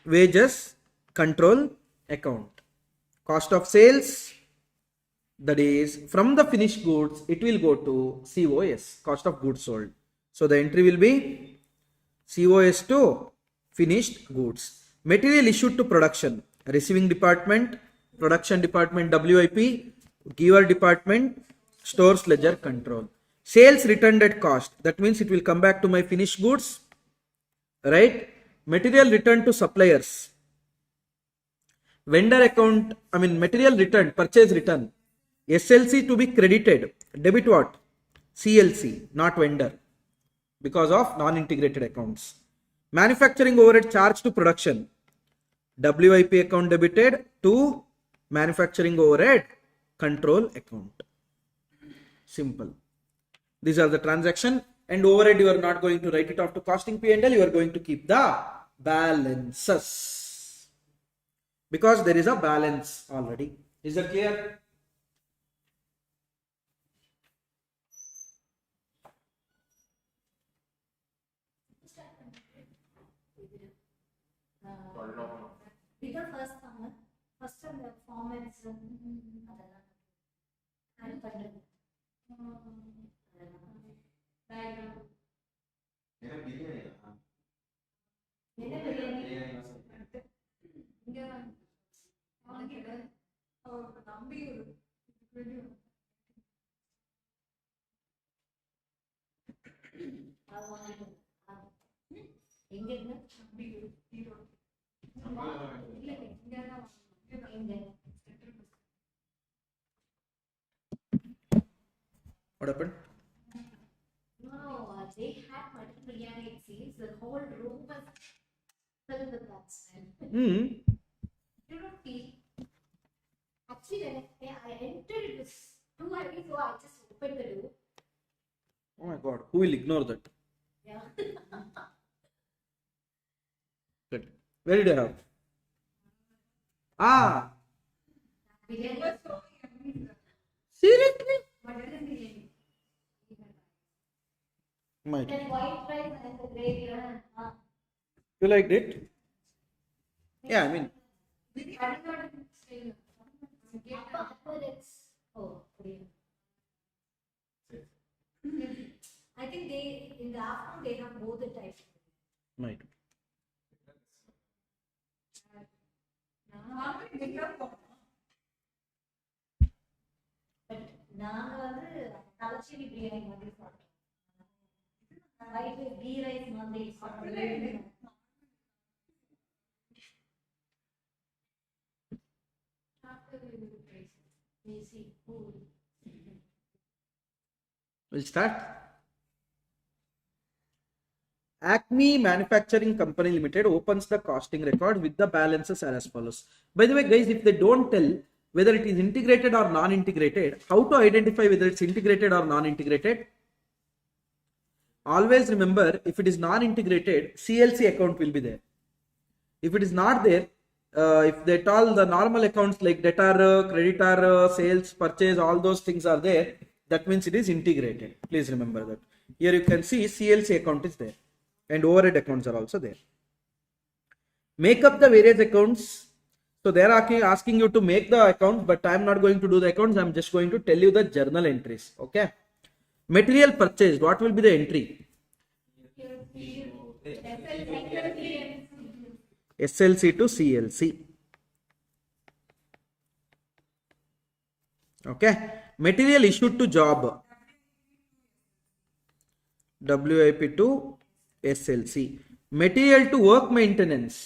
wages control account. Cost of sales, that is from the finished goods, it will go to COS, cost of goods sold. So the entry will be COS to finished goods. Material issued to production, receiving department, production department WIP, giver department, stores ledger control. Sales returned at cost, that means it will come back to my finished goods, right? Material returned to suppliers. Vendor account, material return, purchase return. SLC to be credited. Debit what? CLC, not vendor, because of non-integrated accounts. Manufacturing overhead charged to production. WIP account debited to manufacturing overhead control account. Simple. These are the transaction, and overhead you are not going to write it off to costing P&L, you are going to keep the balances because there is a balance already. Is that clear? Because first of the formats அதெல்லாம் அது பண்றது diagram. ஏன்னா பிரியாணி என்ன பிரியாணி இங்க வாங்கிட்டு அவருக்கு நம்பி அது வாங்கிட்டு எங்க இருந்து நம்பி ஹீரோ இல்ல இங்க தான் எங்க What happened? No, they had multiple biryani. It seems the whole room was filled with that smell. You don't feel. Actually, when I entered, it was too heavy, so I just opened the door. Oh my god, who will ignore that? Yeah. Good. Where did I have? Ah, Biryani. was so yummy. seriously? Mutton biryani. Might. That white rice and the gravy. You liked it? Yeah, I don't know what to say. Upper it's oh, Korean. I think they in the afternoon they have both the types. might. நானும் இன்னைக்கு போனோம். But நாங்க வந்து தலைச்சேரி பிரியாணி மாதிரி சாப்பிட்டோம். white ghee rice மாதிரி அப்படிலாம் இல்லை. After we will trace it. we see food. We'll start. Acme Manufacturing Company Limited opens the costing record with the balances as follows. By the way, guys, if they don't tell whether it is integrated or non-integrated, how to identify whether it's integrated or non-integrated? Always remember, if it is non-integrated, CLC account will be there. If it is not there, if they tell the normal accounts like debtor, creditor, sales, purchase, all those things are there, that means it is integrated. Please remember that. Here you can see CLC account is there and overhead accounts are also there. Make up the various accounts. So they are asking you to make the accounts, but I am not going to do the accounts. I am just going to tell you the journal entries. Okay. Material purchased. What will be the entry? SLC to CLC. Okay. Material issued to job. WIP to SLC. Material to work maintenance.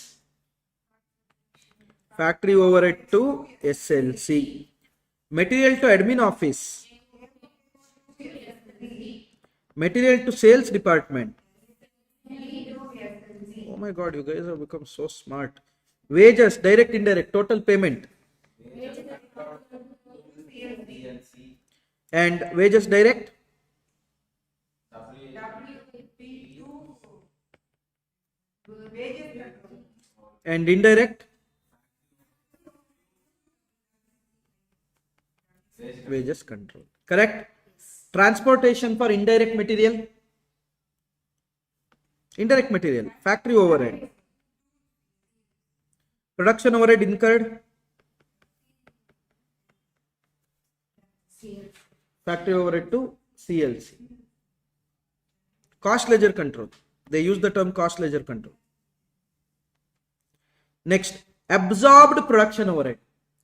Factory overhead to SLC. Material to admin office. Material to sales department. Oh my god, you guys have become so smart. Wages, direct, indirect, total payment. And wages direct and indirect. Wages control. Correct? Transportation for indirect material. Indirect material. Factory overhead. Production overhead incurred. Factory overhead to CLC. Cost ledger control. They use the term cost ledger control. Next, absorbed production overhead.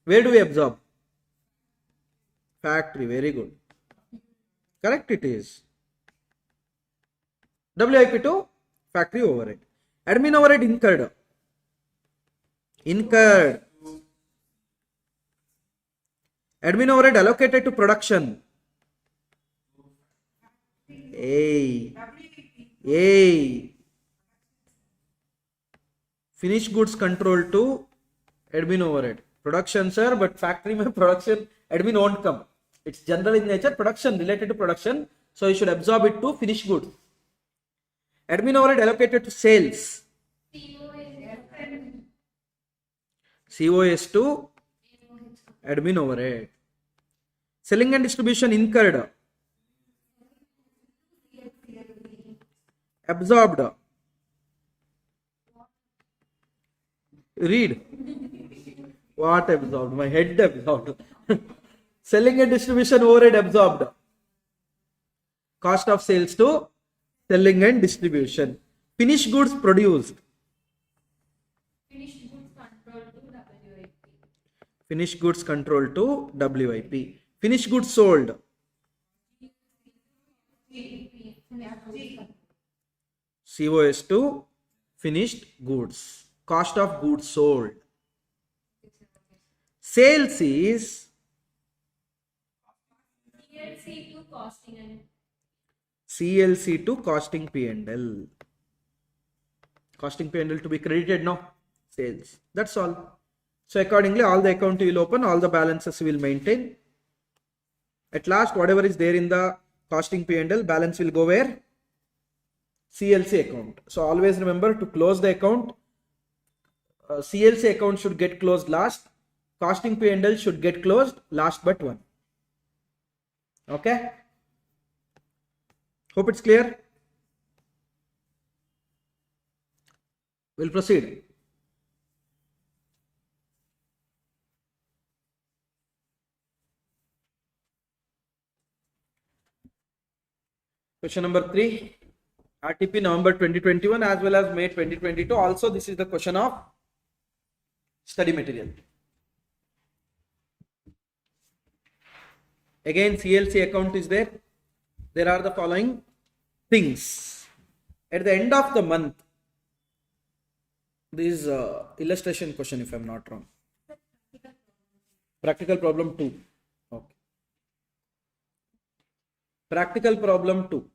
Where do we absorb? Factory. Very good. Correct it is. WIP to factory overhead. Admin overhead incurred. Incurred. Admin overhead allocated to production. Finished goods control to admin overhead. Production, sir, but factory mein production admin won't come. It's general in nature, production related to production. So you should absorb it to finished goods. Admin overhead allocated to sales. COS to admin overhead. Selling and distribution incurred. Absorbed. Read. What absorbed? My head absorbed. Selling and distribution overhead absorbed. Cost of sales to selling and distribution. Finished goods produced. Finished goods control to WIP. Finished goods control to WIP. Finished goods sold. COS to finished goods. Cost of goods sold. Sales is CLC to costing and CLC to costing P&L. Costing P&L to be credited, no? Sales. That's all. So accordingly, all the account you will open, all the balances you will maintain. At last, whatever is there in the costing P&L, balance will go where? CLC account. So always remember to close the account. CLC account should get closed last. Costing P&L should get closed last but one. Okay? Hope it's clear. We'll proceed. Question number 3. RTP November 2021 as well as May 2022. Also, this is the question of study material. Again, CLC account is there. There are the following things. At the end of the month, this is illustration question if I am not wrong. Practical problem 2. Okay. Practical problem 2.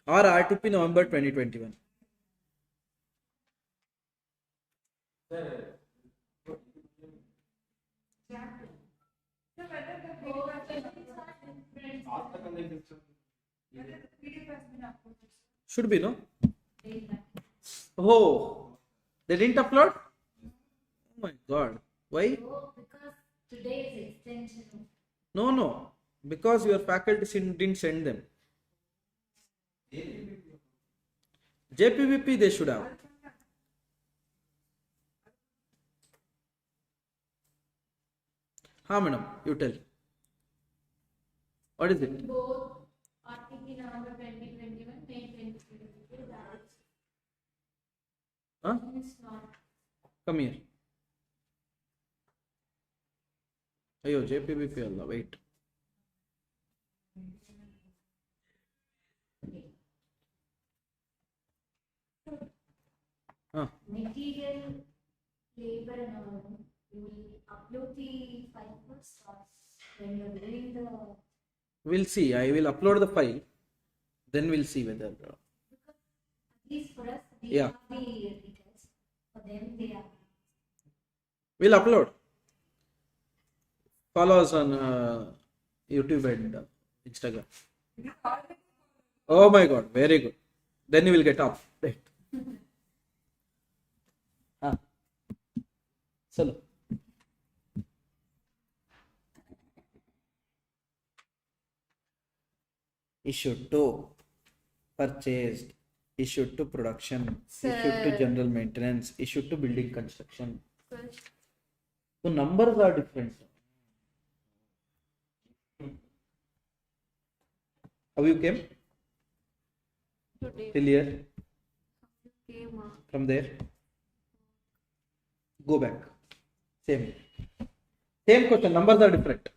Or RTP November 2021. Should be, no? Oh, they didn't upload? Oh my god. Why? Because today is extension. No. Because your faculty didn't send them. JPVP they should have. Ha, madam, you tell. What is it? both RTP November 2021, May 2022. Huh? It's not. Come here. Ayo, JPVP Allah, wait. Material, labor and all, you will upload the file first or when you're doing the... We'll see. I will upload the file. Then we'll see whether. At least for us, we Yeah. have the details. them they are. We'll upload. Follow us on YouTube and Instagram. Oh my God, very good. Then you will get up. Right. Chalo. Issued to, purchased, issued to production, issued to general maintenance, issued to building construction. So numbers are different. How you came? Today Till here? came From there? Go back. Same. Same question. Numbers are different.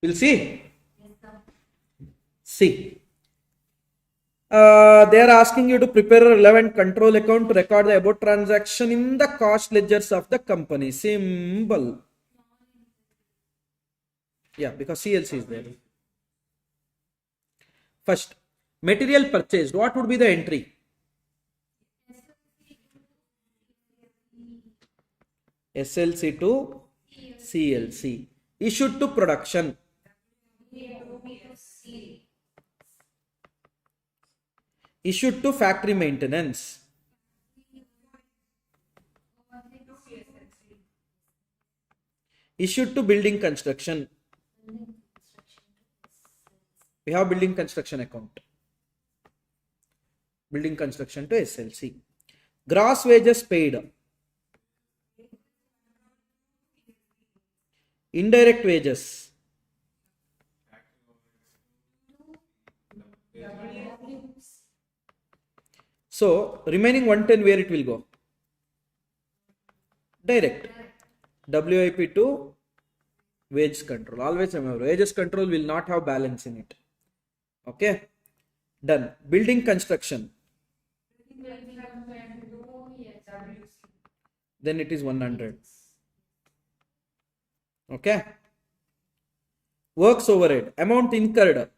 We'll see. See. They are asking you to prepare a relevant control account to record the above transaction in the cost ledgers of the company. Simple. Yeah, because CLC is there. First, material purchased. What would be the entry? SLC to CLC. Issued to production. Issued to factory maintenance. Issued to building construction. We have building construction account. Building construction to SLC. Gross wages paid. Indirect wages. So remaining 110 where it will go? Direct. WIP to wage control. Always remember, wages control will not have balance in it. Okay. Done. Building construction. Then it is 100. Okay. Works overhead. Amount incurred.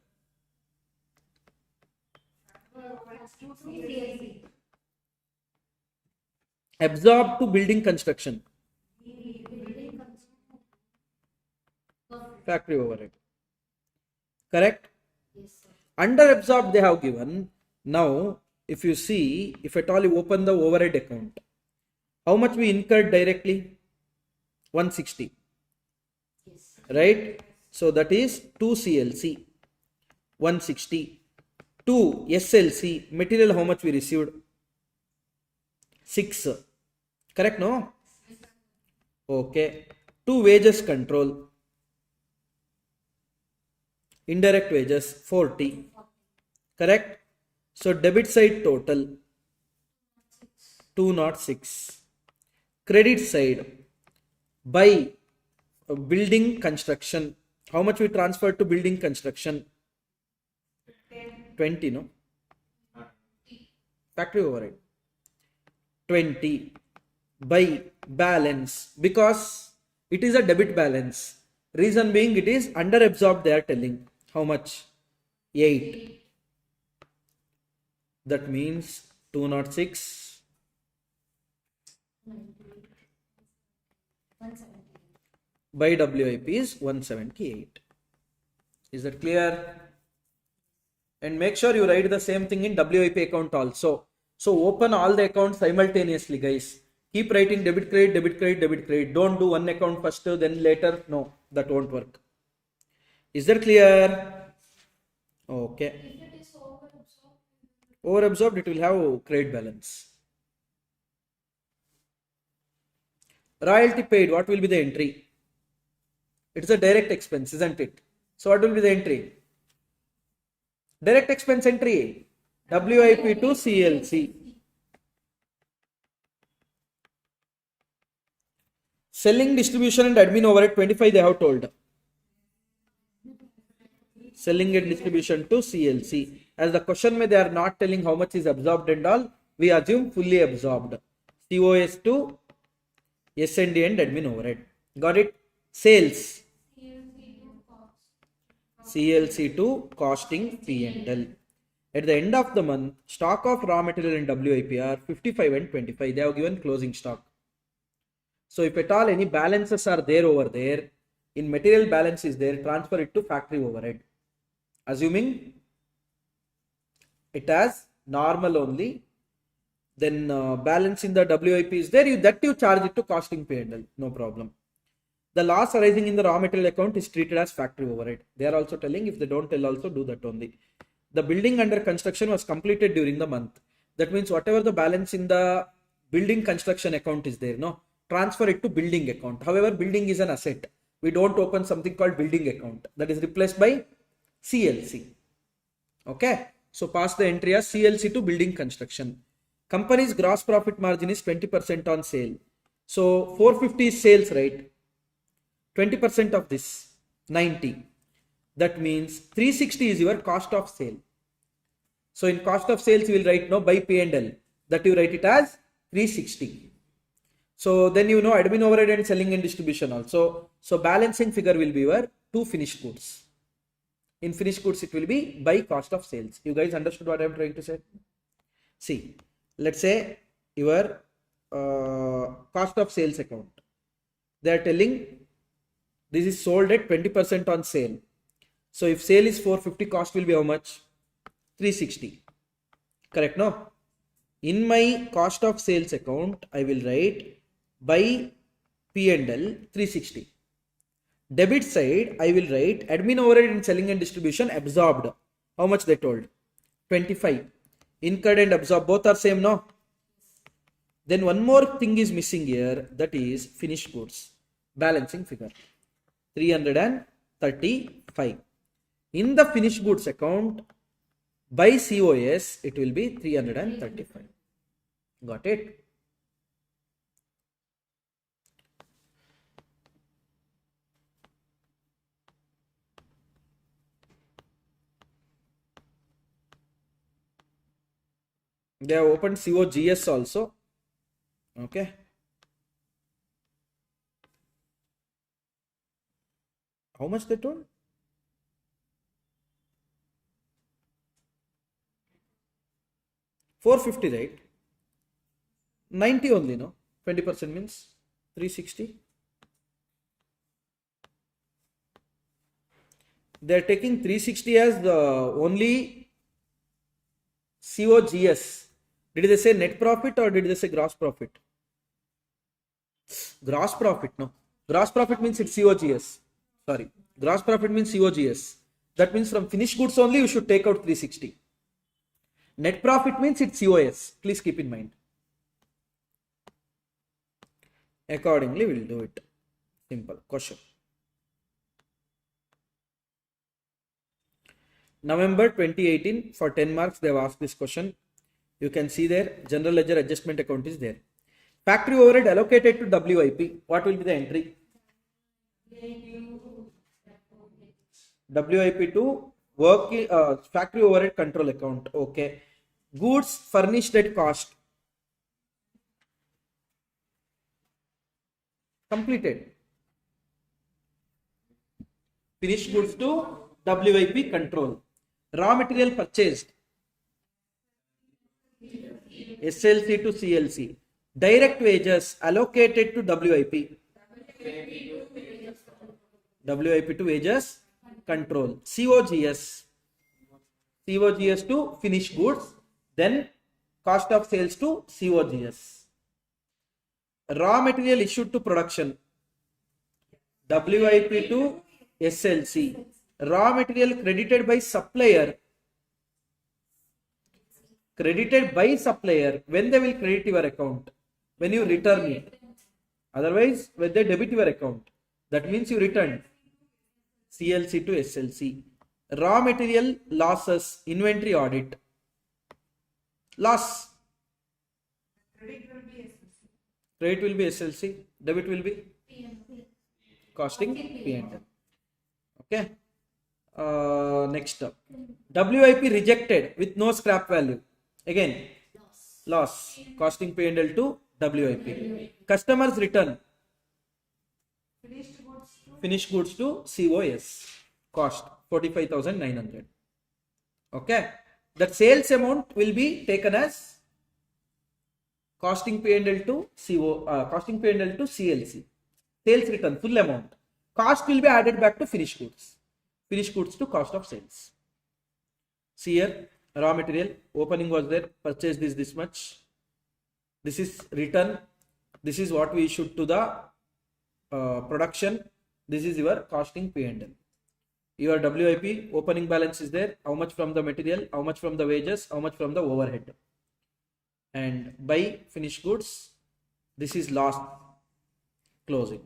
Absorbed to building construction. Factory overhead. Correct? Under absorbed they have given. Now, if you see, if at all you open the overhead account, how much we incurred directly? 160. Right? So that is 2 CLC. 160. 2 SLC. Material how much we received? 6. Correct, no? Okay. 2 wages control. Indirect wages 40. Correct? So debit side total 206. Credit side by building construction. How much we transferred to building construction? 20, no? Factory overhead. 20 by balance, because it is a debit balance. Reason being it is under absorbed, they are telling. How much? 8. That means 206 by WIP is 178. Is that clear? And make sure you write the same thing in WIP account also. So open all the accounts simultaneously, guys. Keep writing debit, credit, debit, credit, debit, credit. Don't do one account first, then later. No, that won't work. Is that clear? Okay. If it is overabsorbed, Overabsorbed, it will have credit balance. Royalty paid, what will be the entry? It's a direct expense, isn't it? So what will be the entry? Direct expense entry. WIP to CLC. Selling, distribution and admin overhead 25 they have told. Selling and distribution to CLC. As the question they are not telling how much is absorbed and all, we assume fully absorbed. COS to S&D and admin overhead. Got it? Sales. CLC to costing P&L. At the end of the month, stock of raw material and WIP are 55 and 25. They have given closing stock. So if at all any balances are there over there, in material balance is there, transfer it to factory overhead. Assuming it as normal only, then balance in the WIP is there, you charge it to costing P&L, no problem. The loss arising in the raw material account is treated as factory overhead. They are also telling, if they don't tell also, do that only. The building under construction was completed during the month. That means whatever the balance in the building construction account is there, no, transfer it to building account. However, building is an asset. We don't open something called building account. That is replaced by CLC. Okay. So pass the entry as CLC to building construction. Company's gross profit margin is 20% on sale. So 450 is sales, right? 20% of this, 90. That means 360 is your cost of sale. So in cost of sales, you will write no by P&L. That you write it as 360. So then you know admin overhead and selling and distribution also. So balancing figure will be your 2 finished goods. In finished goods, it will be by cost of sales. You guys understood what I am trying to say? See, let's say your cost of sales account. They are telling this is sold at 20% on sale. So if sale is 450, cost will be how much? 360. Correct, no? In my cost of sales account, I will write by P&L 360. Debit side, I will write admin overhead and selling and distribution absorbed. How much they told? 25. Incurred and absorbed, both are same, no? Then one more thing is missing here, that is finished goods. Balancing figure. 335. In the finished goods account, by COS, it will be 335. Got it? They have opened COGS also. Okay. How much they told? $450, right? 90 only, no? 20% means 360. They are taking 360 as the only COGS. Did they say net profit or did they say gross profit? Gross profit, no. Gross profit means it's COGS. Sorry. Gross profit means COGS. That means from finished goods only you should take out 360. Net profit means it's COS. Please keep in mind. Accordingly, we'll do it. Simple. Question. November 2018, for 10 marks, they have asked this question. You can see there, general ledger adjustment account is there. Factory overhead allocated to WIP. What will be the entry? WIP to work factory overhead control account. Okay. Goods furnished at cost. Completed. Finished goods to WIP control. Raw material purchased. SLC to CLC. Direct wages allocated to WIP. WIP to wages control. COGS. COGS to finished goods. Then cost of sales to COGS. Raw material issued to production. WIP to SLC. Raw material credited by supplier. Credited by supplier. When they will credit your account? When you return it. Otherwise, when they debit your account. That means you return. CLC to SLC. Raw material losses. Inventory audit. Loss. Credit will be SLC. Debit will be costing P&L. Okay. Next up. WIP rejected with no scrap value. Again, loss. Costing P&L to WIP. Customers return. Finished goods to COS. Cost. 45,900. Okay, that sales amount will be taken as costing P&L to costing P&L to CLC. Sales return full amount. Cost will be added back to finished goods. Finished goods to cost of sales. See here, raw material opening was there. Purchase this much. This is return. This is what we issued to the production. This is your costing P&L. Your WIP opening balance is there. How much from the material? How much from the wages? How much from the overhead? And by finished goods, this is last closing.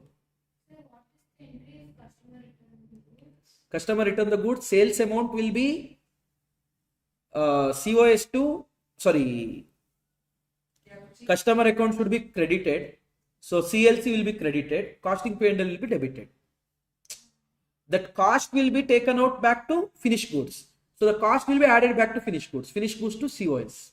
So what is the entry of customer return the goods? Customer return the goods. Sales amount will be COS to customer account should be credited. So CLC will be credited. Costing P&L will be debited. That cost will be taken out back to finished goods. So the cost will be added back to finished goods. Finished goods to COS.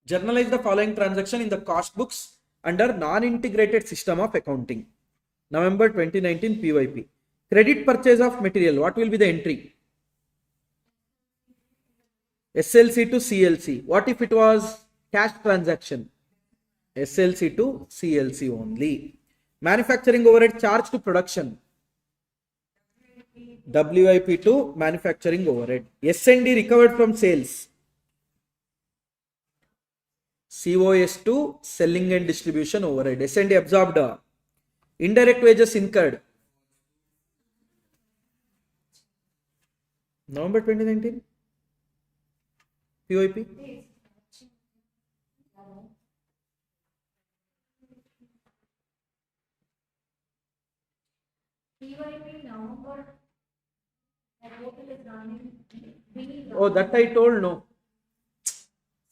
Journalize the following transaction in the cost books under non-integrated system of accounting. November 2019 PYP. Credit purchase of material. What will be the entry? SLC to CLC. What if it was cash transaction? SLC to CLC only. Manufacturing overhead charge to production. WIP to manufacturing overhead. S&D recovered from sales. COS to selling and distribution overhead. S&D absorbed. Indirect wages incurred. November 2019 POIP. PYP November. That total is running. Oh, that I told no.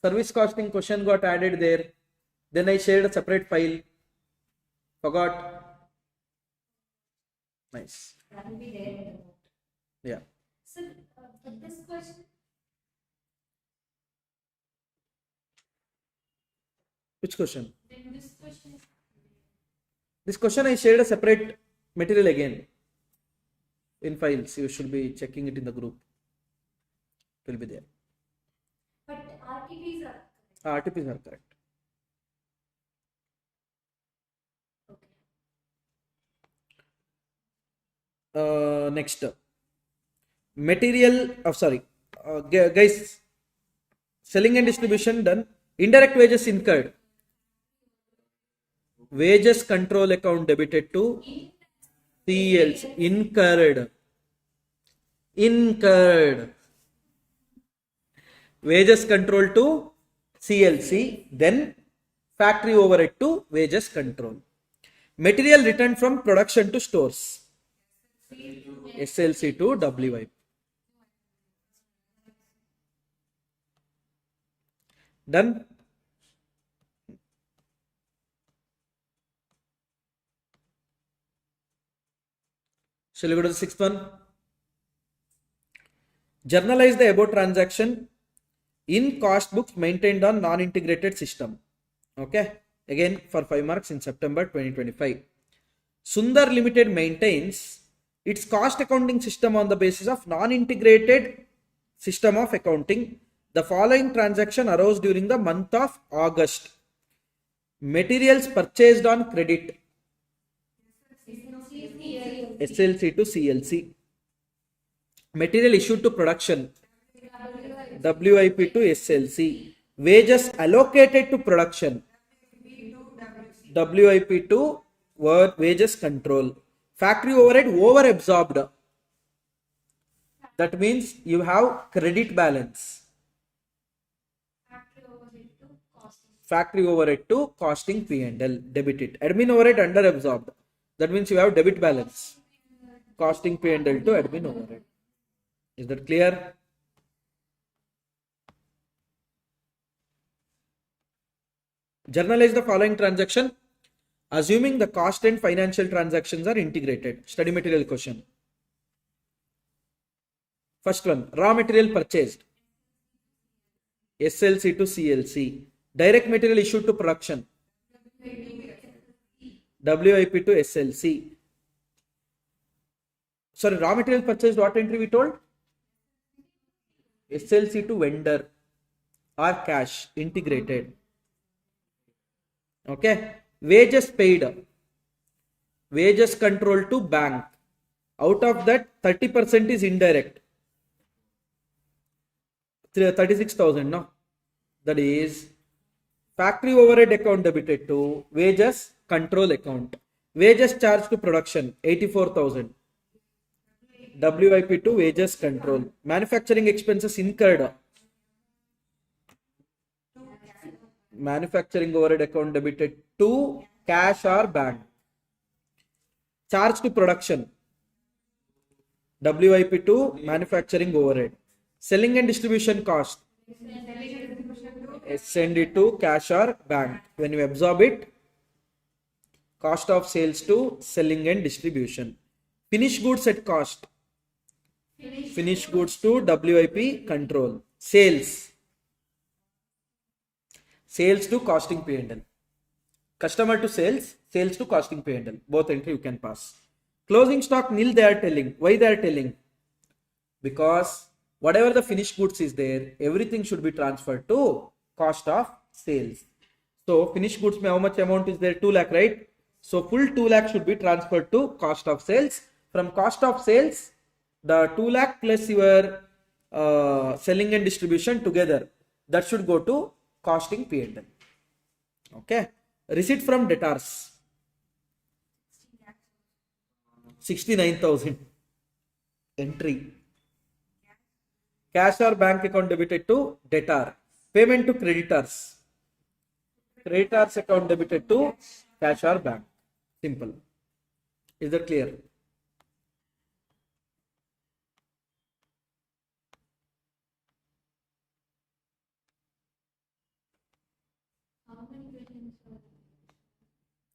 Service costing question got added there. Then I shared a separate file. Forgot. Nice. That will be there in the note. Yeah. So, this question. Which question? Then this question is This question I shared a separate material again. In files, you should be checking it in the group. It will be there. But RTPs are RTPs are correct. okay. Next. Material. Guys. Selling and distribution done. Indirect wages incurred. Wages control account debited to CLC. Incurred. Wages control to CLC, then factory overhead to wages control. Material returned from production to stores. SLC to WIP. Done? Shall we go to the sixth one? Journalize the above transaction in cost books maintained on non-integrated system. Okay. Again for 5 marks in September 2025. Sundar Limited maintains its cost accounting system on the basis of non-integrated system of accounting. The following transaction arose during the month of August. Materials purchased on credit. SLC to CLC. Material issued to production. WIP to SLC. Wages allocated to production. WIP to wages control. Factory overhead over absorbed. That means you have credit balance. Factory overhead to costing P&L. Debit it. Admin overhead under absorbed. That means you have debit balance. Costing P&L to admin overhead. Is that clear? Journalize the following transaction. Assuming the cost and financial transactions are integrated. Study material question. First one, raw material purchased. SLC to CLC. Direct material issued to production. WIP to SLC. Sorry, raw material purchased, what entry we told? SLC to vendor or cash integrated. Okay. Wages paid. Wages control to bank. Out of that, 30% is indirect. 36,000, no? That is factory overhead account debited to wages control account. Wages charged to production, 84,000. WIP to wages control. Manufacturing expenses incurred. Manufacturing overhead account debited to cash or bank. Charge to production. WIP to manufacturing overhead. Selling and distribution cost. Send it to cash or bank. When you absorb it, cost of sales to selling and distribution. Finished goods at cost. Finished goods to WIP control. Sales. Sales to costing P&L. Customer to sales. Sales to costing P&L. Both entry you can pass. Closing stock nil they are telling. Why they are telling? Because whatever the finished goods is there, everything should be transferred to cost of sales. So finished goods mein how much amount is there? 2 lakh, right? So full 2 lakh should be transferred to cost of sales. From cost of sales, the 2 lakh plus your selling and distribution together, that should go to costing P&L. Okay. Receipt from debtors. 69,000. Entry. Cash or bank account debited to debtor. Payment to creditors. Creditors account debited to cash or bank. Simple. Is that clear?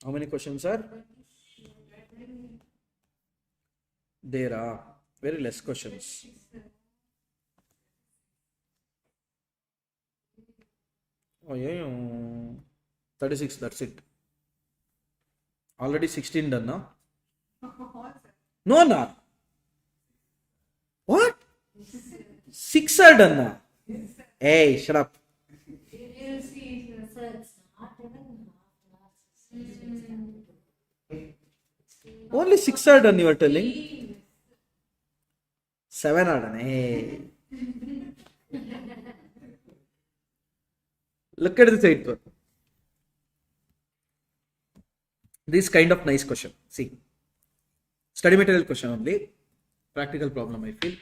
How many questions are? There are very less questions. Oh yeah, 36, that's it. Already 16 done now. No, no. What? 6 are done now. Hey, shut up. Only 6 are done, you are telling? 7 are done. Hey. Look at this 8th one. This kind of nice question. See. Study material question only. Practical problem, I feel.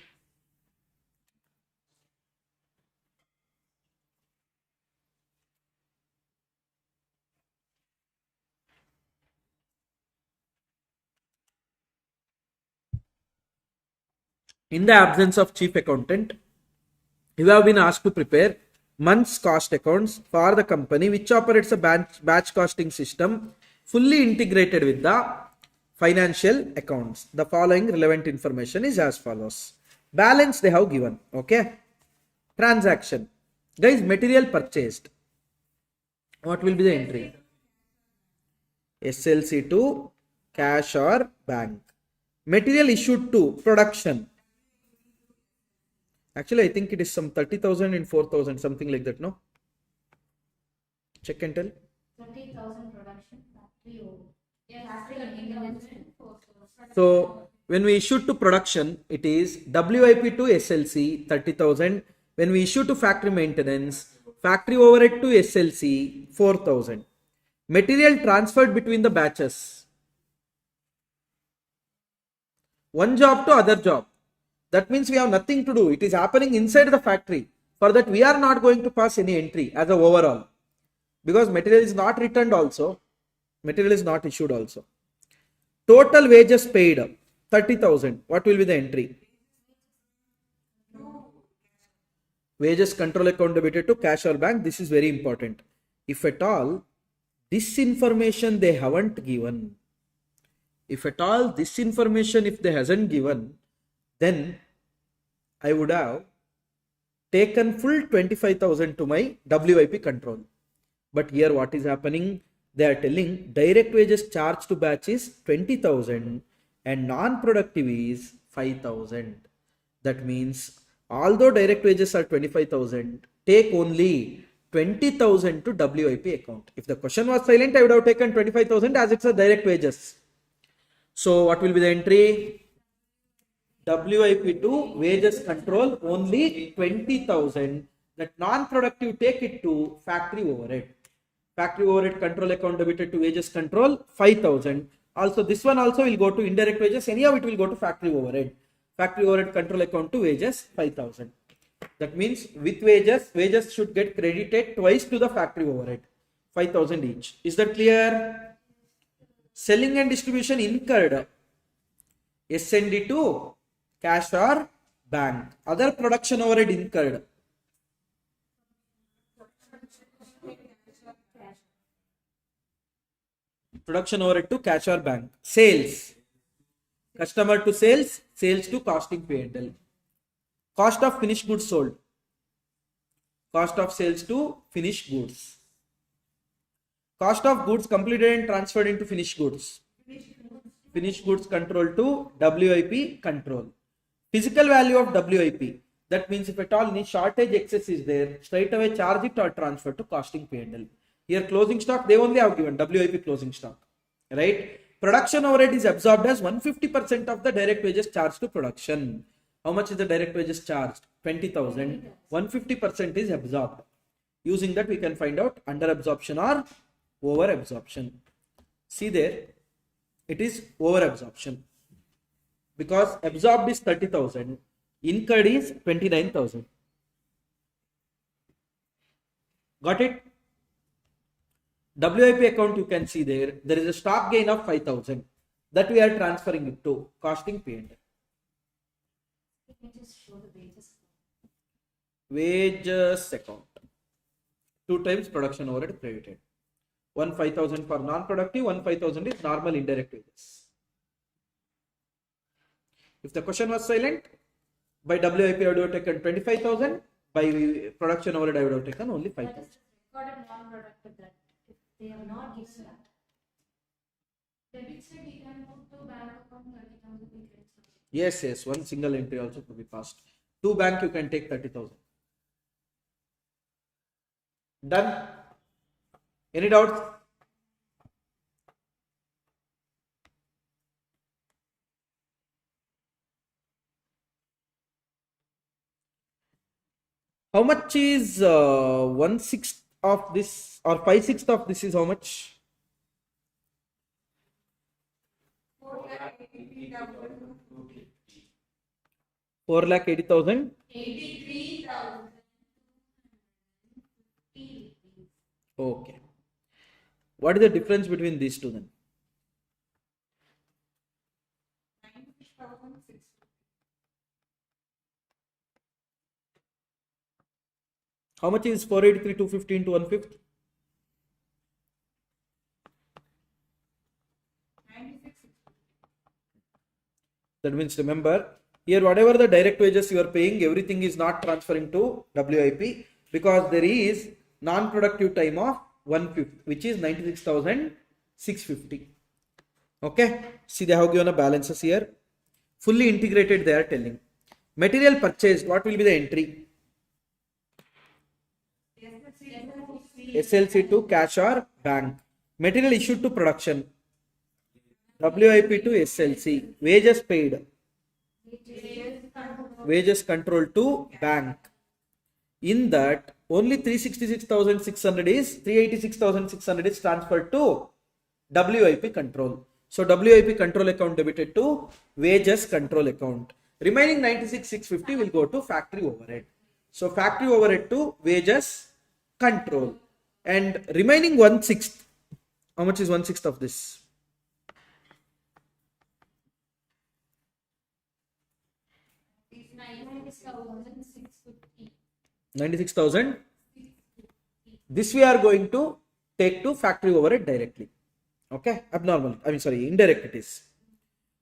In the absence of chief accountant, you have been asked to prepare month's cost accounts for the company which operates a batch costing system fully integrated with the financial accounts. The following relevant information is as follows. Balance they have given. Okay. Transaction. Guys, material purchased. What will be the entry? SLC to cash or bank. Material issued to production. Actually, I think it is some 30,000 and 4,000, something like that, no? Check and tell. 30,000 production. So, when we issue to production, it is WIP to SLC 30,000. When we issue to factory maintenance, factory overhead to SLC 4,000. Material transferred between the batches. One job to other job. That means we have nothing to do. It is happening inside the factory. For that, we are not going to pass any entry as a overall. Because material is not returned also. Material is not issued also. Total wages paid 30,000. What will be the entry? Wages control account debited to cash or bank. This is very important. If at all, this information they haven't given. If at all, this information if they hasn't given, then I would have taken full 25,000 to my WIP control. But here what is happening? They are telling direct wages charged to batch is 20,000 and non-productive is 5,000. That means although direct wages are 25,000, take only 20,000 to WIP account. If the question was silent, I would have taken 25,000 as it's a direct wages. So what will be the entry? WIP to wages control only 20,000. That non-productive take it to factory overhead. Factory overhead control account debited to wages control 5,000. Also this one also will go to indirect wages. Anyhow it will go to factory overhead. Factory overhead control account to wages 5,000. That means with wages should get credited twice to the factory overhead, 5,000 each. Is that clear? Selling and distribution incurred SND to cash or bank. Other production overhead incurred. Production overhead to cash or bank. Sales. Customer to sales, sales to costing P&L. Cost of finished goods sold. Cost of sales to finished goods. Cost of goods completed and transferred into finished goods. Finished goods control to WIP control. Physical value of WIP. That means if at all any shortage excess is there, straight away charge it or transfer to costing P&L. Here closing stock, they only have given WIP closing stock. Right? Production overhead is absorbed as 150% of the direct wages charged to production. How much is the direct wages charged? 20,000. 150% is absorbed. Using that we can find out under absorption or over absorption. See there, it is over absorption. Because absorbed is 30,000, incurred is 29,000. Got it? WIP account you can see there is a stock gain of 5,000 that we are transferring it to costing P&L. Just show the wages. Wages account. 2 times production overhead credited. 5,000 for non-productive, 5,000 is normal indirect wages. If the question was silent, by WIP I would have taken 25,000, by production overhead I would have taken only 5,000. That is recorded non-productive that if they have not given that. Debit side we can move to bank account 30,000 we get. Yes, one single entry also could be passed. To bank you can take 30,000. Done. Any doubts? How much is 1/6 of this or 5/6 of this is how much? 4,80,000. 83,000. Okay. What is the difference between these two then? 96,600. How much is 483,250 into 1/5? 96,600. That means remember, here whatever the direct wages you are paying, everything is not transferring to WIP because there is non-productive time of 1/5, which is 96,650. Okay, see they have given a balances here. Fully integrated they are telling. Material purchased, what will be the entry? SLC to cash or bank. Material issued to production. WIP to SLC. Wages paid. Wages control to bank. In that, only 366,600 is 386,600 is transferred to WIP control. So WIP control account debited to wages control account. Remaining 96,650 will go to factory overhead. So factory overhead to wages control. And remaining 1/6. How much is 1/6 of this? 96,000. This we are going to take to factory overhead directly. Okay, indirect it is.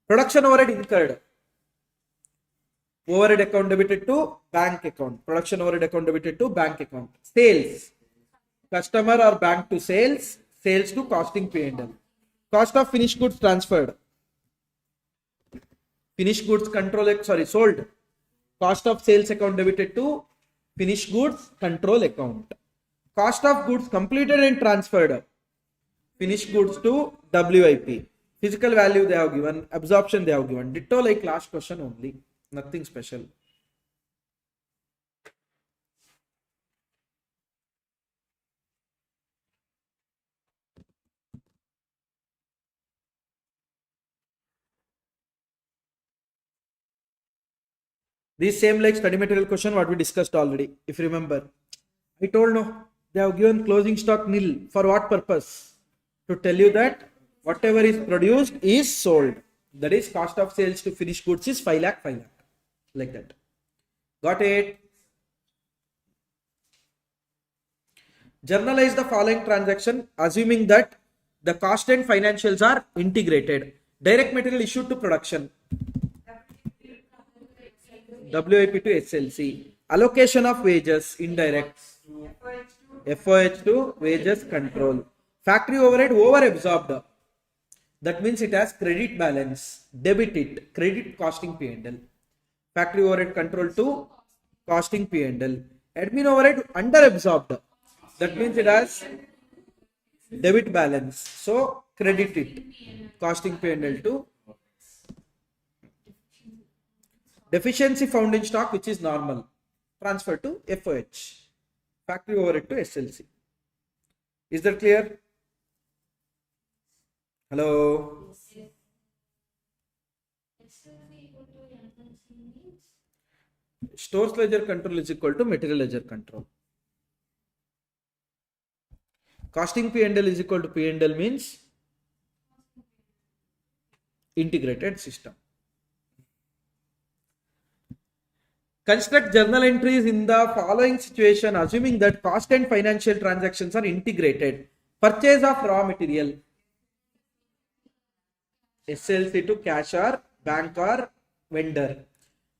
Production overhead incurred. Overhead account debited to bank account. Production overhead account debited to bank account. Sales. Customer or bank to sales. Sales to costing P&L. Cost of finished goods transferred. Finished goods sold. Cost of sales account debited to finished goods control account. Cost of goods completed and transferred. Finished goods to WIP. Physical value they have given. Absorption they have given. Ditto like last question only. Nothing special. These same like study material question what we discussed already. If you remember. I told no. They have given closing stock nil. For what purpose? To tell you that whatever is produced is sold. That is cost of sales to finished goods is 5 lakh. Like that. Got it? Journalize the following transaction assuming that the cost and financials are integrated. Direct material issued to production. WIP to SLC. Allocation of wages indirect. FOH to wages control. Factory overhead over absorbed. That means it has credit balance. Debit it. Credit costing P&L. Factory overhead control to costing P&L. Admin overhead under absorbed. That means it has debit balance. So credit it. Costing P&L to deficiency found in stock which is normal. Transfer to FOH. Factory overhead to SLC. Is that clear? Hello? Stores ledger control is equal to material ledger control. Costing P&L is equal to P&L means integrated system. Construct journal entries in the following situation assuming that cost and financial transactions are integrated. Purchase of raw material. SLC to cash or bank or vendor.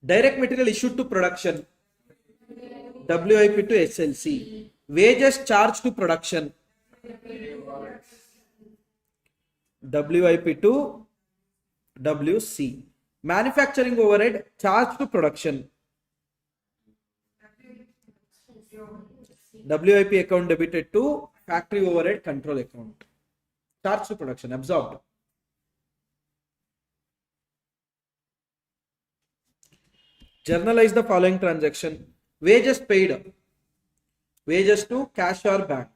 Direct material issued to production. WIP to SLC. Wages charged to production. WIP to WC. Manufacturing overhead charged to production. WIP account debited to factory overhead control account. Charged to production, absorbed. Journalize the following transaction. Wages paid. Wages to cash or bank.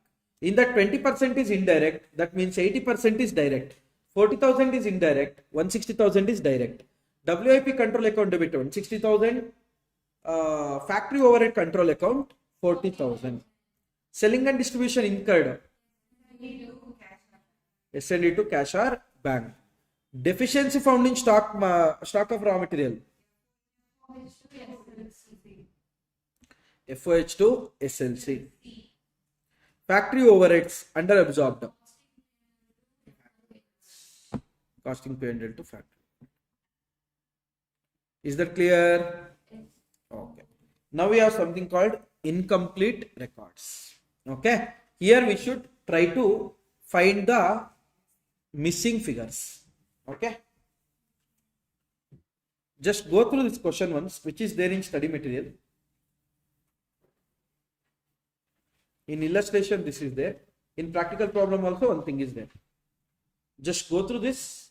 In that 20% is indirect. That means 80% is direct. 40,000 is indirect. 160,000 is direct. WIP control account debited 160,000. Factory overhead control account 40,000. Selling and distribution incurred. S&D to cash or bank. Deficiency found in stock of raw material. FOH to SLC. Factory overheads under absorbed. Costing P&L to factory. Is that clear? Okay. Now we have something called incomplete records. Okay. Here we should try to find the missing figures. Okay. Just go through this question once, which is there in study material. In illustration, this is there. In practical problem also, one thing is there. Just go through this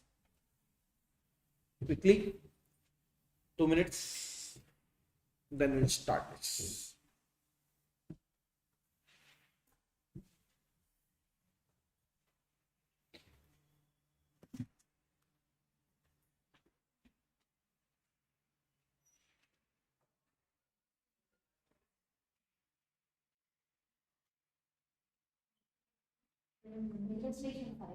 quickly. 2 minutes. Then we'll start this. Illustration 5.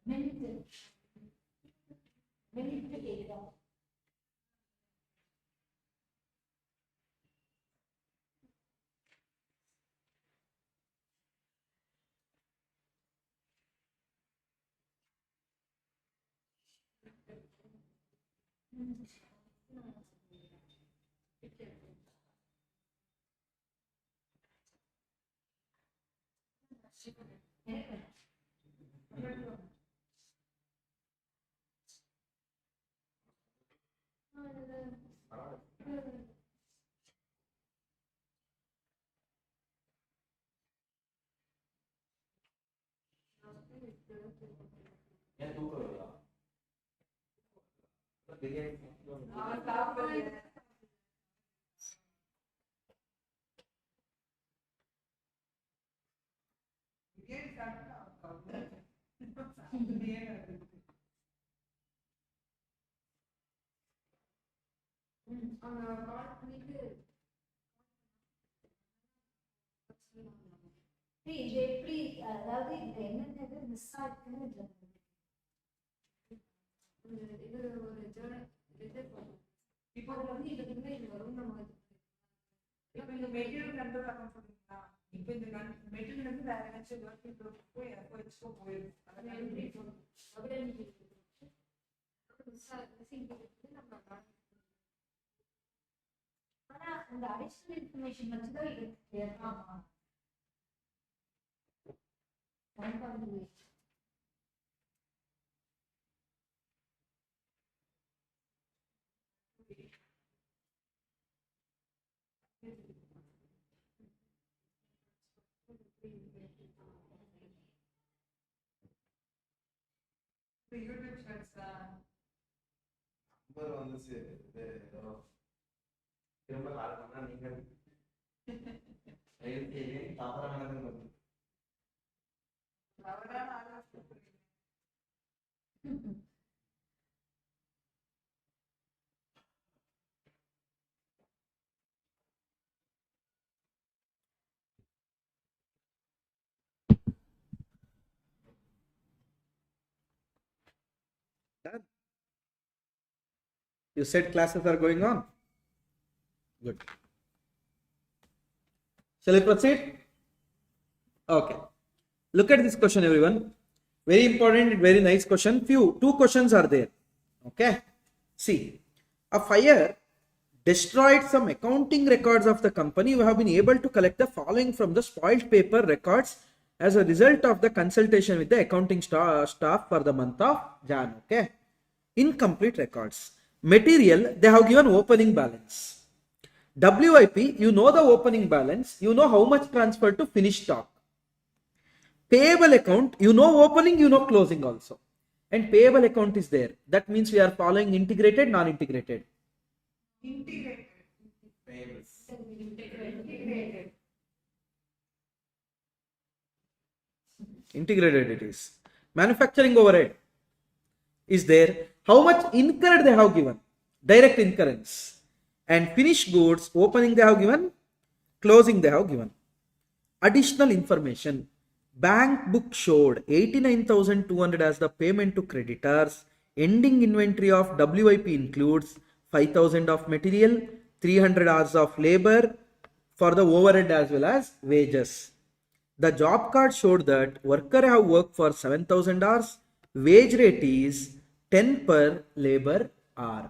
Minute area. ஏன் தூக்கம் வருதா? பிரியாணி இது எப்படி, அதாவது இது என்னென்ன miss ஆயிருக்குன்னு இது ஒரு ஜேர்னல் இப்போ அது வந்து இதுக்கு இது வரும் நம்ம இப்போ இந்த மெட்டீரியல் கண்ட்ரோல் அக்கௌண்ட் சொல்றீங்களா? இப்போ இந்த மெட்டீரியல் வந்து வேற ஏதாச்சும் ஒர்க்கிங் போய் எக்ஸ்போ போயிடும். ஆனா அந்த அடிஷனல் இன்ஃபர்மேஷன் வச்சுதான் இது கேட்கலாமா? யூடியூப் ஷார்ட்ஸ் நம்பர் வந்து திரும்ப கால் பண்ணா நீங்க தவறானது வந்து தவறான ஆலோசனை. Done. You said classes are going on? Good. Shall we proceed? Okay. Look at this question, everyone. Very important, very nice question. Two questions are there. Okay. See, a fire destroyed some accounting records of the company. We have been able to collect the following from the spoiled paper records as a result of the consultation with the accounting staff for the month of Jan. Okay. Incomplete records. Material, they have given opening balance. WIP, you know the opening balance, you know how much transferred to finished stock. Payable account, you know opening, you know closing also. And payable account is there. That means we are following integrated, non-integrated. Integrated. Integrated it is. Manufacturing overhead is there. How much incurred they have given? Direct incurrence. And finished goods, opening they have given, closing they have given. Additional information. Bank book showed 89,200 as the payment to creditors. Ending inventory of WIP includes 5,000 of material, 300 hours of labor for the overhead as well as wages. The job card showed that worker have worked for 7,000 hours. Wage rate is 10 per labor hour.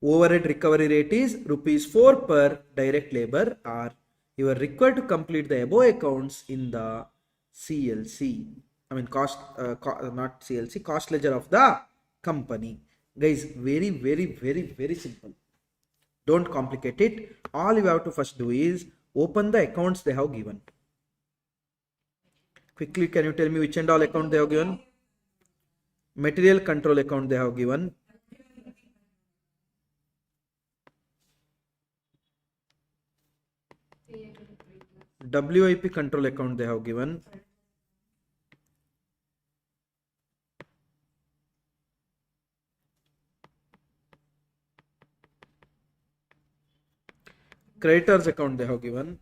Overhead recovery rate is rupees 4 per direct labor hour. You are required to complete the above accounts in the CLC. I mean cost, not CLC, cost ledger of the company. Guys, very simple. Don't complicate it. All you have to first do is open the accounts they have given. Quickly, can you tell me which and all account they have given? Material control account they have given. WIP control account they have given. Creditors account they have given.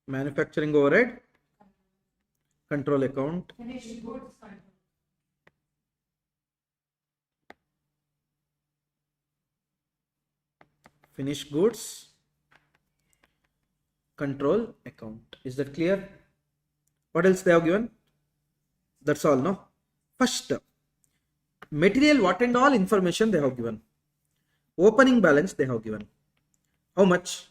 Manufacturing overhead control account. Finished goods control account. Is that clear? What else they have given? That's all, no? First, material, what and all information they have given. Opening balance they have given. How much?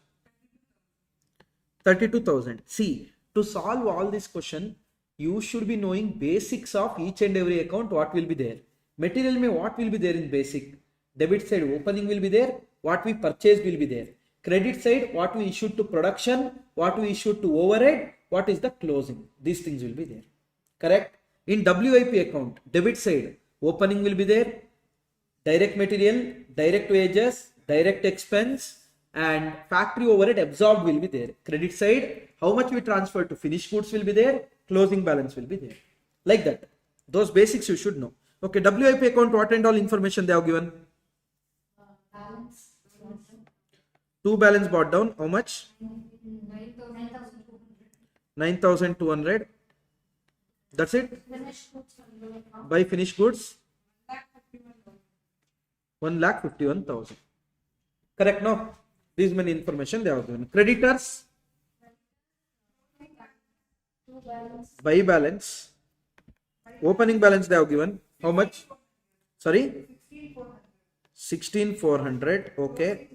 32,000. See, to solve all this question, you should be knowing basics of each and every account, what will be there. Material mein what will be there in basic? Debit side opening will be there, what we purchased will be there. Credit side, what we issued to production, what we issued to overhead, what is the closing. These things will be there. Correct? In WIP account, debit side, opening will be there, direct material, direct wages, direct expense, and factory overhead absorbed will be there. Credit side, how much we transfer to finished goods will be there, closing balance will be there. Like that. Those basics you should know. Okay, WIP account, what and all information they have given? Balance. Two balance brought down, how much? 9,200. 9,200. That's it? Finished goods from your account. By finished goods? 1,51,000. Correct, no? These many information they have given. Creditors? Two balance. By balance. Opening balance they have given. How much? Sorry? 16,400. Okay.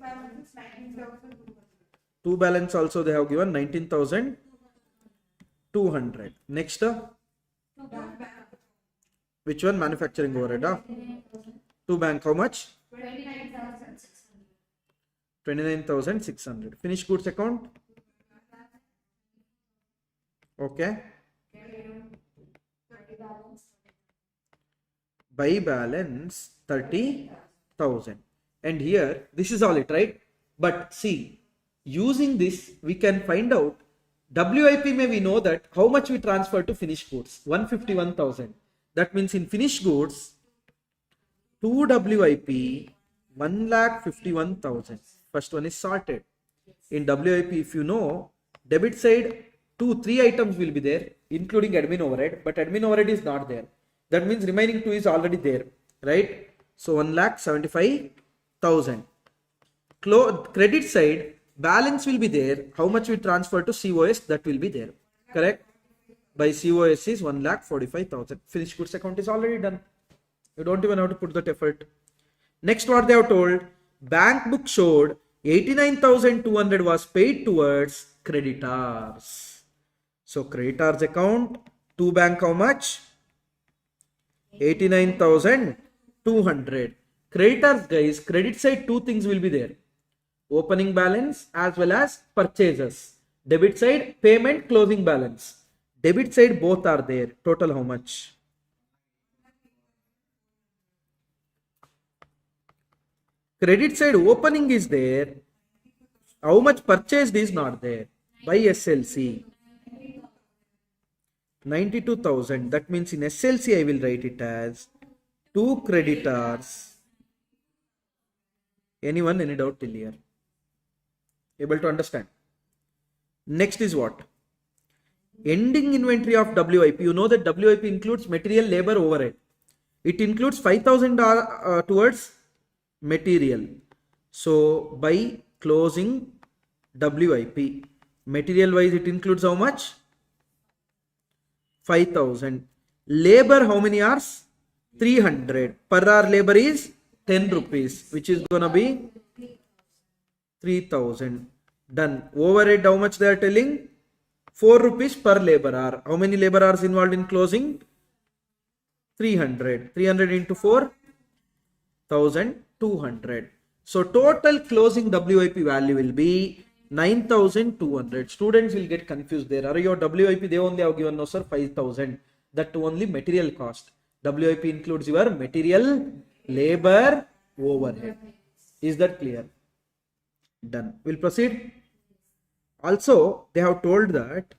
Two balance also they have given 19,200. Next, which one? Manufacturing overhead. Two bank, how much? 29,600. 29,600. Finished goods account? Okay. By balance 30,000. And here, this is all it, right? But see, using this, we can find out WIP may we know that how much we transfer to finished goods. 151,000. That means in finished goods, 2 WIP, 1,51,000. First one is sorted. In WIP, if you know, debit side, 3 items will be there, including admin overhead, but admin overhead is not there. That means remaining 2 is already there, right? So 1,75,000. Credit side, balance will be there. How much we transfer to COS, that will be there. Correct? By COS is 1,45,000. Finished goods account is already done. You don't even have to put that effort. Next, what they have told, bank book showed 89,200 was paid towards creditors. So creditors account, two bank how much? 89,200. Creditors guys, credit side 2 things will be there. Opening balance as well as purchases. Debit side payment, closing balance. Debit side both are there. Total how much? Credit side opening is there. How much purchased is not there. By SLC. 92,000. That means in SLC I will write it as 2 creditors. Anyone, any doubt till here? Able to understand? Next is what? Ending inventory of WIP. You know that WIP includes material, labor, overhead. It includes 5,000 towards material. So by closing WIP, material wise it includes how much? 5,000. Labor how many hours? 300. Per hour labor is 10 rupees, which is gonna be 3,000. Done. Overhead how much they are telling? 4 rupees per labor hour. How many labor hours involved in closing? 300. 300 into 4, 1,200. So total closing WIP value will be 9,200. Students will get confused there. Are your WIP they only have given no sir 5,000. That only material cost. WIP includes your material, labor, overhead. Is that clear? Done. We'll proceed. Also, they have told that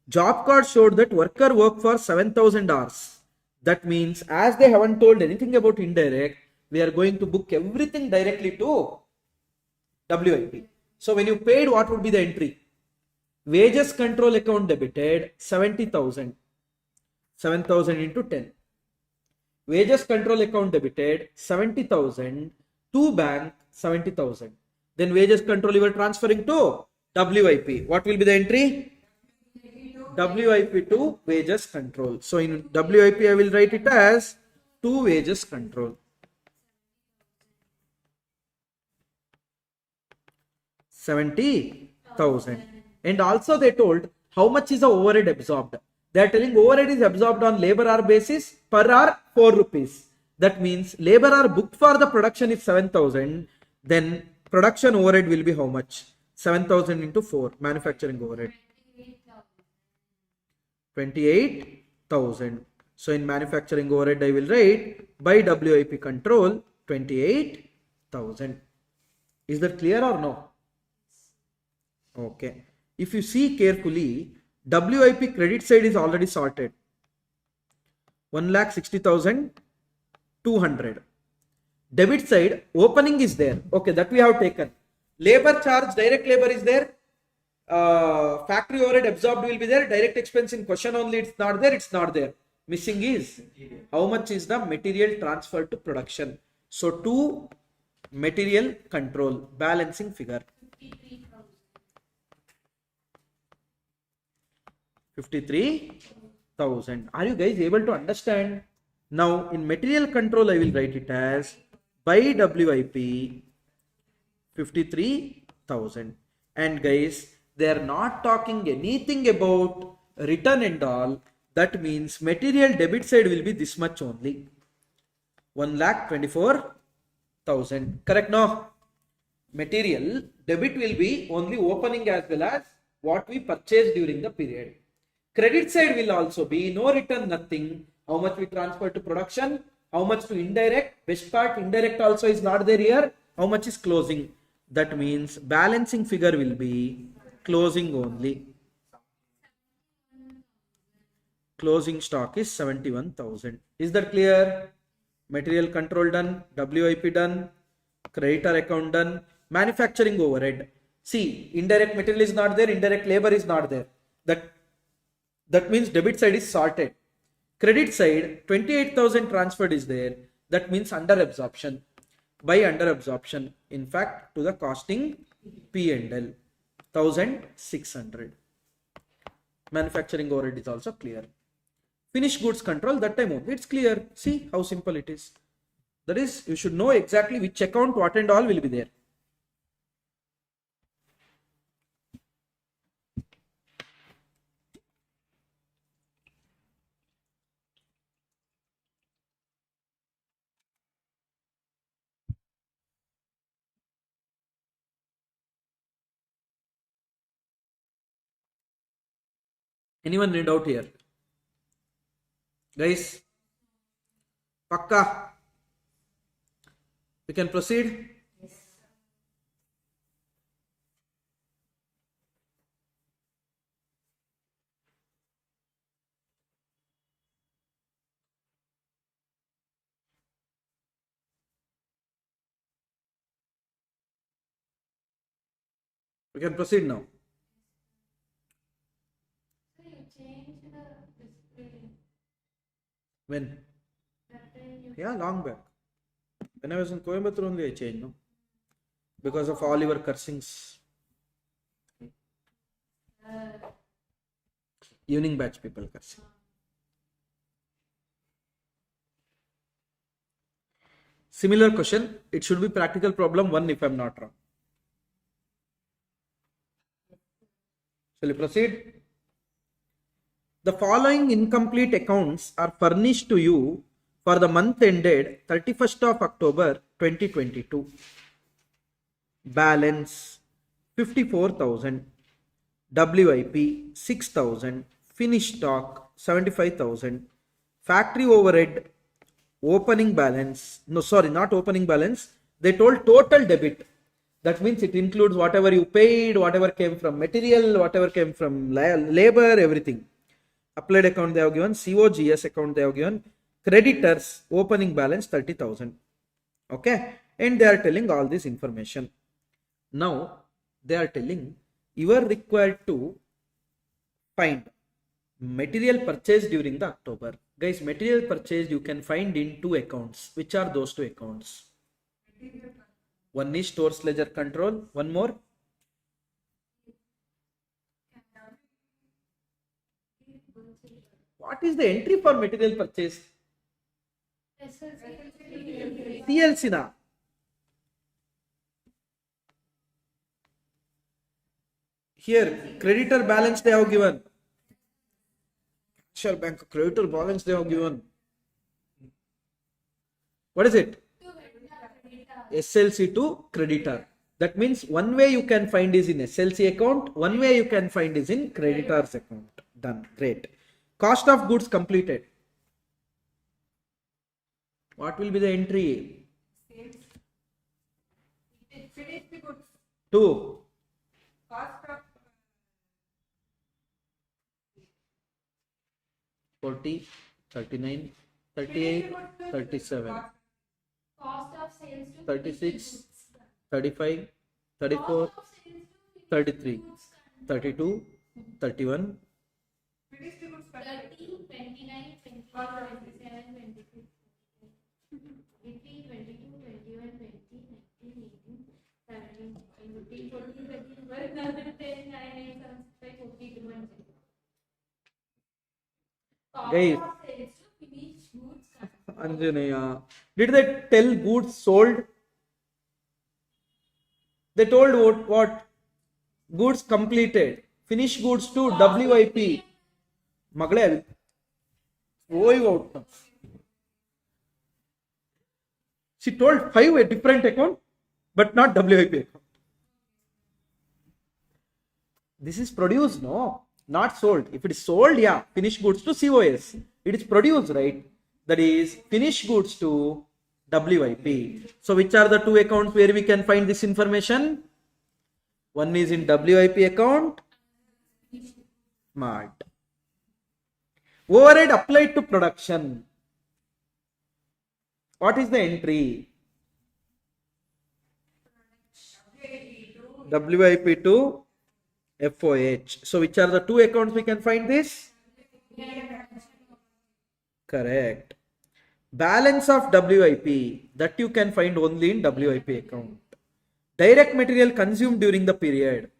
job card showed that worker worked for 7,000 hours. That means as they haven't told anything about indirect, we are going to book everything directly to WIP. So when you paid, what would be the entry? Wages control account debited 70,000. 7,000 into 10. Wages control account debited 70,000 to bank 70,000. Then wages control you were transferring to WIP. What will be the entry? WIP to wages control. So in WIP I will write it as to wages control. 70,000. And also they told how much is the overhead absorbed. They are telling overhead is absorbed on labor hour basis, per hour 4 rupees. That means labor hour booked for the production is 7,000. Then production overhead will be how much? 7,000 into 4, manufacturing overhead. 28,000. So in manufacturing overhead I will write by WIP control 28,000. Is that clear or no? Okay. If you see carefully, WIP credit side is already sorted. 1,60,200. Debit side opening is there. Okay, that we have taken. Labor charge, direct labor is there. Factory overhead absorbed will be there. Direct expense in question only it's not there. It's not there. Missing is how much is the material transferred to production. So to material control balancing figure. 53,000. Are you guys able to understand? Now in material control I will write it as by WIP 53,000. And guys, they are not talking anything about return and all. That means material debit side will be this much only. 1,24,000. Correct now? Material debit will be only opening as well as what we purchased during the period. Credit side will also be no return, nothing. How much we transfer to production, how much to indirect. Best part, indirect also is not there here. How much is closing? That means balancing figure will be closing only. Closing stock is 71,000. Is that clear? Material control done, WIP done, creditor account done, manufacturing overhead. See, indirect material is not there, indirect labor is not there. That means debit side is sorted. Credit side, 28,000 transferred is there. That means under absorption. By under absorption, in fact, to the costing P&L, 1,600. Manufacturing overhead is also clear. Finished goods control, that time only it's clear. See how simple it is. That is, you should know exactly which account, what and all will be there. Anyone need out here? Guys, Pakka. We can proceed. We can proceed now. So you change the display. When? That time you Yeah, long back. When I was in Coimbatore only I changed, no? Because of all your cursings. Evening batch people cursing. Similar question. It should be practical problem 1 if I am not wrong. Shall we proceed? The following incomplete accounts are furnished to you for the month ended 31st of October 2022. Balance 54,000, WIP 6,000, finished stock 75,000, factory overhead opening balance, no sorry, not opening balance, they told total debit. That means it includes whatever you paid, whatever came from material, whatever came from labor, everything. Applied account they have given, COGS account they have given, creditors opening balance 30,000. Okay, and they are telling all this information. Now they are telling you are required to find material purchased during the October. Guys, material purchased you can find in 2 accounts. Which are those 2 accounts? One is stores ledger control. One more. What is the entry for material purchase? SLC. CLC na. Here, creditor balance they have given. Sure, bank creditor balance they have given. What is it? SLC to creditor. That means one way you can find is in SLC account, one way you can find is in creditor's account. Done. Great. Cost of goods completed. What will be the entry? Sales. Finished goods. 2. Cost of 40, 39, 38, 37, Cost of sales to 36, 35, 34, 33, 32, 31, finished goods. 30, 29, 24, 27, 26, 23, 22, 21, 20, 19, 18, 17, 18, 14, 15, 12, 13, 10, 9, 8, 7, 6, 5, 4, 3, 2, 1, 0. Guys. Cost of sales to finished goods. Anjaneya. Did they tell goods sold? They told what? Goods completed. Finished goods to WIP. Magle. Out. She told 5 a different account, but not WIP account. This is produced, no? Not sold. If it is sold, yeah, finished goods to COS. It is produced, right? That is finished goods to WIP. So which are the two accounts where we can find this information? One is in WIP account. Smart. Overhead applied to production. What is the entry? WIP to FOH. So which are the two accounts we can find this? Correct. Balance of WIP, that you can find only in WIP account. Direct material consumed during the period.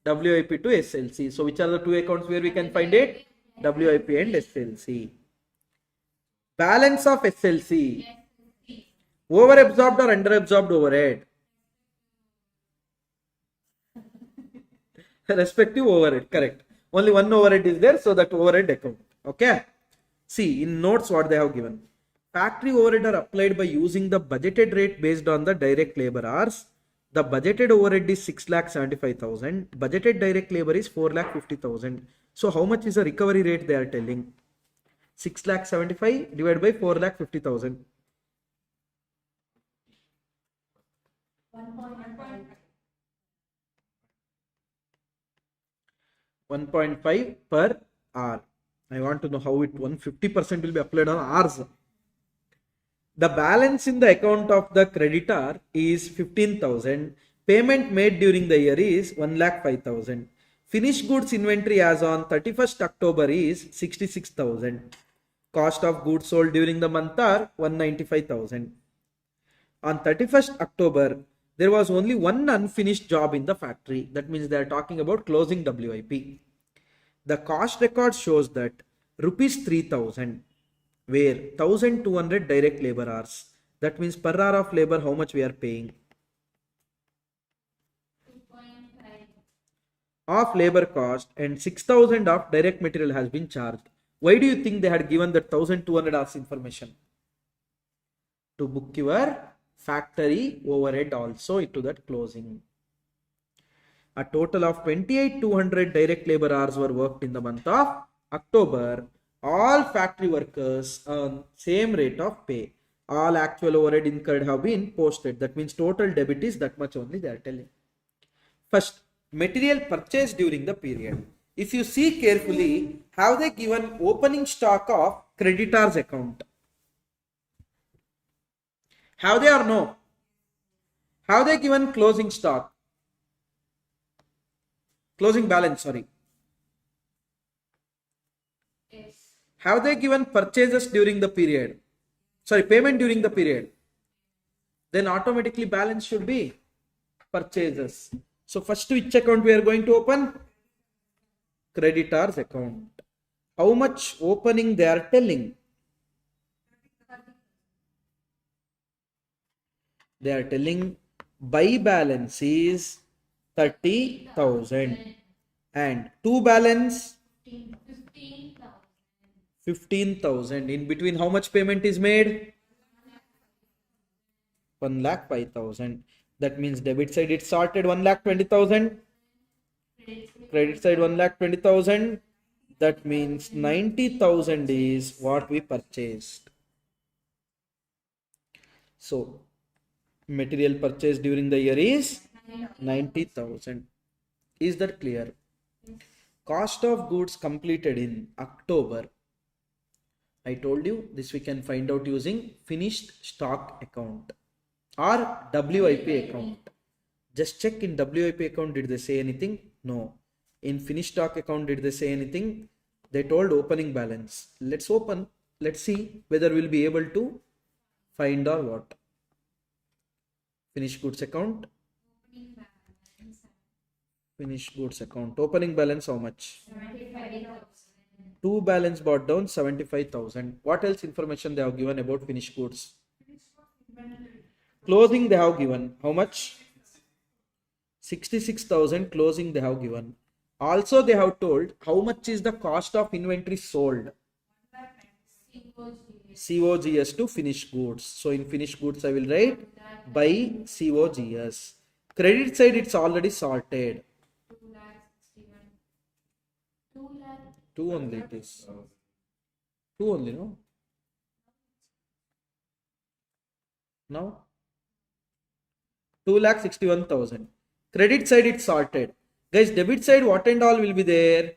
WIP to SLC. So which are the two accounts where we can find it? WIP and SLC. Balance of SLC. Over absorbed or under absorbed overhead? Respective overhead, correct. Only one overhead is there, so that overhead account. Okay. See, in notes what they have given. Factory overhead are applied by using the budgeted rate based on the direct labor hours. The budgeted overhead is 6,75,000. Budgeted direct labor is 4,50,000. So how much is the recovery rate they are telling? 6,75,000 divided by 4,50,000. 1.5 per hour. I want to know how it 150% will be applied on hours. The balance in the account of the creditor is 15,000. Payment made during the year is 1,05,000. Finished goods inventory as on 31st October is 66,000. Cost of goods sold during the month are 195,000. On 31st October, there was only one unfinished job in the factory. That means they are talking about closing WIP. The cost record shows that rupees 3,000, where 1,200 direct labor hours. That means per hour of labor, how much we are paying? 2.5. Of labor cost and 6,000 of direct material has been charged. Why do you think they had given that 1,200 hours information? To book your factory overhead also into that closing. A total of 28,200 direct labor hours were worked in the month of October. All factory workers earn same rate of pay. All actual overhead incurred have been posted. That means total debit is that much only they are telling. First, material purchased during the period. If you see carefully, have they given opening stock of creditors account? Have they or no? Have they given closing stock? Closing balance, sorry. Yes. Have they given purchases during the period? Sorry, payment during the period. Then automatically balance should be purchases. So first which account we are going to open? Creditors account. how much opening they are telling? They are telling buy balance is 30,000 and to balance 15,000. In between, how much payment is made? 1,05,000. That means debit side it's sorted 1,20,000. Credit side 1,20,000. That means 90,000 is what we purchased. So material purchased during the year is 90,000. Is that clear? Cost of goods completed in October. I told you this we can find out using finished stock account or WIP account. Just check in WIP account, did they say anything? No. In finished stock account, did they say anything? They told opening balance. Let's open. Let's see whether we'll be able to find or what. Finished goods account. Finished goods account. Opening balance how much? 75,000. To balance brought down 75,000. What else information they have given about finished goods? Closing they have given. How much? 66,000 closing they have given. Also they have told how much is the cost of inventory sold. COGS to finished goods. So in finished goods I will write by COGS. Credit side it's already sorted. 2 only it is. 2 only, no? Now 2,61,000. Credit side it's sorted. Guys, debit side what and all will be there?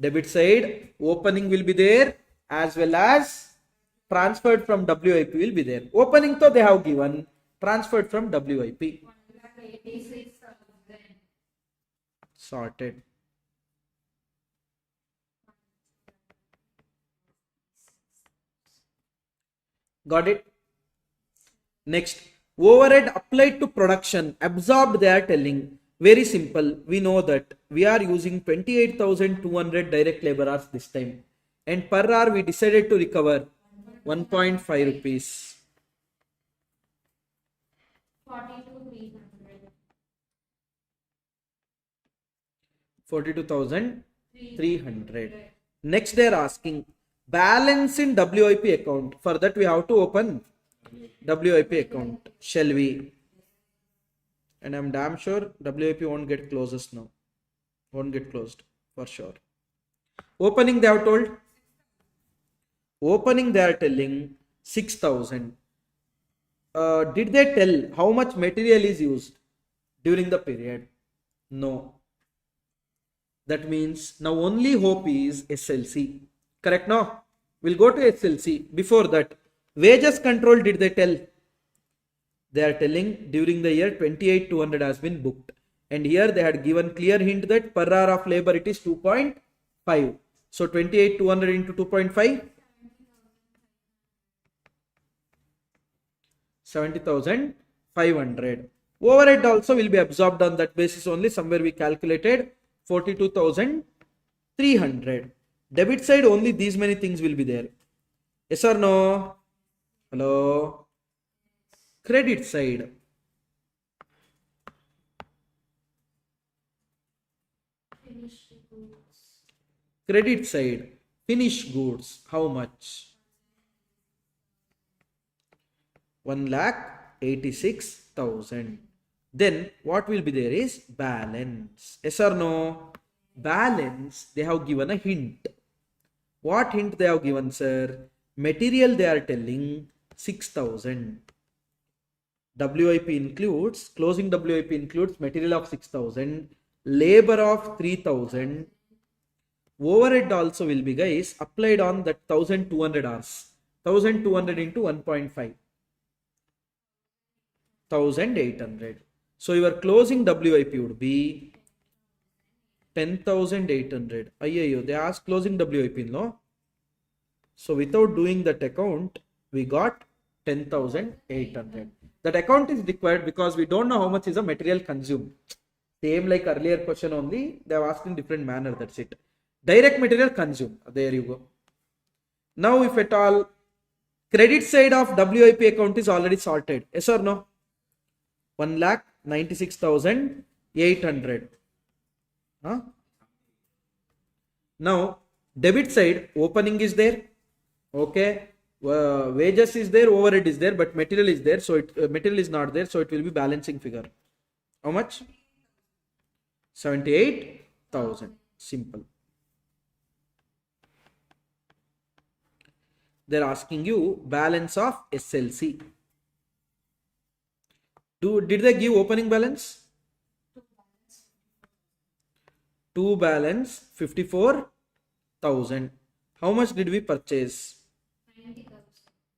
Debit side opening will be there as well as transferred from WIP will be there. Opening though they have given, transferred from WIP. 186,000. Sorted. Got it? Next, overhead applied to production, absorbed they are telling. Very simple. We know that we are using 28,200 direct labor hours this time. And per hour we decided to recover 1.5 rupees. 42,300. 42,300. Next they are asking balance in WIP account. For that we have to open WIP account. Shall we? And I'm damn sure WIP won't get closes now. Won't get closed for sure. Opening they have told. Opening they are telling 6,000. Did they tell how much material is used during the period? No. That means now only hope is SLC. Correct now? We'll go to SLC. Before that, wages control did they tell? They are telling during the year 28,200 has been booked. And here they had given clear hint that per hour of labor it is 2.5. So 28,200 into 2.5. 70,500. Overhead also will be absorbed on that basis only. Somewhere we calculated 42,300. Debit side only these many things will be there. Yes or no? Hello? Credit side. Finished goods. Credit side. Finished goods. How much? 1,86,000. Then what will be there is balance. Yes or no? Balance they have given a hint. What hint they have given, sir? Material they are telling 6,000. WIP includes, closing WIP includes material of 6,000, labor of 3,000. Overhead also will be, guys, applied on that 1,200 hours. 1,200 into 1.5. 1,800. So your closing WIP would be 10,800. They asked closing WIP, no? So without doing that account, we got 10,800. That account is required because we don't know how much is the material consumed. Same like earlier question only, they have asked in different manner, that's it. Direct material consumed. There you go. Now, if at all, credit side of WIP account is already sorted. Yes or no? 1,96,800. Huh? Now, debit side, opening is there. Okay. Wages is there, overhead is there, but material is there. So, material is not there. So, it will be balancing figure. How much? 78,000. Simple. They're asking you balance of SLC. Did they give opening balance? To balance 54,000. How much did we purchase? 90,000.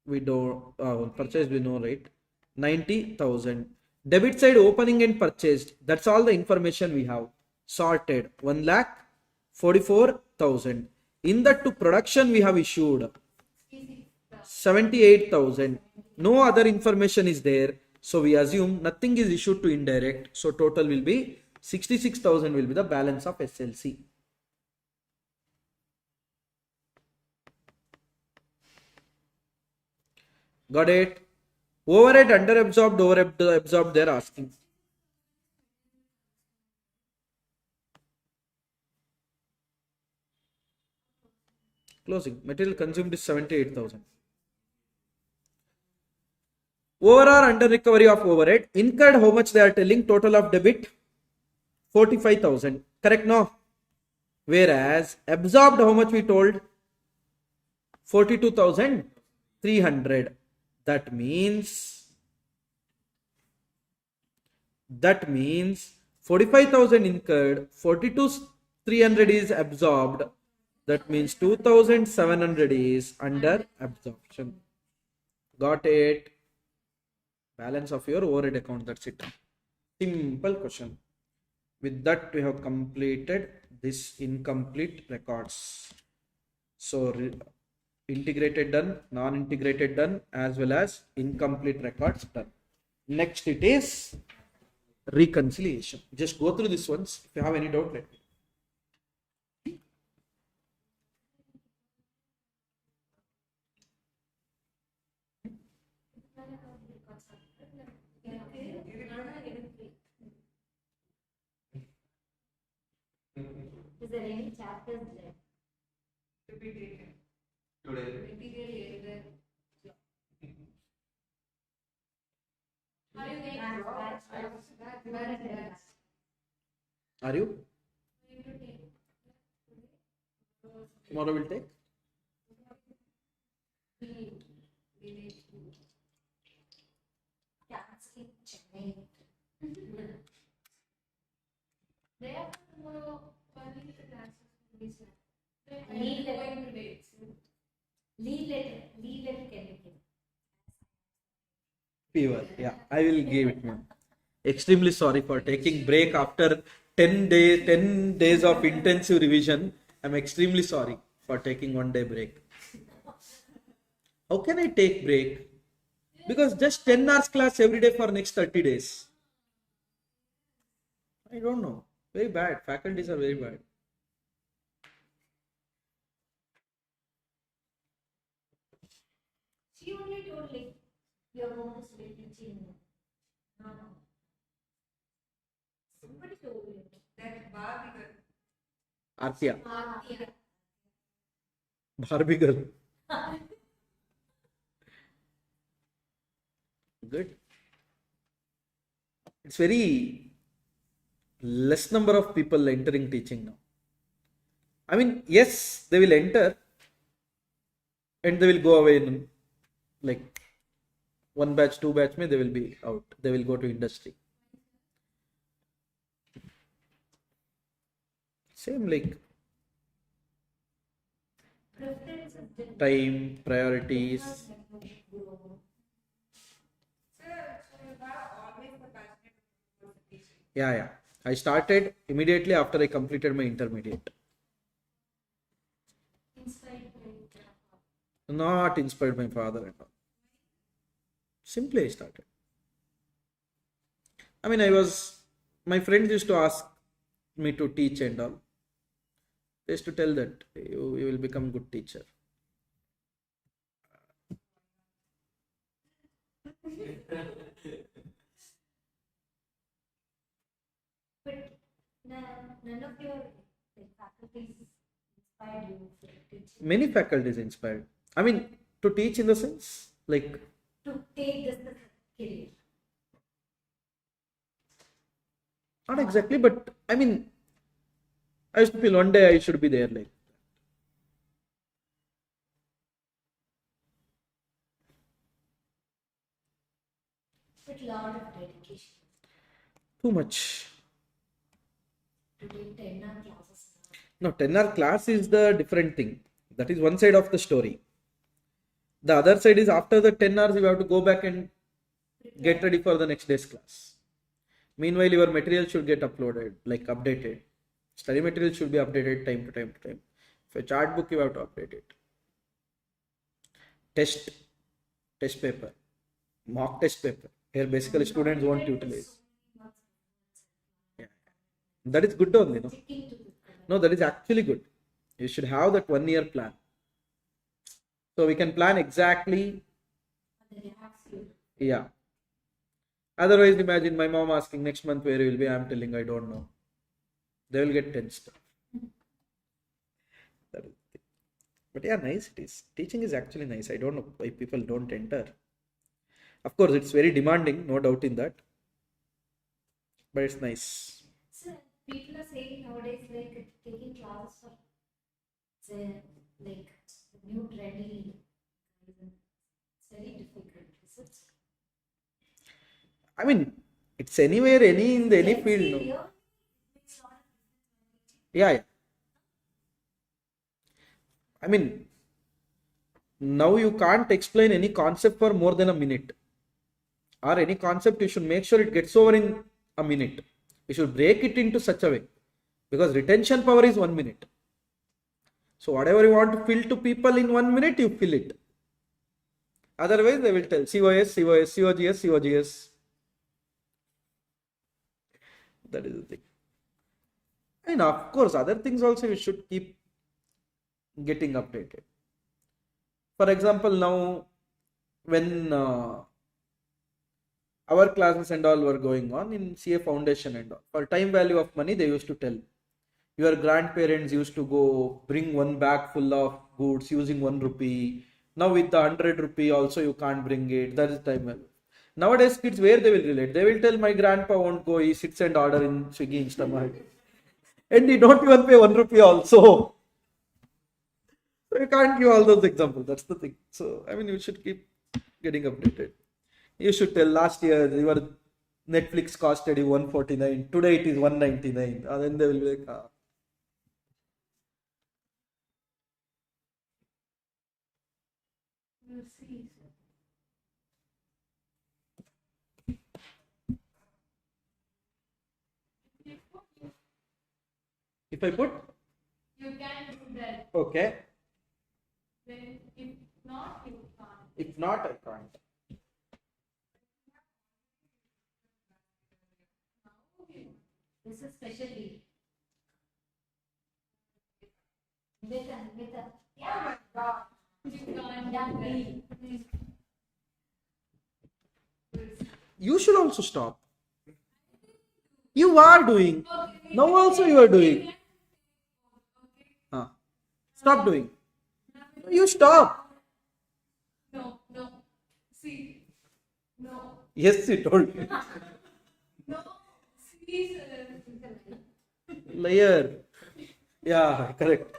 We don't purchase, we know, right? 90,000. Debit side opening and purchased. That's all the information we have. Sorted. 1,44,000. In that to production we have issued 78,000. No other information is there. So we assume nothing is issued to indirect. So total will be 66,000 will be the balance of SLC. Got it? Overhead under absorbed, over absorbed they are asking. Closing. Material consumed is 78,000. Over or under recovery of overhead. Incurred, how much they are telling? Total of debit 45,000. Correct, no? Whereas absorbed, how much we told? 42,300. That means 45,000 incurred, 42,300 is absorbed. That means 2,700 is under absorption. Got it? Balance of your overhead account. That's it. Simple question. With that, we have completed this incomplete records. So, integrated done, non-integrated done, as well as incomplete records done. Next, it is reconciliation. Just go through this once. If you have any doubt, let me. Is there any chapters there? To be taken. Today. Material area. Are you going Are you? to take? Tomorrow we'll take? Counselling Chennai. Day after tomorrow, early classes will be set. Leave I'm letter. going to dates. Leave letter can you give? Fever. Yeah, I will give it, ma'am. Extremely sorry for taking break after 10 days of intensive revision. I'm extremely sorry for taking 1 day break. How can I take break? Because just 10 hours class every day for next 30 days. I don't know. Very bad. Faculties are very bad. She only told like you're going to stay teaching. No. Somebody told you. That bar because Artia. Yeah. Barbie girl. Good. It's very less number of people entering teaching now. I mean, yes, they will enter and they will go away in like 1 batch, 2 batch, they will be out. They will go to industry. Same like time, priorities. Sir, so you have always the passionate about teaching. Yeah. I started immediately after I completed my intermediate. Inspired by Not inspired by my father at all. Simply I started. I mean, my friends used to ask me to teach and all. Just to tell that you will become good teacher. But none of your faculties inspired you for teaching. Many faculties inspired. I mean, to teach in the sense like To take this as a career. not exactly, but I mean, I used to feel one day I should be there. Like But lot of dedication too much. to take 10 hour classes. No, 10-hour class is the different thing. That is one side of the story. The other side is after the 10 hours, you have to go back and get ready for the next day's class. Meanwhile, your material should get uploaded, like updated. Study material should be updated time to time to time. For chart book, you have to update it. Test paper, mock test paper. Here, basically, students won't utilize. Yeah. That is good only, no? Sticking to this. No, that is actually good. You should have that 1 year plan. So we can plan exactly. And then you. Yeah. Otherwise, imagine my mom asking next month where you will be. I'm telling I don't know. They will get tensed. That is the thing. But yeah, nice it is. Teaching is actually nice. I don't know why people don't enter. Of course, it's very demanding, no doubt in that. But it's nice. So people are saying nowadays like taking classes for like new trendy. It's very difficult. Is it? I mean, it's anywhere, in any field. No? Yeah. I mean, now you can't explain any concept for more than a minute. Or any concept, you should make sure it gets over in a minute. You should break it into such a way. Because retention power is 1 minute. So whatever you want to fill to people in 1 minute, you fill it. Otherwise, they will tell COS, COS, COGS, COGS. That is the thing. And of course, other things also you should keep getting updated. For example, now when our classes and all were going on in CA Foundation and all, for time value of money, they used to tell your grandparents used to go bring one bag full of goods using 1 rupee. Now with the 100 rupee also you can't bring it. That is time value. Nowadays kids, where they will relate? They will tell my grandpa won't go, he sits and order in Swiggy Instamart. And he don't even pay 1 rupee also. So you can't give all those examples. That's the thing. So I mean, you should keep getting updated. You should tell last year your Netflix costed you 149. Today it is 199. And then they will be like, ah. We'll see. If I put, You can do that. okay. Then if not, you can't. If not, I can't. This is specially. Nita. Yeah. You can't That do me. that. You should also stop. You are doing. Now also you are doing. Stop doing. You stop. No. See. No. Yes, you told me. No. See. Liar. Yeah, correct.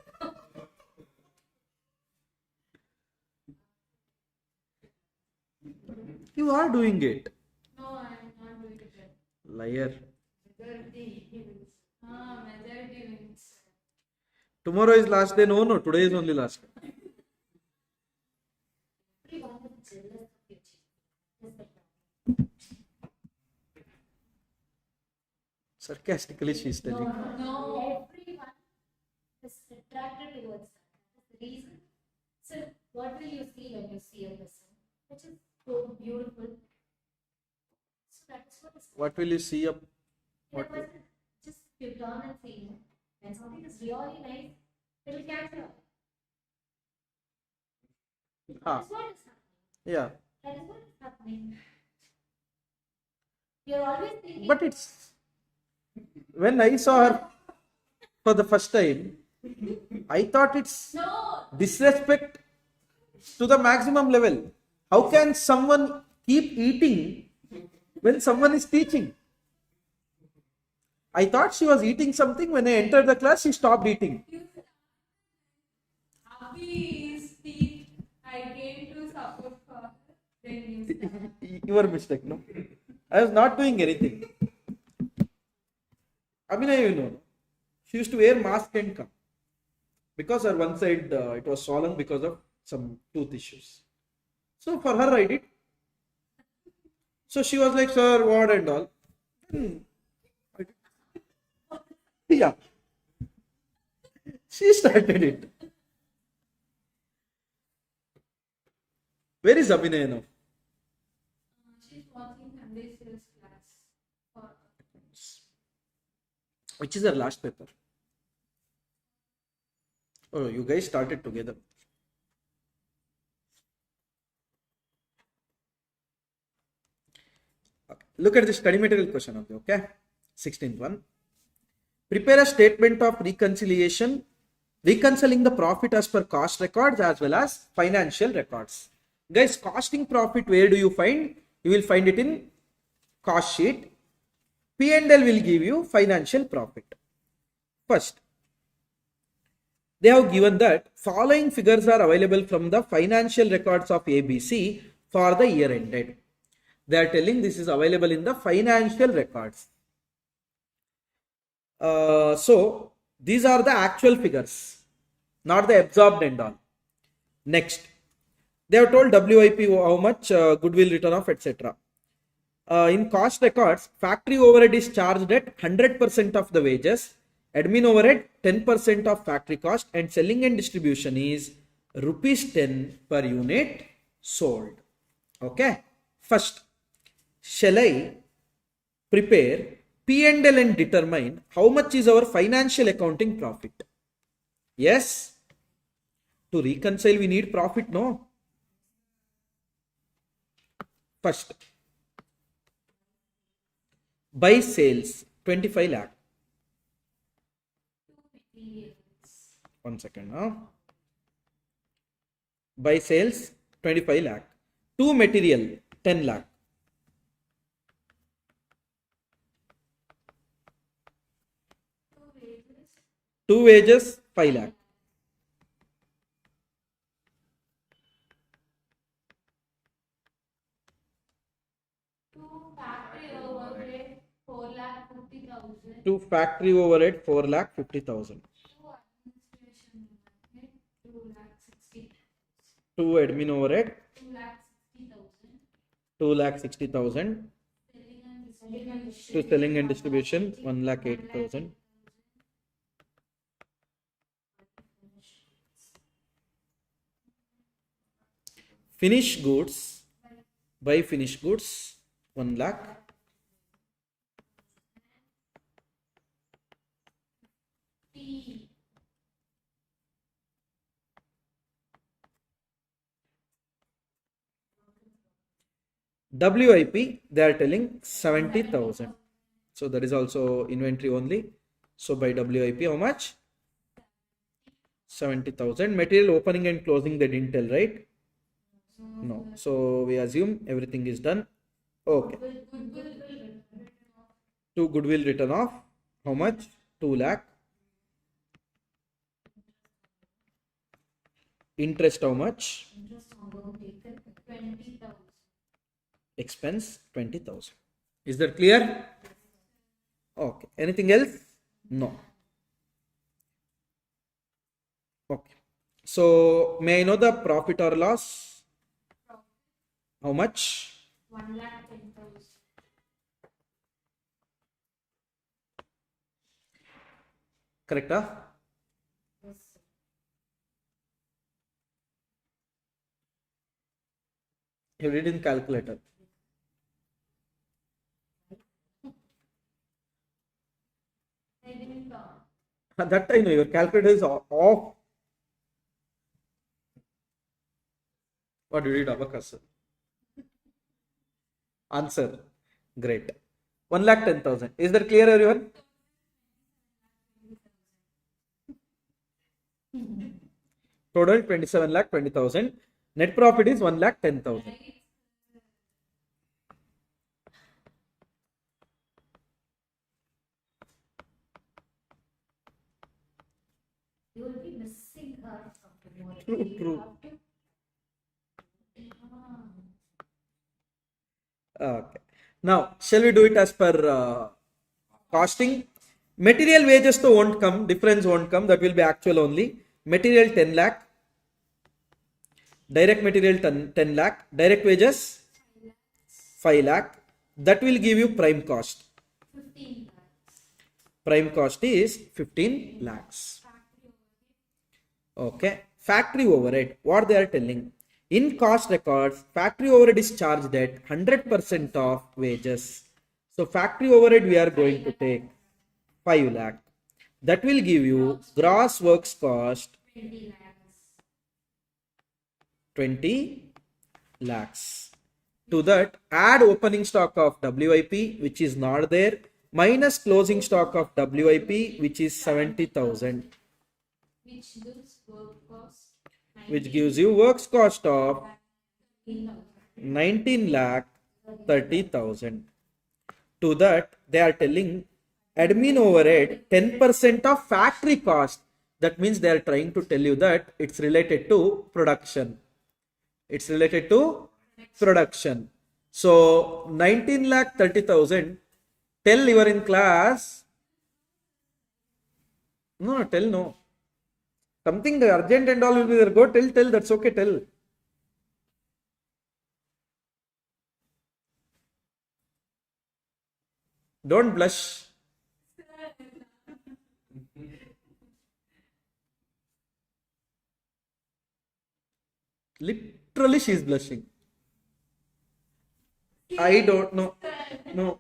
You are doing it. No, I'm not doing it. Liar. Majority wins. Majority wins. Tomorrow is last day. No, today is only last day. Everyone is jealous of your child. That's the problem. Sarcastically, she is telling. No. Everyone is attracted towards that. That's the reason. So, what will you see when you see a person which is so beautiful? So, that's what is. What will you see up? In a What will- person, just you turn and see him. When something is really nice, It will catch up. Ah, That's what is happening. yeah. That is what is happening. You're always thinking. But it's when I saw her for the first time, I thought it's No. disrespect to the maximum level. How can someone keep eating when someone is teaching? I thought she was eating something. When I entered the class, she stopped eating. Abhi is teeth. I came to support her. Then you start. Your mistake, no? I was not doing anything. Abhinay, you know, she used to wear mask and come because her one side it was swollen because of some tooth issues. So for her, I did. So she was like, "Sir, what and all." I did. Yeah, she started it. Where is Abhinay now? She's watching Sunday Sales class. For Which is her last paper? Oh, you guys started together. Look at the study material question of you, okay? 16th one. Prepare a statement of reconciliation, reconciling the profit as per cost records as well as financial records. Guys, costing profit, where do you find? You will find it in cost sheet. P&L will give you financial profit. First, they have given that following figures are available from the financial records of ABC for the year ended. They are telling this is available in the financial records. So these are the actual figures, not the absorbed and all. Next, they have told WIP how much, goodwill written off, etc. In cost records, factory overhead is charged at 100% of the wages, admin overhead 10% of factory cost, and selling and distribution is rupees 10 per unit sold. Okay. First, shall I prepare P&L and determine how much is our financial accounting profit? Yes. To reconcile, we need profit, no? First, by sales 25 lakh. One second. By sales 25 lakh. To material 10 lakh. To wages 5 lakh. to factory overhead 4,50,000. To factory overhead 4,50,000. To admin overhead 2,60,000. To selling and distribution 1,08,000. Finished goods, by finished goods 1 lakh. WIP, they are telling 70,000. So that is also inventory only. So by WIP, how much? 70,000. Material opening and closing, they didn't tell, right? No. So we assume everything is done. Okay. To goodwill written off, how much? 2 lakh. Interest, how much? Expense 20,000. Is that clear? Okay. Anything else? No. Okay. So may I know the profit or loss? How much? 1,10,000. Correct? Huh? You did in calculator. I didn't That time your calculator is off. What do you read? Abacus. Answer. Great. 1,10,000. Is that clear, everyone? Total 27,20,000. Net profit is 1,10,000. You will be missing her from tomorrow. True, You true. have to- Okay. Now, shall we do it as per costing? Material wages to won't come, difference won't come, that will be actual only. Material 10 lakh, direct material 10 lakh, direct wages 5 lakh. That will give you prime cost. 15 lakhs. Prime cost is 15 lakhs. Okay. Factory overhead, what they are telling? In cost records, factory overhead is charged at 100% of wages. So factory overhead we are going to take 5 lakh. That will give you gross works cost 20 lakhs. 20 lakhs. To that, add opening stock of WIP, which is not there, minus closing stock of WIP, which is 70,000, Which gives work cost which gives you works cost of 19 lakh 30,000. To that, they are telling admin overhead 10% of factory cost. That means they are trying to tell you that it's related to production. It's related to production. So 19 lakh 30,000. Tell you are in class. No, tell no. Something urgent and all will be there. Go tell. That's okay. Tell. Don't blush. Literally, she is blushing. I don't know. No.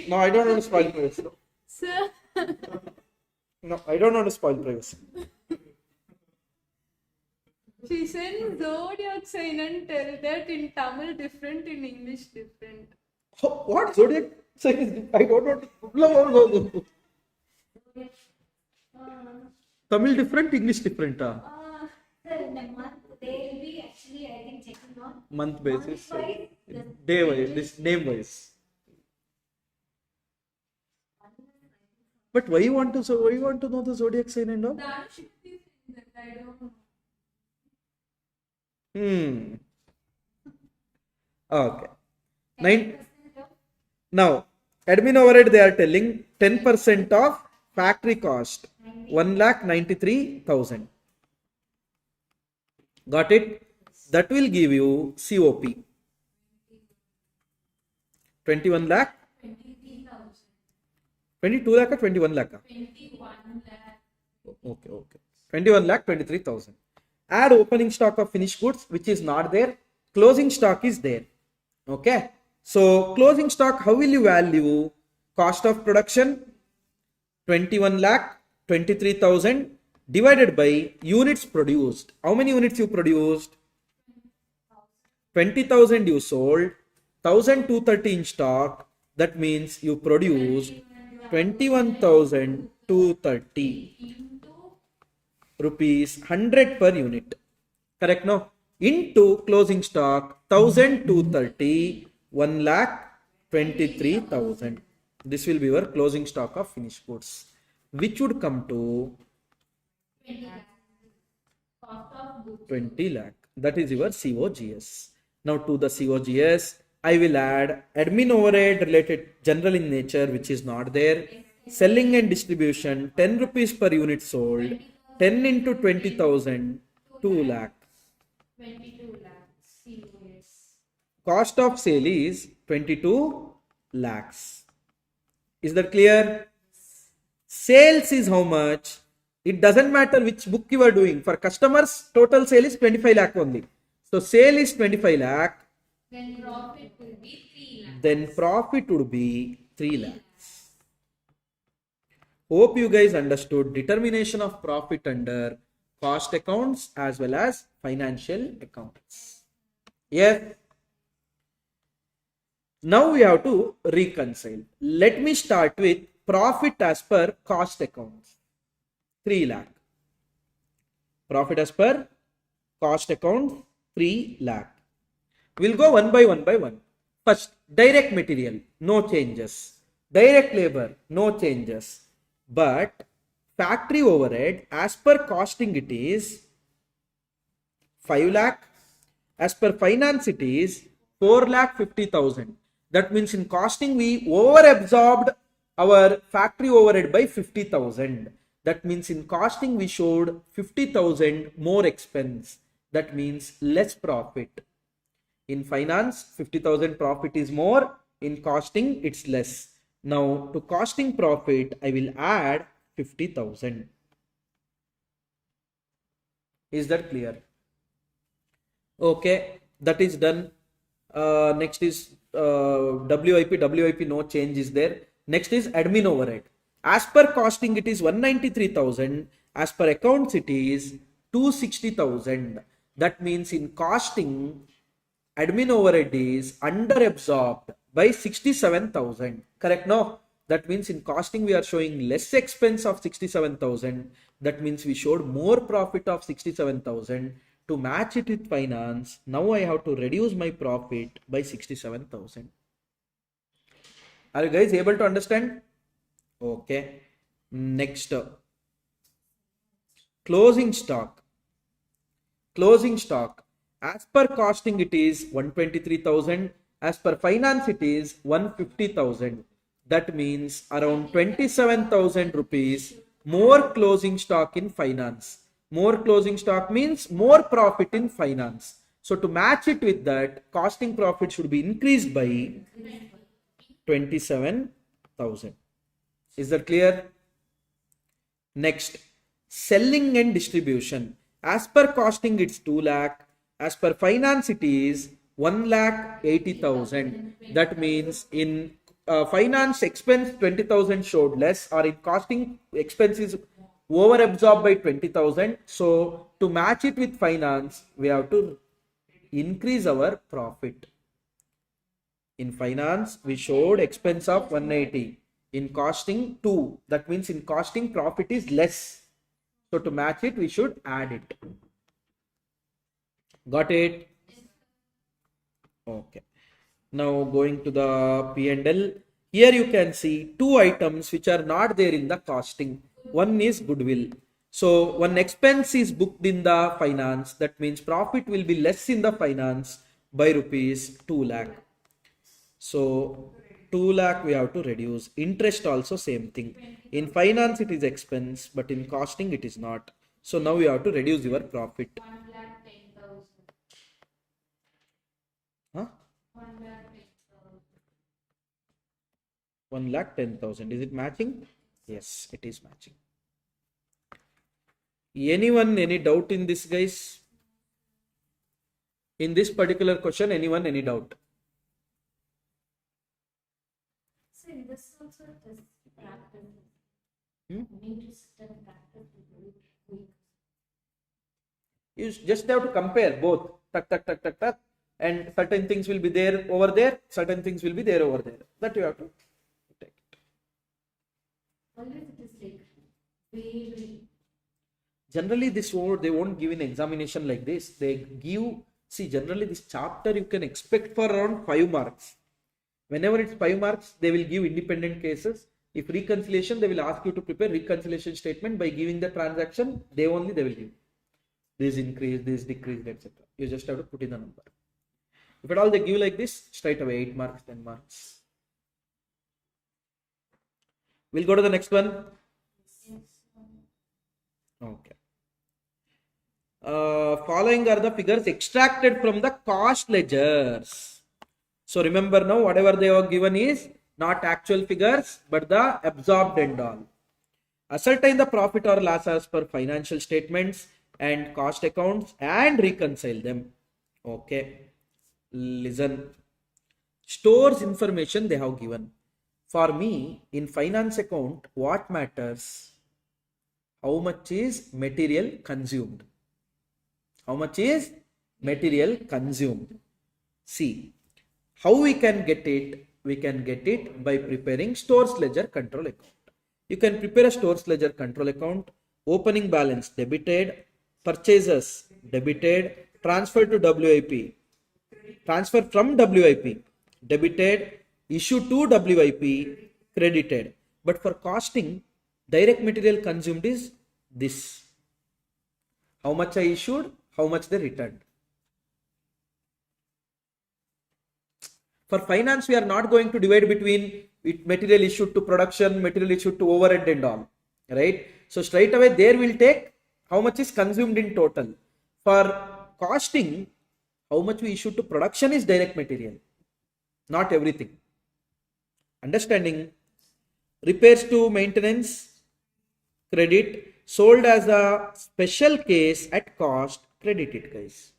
No, I don't want to spoil privacy. Sir, No, I don't want to spoil privacy. she said zodiac sign and tell that in Tamil different, in English different. Oh, what zodiac sign is? I don't know. Tamil different, English different. Sir, in a month, they will be actually, I think, checking on Month basis, month-wise, the day wise, this name wise. But why you want to? So why you want to know the zodiac sign and all? That should be that I don't know. Okay. 9. Now, admin overhead they are telling 10% of factory cost 1,93,000. Got it? That will give you COP 21 lakh, 23,000. 22 lakh or 21 lakh? 21 lakh. Okay. 21 lakh 23,000. Add opening stock of finished goods, which is not there. Closing stock is there. Okay. So closing stock, how will you value? Cost of production 21 lakh 23,000 divided by units produced. How many units you produced? 20,000 you sold. 1,230 in stock. That means you produced 21,230 rupees 100 per unit. Correct? No? Into closing stock 1,230 1,23,000. This will be your closing stock of finished goods, which would come to 20 lakh. Cost of goods. 20 lakh. That is your COGS. Now to the COGS, I will add admin overhead related general in nature, which is not there. Selling and distribution 10 rupees per unit sold. 10 into 20,000, 2 lakh. 22 lakhs. COS. Cost of sale is 22 lakhs. Is that clear? Sales is how much? It doesn't matter which book you are doing. For customers, total sale is 25 lakh only. So sale is 25 lakh. Then profit will be 3 lakhs. Then profit would be 3 lakhs. Hope you guys understood determination of profit under cost accounts as well as financial accounts. Yes. Now we have to reconcile. Let me start with profit as per cost accounts. 3 lakh. Profit as per cost account 3 lakh. We'll go one by one. First, direct material, no changes. Direct labor, no changes. But factory overhead, as per costing it is 5 lakh. As per finance it is 4,50,000. That means in costing we over absorbed our factory overhead by 50,000. That means in costing we showed 50,000 more expense. That means less profit. In finance 50,000 profit is more. In costing it's less. Now to costing profit I will add 50,000. Is that clear? Okay, that is done. Next is WIP no change is there. Next is admin overhead. As per costing it is 193,000. As per accounts it is 260,000. That means in costing admin overhead is under absorbed by 67,000. Correct? No? That means in costing we are showing less expense of 67,000. That means we showed more profit of 67,000. To match it with finance, now I have to reduce my profit by 67,000. Are you guys able to understand? Okay. Next, closing stock. Closing stock. As per costing it is 123,000. As per finance it is 150,000. That means around 27,000 rupees more closing stock in finance. More closing stock means more profit in finance. So to match it with that, costing profit should be increased by 27,000. Is that clear? Next, selling and distribution. As per costing it's 2 lakh. As per finance it is 1,80,000. That means in finance expense 20,000 showed less, or in costing expenses over absorbed by 20,000. So to match it with finance, we have to increase our profit. In finance, we showed expense of 180. In costing 2. That means in costing profit is less. So to match it, we should add it. Got it? Okay. Now going to the P&L. Here you can see two items which are not there in the costing. One is goodwill. So one expense is booked in the finance. That means profit will be less in the finance by rupees 2 lakh. So 2 lakh we have to reduce. Interest also same thing. In finance it is expense, but in costing it is not. So now we have to reduce your profit. 1,10,000. Huh? 1,10,000. 1,10,000. Is it matching? Yes, it is matching. Anyone, any doubt in this, guys? In this particular question, anyone, any doubt? So in this also it is practice. Hmm? We need to sit and practice week. You just have to compare both. Tuck, tuck, tuck, tuck, tuck. And certain things will be there over there. Certain things will be there over there. That you have to take it. Always it is like very. Generally, they won't give an examination like this. They give, see, generally this chapter you can expect for around 5 marks. Whenever it's 5 marks, they will give independent cases. If reconciliation, they will ask you to prepare reconciliation statement by giving the transaction. They will give. This increase, this decrease, etc. You just have to put in the number. If at all they give like this, straight away 8 marks, 10 marks. We'll go to the next one. Okay. Following are the figures extracted from the cost ledgers. So remember now, whatever they are given is not actual figures, but the absorbed and all. Ascertain the profit or loss as per financial statements and cost accounts and reconcile them. Okay. Listen. Stores information they have given. For me, in finance account, what matters? How much is material consumed? How much is material consumed? See, how we can get it? We can get it by preparing stores ledger control account. You can prepare a stores ledger control account, opening balance debited, purchases debited, transfer to WIP, transfer from WIP, debited, issue to WIP, credited. But for costing, direct material consumed is this. How much I issued, how much they returned. For finance, we are not going to divide between material issued to production, material issued to overhead and all, right? So straight away there will take how much is consumed in total. For costing, how much we issue to production is direct material, not everything. Understanding? Repairs to maintenance, credit, sold as a special case at cost, credit it, guys.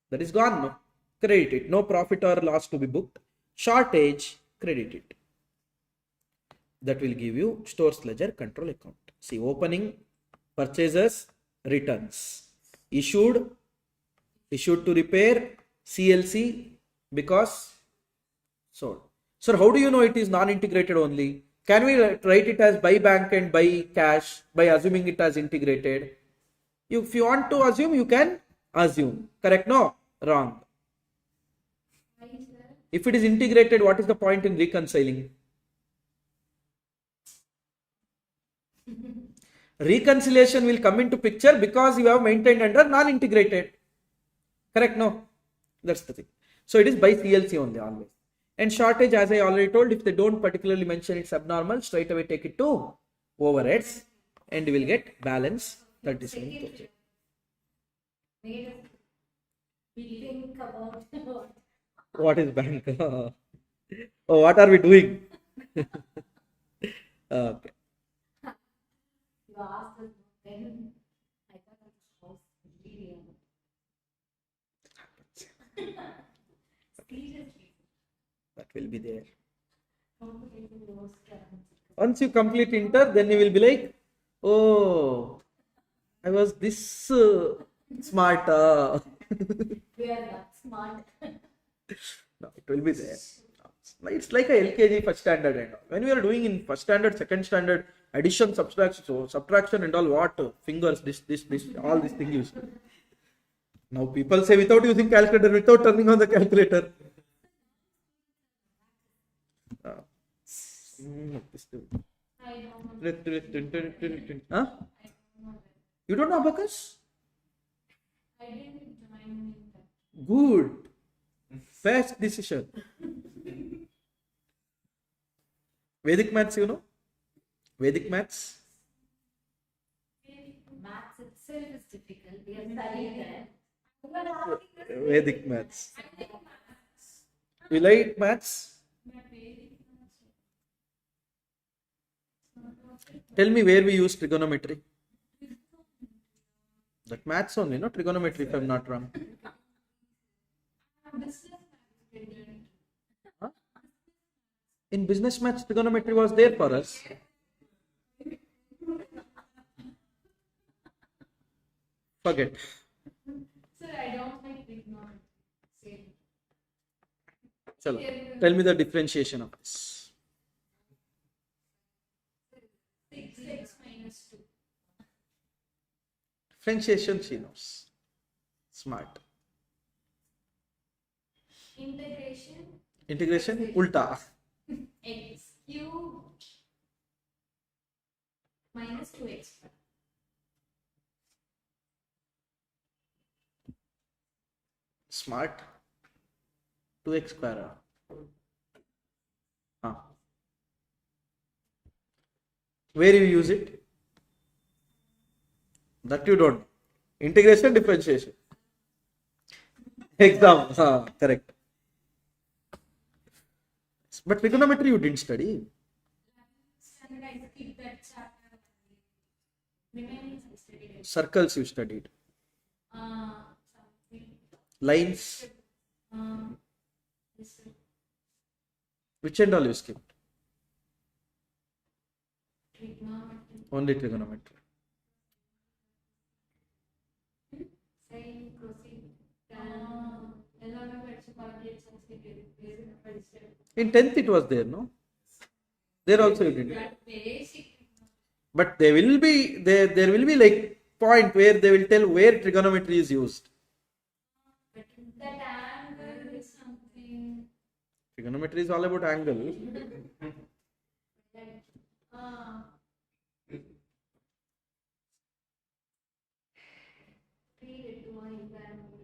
That is gone, no? Credit it. No profit or loss to be booked. Shortage, credit it. That will give you stores ledger control account. See, opening, purchases, returns. Issued to repair, CLC, because sold. Sir, how do you know it is non-integrated only? Can we write it as buy bank and buy cash by assuming it as integrated? If you want to assume, you can assume. Correct? No? Wrong. If it is integrated, what is the point in reconciling? Reconciliation will come into picture because you have maintained under non-integrated. Correct? No? That's the thing. So it is by CLC only always. And shortage, as I already told, if they don't particularly mention it's abnormal, straight away take it to overheads and you will get balance 37,000. Made us think about What is bank? Oh, what are we doing? Okay. you asked us then. I thought it was really seriously. That will be there. Complicated those terms. Once you complete inter, then you will be like, oh, I was this smart. We are not smart. No, it will be there. It's like a LKG first standard and all. When we are doing in first standard, second standard, addition, subtraction and all, what fingers, this, all these things used. Now people say without using calculator, without turning on the calculator. I don't know. Huh? You don't know abacus? I didn't join in that. Good. Fast decision. Vedic maths, you know? Vedic maths? Maths itself is difficult. We are studying that. Vedic maths. You like maths? Tell me where we use trigonometry. That maths only, no? Trigonometry, if I'm not wrong. Huh? In business maths, trigonometry was there for us. Forget. Sir, I don't like trigonometry. Chalo. Tell me the differentiation of this. 6x minus 2. Differentiation she knows. Smart. Integration ulta. X cube minus 2x. Smart. 2x square. Where you use it? That you don't. Integration, differentiation. Exam. Correct. But trigonometry you didn't study. Standard, I skip that chapter. Remaining I studied. Circles you studied. Something. Lines. This Which and all you skipped? trigonometry. Only trigonometry. In 10th it was there, no? There also you did. That basic. But there will be like point where they will tell where trigonometry is used. But that angle is something. Trigonometry is all about angle. Ah. Read it to one example.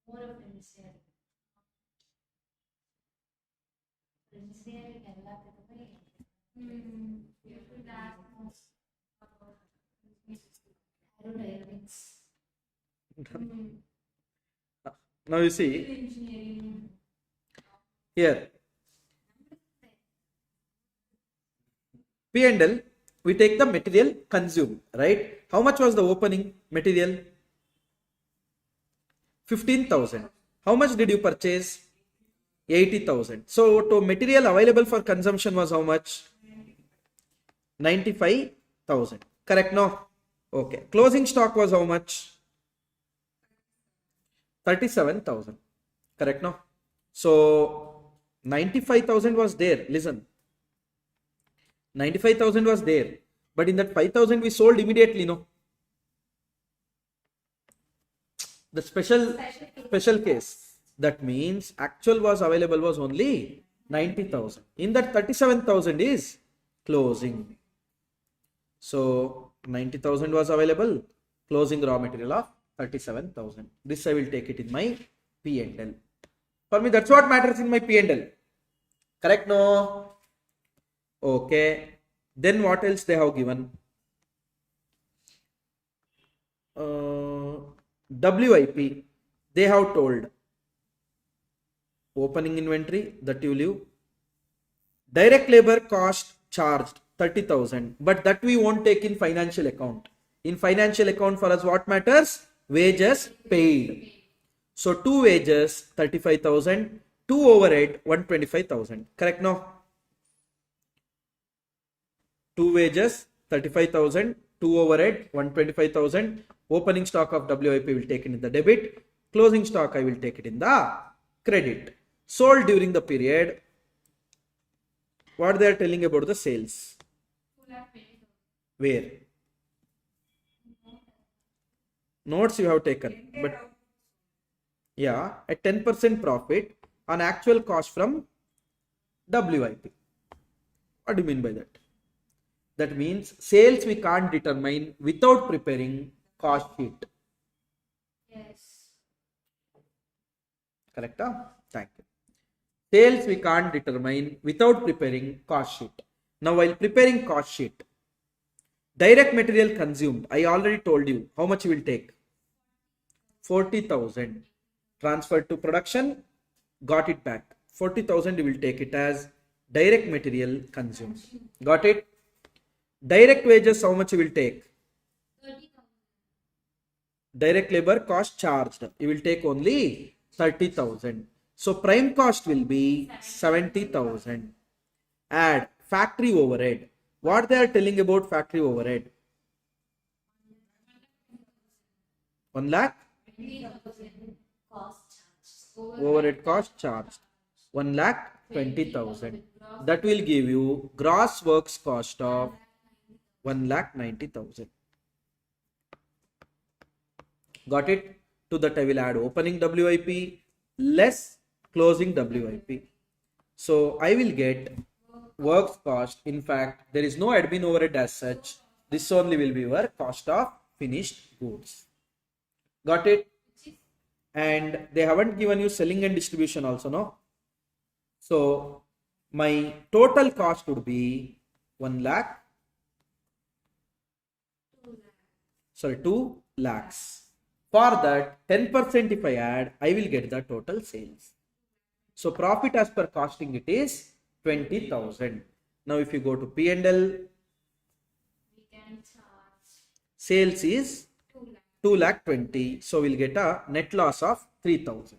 More of engineering. Engineering எல்லாத்துக்குமே You should ask most about aerodynamics. Now you see engineering. here P&L, we take the material consumed, right? How much was the opening material? 15,000. How much did you purchase? 80,000. So to material available for consumption was how much? 95,000. Correct, no? Okay. Closing stock was how much? 37,000. Correct, no? So 95,000 was there. Listen. 95,000 was there. But in that 5,000 we sold immediately, no? The special case. That means actual was available was only 90,000. In that 37,000 is closing. So 90,000 was available. Closing raw material of 37,000. This I will take it in my P&L. For me, that's what matters in my P&L. Correct? No? Okay. Then what else they have given? WIP. They have told. Opening inventory, that you leave. Direct labor cost charged 30,000. But that we won't take in financial account. In financial account for us what matters? Wages paid. So 2 wages 35,000, 2 overhead 125,000. Correct now? 2 wages 35,000, 2 overhead 125,000. Opening stock of WIP will take it in the debit. Closing stock I will take it in the credit. Sold during the period. What they are telling about the sales? Where? Notes you have taken. But yeah, a 10% profit on actual cost from WIP. What do you mean by that? That means sales we can't determine without preparing cost sheet. Yes. Correct? Thank you. Sales we can't determine without preparing cost sheet. Now while preparing cost sheet, direct material consumed, I already told you how much you will take. 40,000. Transferred to production, got it back. 40,000 you will take it as direct material consumed. Got it? Direct wages, how much you will take? 30,000. Direct labor cost charged. You will take only 30,000. So prime cost will be 70,000. Add factory overhead. What they are telling about factory overhead? 1 lakh? 20,000 Cost charge. Overhead cost charged. 1,20,000. That will give you gross works cost of 1,90,000. Got it? To that I will add opening WIP less closing WIP. So I will get works cost. In fact, there is no admin overhead as such. This only will be your cost of finished goods. Got it? And they haven't given you selling and distribution also, no? So my total cost would be 1 lakh. 2 lakhs. For that 10% if I add, I will get the total sales. So profit as per costing it is 20,000. Now if you go to P&L, we can charge sales is 2 lakh. 2,20,000. So we'll get a net loss of 3,000.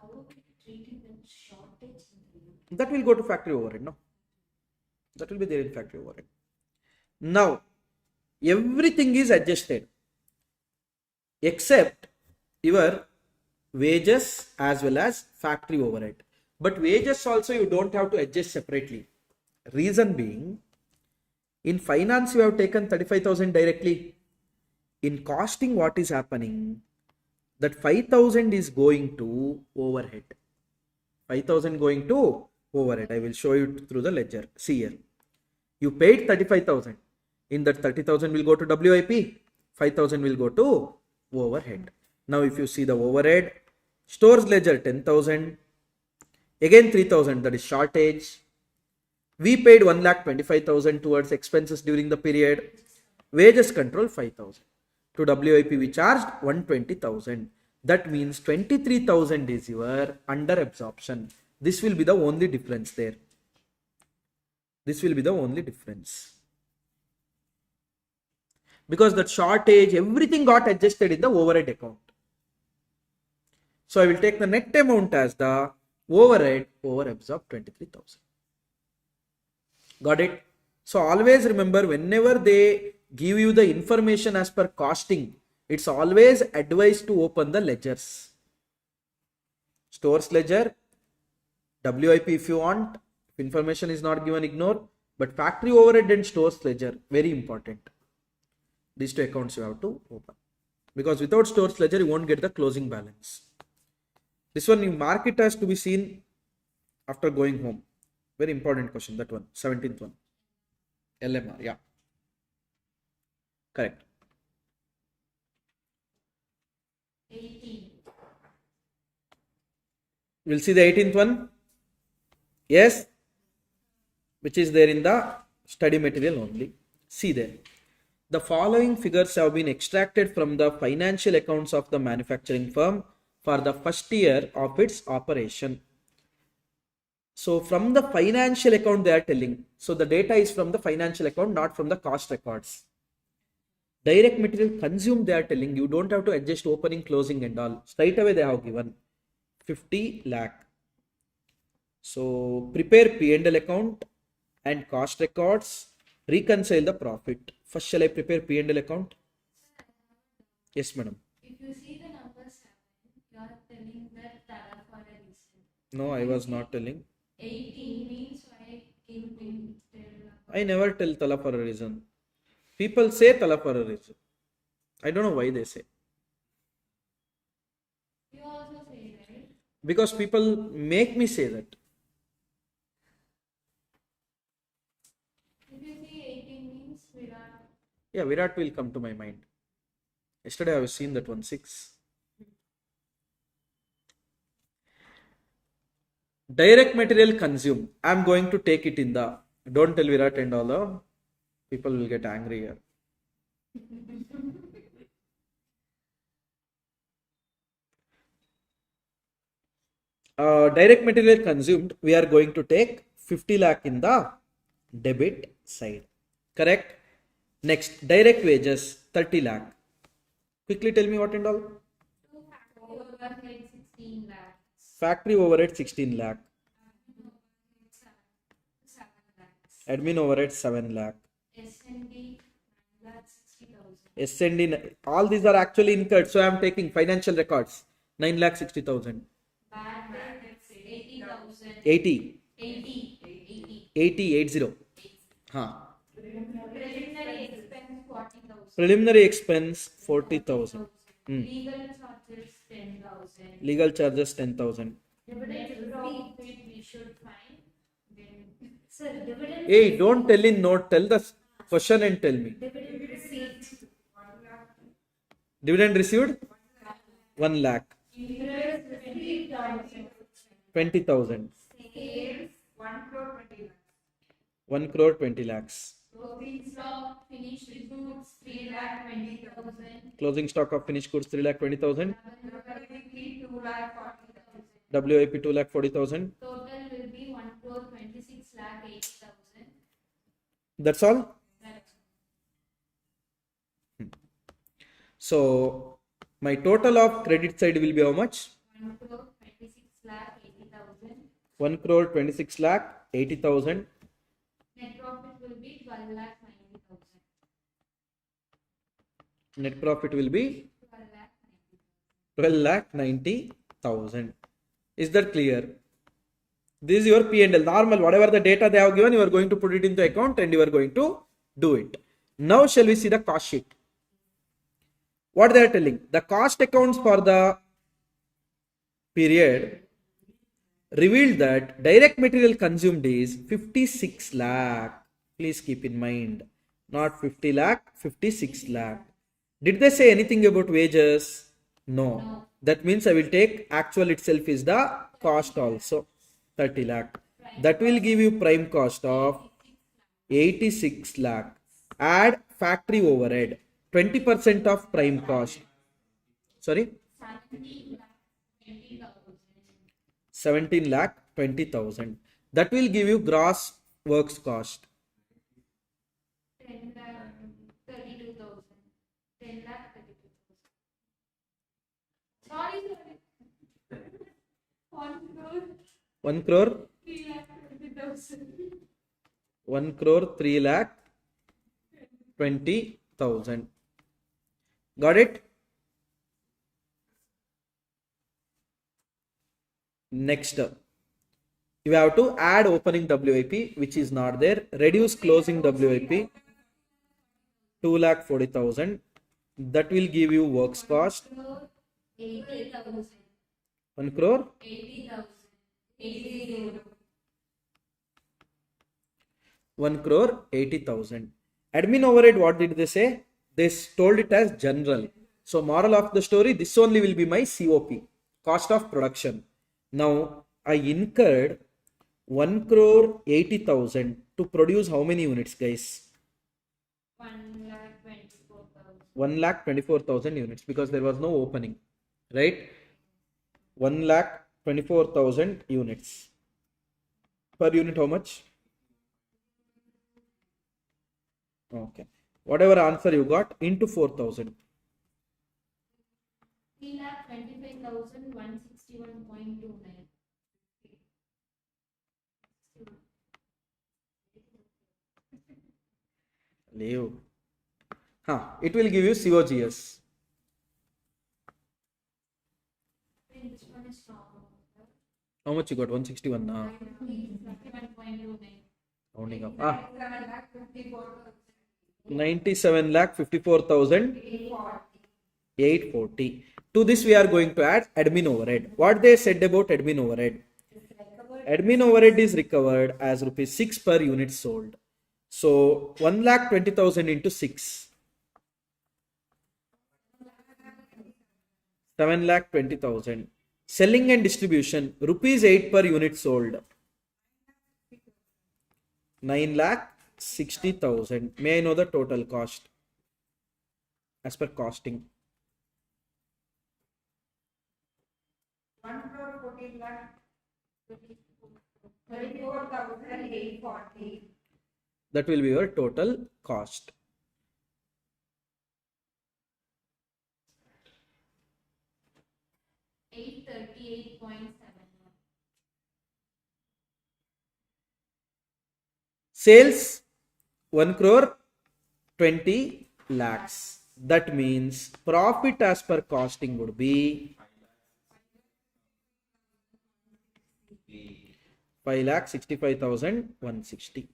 How are we treating the shortage in the That will go to factory overhead, no? That will be there in factory overhead. Now, everything is adjusted. except your wages as well as factory overhead. But wages also you don't have to adjust separately. Reason being, in finance you have taken 35,000 directly. In costing, what is happening? That 5,000 is going to overhead. 5,000 going to overhead. I will show you through the ledger. See here. You paid 35,000. In that 30,000 will go to WIP. 5,000 will go to overhead. Now if you see the overhead, stores ledger 10,000. Again 3,000, that is shortage. We paid 1,25,000 towards expenses during the period. Wages control 5,000. To WIP we charged 120,000. That means 23,000 is your under absorption. This will be the only difference there. This will be the only difference. Because that shortage, everything got adjusted in the overhead account. So I will take the net amount as the overhead over absorbed 23,000. Got it? So always remember, whenever they give you the information as per costing, it's always advised to open the ledgers. Stores ledger, WIP if you want. If information is not given, ignore. But factory overhead and stores ledger, very important. These two accounts you have to open. Because without stores ledger, you won't get the closing balance. This one, you mark it as to be seen after going home. Very important question, that one, 17th one. LMR, yeah. Correct. 18. We'll see the 18th one. Yes. Which is there in the study material only. See there. The following figures have been extracted from the financial accounts of the manufacturing firm for the first year of its operation. So from the financial account they are telling. So the data is from the financial account, not from the cost records. Direct material consumed they are telling. You don't have to adjust opening, closing and all. Straight away they have given 50 lakh. So prepare P&L account and cost records. Reconcile the profit. First shall I prepare P&L account? Yes, madam. If you see the number 7, you are telling that Tala for a reason. No, I was not telling. 18 means why didn't tell. I never tell Tala for a reason. People say Tala for a reason. I don't know why they say. You also say, right? Because people make me say that. If you see 18 means Virat. Yeah, Virat will come to my mind. Yesterday I was seeing that one 6. Direct material consumed. I am going to take it in the. Don't tell Virat and all. People will get angry here. Direct material consumed, we are going to take 50 lakh in the debit side. Correct? Next, direct wages 30 lakh. Quickly tell me what and all. Overhead 16 lakhs. Factory overhead 16 lakh. 7 lakhs. Admin overhead 7 lakh. S&D 9,60,000. S&D, all these are actually incurred. So I am taking financial records 9,60,000. Bad debt 80,000. 80. 80. Huh. Preliminary expense 40,000. Preliminary expense 40,000. Legal charges 10,000. Legal charges 10,000. Dividend profit we should find. Then Sir, dividend. Hey, don't tell in note. Tell the question and tell me. Dividend receipt. Dividend received 1 lakh. interest received 20,000. sales 1 crore 20 lakhs. 1 crore 20 lakhs. closing stock finished goods 3,20,000. Closing stock of finished goods 3,20,000. WIP 2 lakh 40,000. WIP 2 lakh 40,000. Total will be 1 crore 26 lakh 80,000. That's all. That's So my total of credit side will be how much? 1 crore 26 lakh 80,000. 1 crore 26 lakh 80,000. Net profit will be 12 lakh 90,000. Net profit will be 12 lakh 12,90,000. Is that clear? This is your P&L. Normal, whatever the data they have given, you are going to put it into account and you are going to do it. Now shall we see the cost sheet? What they are telling? The cost accounts for the period revealed that direct material consumed is 56 lakh. Please keep in mind, not 50 lakh, 56 lakh. Did they say anything about wages? No. That means I will take actual itself is the cost also, 30 lakh. That will give you prime cost of 86 lakh. Add factory overhead, 20% of prime cost. Sorry? 17 lakh 20,000. That will give you gross works cost. 10 lakh 32,000. 10 lakh 32,000. Sorry. 1 crore 1 crore 3 lakh 20,000. 1 crore 3 lakh 20,000. Got it? Next, you have to add opening WIP, which is not there. Reduce closing WIP, 2,40,000. That will give you works cost. 80,000. 1 crore 80,000. 80,000. 1 crore 80,000. Admin overhead, what did they say? They told it as general. So moral of the story, this only will be my COP, cost of production. Now I incurred 1 crore 80,000 to produce how many units, guys? 1,24,000. 1,24,000 units, because there was no opening, right? 1,24,000 units. Per unit how much? Okay. Whatever answer you got into 4,000. 3,25,161.29. Leave. It will give you COGS. Which one is strong? How much you got? 161. 61.29. Rounding up. 97,54,840. To this we are going to add admin overhead. What they said about admin overhead? Admin overhead is recovered as rupees 6 per unit sold. So 1,20,000 into 6. 7,20,000. Selling and distribution, rupees 8 per unit sold. 9,60,000. May I know the total cost as per costing? 1 crore 14 lakh 34,840. That will be your total cost. $838.71. Sales 1 crore 20 lakhs. That means profit as per costing would be 5,65,160.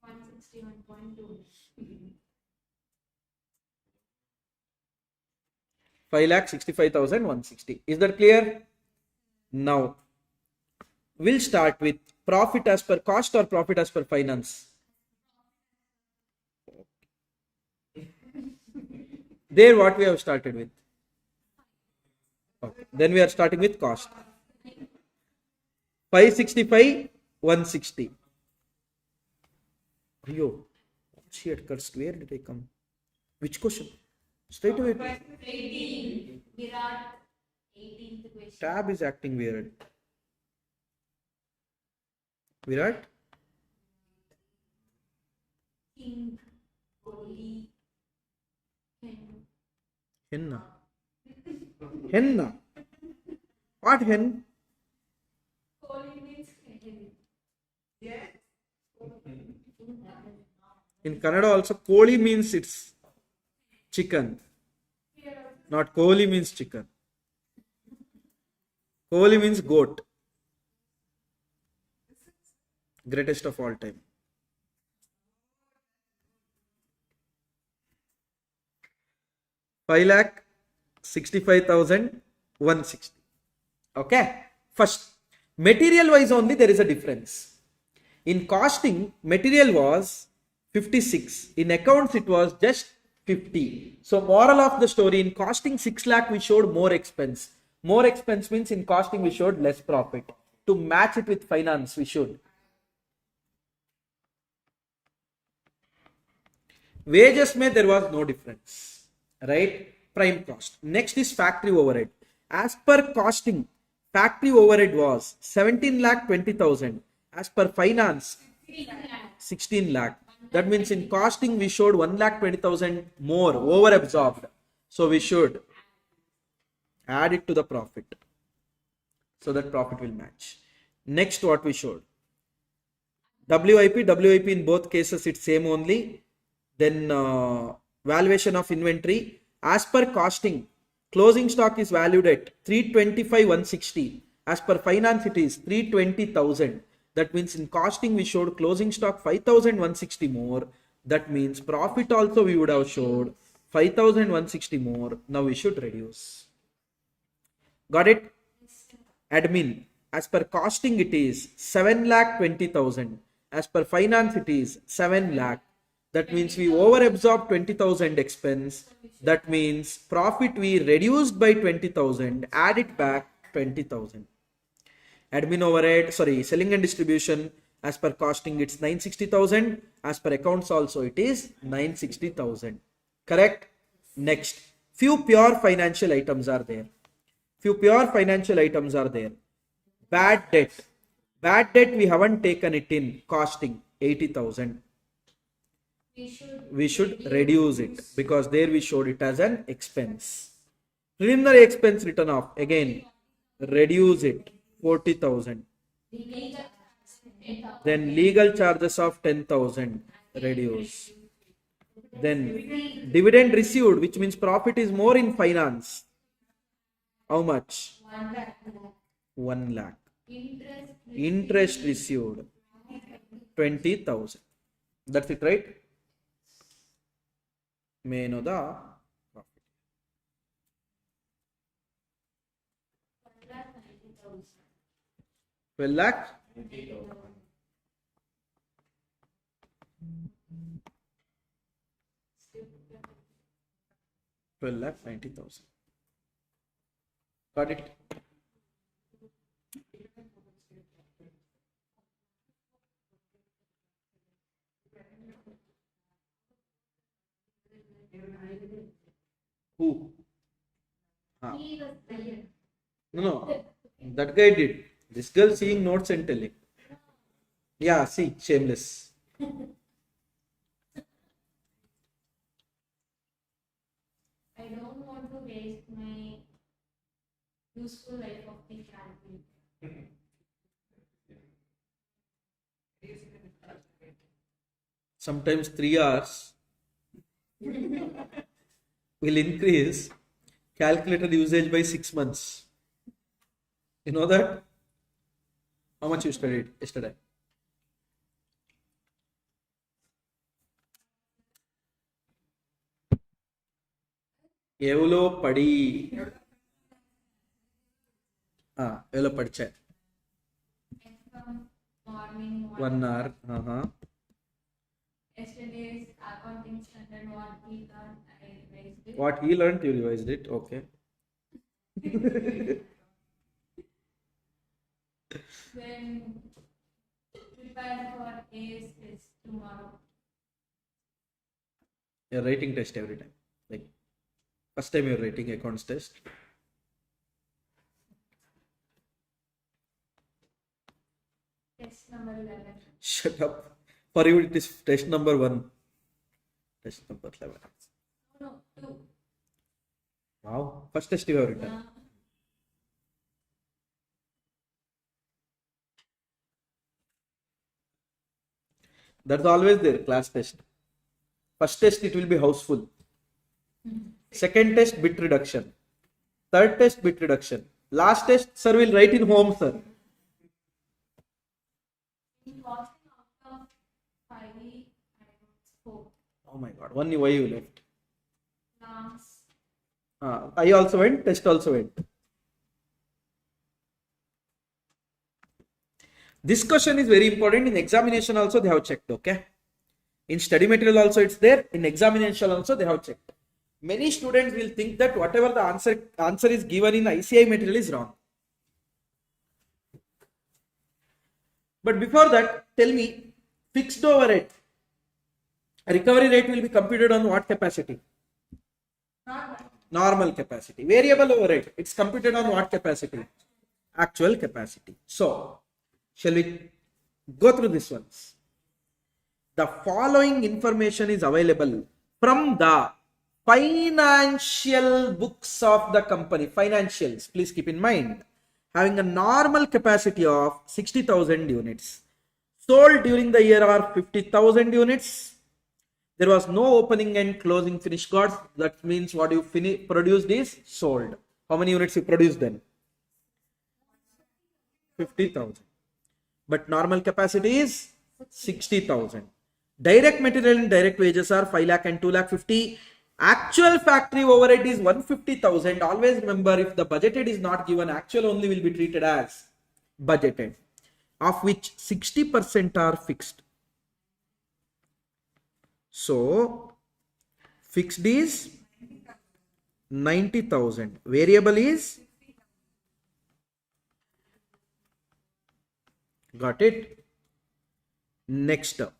161.2. 5,65,160. Is that clear? Now, we'll start with profit as per cost or profit as per finance. There, what we have started with. Okay. Then we are starting with cost. 565,160. Yo, she had cursed. Where did I come? Which question? Straight away. 18. Virat. 18th question. Tab is acting weird. Virat? King. Kohli. Hen. Henna. Henna. What hen? Kohli means hen. Yes. In Kannada also, Koli means it's chicken. Not Kohli means chicken. Kohli means goat. Greatest of all time. Five lakh 65,160. Okay. First, material wise only there is a difference. In costing, material was 56. In accounts, it was just 50. So, moral of the story, in costing 6 lakh, we showed more expense. More expense means in costing, we showed less profit. To match it with finance, we should. Wages mein there was no difference, right? Prime cost. Next is factory overhead. As per costing, factory overhead was 17 lakh 20,000. As per finance, 16 lakh. That means in costing we showed 1 lakh 20,000 more over absorbed. So we should add it to the profit so that profit will match. Next, what we showed, WIP in both cases it's same only. Then valuation of inventory. As per costing, closing stock is valued at 325,160. As per finance, it is 320,000. That means in costing we showed closing stock 5,160 more. That means profit also we would have showed 5,160 more. Now we should reduce. Got it? Admin. As per costing it is 7,20,000. As per finance it is 7 lakh. That means we over absorbed 20,000 expense. That means profit we reduced by 20,000. Add it back 20,000. Admin overhead, selling and distribution. As per costing it's 960,000. As per accounts also it is 960,000. Correct? Next, few pure financial items are there. Bad debt. Bad debt we haven't taken it in costing 80,000. We should reduce it because there we showed it as an expense. Preliminary expense written off, again reduce it 40,000. Then legal charges of 10,000, reduce. Then dividend received, which means profit is more in finance. How much? 1 lakh. Interest received 20,000. That's it, right? May know the profit. 12 lakh. 12,90,000. Got it? Who? No, that guy did. This girl seeing notes and telling. Yeah, see, shameless. I don't want to waste my useful life of the family. Sometimes 3 hours will increase calculator usage by 6 months. You know that? How much you studied yesterday? எவ்வளோ படி எவ்வளோ படிச்ச? Morning 1 hour. Yesterday's accounting standard, what we learned, I revised it. What he learned, you revised it. Okay. Then prepare for AS test tomorrow. You're writing test every time. Like first time you're writing accounts test. Test number 11. Shut up. For you it is test number 1. Test number 11. No, 2. Wow. First test you have written. That's always there, class test. First test it will be houseful. Second test bit reduction. Third test bit reduction. Last test, sir will write in home, sir. In costing out of 5, I got 4. Oh my God, only why you left? Last. I also went, test also went. This question is very important. In examination also they have checked, okay? In study material also it's there. In examination also they have checked. Many students will think that whatever the answer is given in ICI material is wrong. But before that, tell me, fixed overhead recovery rate will be computed on what capacity? Normal capacity. Variable overhead, it's computed on what capacity? Actual capacity. So, shall we go through this ones? The following information is available from the financial books of the company. Financials, please keep in mind. Having a normal capacity of 60,000 units. Sold during the year are 50,000 units. There was no opening and closing finished goods. That means what you produced is sold. How many units you produced then? 50,000. But normal capacity is 60,000. Direct material and direct wages are 5 lakh and 2 lakh 50. Actual factory overhead is 150,000. Always remember, if the budgeted is not given, actual only will be treated as budgeted, of which 60% are fixed. So, fixed is 90,000. Variable is, got it? Next up.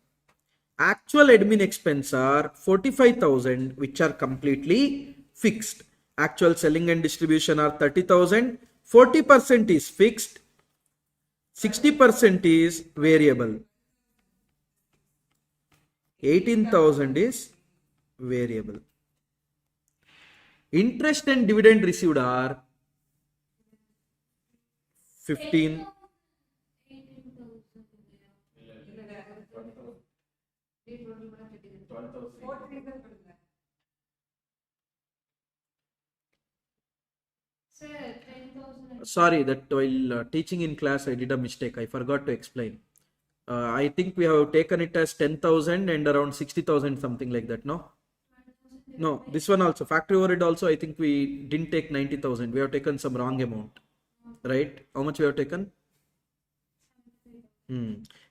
Actual admin expense are 45,000, which are completely fixed. Actual selling and distribution are 30,000. 40% is fixed. 60% is variable. 18,000 is variable. Interest and dividend received are 15. 12,000. Sir, 10,000. Sorry, that while teaching in class I did a mistake. I forgot to explain. I think we have taken it as 10,000 and around 60,000, something like that, no? No, this one also. Factory overhead also, I think we didn't take 90,000. We have taken some wrong amount. Right? How much we have taken?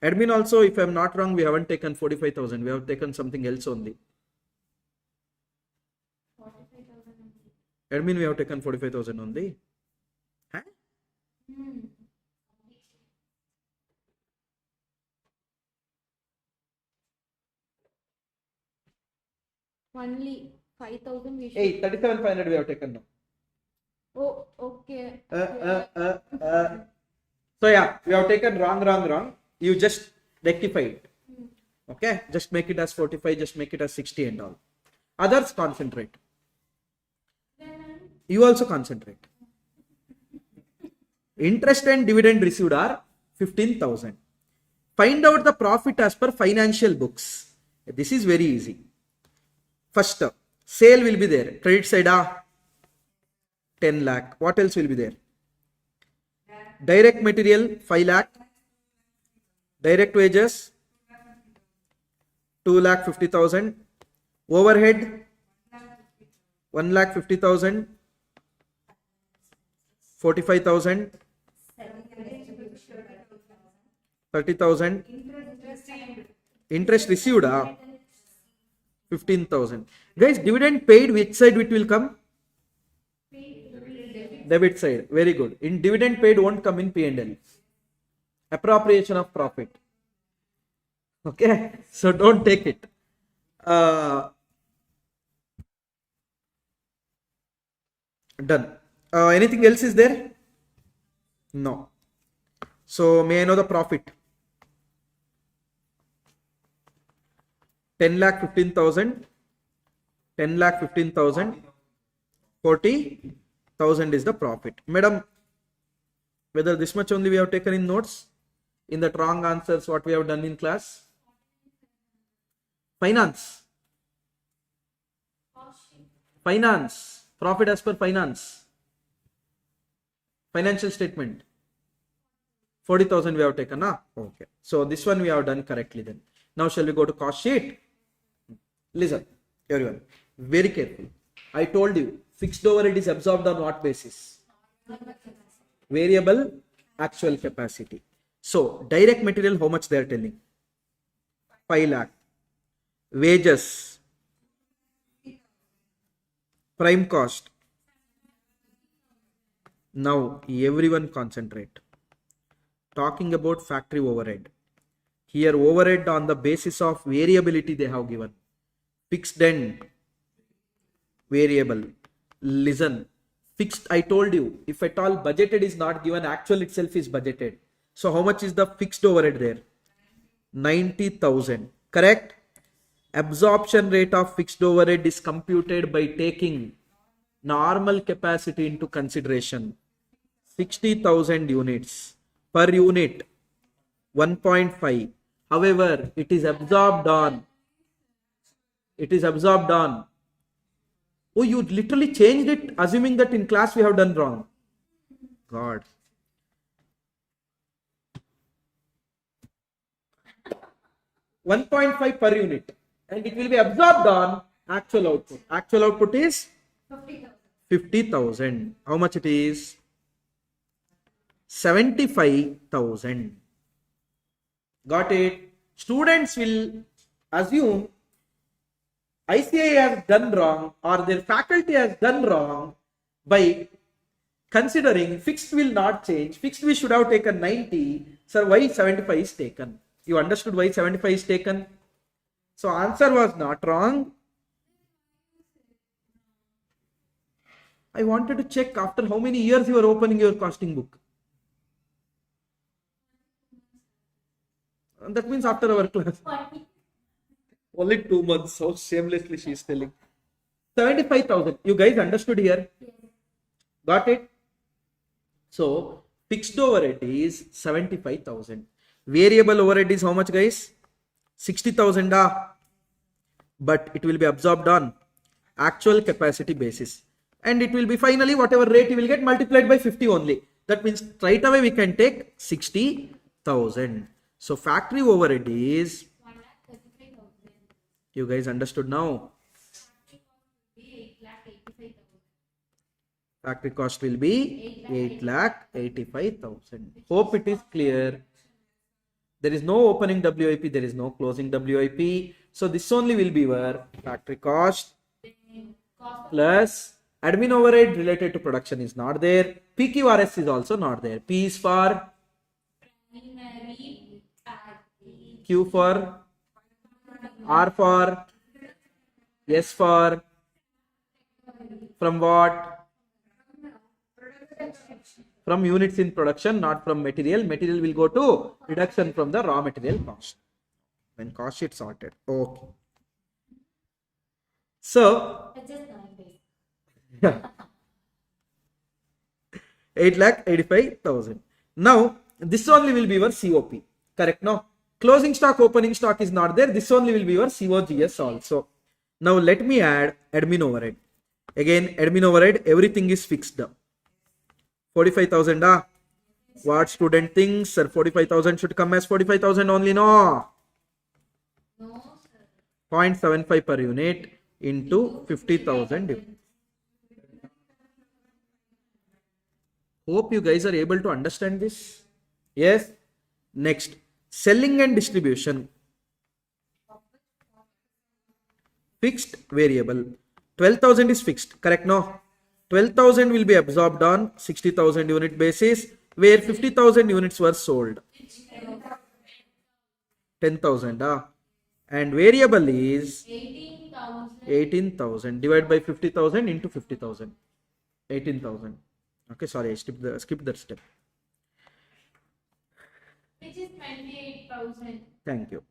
Admin also, if I'm not wrong, we haven't taken 45,000. We have taken something else only. 45,000. Admin, we have taken 45,000 only. Huh? Only 5,000 we should. Hey, 37,500 we have taken now. Oh, okay. So yeah, we have taken wrong. You just rectify it. Okay, just make it as 45, just make it as 60 and all. Others concentrate. You also concentrate. Interest and dividend received are 15,000. Find out the profit as per financial books. This is very easy. First, sale will be there. Credit side, 10 lakh. What else will be there? Direct material, 5 lakh. Direct wages, 2,50,000. Overhead, 1,50,000. 45,000. 30,000. Interest received, 15,000. Guys, dividend paid, which side it will come? Debit side. Very good. In dividend paid won't come in P&L. Appropriation of profit. Okay, so don't take it. Done. Anything else is there? No. So may I know the profit? 10,15,000. 10,15,000. 40,000 is the profit. Madam, whether this much only we have taken in notes? In that wrong answers, what we have done in class? Finance. Finance. Profit as per finance. Financial statement. 40,000 we have taken, huh? Okay. So this one we have done correctly then. Now shall we go to cost sheet? Listen, everyone, very careful. I told you, fixed overhead is absorbed on what basis? Variable actual capacity. So direct material, how much they are telling? 5 lakh. Wages, prime cost. Now everyone concentrate. Talking about factory overhead. Here overhead on the basis of variability they have given. Fixed and variable. Listen, fixed, I told you, if at all budgeted is not given, actual itself is budgeted. So how much is the fixed overhead there? 90,000. Correct? Absorption rate of fixed overhead is computed by taking normal capacity into consideration. 60,000 units. Per unit 1.5. However, it is absorbed on. Oh, you literally changed it, assuming that in class we have done wrong. God. $1.5 per unit. And it will be absorbed on actual output. Actual output is 50,000. How much it is? 75,000. Got it? Students will assume ICA has done wrong or their faculty has done wrong by considering fixed will not change. Fixed we should have taken 90. Sir, why 75 is taken? You understood why 75 is taken? So answer was not wrong. I wanted to check after how many years you are opening your costing book. And that means after our class. Only 2 months. So shamelessly she is telling. 75,000. You guys understood here? Got it? So fixed overhead is 75,000. Variable overhead is how much, guys? 60,000. But it will be absorbed on actual capacity basis. And it will be finally whatever rate you will get multiplied by 50 only. That means straight away we can take 60,000. So factory overhead is, you guys understood now? Factory cost will be 8,85,000. Hope it is clear. There is no opening WIP, there is no closing WIP. So this only will be your factory cost plus admin overhead related to production is not there. PQRS is also not there. P is for Q for R for S for from what? From units in production, not from material. Material will go to reduction from the raw material cost. When cost sheet sorted. Okay. So 8,85,000. Now this only will be your COP. Correct? No? Closing stock, opening stock is not there. This only will be your COGS also. Now let me add admin overhead. Again, admin overhead, everything is fixed. 45,000. What student thinks? Sir, 45,000 should come as 45,000 only. No. 0.75 per unit into 50,000. Hope you guys are able to understand this. Yes. Next, selling and distribution. Fixed, variable. 12,000 is fixed. Correct? No. 12,000 will be absorbed on 60,000 unit basis, where 50,000 units were sold. 10,000. And variable is 18,000 divided by 50,000 into 50,000. 18,000. Okay, sorry, I skipped that step. Which is 28,000. Thank you.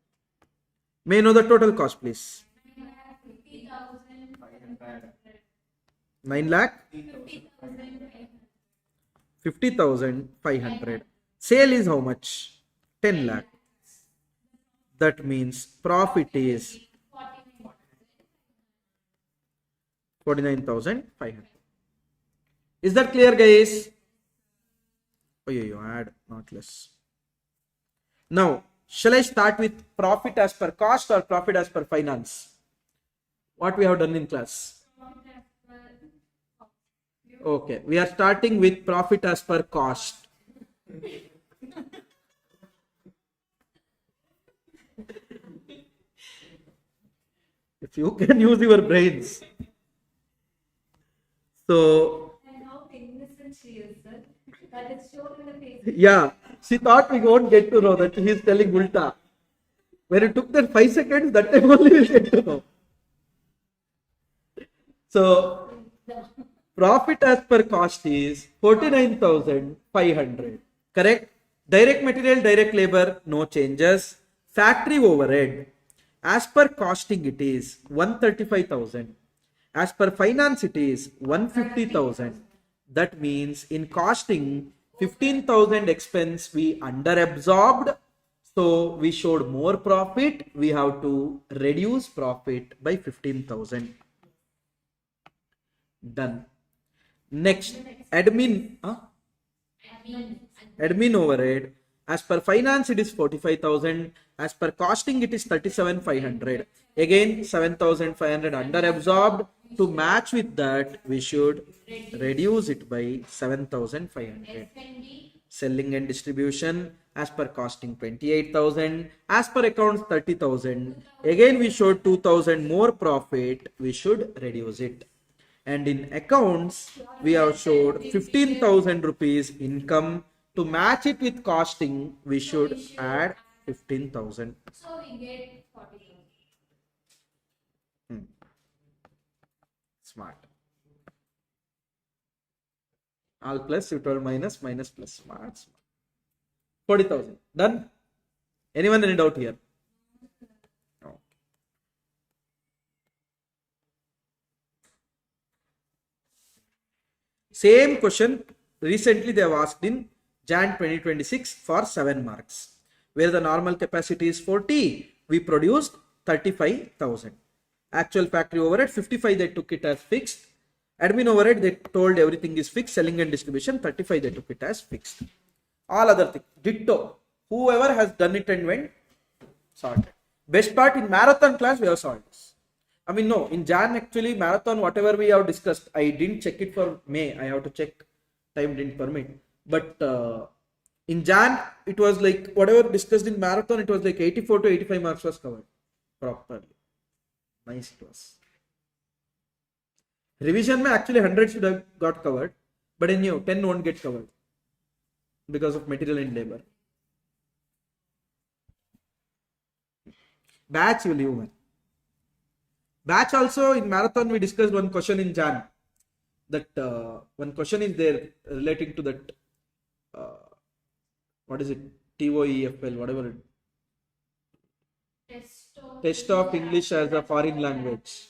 May I know the total cost, please? 9 lakh? 50,500. Sale is how much? 10 lakh. That means profit is 49,500. Is that clear, guys? Oh, yeah, you add, not less. Now, shall I start with profit as per cost or profit as per finance? What we have done in class? Okay, we are starting with profit as per cost. If you can use your brains. So, And how innocent she is, sir. That is shown in the face. yeah, she thought we won't get to know that he is telling ulta. When it took that 5 seconds, that time only we'll get to know. So, profit as per cost is 49,500. Correct? Direct material, direct labor, no changes. Factory overhead, as per costing it is 135,000. As per finance it is 150,000. That means in costing 15,000 expense we under absorbed. So we showed more profit. We have to reduce profit by 15,000. Done. Next, admin. Admin overhead. As per finance, it is 45,000. As per costing, it is 37,500. Again, 7,500 under absorbed. To match with that, we should reduce it by 7,500. Selling and distribution, as per costing 28,000. As per accounts 30,000. Again, we showed 2,000 more profit. We should reduce it. And in accounts, we have showed 15,000 rupees income. To match it with costing, we should add 15,000. So we get 40,000. Smart. All plus, you told minus, minus plus. Smart, smart. 40,000. Done? Anyone any doubt here? No. Same question recently they have asked in Jan 2026 for 7 marks. Where the normal capacity is 40, we produced 35,000. Actual factory overhead 55, they took it as fixed. Admin overhead, they told everything is fixed. Selling and distribution 35, they took it as fixed. All other things, ditto. Whoever has done it and went, sorted. Best part in marathon class, we have solved this. I mean, no, in Jan actually marathon, whatever we have discussed, I didn't check it for May. I have to check. Time didn't permit. But in Jan, it was like whatever discussed in marathon, it was like 84 to 85 marks was covered properly. Nice it was. Revision may actually 100 should have got covered, but in you 10 won't get covered because of material and labor. Batch will you man. Batch also in marathon we discussed one question in Jan. That one question is there relating to that. What is it? TOEFL, whatever it. Test of English as a foreign language.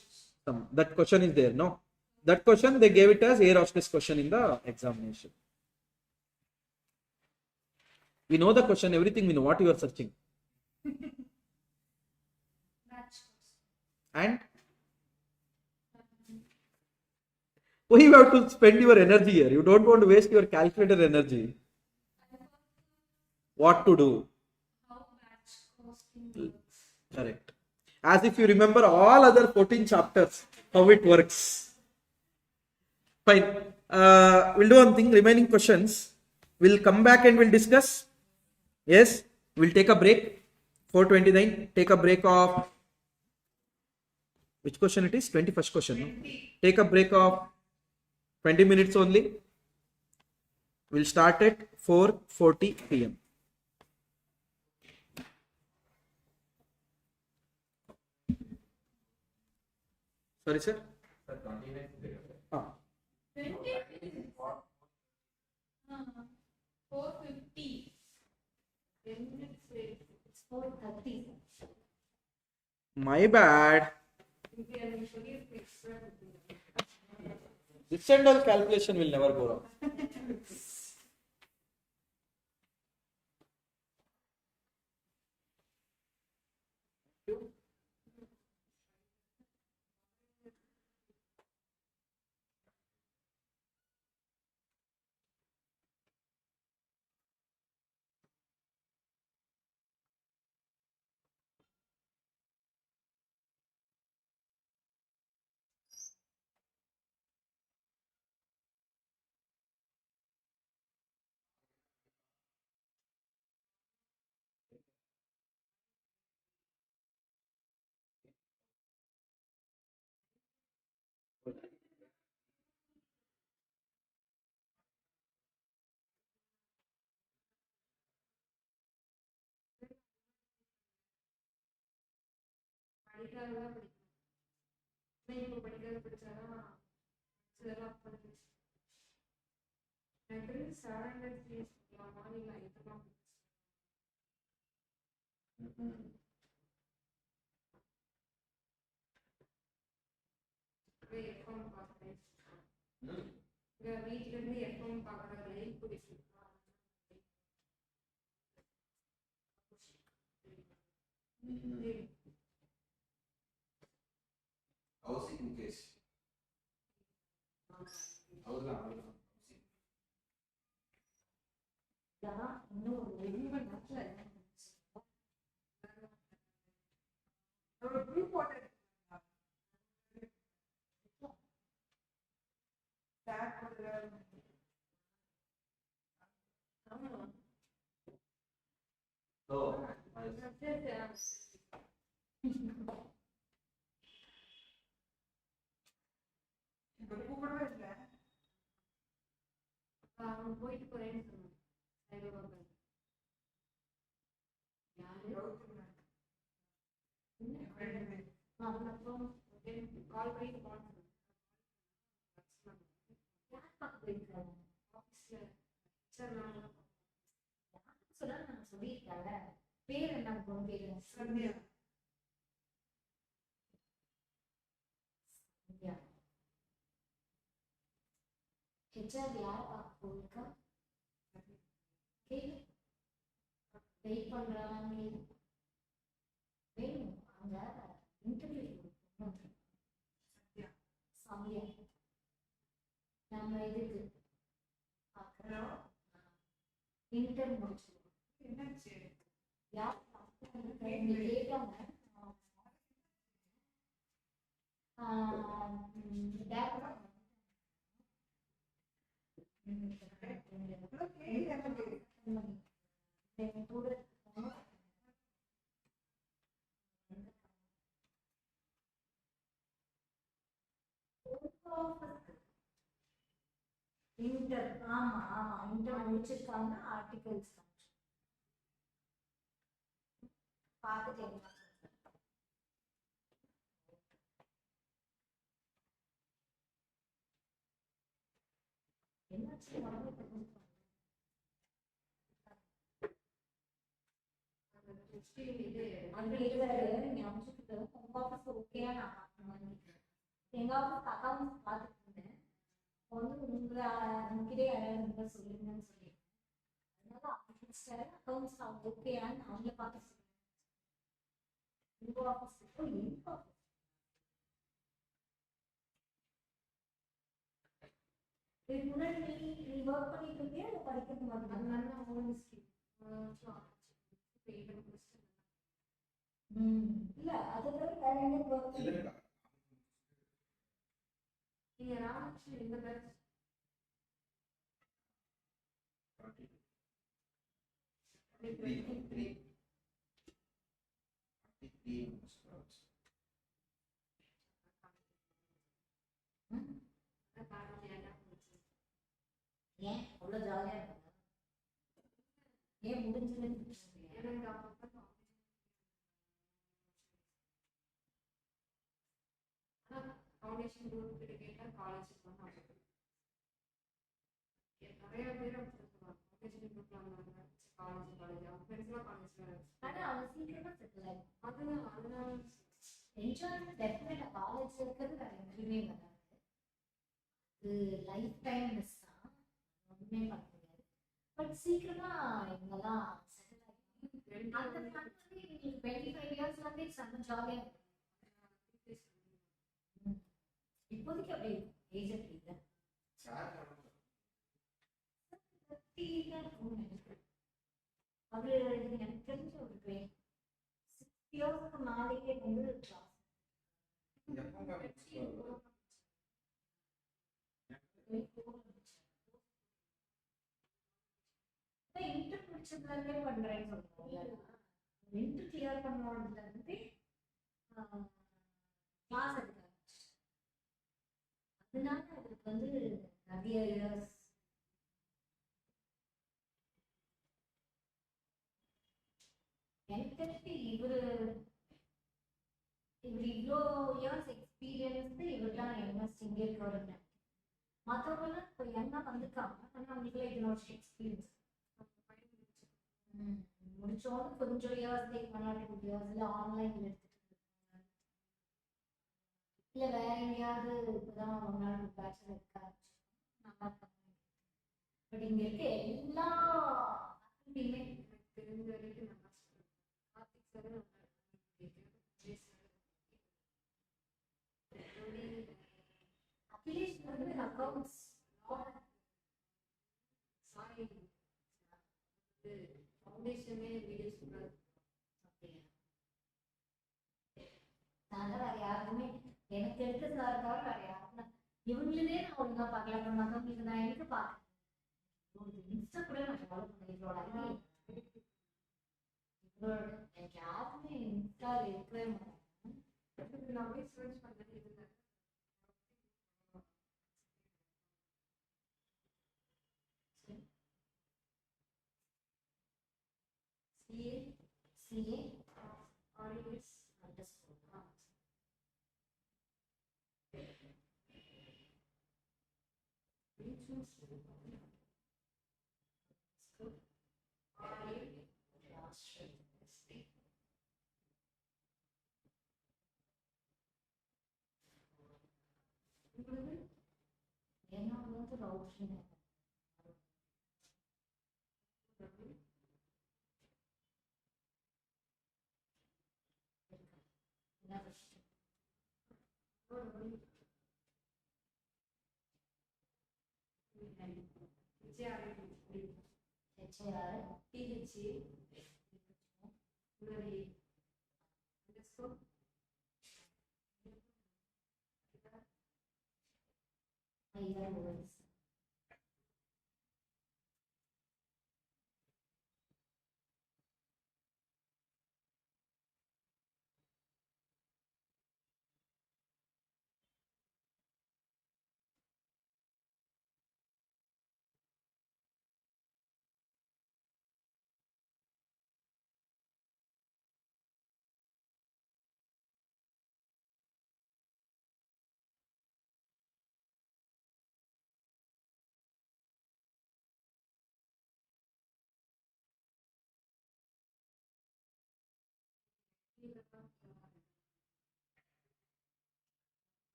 That question is there, no? That question they gave it as air hostess question in the examination. We know the question, everything we know. What you are searching? And why you have to spend your energy here? You don't want to waste your calculator energy. What to do? Correct. As if you remember all other 14 chapters, how it works. Fine. We'll do one thing. Remaining questions. We'll come back and we'll discuss. Yes. We'll take a break. 4:29. Take a break of. Which question it is? 21st question. No? Take a break of 20 minutes only. We'll start at 4:40 p.m. Sorry, sir. 4:50. 10 minutes late. It's 4:30. My bad. This and all calculation will never go wrong. படிக்கிறதெல்லாம் படிக்கணும். இப்போ படிக்கிறது படிச்சாதான் இதெல்லாம் பண்ணுது. எனக்கு 700 fees கொடுக்கலாமா இல்லை இதெல்லாம் எஃப்எம் பார்க்குறேன். இங்கே வீட்டில இருந்து எஃப்எம் பார்க்குறாங்களே பிடிச்சிருக்கா. ஹவுசிங் கேஸ் அவ்வளோதான் இன்னும் ஒரு 1 மணி நேரத்துல ஒரு குரூப் போட்டு ஸ்டார்ட் பண்ணுறாங்க. ஸோ இப்போ கூப்பிடவே இல்லை. அவன் போயிட்டு போறேன்னு சொன்னான். ஹைதராபாத் யாரு அப்புறம் கால் பண்ணி போன யார் பார்க்க போயிருக்காங்க? ஆஃபீஸ்ல சார் நான் சொல்ல நான் சொல்லியிருக்காங்க. பேர் என்ன உங்க பேரு? சந்தியா. சந்தியா. ஹெச்ஆர் யார் பார்க்க போயிருக்கா? கேளு. வெயிட் பண்றாங்க. வேணும் அங்க இன்டர்வியூ கொடுக்கணும். சந்தியா. சந்தியா. நம்ம இதுக்கு ஹலோ, இன்டர் முடிச்சிருக்கோம். என்னாச்சு? யார் கேட்டாங்க. இன்டர் ஆமா ஆமா இன்டர் முடிச்சிருக்காங்க. ஆர்டிகல்ஸ் பார்த்துட்டு என்னாச்சு இது அங்க இருக்காரு. நீங்க அனுப்பிச்சுட்டு உங்க ஆஃபீஸ் ஓகேயா நான் பார்க்கணும். எங்க ஆஃபீஸ் அக்கௌண்ட்ஸ் பார்த்துட்டு இருந்தேன். உங்ககிட்ட யாராவது சொல்லுங்கன்னு சொல்லி அதனால அக்கௌண்ட்ஸ் ஓகேயான்னு அவங்கள பார்த்து சொல்லுங்க. உங்க ஆஃபீஸ் எங்க ஆஃபீஸ் இதுக்கு முன்னாடி நீ ஒர்க் பண்ணிட்டு இருக்கியா இல்லை படிக்கிறது மாதிரி? அதனால ஓன் ஸ்கீம் இல்ல அதை தவிர வேற எங்க ஒர்க் இல்லைங்களா நீங்க ராமகிருஷ்ணன் இந்த பேட்ச் 43 ஏன் அவ்வளோ ஜாலியா இருக்காங்க? ஏன் முடிஞ்சதுன்னு எனக்கு அப்பப்ப ஃபவுண்டேஷன் குரூப் கிட்ட கேட்டா காலேஜுக்கு வந்து நிறைய பேர் அப்படி சொல்லுவாங்க. ஃபவுண்டேஷன் குரூப்ல வந்தாங்க காலேஜ் அவங்க ஃப்ரெண்ட்ஸ்லாம் காலேஜ்ல ஆனா அவன் சீக்கிரமா செட்டில் ஆகும். அதனால என்ஜாய்மெண்ட் டெஃபினட்டா காலேஜ் இருக்கிறது வேற எங்கேயுமே வராது. அது லைஃப் டைம் மிஸ் தான், ஒண்ணுமே பண்ண முடியாது. பட் சீக்கிரமா இவங்கெல்லாம் செட்டில் ஆகி அந்த ஃபன் வந்து எங்களுக்கு 25 இயர்ஸ்ல இருந்தே செம்ம ஜாலியா இருக்கும். இப்போதைக்கு அப்படியே ஏஜ் அப்படி இல்லை. 30 தான் இருக்கும்னு நினைக்கிறேன். அவரு எனக்கு தெரிஞ்ச ஒரு 6 இயர்ஸ்க்கு மேலேயே வந்து கிளாஸ் இன்டர் முடிச்சதுல இருந்தே பண்றேன்னு சொல்றாங்க. இன்டர் கிளியர் பண்ணோம்ல இருந்து கிளாஸ் எடுக்க ஆரம்பிச்சு. அதனால அவருக்கு வந்து நிறைய இயர்ஸ் எனக்கு தெரிஞ்சு இவரு இவர் இவ்வளோ இயர்ஸ் எக்ஸ்பீரியன்ஸ் இவர்தான் எம்எஸ் இங்கே இருக்கவருன்னு மற்றவங்களாம் இப்போ யங்காக வந்திருக்காங்க ஆனால் அவங்களுக்குலாம் இத்தனை வருஷம் எக்ஸ்பீரியன்ஸ் முடிச்சோன்னு கொஞ்சம் இயர்ஸ் 1 or 2 years இல்லை ஆன்லைனில் எடுத்துட்டு இருக்காங்க இல்லை வேற எங்கேயாவது இப்போதான் 1 or 2 பேட்சில் இருக்க ஆரம்பிச்சிருக்கோம் பட் இங்கே இருக்க எல்லா ஃபேக்கல்ட்டியுமே எனக்கு தெரிஞ்ச வரைக்கும் நல்லா சொல்லுவேன். கார்த்திக் சார் நல்லா அகிலேஷ் வந்து அக்கௌண்ட்ஸ் சாரி ஃபவுண்டேஷனே வீடியோ சூப்பராக நான் வேற யாருக்குமே எனக்கு எடுத்த சார் தவிர வேற யாருக்கும் இவங்களே நான் ஒழுங்கா பார்க்கல அப்புறம் மற்றவங்களுக்கு நான் எனக்கு பார்க்கறேன் இன்ஸ்டா கூட நான் ஃபாலோ பண்ணேன் இவரோட இவரோட எனக்கு யாருமே இன்ஸ்டா இருக்கவே மாட்டேன் நான் போய் சர்ச் பண்ணது இல்லை CA RES underscore என்னோட வந்து ரவுட்ரிங்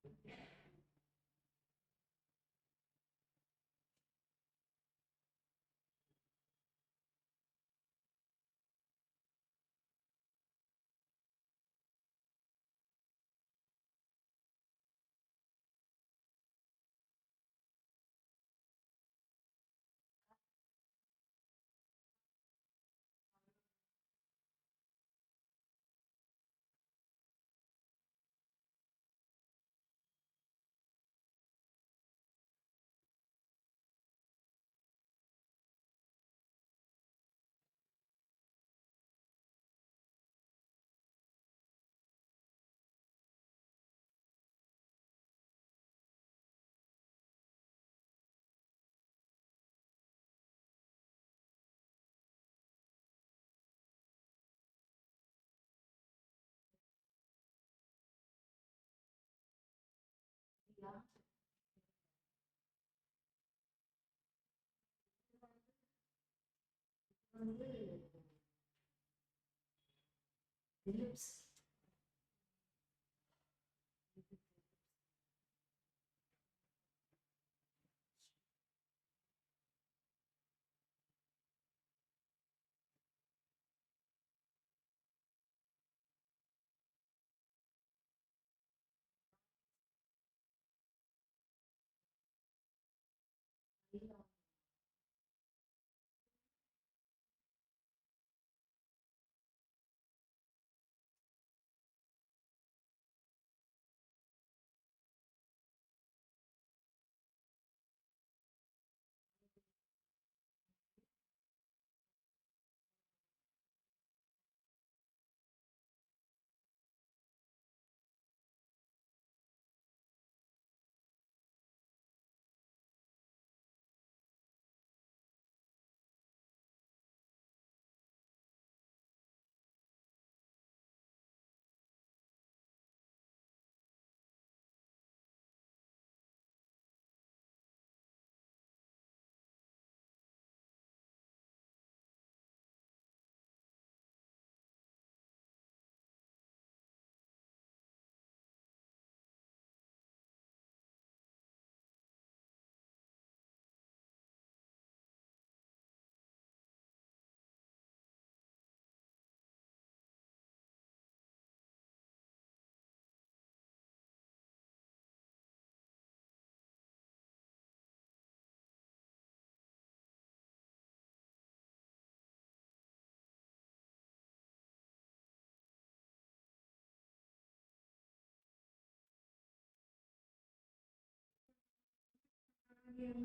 HAR வந்து Phillips.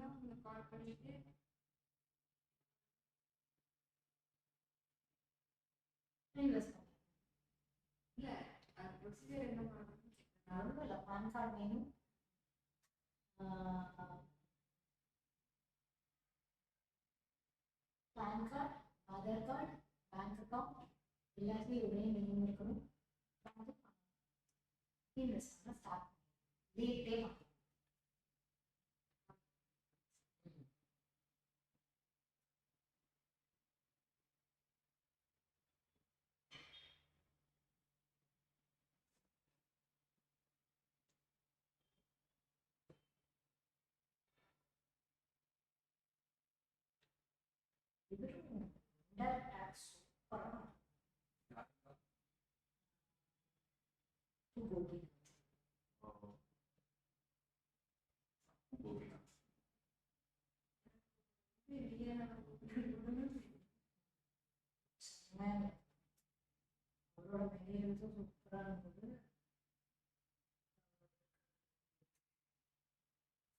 அவங்க கால் பண்ணிட்டு இன்வெஸ்ட் பண்ணுங்க. இல்ல அது ப்ரொசீஜர் என்ன பண்ணணும் ஒன்றும் இல்லை, பான் கார்டு வேணும், PAN card, Aadhaar card, bank account எல்லாத்தையும் ஒரே மினிமம் இருக்கணும். இன்வெஸ்ட் பண்ண ஸ்டார்ட் டேட்டே பண்ணணும். இவரும் டைரக்ட் டாக்ஸ் பண்ணணும். அவரோட மெட்டீரியல்ஸும் சூப்பராக இருந்தது.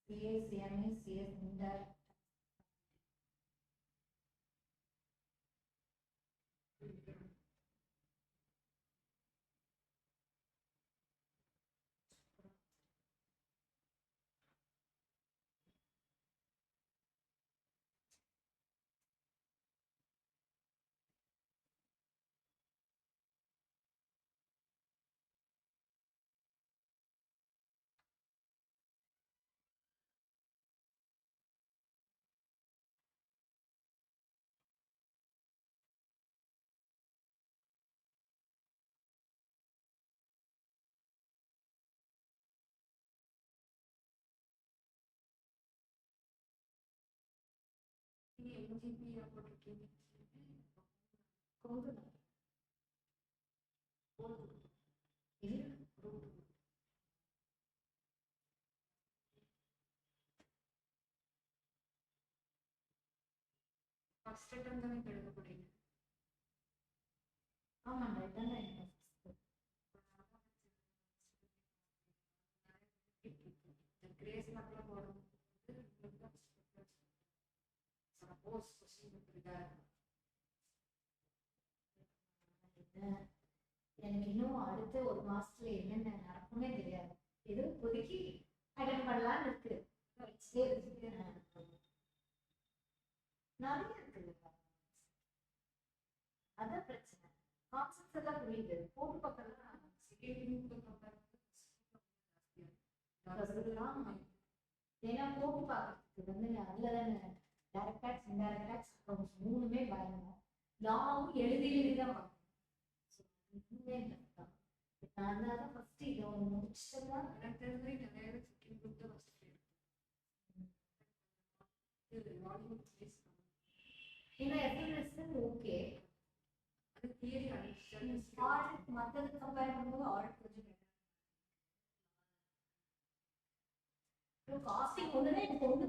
CS CMA CS indirect MGB போட்டிருக்கீங்க கோது இது ஃபர்ஸ்ட் அட்டம் தானே எழுத போறீங்க ஆமாண்டா இதான் என்ன கிரேஸ் மார்க்லாம் போடும்போது சப்போஸ் கொஸ்டின் இருக்கா எனக்கு இன்னும் அடுத்த ஒரு மாசத்துல என்னென்ன நடக்குமே தெரியாது. ஏதோ இப்போதைக்கு அட்டன் பண்ணலான்னு இருக்கு. நிறைய இருக்குது. அதான் பிரச்சனை. கான்செப்ட்ஸ் எல்லாம் புரியுது. போட்டு பார்க்கலாம். ஏன்னா போட்டு பார்க்கறதுக்கு வந்து அதுல தானே direct tax indirect tax accounts மூணுமே பயணம் லாவும் எழுதி தான் பார்க்கணும். ஒண்ணுமே இல்லைக்கா. நான் தான் ஃபர்ஸ்ட் இதை ஒன்று முடிச்சிட்டா எனக்கு தெரிஞ்ச நிறைய பேர் செகண்ட் குரூப் தான் ஃபர்ஸ்ட் இது வால்யூம் ப்ளேஸ் ஏன்னா எஃப்எம்எஸ் ஓகே. அது தியரி அடிஷனல் ஆடிட் மற்றது கம்பேர் பண்ணும்போது ஆடிட் கொஞ்சம் better. காஸ்டிங் ஒண்ணுதான் எனக்கு ஒண்ணு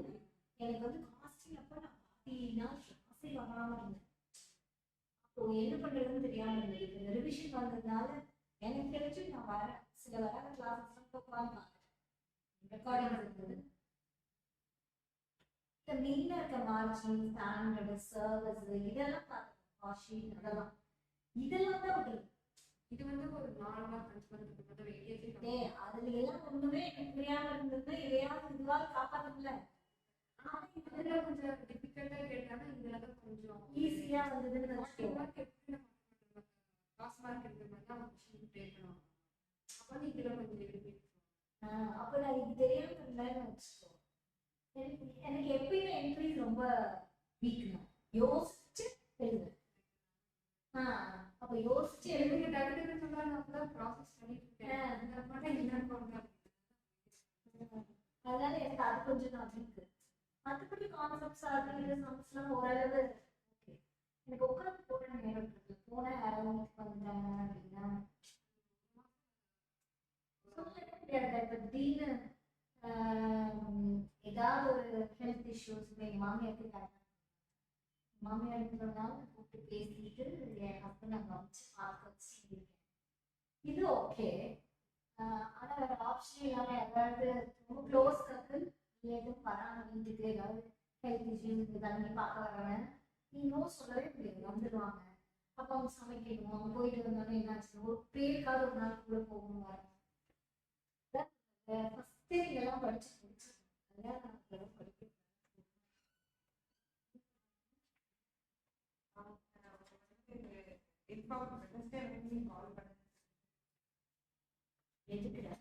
எனக்கு வந்து காஸ்டிங் அப்ப நான் பார்த்தீங்கன்னா கிளாஸே வராம இருந்தேன். அப்போ என்ன பண்றதுன்னு தெரியாம இருந்தது. இந்த ரிவிஷன் வந்ததுனால எனக்கு தெரிஞ்சு நான் சில வராத கிளாஸஸ் உட்காந்து பார்த்தேன். ரெக்கார்டிங் இருந்தது. இந்த மெயினா இருக்க மார்ஜின் ஸ்டாண்டர்ட் சர்வீஸ் இதெல்லாம் பார்த்தேன். காஸ்டிங் அதெல்லாம் இதெல்லாம் தான் வருது. இது வந்து ஒரு 4 மார்க் 5 மார்க் மட்டும் வெயிட்டேஜ் அதுல எல்லாம் ஒண்ணுமே எனக்கு தெரியாம இருந்தது. இதையாவது இதுவாக காப்பாத்தல. ஆனா இதுல கொஞ்சம் டிஃபிகல்ட்டா கேட்டாங்க. இதுல தான் கொஞ்சம் ஈஸியா வந்ததுன்னு மார்க் மார்க் எப்படி நம்ம பாஸ் மார்க் இருக்கிற மாதிரி தான் கொஸ்டின் கேட்கணும். அப்போ வந்து இதுல கொஞ்சம் எழுதி அப்ப நான் இது தெரியாம இருந்தேன்னு வச்சுக்கோ. எனக்கு எப்பயுமே என்ட்ரிஸ் ரொம்ப வீக். நான் யோசிச்சு எழுதுவேன். அப்ப யோசிச்சு எழுதி டக்குனு சொன்னாங்க. அப்பதான் ப்ராசஸ் பண்ணிட்டு இருக்கேன். அந்த மாதிரி என்ன பண்றாங்க. அதனால எனக்கு அது கொஞ்சம் நான் வீக். மற்றபடி கான்செப்ட்ஸ் அது சம்ஸ்லாம் ஓரளவு ஓகே. எனக்கு உட்காந்து போன நேரம் இருக்கு. போன அரௌண்ட் பண்றாங்க அப்படின்னா இப்ப திடீர்னு ஏதாவது ஒரு ஹெல்த் இஷ்யூஸ் எங்க மாமியாருக்கு மாமியாருக்கு சொன்னாலும் கூப்பிட்டு பேசிட்டு என் ஹஸ்பண்ட் அங்கே வச்சு பார்க்க வச்சு இது ஓகே. ஆனா வேற ஆப்ஷன் இல்லாம யாராவது ரொம்ப க்ளோஸ் கப்பிள் எதுவும் வராங்க வீட்டுக்கு ஏதாவது ஹெல்த் இஷ்யூஸ் தண்ணி பார்க்க வரவன் இன்னும் சொல்லவே முடியாது. வந்துடுவாங்க. அப்போ அவங்க சமைக்கணும். அவங்க போயிட்டு வந்தாலும் என்னாச்சு ஒரு பேருக்காவது ஒரு நாள் கூட போகணும் வர ஃபர்ஸ்ட் இதெல்லாம் படிச்சு முடிச்சு கல்யாணம் படிக்க எதுக்குடா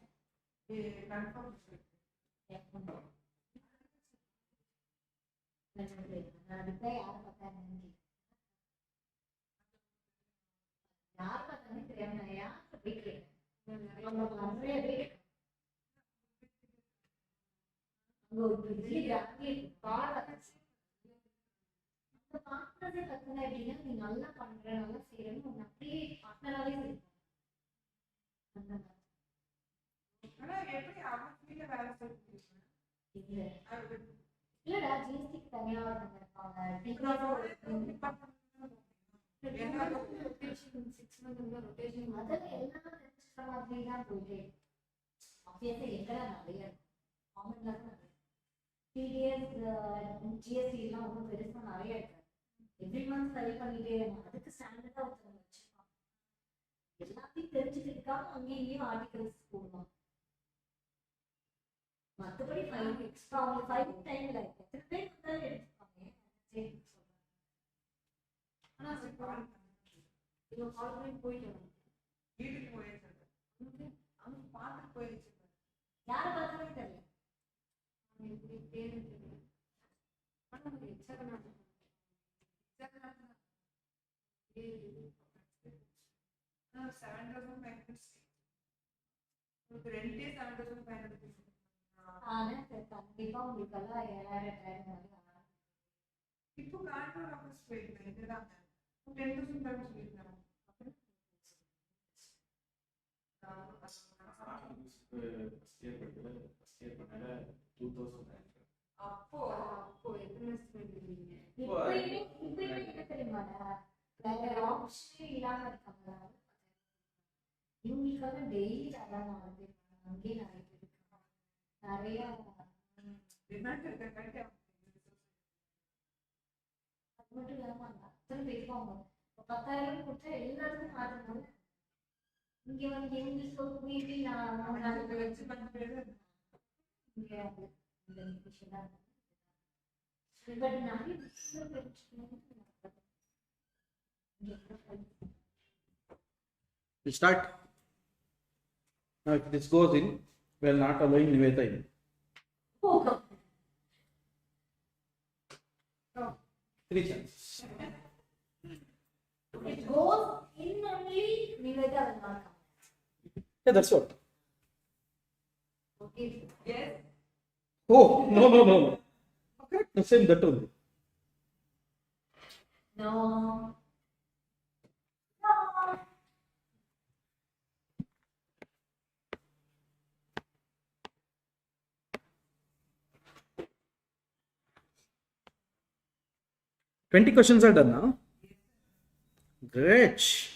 யார் பார்த்தாங்க யார் பார்த்தானே தெரியாம யார் போயிட்டு நிறைய பேர் அங்க ஒரு பெரிய அந்த பார்ட்னரே கத்துன அப்படின்னா நீ நல்லா பண்ற நல்லா செய்யறன்னு ஒன்னு அப்படியே பார்ட்னராவே செய்வாங்க. அந்த மாதிரி ஆனா எப்படி அவங்க கீழே வேலை செய்யணும் இல்லடா ஜிஎஸ்டிக்கு தனியா ஒருத்தங்க இருப்பாங்க. ரொட்டேஷன் 6 மந்த்ல ரொட்டேஷன் அதெல்லாம் எல்லாம் தெரிஞ்சுக்கிற மாதிரி தான் போயிட்டே ஆப்வியஸா எங்கெல்லாம் நிறைய காமன்ல தான் நிறைய டிடிஎஸ் ஜிஎஸ்டி எல்லாம் ஒன்றும் பெருசா நிறைய இருக்காது. எவ்ரி மந்த் ஃபைல் பண்ணிட்டே இருக்கும். அதுக்கு ஸ்டாண்டர்டா ஒருத்தவங்க வச்சிருப்பாங்க. எல்லாத்தையும் தெரிஞ்சுக்கிறதுக்காக அங்கேயும் ஆர்டிகல்ஸ் போடுவாங்க. மற்றபடி ஃபைல் எக்ஸ்ட்ரா அவங்க ஃபைல் டைம்ல எத்தனை பேர் வந்தாலும் எடுத்துப்பாங்க. ஆனா இவன் கால் பண்ணி போயிட்டு வீட்டுக்கு போயிடுச்சு. அவங்க பார்த்துட்டு போயிடுச்சு. யாரை பார்த்தாலே தெரியல. எப்படி பேரு தெரியல. ஆனா நமக்கு எச்சகனா ரெண்டே 7,500 ஆனா கண்டிப்பா உங்களுக்கு எல்லாம் 7,000 இப்போ கான்ட்ரோல் ஆஃபீஸ் போயிருக்கேன். இதுதான் 10,000 தான் சொல்லியிருக்காங்க. அப்போ எத்தனை இருந்தீங்க? இப்ப என்ன தெரியுமாடா வேற ஆப்ஷனே இல்லாம இருக்காங்க. இவங்களுக்காக டெய்லி அதான் 4 பேர் அங்கேயே நிறைய பேர் இருக்காங்க. நிறைய டிமாண்ட் இருக்க அது மட்டும் இல்லாம அத்தனை பேருக்கு அவங்க 10,000 கொடுத்தா எல்லாருக்கும் மாத்தினால இங்க வந்து எங்களுக்கு மீறி நான் வச்சு பண்ணுறது இங்க இந்த விஷயம் தான். பட் நிறைய We start. Now, if this goes in, we are not allowing Niveta in. Three chances. It goes in only. whether I will not come. Yeah, that's what. Okay. Yes. Oh, no. Correct, the same that only. No. 20 questions are done now. Great.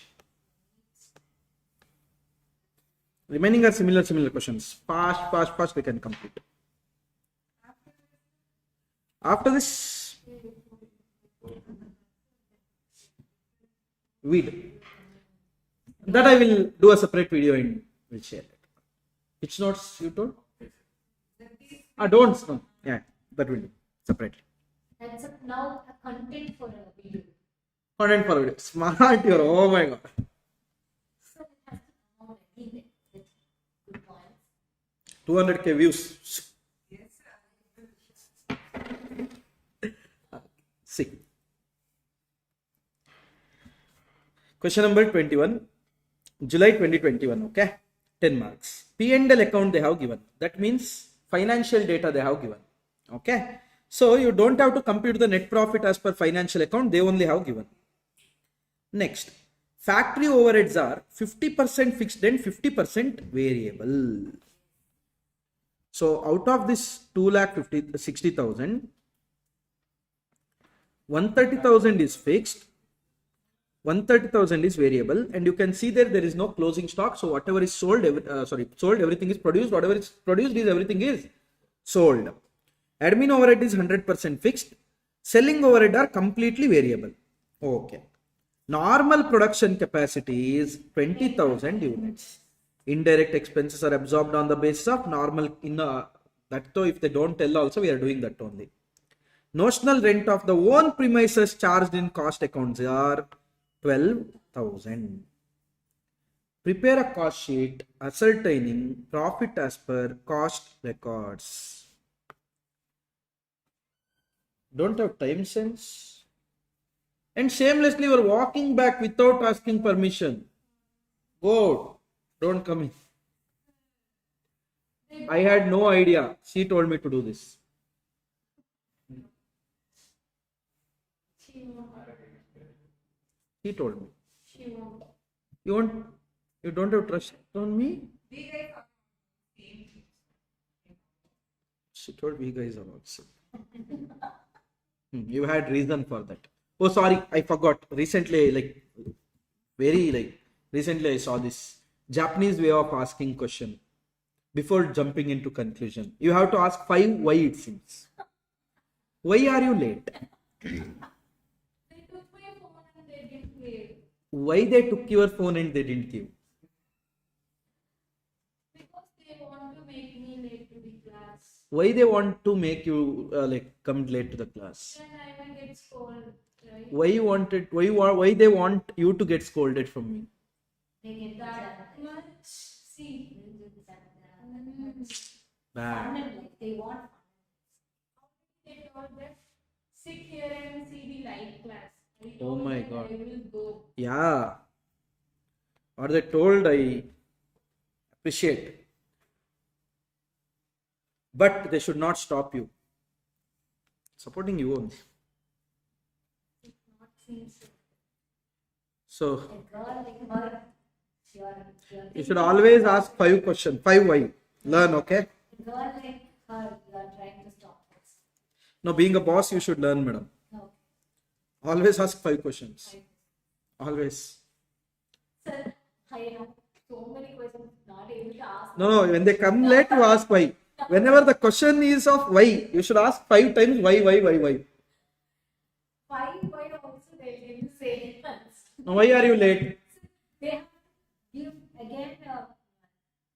Remaining are similar questions. Fast, we can complete. After this, weed. That I will do a separate video and will share it. Which notes you told? Don't. No. Yeah, that will do separately. That's now a content for a video. Content for video. Smart, you're. Oh my god. So it has to come out anyway with good points. 200k views. See. Question number 21. July 2021. Okay. 10 marks. P&L account they have given. That means financial data they have given. Okay. So you don't have to compute the net profit as per financial account. They only have given. Next. Factory overheads are 50% fixed and 50% variable. So out of this 2,60,000, 130,000 is fixed, 130,000 is variable, and you can see there is no closing stock. So whatever is sold, everything is produced. Whatever is produced is everything is sold. Admin overhead is 100% fixed. Selling overhead are completely variable. Okay. Normal production capacity is 20,000 units. Indirect expenses are absorbed on the basis of normal. That though if they don't tell also, we are doing that only. Notional rent of the own premises charged in cost accounts are 12,000. Prepare a cost sheet ascertaining profit as per cost records. Don't have time sense. And shamelessly you are walking back without asking permission. Go. Don't come in. I had no idea. She told me to do this. She won't. He told me. She won't. You don't have trust on me? We guys are same. She told me guys are also. You had reason for that. Oh, sorry, I forgot. Recently, recently I saw this Japanese way of asking question before jumping into conclusion. You have to ask 5 why it seems. Why are you late? They took my phone and they didn't give. Why they took your phone and they didn't give? Because they want to make me late to the class. Why they want to make you come late to the class? Then I will get scolded, right? Why they want you to get scolded from me? They get That much. See. Bad. like they want fun. They told that sit here and see the live class. I Oh told my them God. I will go. Yeah. Or they told I appreciate. But they should not stop you. Supporting you only. Not sincere. So A girl like her, you're you should always ask 5 questions. 5 why. Learn, okay? a girl like her, you are trying to stop us. Now being a boss, you should learn, madam. No. Always ask 5 questions. Always. Sir, I have so many questions not able to ask. No, when they come late, you ask why. Whenever the question is of why, you should ask 5 times why. 5 point also they didn't say once. Now why are you late? They have to give again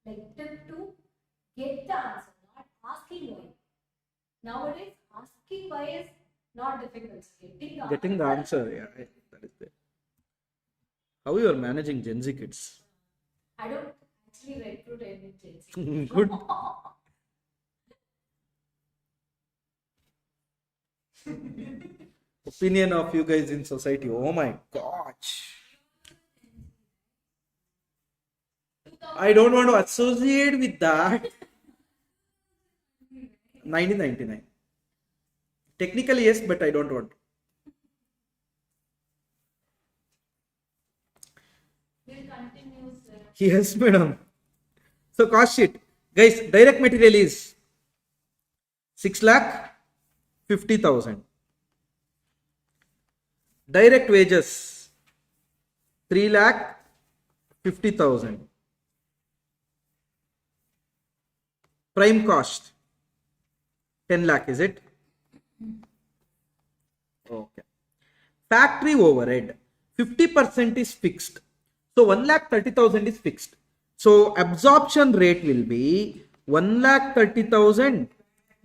like tip to get the answer, not asking why. Nowadays, asking why is not difficult. Getting the answer, yeah, that is there. How you are managing Gen Z kids? I don't actually recruit any Gen Z. Good. Opinion of you guys in society. Oh my gosh. I don't want to associate with that. 1999. Technically yes, but I don't want. We'll continue, sir. Yes, madam. So cost sheet, guys. Direct material is 6,50,000. Direct wages 3,50,000. Prime cost 10 lakh, is it? Okay. Factory overhead 50% is fixed. So 1,30,000 is fixed. So absorption rate will be 1,30,000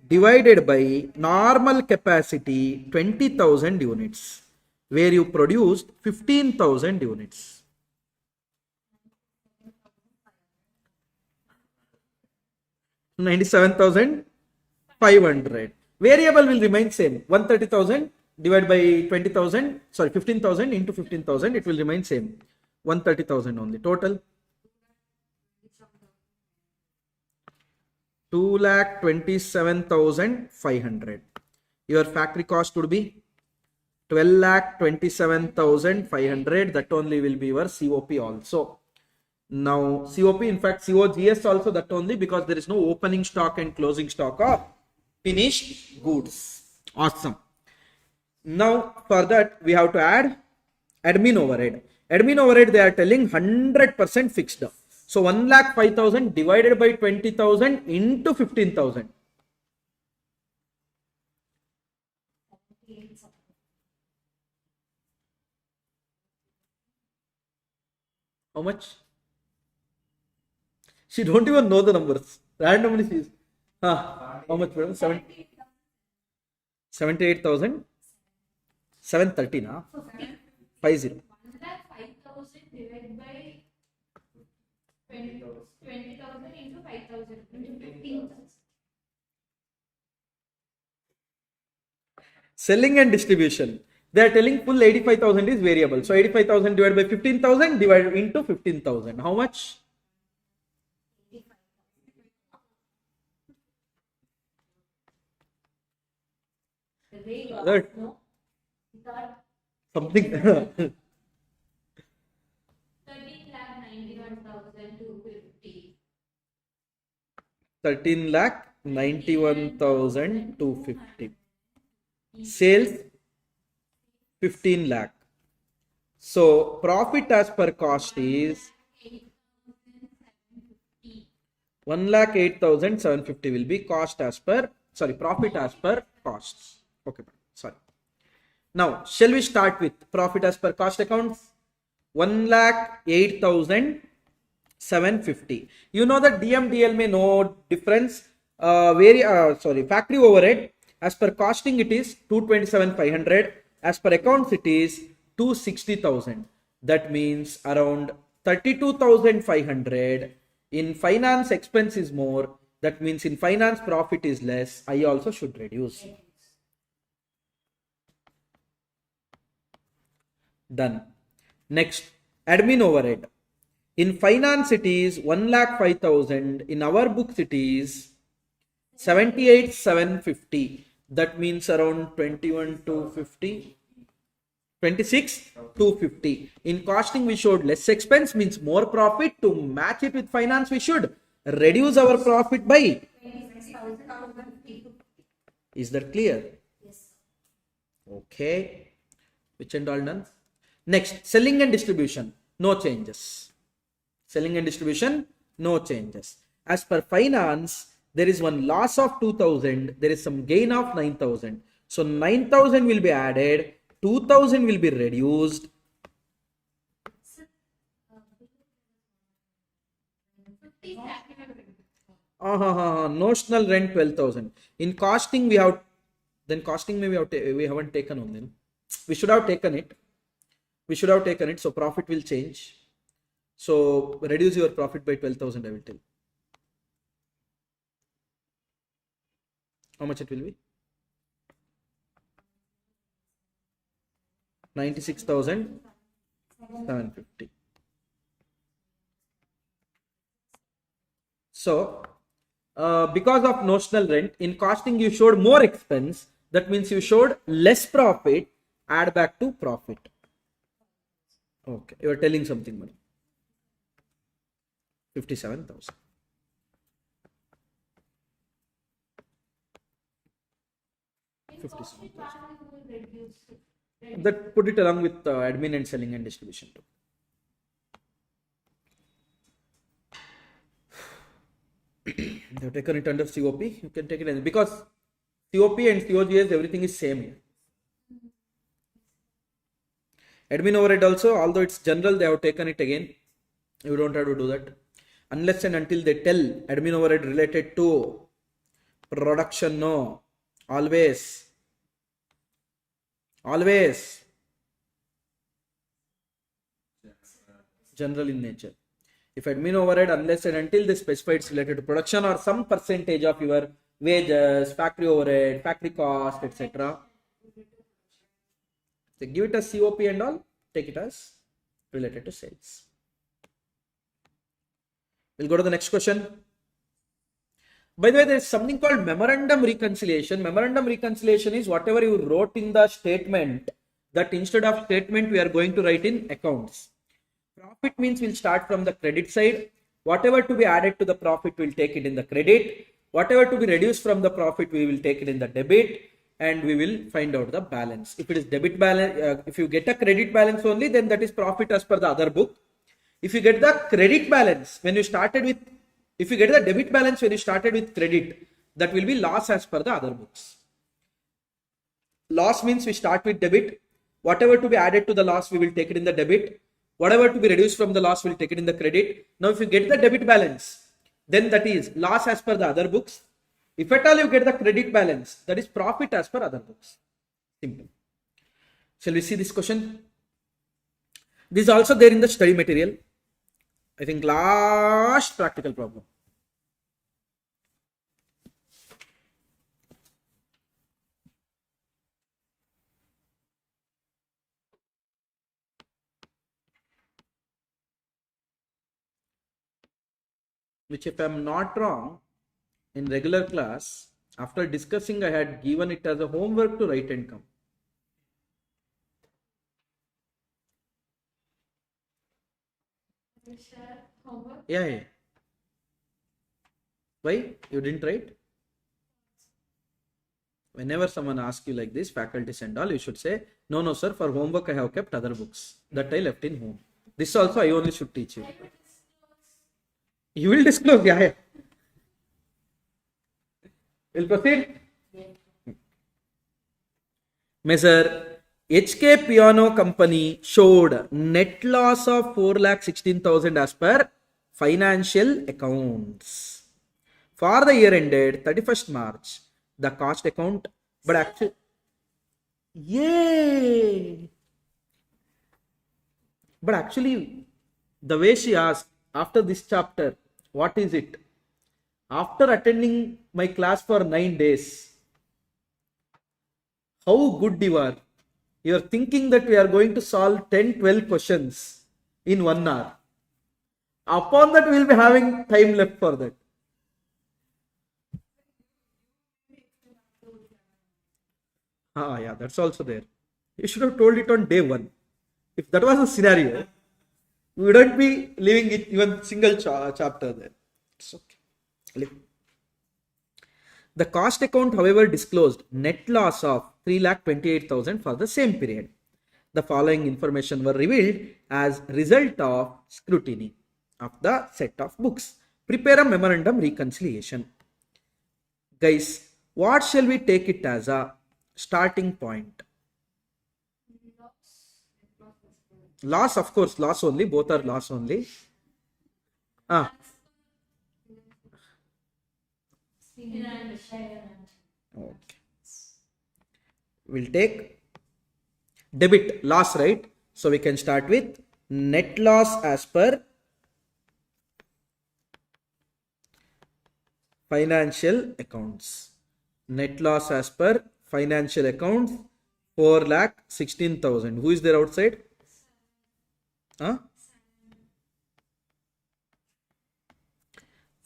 divided by normal capacity 20,000 units, where you produced 15,000 units. 97,500. Variable will remain same. 130,000 divided by 20,000. Sorry, 15,000 into 15,000. It will remain same. 130,000 only. Total 2,27,500. Your factory cost would be 12,27,500. That only will be your COP also. Now COP, in fact COGS also, that only, because there is no opening stock and closing stock of finished goods. Awesome. Now for that we have to add admin overhead. Admin overhead, they are telling 100% fixed. So 1,05,000 divided by 20,000 into 15,000. How much? She don't even know the numbers. Randomly she is. How much, madam? 78,000. 730 na? 50. 1,05,000 divided by 20,000 into 5,000 into 15,000. Selling and distribution. They are telling full 85,000 is variable. So 85,000 divided by 15,000 divided into 15,000. How much? That something. 13,91,250. 13,91,250. Sales 15 lakh. So profit as per cost is 1,08,750 will be cost as per, sorry, profit as per costs. Okay, sorry. Now shall we start with profit as per cost accounts? 1,08,750. You know that DMDL may no difference. Factory overhead as per costing it is 227,500. As per accounts it is 260,000. That means around 32,500. In finance expense is more. That means in finance profit is less. I also should reduce. Done. Next, admin overhead. In finance it is 1,05,000. In our books it is 78,750. That means around 21,250. 26,250. In costing we showed less expense, means more profit. To match it with finance we should reduce our profit by. Is that clear? Yes. Okay. Which and all done? Next, selling and distribution. No changes. Selling and distribution, no changes. As per finance, there is one loss of 2,000. There is some gain of 9,000. So 9,000 will be added. 2,000 will be reduced. Notional rent 12,000. In costing we have, then costing maybe we haven't taken on them. We should have taken it. We should have taken it. So profit will change. So reduce your profit by 12,000. I will tell. How much it will be? 96,750. So, because of notional rent, in costing you showed more expense. That means you showed less profit. Add back to profit. Okay, you are telling something, money. 57,000. That put it along with admin and selling and distribution too. You have taken it under COP, you can take it as, because COP and COGS everything is same here. Admin overhead also, although it's general, they have taken it again. You don't have to do that. Unless and until they tell admin overhead related to production, no. Always general in nature. If admin overhead, unless and until they specify it's related to production or some percentage of your wages, factory overhead, factory cost, etc. So give it as COP and all, take it as related to sales. We'll go to the next question. By the way, there is something called memorandum reconciliation. Memorandum reconciliation is whatever you wrote in the statement, that instead of statement we are going to write in accounts. Profit means we'll start from the credit side. Whatever to be added to the profit, we'll take it in the credit. Whatever to be reduced from the profit, we will take it in the debit, and we will find out the balance. If it is debit balance, if you get a credit balance only, then that is profit as per the other book. If you get the credit balance when you started with, if you get the debit balance when you started with credit, that will be loss as per the other books. Loss means we start with debit. Whatever to be added to the loss, we will take it in the debit. Whatever to be reduced from the loss, we'll take it in the credit. Now, if you get the debit balance, then that is loss as per the other books. If at all you get the credit balance, that is profit as per other books. Simple. Shall we see this question? This is also there in the study material. I think last practical problem. Which, if I am not wrong, in regular class, after discussing, I had given it as a homework to write and come. Yeah. Why? You didn't write? Whenever someone asks you like this, faculties and all, you should say, no, sir, for homework I have kept other books that I left in home. This also I only should teach you. You will disclose, yeah. We'll proceed. Measure HK Piano Company showed net loss of 4,16,000 as per financial accounts. For the year ended 31st March, the cost account, but actually, yay! But actually, the way she asked, after this chapter, what is it? After attending my class for 9 days, how good you are. You are thinking that we are going to solve 10-12 questions in 1 hour. Upon that, we will be having time left for that. Yeah, that's also there. You should have told it on day 1. If that was the scenario, we wouldn't be leaving it even single chapter there. It's okay. The cost account, however, disclosed net loss of 3,28,000 for the same period. The following information were revealed as result of scrutiny of the set of books. Prepare a memorandum reconciliation. Guys, what shall we take it as a starting point? Loss, of course, loss only. Both are loss only. Okay. We'll take debit, loss, right? So we can start with net loss as per financial accounts. Net loss as per financial accounts, 4,16,000. Who is there outside?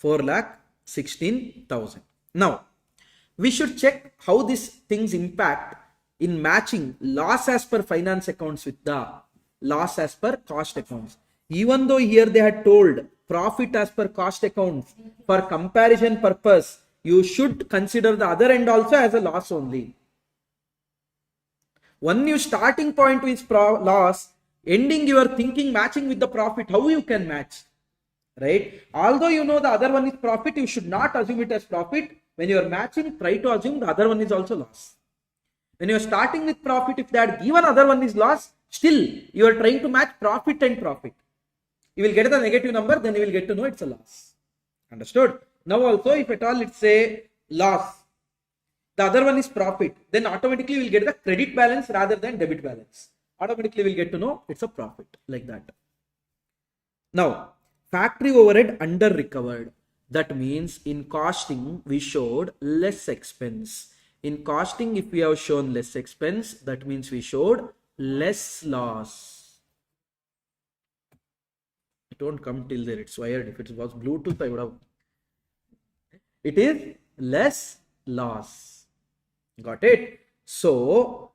4,16,000. Now, we should check how these things impact in matching loss as per finance accounts with the loss as per cost accounts. Even though here they had told profit as per cost accounts, for comparison purpose, you should consider the other end also as a loss only. When your starting point is loss, ending you are thinking matching with the profit, how you can match? Right? Although you know the other one is profit, you should not assume it as profit. When you are matching, try to assume the other one is also loss. When you are starting with profit, if they had given other one is loss, still you are trying to match profit and profit. You will get the negative number, then you will get to know it's a loss. Understood? Now also, if at all it's a loss, the other one is profit, then automatically you will get the credit balance rather than debit balance. Automatically we will get to know it's a profit, like that. Now, factory overhead under recovered. That means in costing we showed less expense. In costing, if we have shown less expense, that means we showed less loss. It won't come till there, it's wired. If it was Bluetooth, I would have. It is less loss. Got it? So,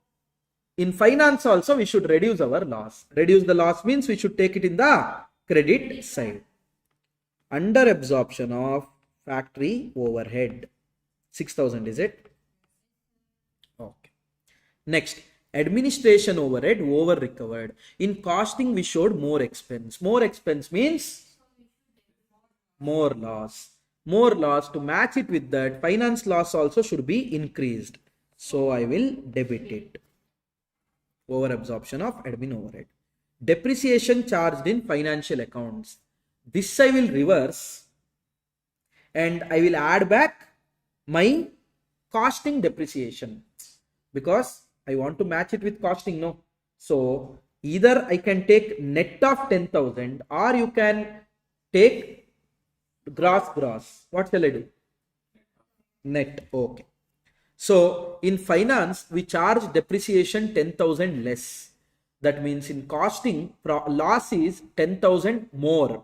in finance also, we should reduce our loss. Reduce the loss means we should take it in the credit side. Under absorption of factory overhead. 6,000 is it? Okay. Next, administration overhead over recovered. In costing, we showed more expense. More expense means more loss. More loss. To match it with that, finance loss also should be increased. So I will debit it. Over absorption of admin overhead. Depreciation charged in financial accounts. This I will reverse and I will add back my costing depreciation because I want to match it with costing. No. So either I can take net of 10,000 or you can take gross. What shall I do? Net. Okay. So in finance, we charge depreciation 10,000 less. That means in costing, loss is 10,000 more.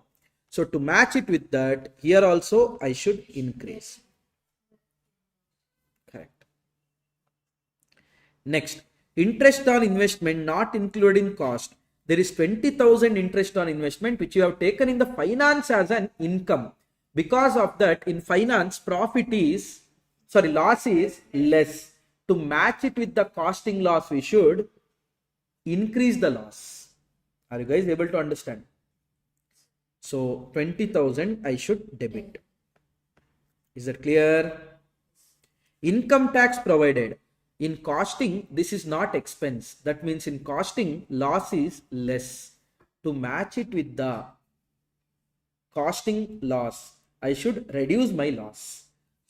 So to match it with that, here also I should increase. Correct. Next, interest on investment not included in cost. There is 20,000 interest on investment which you have taken in the finance as an income. Because of that, in finance, loss is less. To match it with the costing loss, we should increase the loss. Are you guys able to understand? So 20,000 I should debit. Is that clear? Income tax provided. In costing, this is not expense. That means in costing, loss is less. To match it with the costing loss, I should reduce my loss.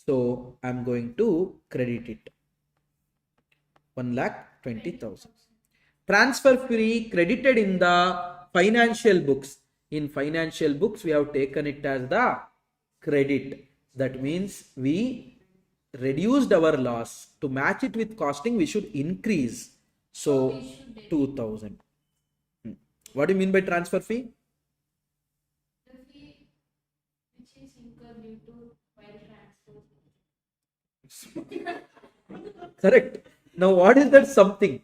So I'm going to credit it. 1,20,000. Transfer fee credited in the financial books. In financial books, we have taken it as the credit. That means we reduced our loss. To match it with costing, we should increase. So 2,000. What do you mean by transfer fee? The fee which is incurred due to wire transfer. Correct. Now what is that something?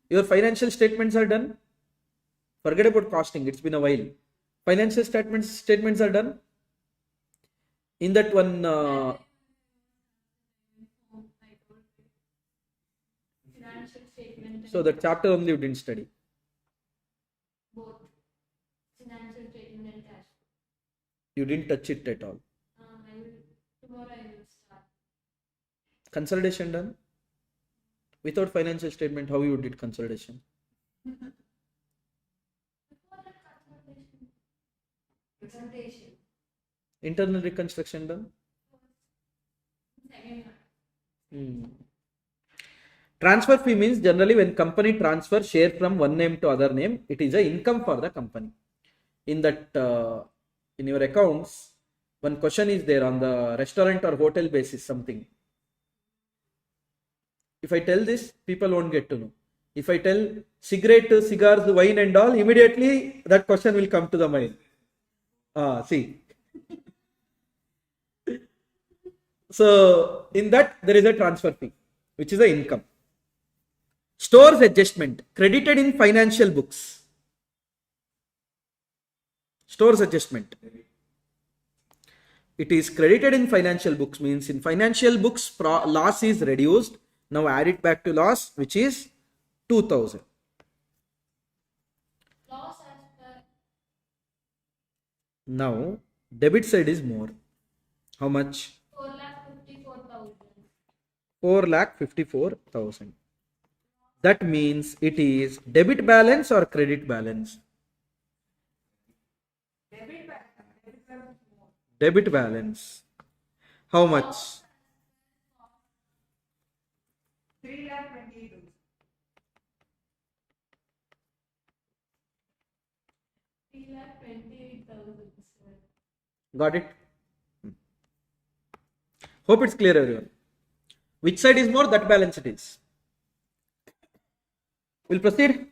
Your financial statements are done. Forget about costing. It's been a while. Financial statements are done. In that one, Financial statement. so that chapter only you didn't study. Both financial statement and cash. You didn't touch it at all. Tomorrow I will start. Consolidation done. Without financial statement, how you did consolidation? Before that presentation. Internal reconstruction done. Second one. Transfer fee means generally when company transfer share from one name to other name, it is a income for the company. In that, in your accounts, one question is there on the restaurant or hotel basis something. If I tell this, people won't get to know. If I tell cigarette, cigars, wine and all, immediately that question will come to the mind. See. So in that there is a transfer fee, which is the income. Stores adjustment credited in financial books. Stores adjustment. It is credited in financial books, means in financial books loss is reduced. Now add it back to loss, which is 2000. Loss as per Now debit side is more. How much? 4,54,000. 4,54,000. That means it is debit balance or credit balance? Debit balance. How much? 3,28,000. 3,28,000. Got it? Hope it's clear, everyone. Which side is more, that balance it is. We'll proceed.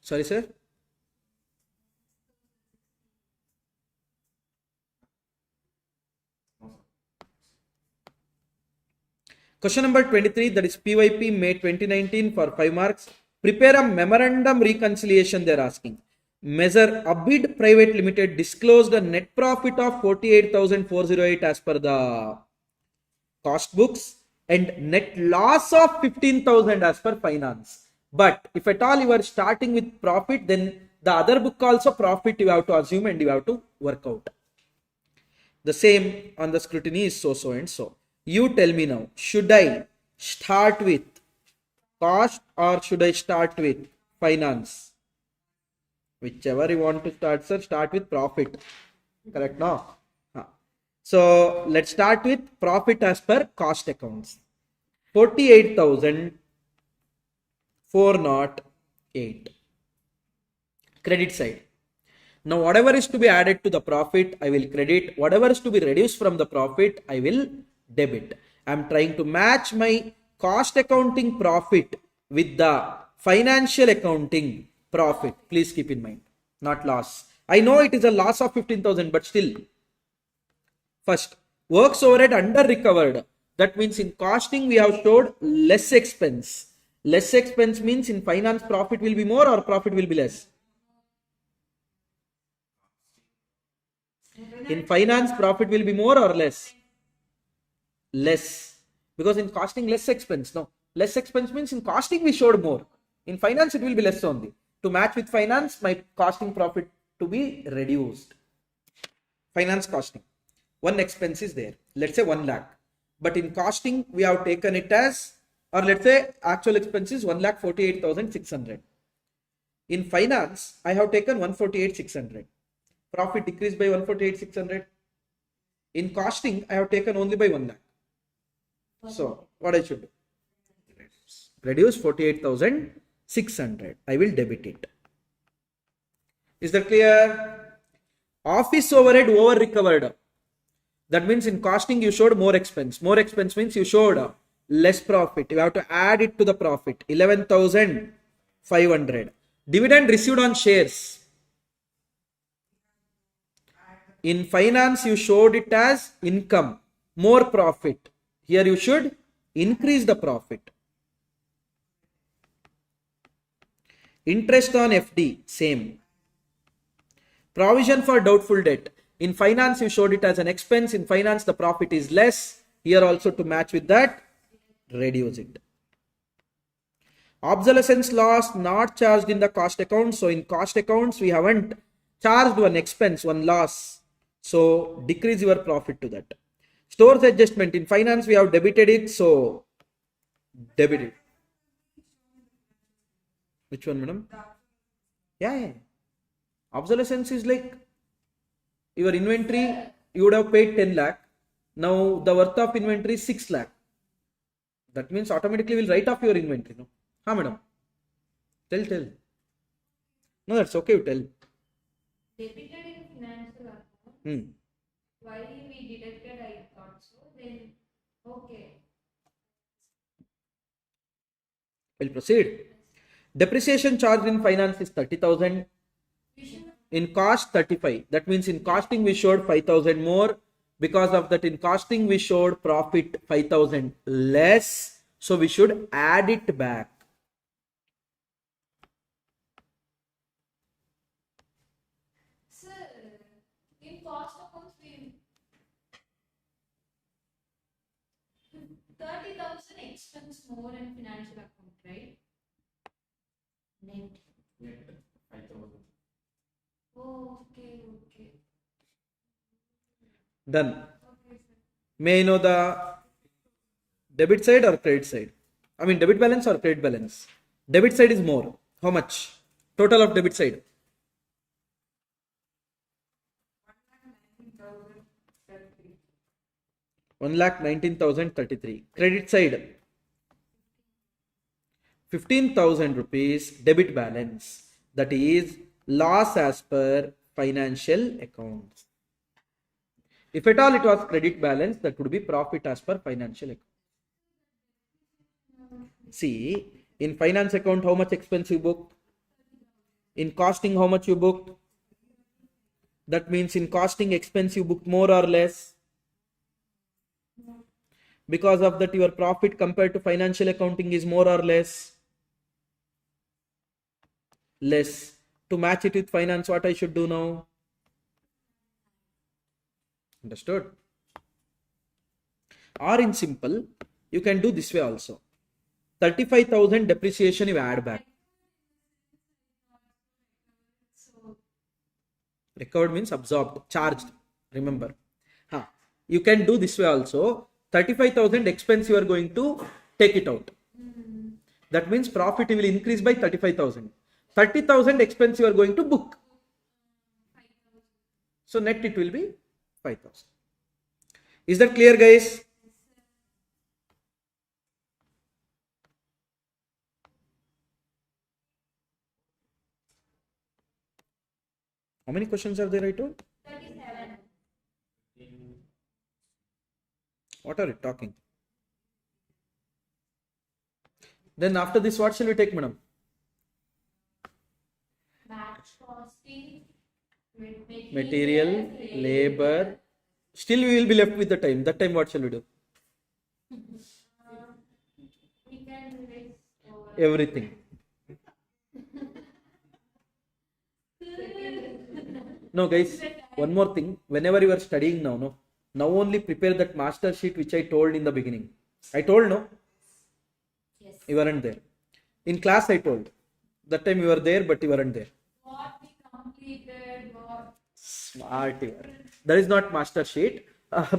Sorry, sir. Question number 23, that is PYP May 2019 for 5 marks. Prepare a memorandum reconciliation, they are asking. Measure Abid Private Limited disclosed a net profit of 48,408 as per the cost books and net loss of 15,000 as per finance. But if at all you are starting with profit, then the other book also profit you have to assume and you have to work out. The same on the scrutiny is so and so. You tell me now, should I start with cost or should I start with finance? Whichever you want to start, sir, start with profit. Correct now? So let's start with profit as per cost accounts. 48,408. Credit side. Now whatever is to be added to the profit, I will credit. Whatever is to be reduced from the profit, I will debit. I am trying to match my cost accounting profit with the financial accounting profit. Please keep in mind, not loss. I know it is a loss of 15,000, but still. First, works overhead under recovered. That means in costing we have showed less expense. Less expense means in finance profit will be more or profit will be less. In finance profit will be more or less? Less, because in costing less expense. No, less expense means in costing we showed more, in finance it will be less only. To match with finance, my costing profit to be reduced. Finance costing, one expense is there, let's say 1 lakh, but in costing we have taken it as, or let's say actual expense is 1,48,600. In finance I have taken 148,600. Profit decreased by 148,600. In costing I have taken only by 1 lakh. So what I should do? Reduce 48,600. I will debit it. Is that clear? Office overhead over recovered. That means in costing you showed more expense. More expense means you showed less profit. You have to add it to the profit. 11,500. Dividend received on shares. In finance you showed it as income. More profit. Here you should increase the profit. Interest on FD, same. Provision for doubtful debt. In finance you showed it as an expense. In finance the profit is less. Here also to match with that, reduce it. Obsolescence loss not charged in the cost account. So in cost accounts we haven't charged one expense, one loss. So decrease your profit to that. Stores adjustment, in finance we have debited it, so debit it. Which one, madam? Yeah. Obsolescence is like your inventory, you would have paid 10 lakh. Now the worth of inventory is 6 lakh. That means automatically will write off your inventory. No? Ha, madam. Tell. No, that's okay, you tell. Debited in financial account. Why we deducted, I thought so. Then, okay. We'll proceed. Depreciation charge in finance is 30,000. We should In cost 35. That means in costing we showed 5,000 more. Because of that, in costing we showed profit 5,000 less. So we should add it back. Sir, in cost accounts, we 30,000 expense more in financial account, right? Net. Net 5,000. Oh, okay. Done. Okay, sir. May I know the debit side or credit side? I mean debit balance or credit balance? Debit side is more. How much? Total of debit side. 1,19,033. Credit side 15,000 rupees debit balance. That is loss as per financial accounts. If at all it was credit balance, that would be profit as per financial account. See, in finance account, how much expense you booked? In costing, how much you booked? That means in costing expense, you booked more or less. Because of that, your profit compared to financial accounting is more or less. Less. To match it with finance, what I should do now? Understood? Or in simple, you can do this way also. 35,000 depreciation you add back. Recovered means absorbed, charged. Remember. You can do this way also. 35,000 expense you are going to take it out. That means profit will increase by 35,000. 30,000 expense you are going to book. So net it will be 5,000. Is that clear, guys? How many questions are there, I told? 37. What are you talking? Then after this, what shall we take, madam? Batch costing, Material, labor. Still we will be left with the time. That time what shall we do? We can do this over. Everything. No, guys, one more thing. Whenever you are studying now only prepare that master sheet which I told in the beginning. I told, no? Yes. You weren't there. In class I told. That time you were there, but you weren't there. What we completed, what. Smart here. That is not master sheet.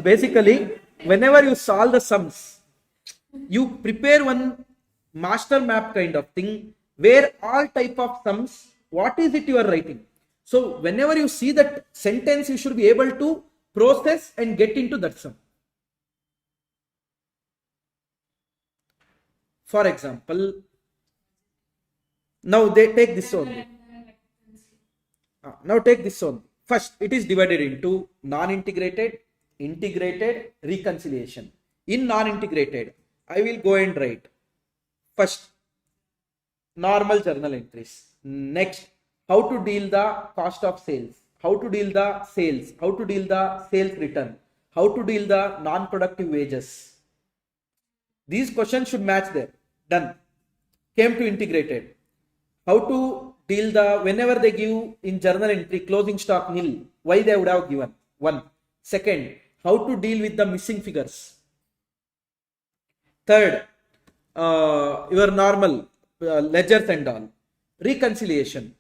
Basically, whenever you solve the sums, you prepare one master map kind of thing where all type of sums, what is it you are writing? So whenever you see that sentence, you should be able to process and get into that sum. For example, now they take this only. Now take this only. First, it is divided into non-integrated, integrated, reconciliation. In non-integrated, I will go and write first normal journal entries. Next, how to deal the cost of sales, how to deal the sales, how to deal the sales return, how to deal the non-productive wages. These questions should match there. Done. Came to integrated. How to deal the, whenever they give in journal entry closing stock nil, why they would have given? One. Second, how to deal with the missing figures. Third, your normal ledgers and all. Reconciliation.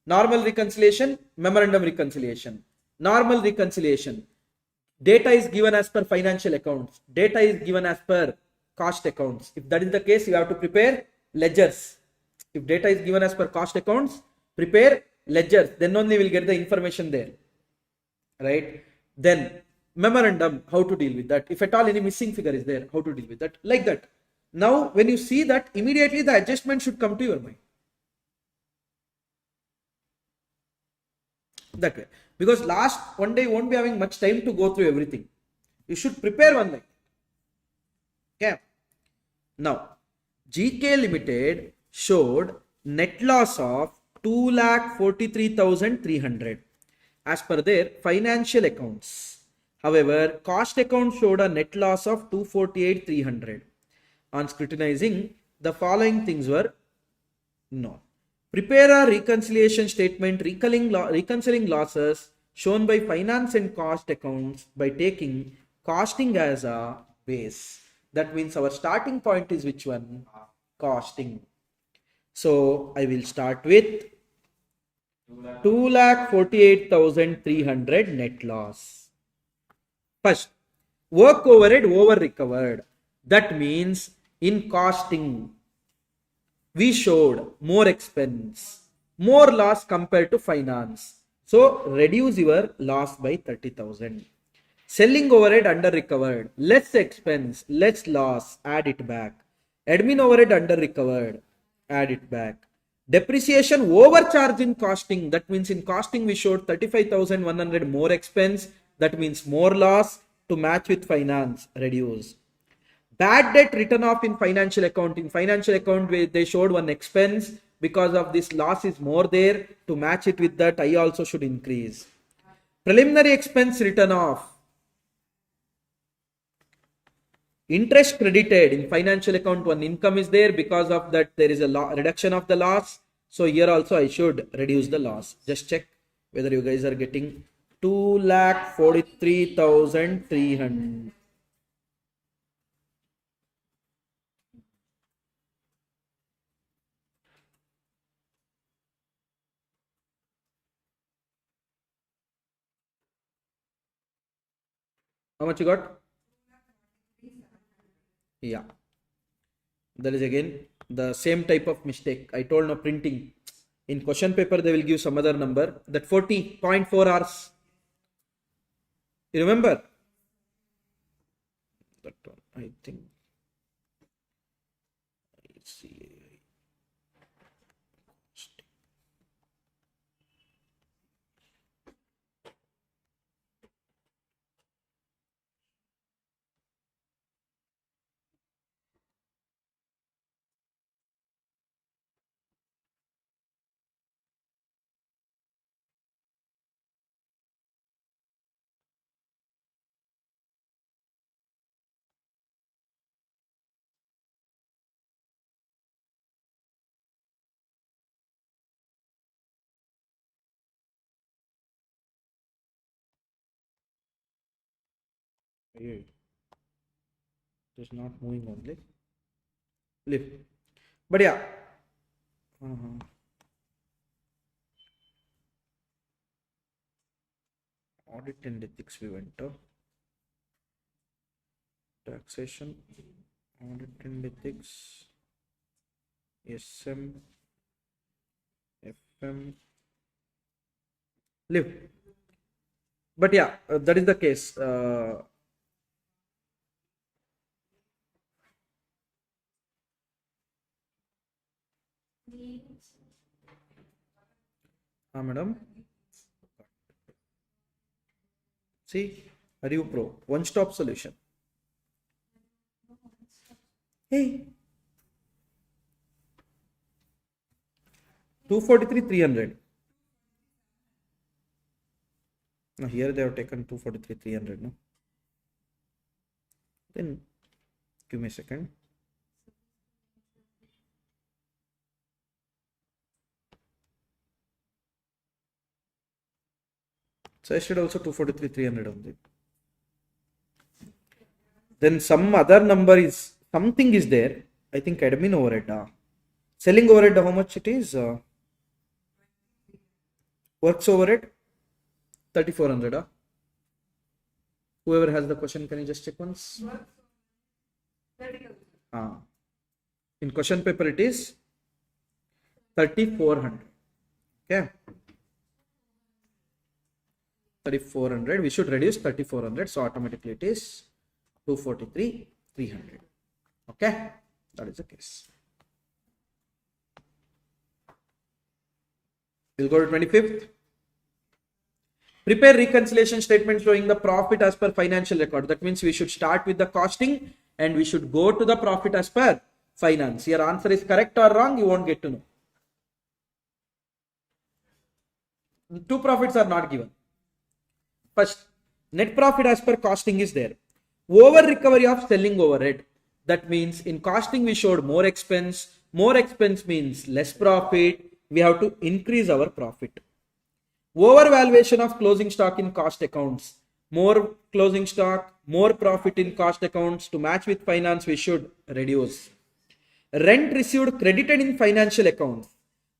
Normal reconciliation, memorandum reconciliation. Normal reconciliation. Data is given as per financial accounts. Data is given as per cost accounts. If that is the case, you have to prepare ledgers. If data is given as per cost accounts, prepare ledgers. Then only we will get the information there. Right? Then memorandum, how to deal with that. If at all any missing figure is there, how to deal with that. Like that. Now, when you see that, immediately the adjustment should come to your mind. That way. Because last one day you won't be having much time to go through everything. You should prepare one like that. Okay. Now, GK Limited showed net loss of 2,43,300 as per their financial accounts. However, cost account showed a net loss of 248,300. On scrutinizing, the following things were known. Prepare a reconciliation statement reconciling losses shown by finance and cost accounts by taking costing as a base. That means our starting point is which one? Costing. So I will start with 2,48,300 net loss. First, work overhead over recovered. That means in costing, we showed more expense, more loss compared to finance. So reduce your loss by 30,000. Selling overhead under recovered, less expense, less loss, add it back. Admin overhead under recovered, add it back. Depreciation overcharge in costing, that means in costing we showed 35,100 more expense, that means more loss to match with finance, reduce. Bad debt written off in financial account. In financial account they showed one expense, because of this loss is more there, to match it with that I also should increase. Preliminary expense written off. Interest credited in financial account, one income is there, because of that there is a reduction of the loss. So here also I should reduce the loss. Just check whether you guys are getting 2,43,300. How much you got? Yeah, that is again the same type of mistake. I told no printing. In question paper they will give some other number. That 40.4 hours. You remember? That one, I think. Let's see. It is not moving only. Leave. But yeah. Audit and ethics we went to. Taxation, audit and ethics, SM, FM, live. But yeah, that is the case. Madam. See, ArivuPro, one-stop solution. Hey, 243,300. Now here they have taken 243,300. No. Then give me a second. So I should also 243,300 on it. Then some other number is, something is there. I think admin overhead. Selling overhead, how much it is? Works overhead, 3,400. Whoever has the question, can you just check once? In question paper it is 3,400. Okay. 3,400. We should reduce 3,400. So automatically it is 243,300. Okay. That is the case. We'll go to 25th. Prepare reconciliation statement showing the profit as per financial record. That means we should start with the costing and we should go to the profit as per finance. Your answer is correct or wrong, you won't get to know. Two profits are not given. First, net profit as per costing is there. Over recovery of selling overhead. That means in costing we showed more expense. More expense means less profit. We have to increase our profit. Overvaluation of closing stock in cost accounts. More closing stock, more profit in cost accounts. To match with finance, we should reduce. Rent received credited in financial accounts.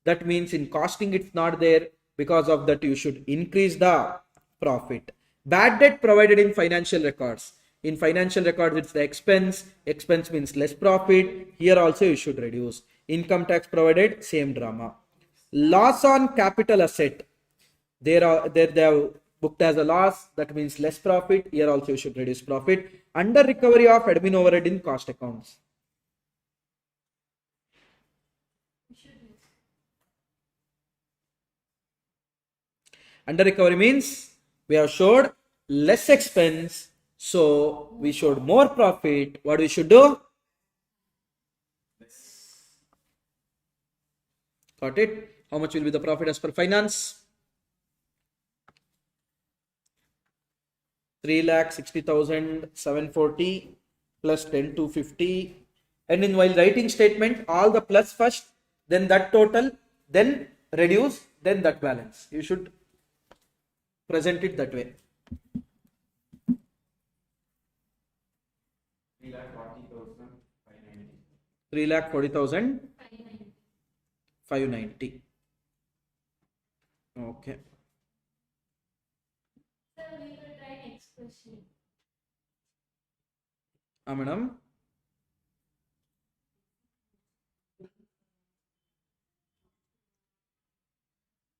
That means in costing it's not there. Because of that, you should increase the profit. Bad debt provided in financial records. In financial records, it's the expense. Expense means less profit. Here also you should reduce. Income tax provided, same drama. Loss on capital asset. They have booked as a loss. That means less profit. Here also you should reduce profit. Under recovery of admin overhead in cost accounts. Under recovery means we have showed less expense, so we showed more profit. What we should do? Got it? How much will be the profit as per finance? 3,60,740 plus 10,250. And in while writing statement, all the plus first, then that total, then reduce, then that balance. You should present it that way. 3,40,590. Okay. Sir, we will try next question. Madam.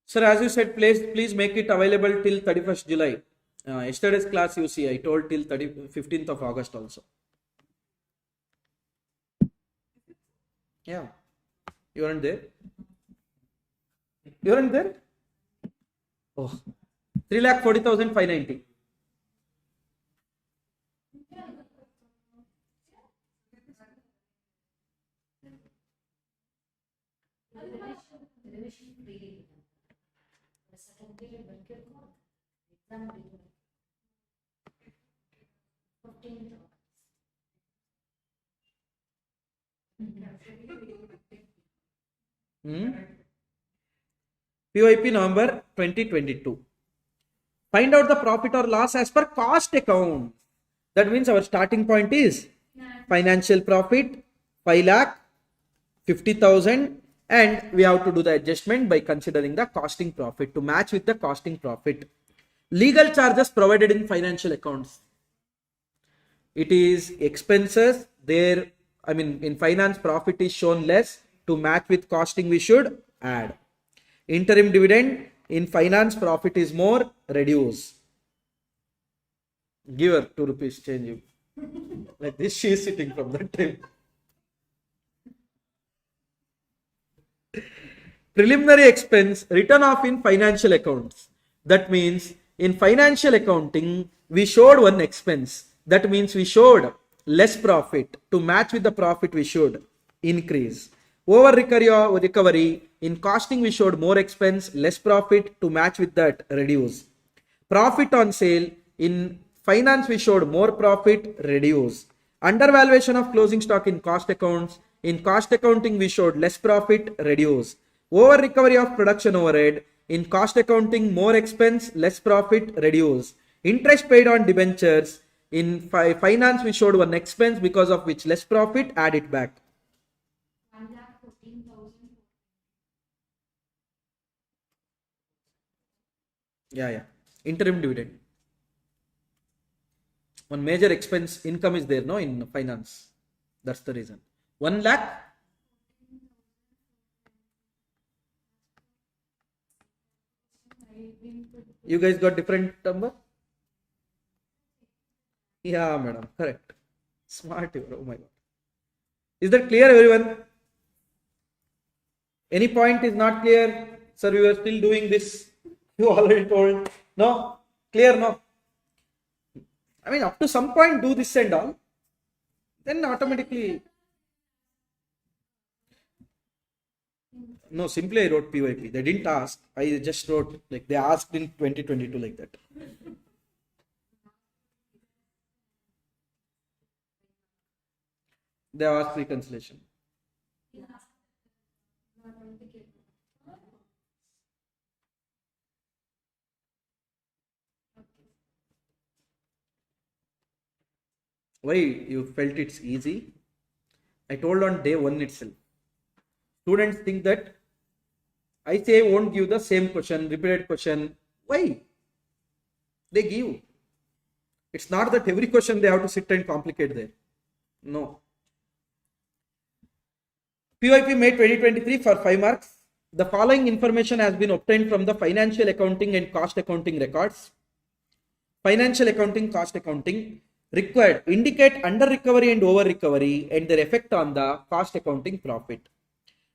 Sir, as you said, please make it available till 31st July. Yesterday's class you see, I told till 15th of August also. Yeah. You weren't there? You weren't there? Oh. 3,40,590. PYP November 2022. Find out the profit or loss as per cost account. That means our starting point is financial profit 5,50,000, and we have to do the adjustment by considering the costing profit to match with the costing profit. Legal charges provided in financial accounts. It is expenses there. I mean, in finance, profit is shown less. To match with costing, we should add. Interim dividend, in finance, profit is more, reduce. Give her 2 rupees, change you. Like this, she is sitting from that time. Preliminary expense, written off in financial accounts. That means, in financial accounting, we showed one expense. That means we showed less profit. To match with the profit, we should increase. Over recovery, in costing we showed more expense, less profit. To match with that, reduce. Profit on sale, in finance we showed more profit, reduce. Undervaluation of closing stock in cost accounts, in cost accounting we showed less profit, reduce. Over recovery of production overhead, in cost accounting more expense, less profit, reduce. Interest paid on debentures, in finance we showed one expense because of which less profit, add it back. 1,14,000. Yeah. Interim dividend. One major expense income is there, no, in finance. That's the reason. 1 lakh. You guys got different number? Yeah, madam. Correct. Smart. Oh my God. Is that clear, everyone? Any point is not clear? Sir, we were still doing this. You already told. No? Clear? No? I mean, up to some point, do this and all. Then automatically. No, simply I wrote PYP. They didn't ask. I just wrote, like, they asked in 2022 like that. They asked reconciliation. Why you felt it's easy? I told on day one itself. Students think that I say won't give the same question, repeated question. Why? They give. It's not that every question they have to sit and complicate there. No. PYP May 2023 for 5 marks. The following information has been obtained from the financial accounting and cost accounting records. Financial accounting, cost accounting required indicate under recovery and over recovery and their effect on the cost accounting profit.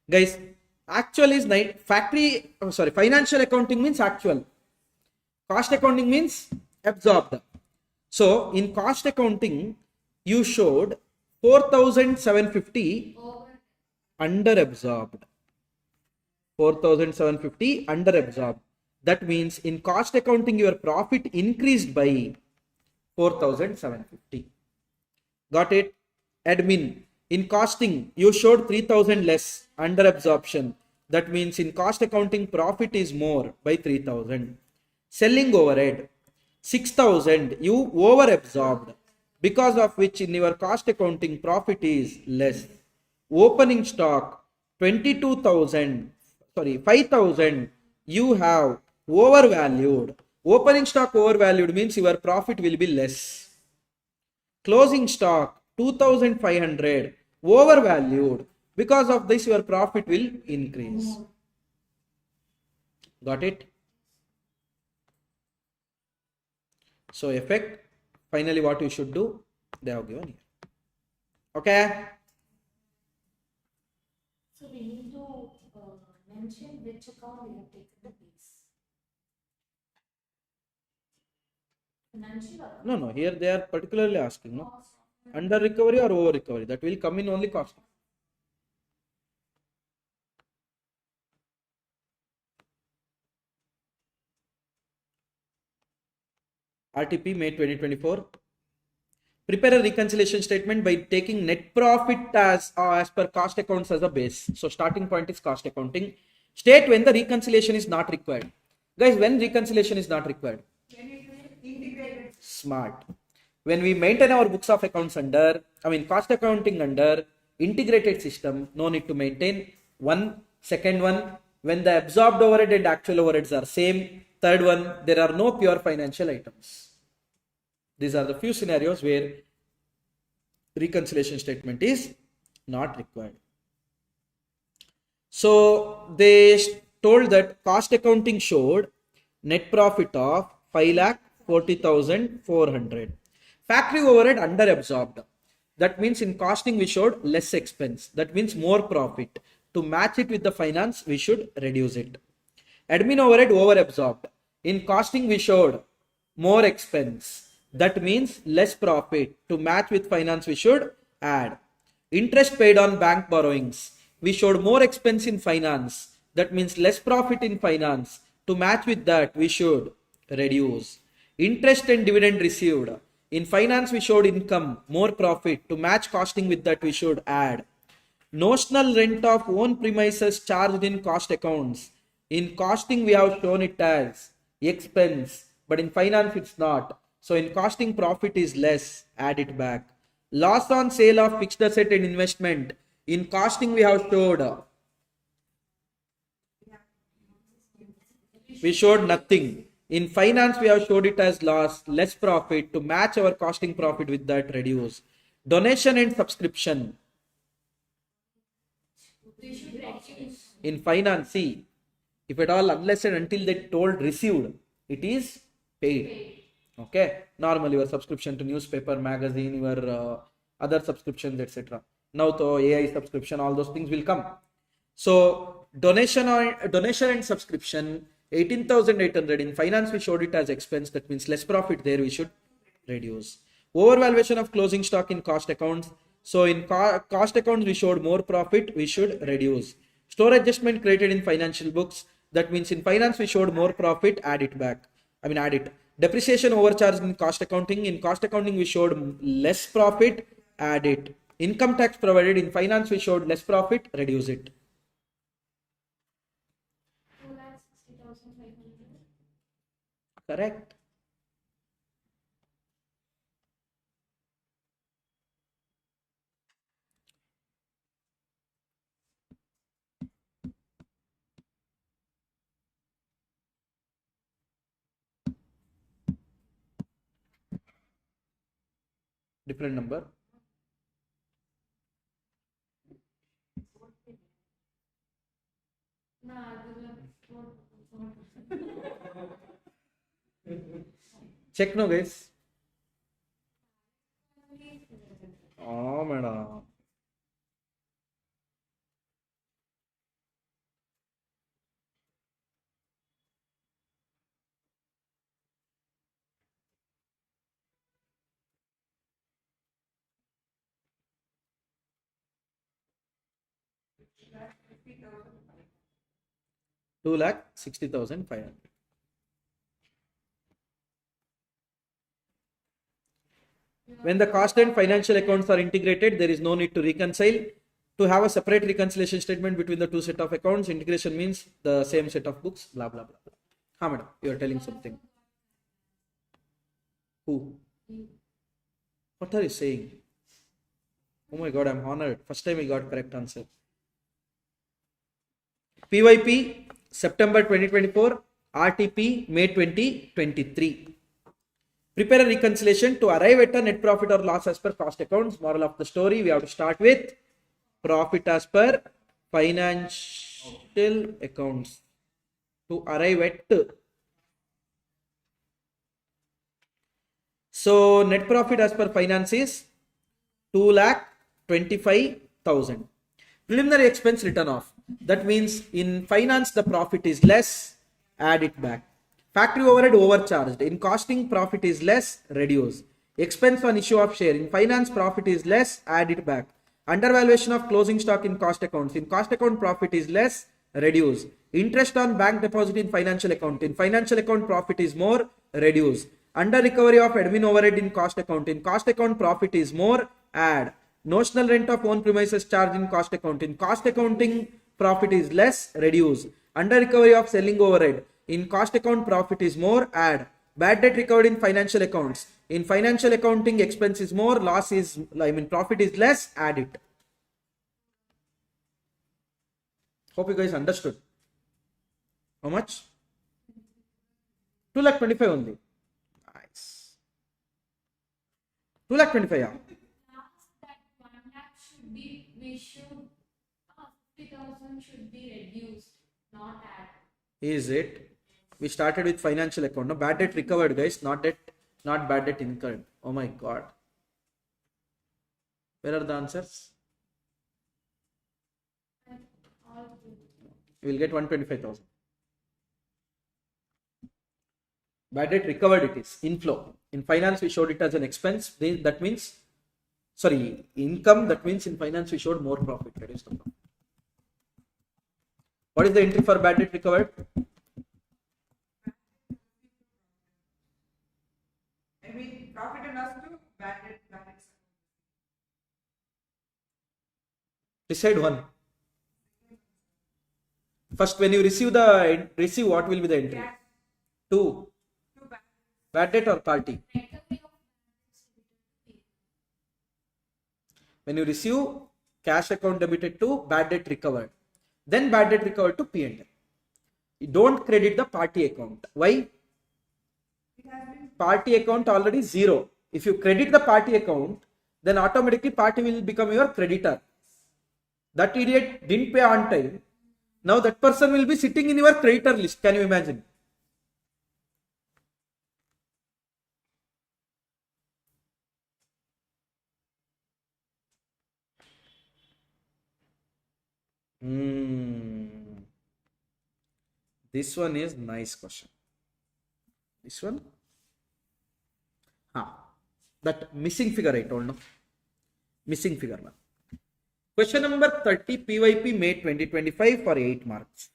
Guys, actual is financial accounting means actual. Cost accounting means absorbed. So in cost accounting, you showed 4,750 under absorbed. 4,750 under absorbed. That means in cost accounting, your profit increased by 4,750. Got it? Admin. In costing, you showed 3,000 less under absorption. That means in cost accounting, profit is more by 3,000. Selling overhead, 6,000 you over absorbed, because of which in your cost accounting profit is less. Opening stock, 5,000 you have overvalued. Opening stock overvalued means your profit will be less. Closing stock, 2,500 overvalued. Because of this, your profit will increase. Got it? So effect, finally what you should do, they have given here. Okay? So we need to mention which account we have taken the base. Financial account. No, here they are particularly asking, no? Under recovery or over recovery, that will come in only cost. RTP May 2024. Prepare a reconciliation statement by taking net profit as per cost accounts as a base. So starting point is cost accounting. State when the reconciliation is not required. Guys, when reconciliation is not required? Smart. When we maintain our books of accounts under, cost accounting under integrated system, no need to maintain. One, second one, when the absorbed overhead and actual overheads are same. Third one, there are no pure financial items. These are the few scenarios where reconciliation statement is not required. So they told that cost accounting showed net profit of 5,40,400. Factory overhead under absorbed. That means in costing we showed less expense. That means more profit. To match it with the finance, we should reduce it. Admin overhead over absorbed. In costing we showed more expense. That means less profit. To match with finance, we should add. Interest paid on bank borrowings. We showed more expense in finance. That means less profit in finance. To match with that, we should reduce. Interest and dividend received. In finance, we showed income, more profit. To match costing with that, we should add. Notional rent of own premises charged in cost accounts. In costing, we have shown it as expense. But in finance, it's not. So in costing, profit is less, add it back. Loss on sale of fixed asset and investment. In costing, we have showed. We showed nothing. In finance, we have showed it as loss, less profit. To match our costing profit with that, reduce. Donation and subscription. In finance, see, if at all, unless and until they told received, it is paid. Okay, normally your subscription to newspaper, magazine, your other subscriptions, etc. Now to AI subscription, all those things will come. So donation and subscription, 18,800. In finance, we showed it as expense. That means less profit there, we should reduce. Overvaluation of closing stock in cost accounts. So in cost accounts, we showed more profit, we should reduce. Store adjustment created in financial books. That means in finance we showed more profit, add it back. Add it. Depreciation overcharged in cost accounting. In cost accounting we showed less profit, add it. Income tax provided in finance we showed less profit, reduce it. 2,60,500. Correct. Different number. Check no guys. Oh madam. Two lakh 60,500. When the cost and financial accounts are integrated, there is no need to reconcile. To have a separate reconciliation statement between the two set of accounts, integration means the same set of books, blah blah blah. Ha madam, you are telling something. Who? What are you saying? Oh my god, I'm honored. First time I got correct answer. PYP September 2024, RTP May 2023. Prepare a reconciliation to arrive at a net profit or loss as per cost accounts. Moral of the story, we have to start with profit as per financial accounts to arrive at. So net profit as per finance is 2,25,000. Preliminary expense written off. That means in finance the profit is less, add it back. Factory overhead overcharged. In costing profit is less, reduce. Expense on issue of share. In finance profit is less, add it back. Undervaluation of closing stock in cost accounts. In cost account profit is less, reduce. Interest on bank deposit in financial account. In financial account profit is more, reduce. Under recovery of admin overhead in cost account. In cost account profit is more, add. Notional rent of own premises charge in cost account. In cost accounting profit is less, reduce. Under recovery of selling overhead. In cost account profit is more, add. Bad debt recovered in financial accounts. In financial accounting expense is more, profit is less, add it. Hope you guys understood. How much? 2,25,000 only. Nice. 2,25,000, yeah. That 1 lakh should be, 50,000 should be reduced, not add. Is it? We started with financial account. No, bad debt recovered, guys. Not bad debt incurred. Oh my god. Where are the answers? You will get 125,000. Bad debt recovered it is inflow. In finance we showed it as an expense. That means, sorry, income. That means in finance we showed more profit. Reduce the profit. What is the entry for bad debt recovered? Profit and loss to bad debt. Decide one. First, when you receive what will be the entry? 2. Bad debt or party? When you receive cash account debited to bad debt recovered, then bad debt recovered to P&L. You don't credit the party account. Why? Party account already 0. If you credit the party account, then automatically party will become your creditor. That idiot didn't pay on time. Now that person will be sitting in your creditor list. Can you imagine? This one is nice question. This one? That missing figure I told, no? Missing figure one. Question number 30 PYP May 2025 for 8 marks.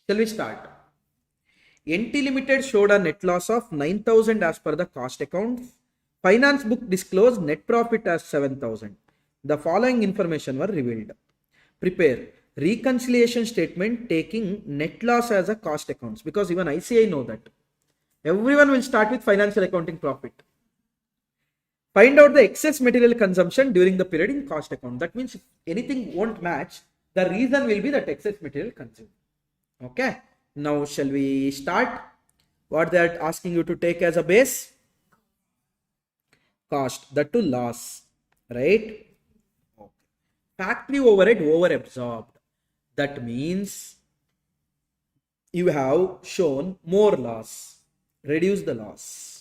Shall we start? NT Limited showed a net loss of 9,000 as per the cost account. Finance book disclosed net profit as 7,000. The following information were revealed. Prepare reconciliation statement taking net loss as a cost accounts, because even ICI know that. Everyone will start with financial accounting profit. Find out the excess material consumption during the period in cost account. That means if anything won't match, the reason will be that excess material consumed. Okay. Now shall we start? What they are asking you to take as a base? Cost, that to loss, right? Okay. Factory overhead over absorbed. That means you have shown more loss. Reduce the loss.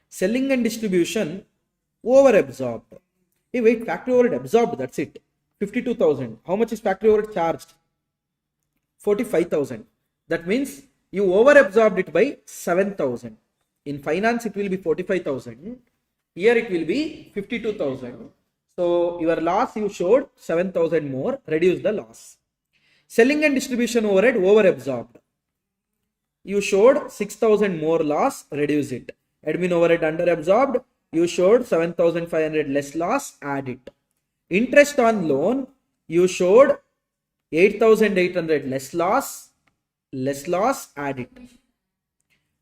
Selling and distribution over absorbed. Hey, wait, factory overhead absorbed, that's it. 52,000. How much is factory overhead charged? 45,000. That means you over absorbed it by 7,000. In finance, it will be 45,000. Here it will be 52,000. So your loss you showed 7,000 more. Reduce the loss. Selling and distribution overhead over absorbed. You showed 6,000 more loss. Reduce it. Admin overhead under absorbed. You showed 7,500 less loss. Add it. Interest on loan. You showed 8,800 less loss. Less loss. Add it.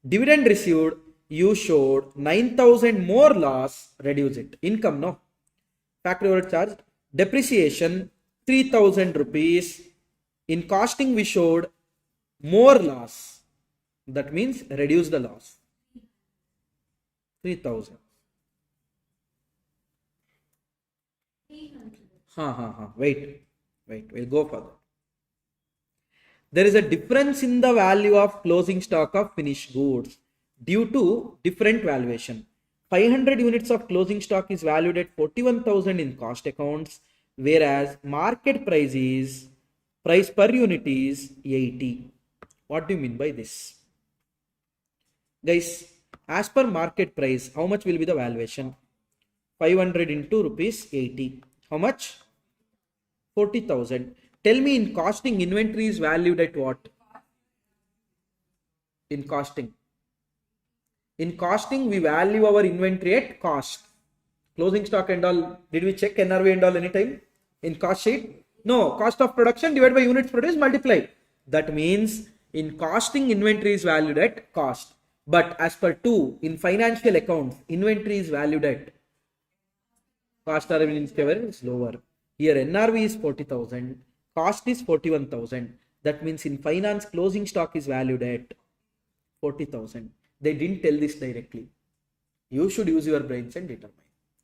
Dividend received. You showed 9,000 more loss. Reduce it. Income, no. Factory overhead charge. Depreciation 3,000 rupees. In costing we showed more loss. That means reduce the loss. 3,000. Wait. We'll go further. There is a difference in the value of closing stock of finished goods due to different valuation. 500 units of closing stock is valued at 41,000 in cost accounts, whereas market price per unit is 80. What do you mean by this? Guys, as per market price, how much will be the valuation? 500 into rupees 80. How much? 40,000. Tell me, in costing, inventory is valued at what? In costing. In costing, we value our inventory at cost. Closing stock and all, did we check NRV and all anytime? In cost sheet? No, cost of production divided by units produced multiplied. That means in costing, inventory is valued at cost. But as per 2, in financial accounts, inventory is valued at cost or is lower. Here NRV is 40,000, cost is 41,000. That means in finance, closing stock is valued at 40,000. They didn't tell this directly. You should use your brains and determine.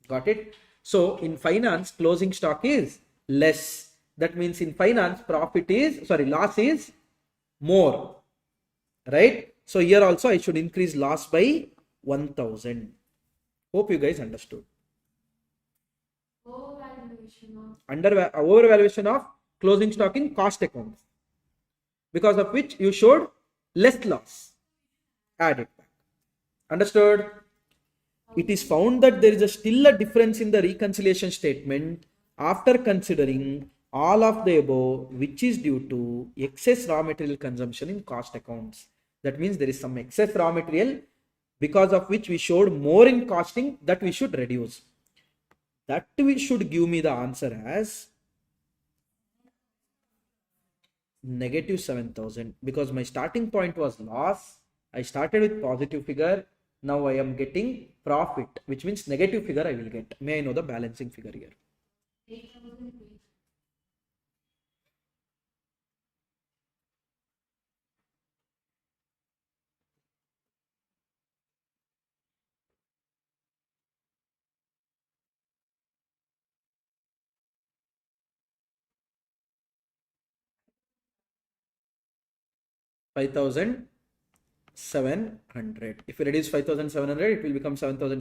Got it? So in finance, closing stock is less. That means in finance, loss is more. Right? So here also I should increase loss by 1,000. Hope you guys understood. Overvaluation of closing stock in cost accounts, because of which you showed less loss. Add it back. Understood? It is found that there is still a difference in the reconciliation statement after considering all of the above, which is due to excess raw material consumption in cost accounts. That means there is some excess raw material because of which we showed more in costing, that we should reduce. That we should give me the answer as negative 7,000, because my starting point was loss. I started with positive figure. Now I am getting profit, which means negative figure I will get. May I know the balancing figure here? 5,700. If you reduce 5,700, it will become 7,000.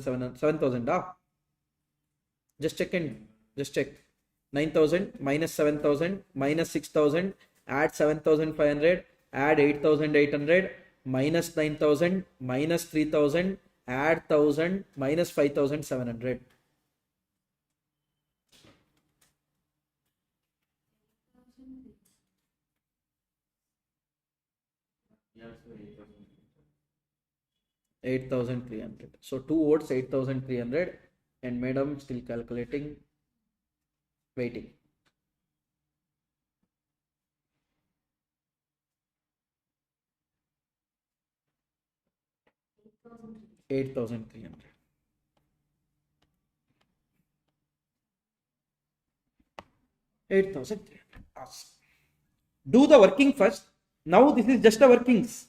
Just check. 9,000 minus 7,000 minus 6,000, add 7,500, add 8,800, minus 9,000, minus 3,000, add 1,000, minus 5,700. 8,300. So 2 votes, 8,300, and madam still calculating, waiting. Eight thousand 300. Awesome. Do the working first. Now this is just a workings.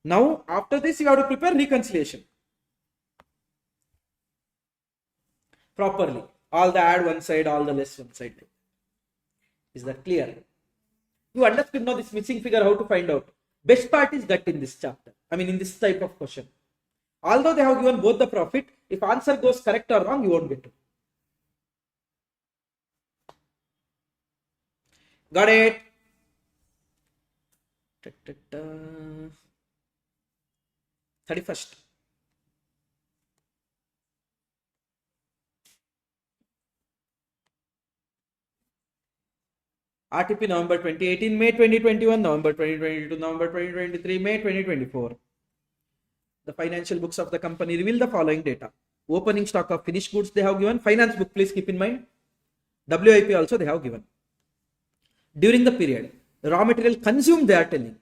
Now after this you have to prepare reconciliation properly. All the add one side, all the less one side. Is that clear? You understood now this missing figure, how to find out. Best part is that in this chapter, I mean in this type of question. Although they have given both the profit, if answer goes correct or wrong, you won't get it. Got it? 31st. RTP November 2018, May 2021, November 2022, November 2023, May 2024. The financial books of the company reveal the following data. Opening stock of finished goods they have given. Finance book, please keep in mind. WIP also they have given. During the period, raw material consumed they are telling.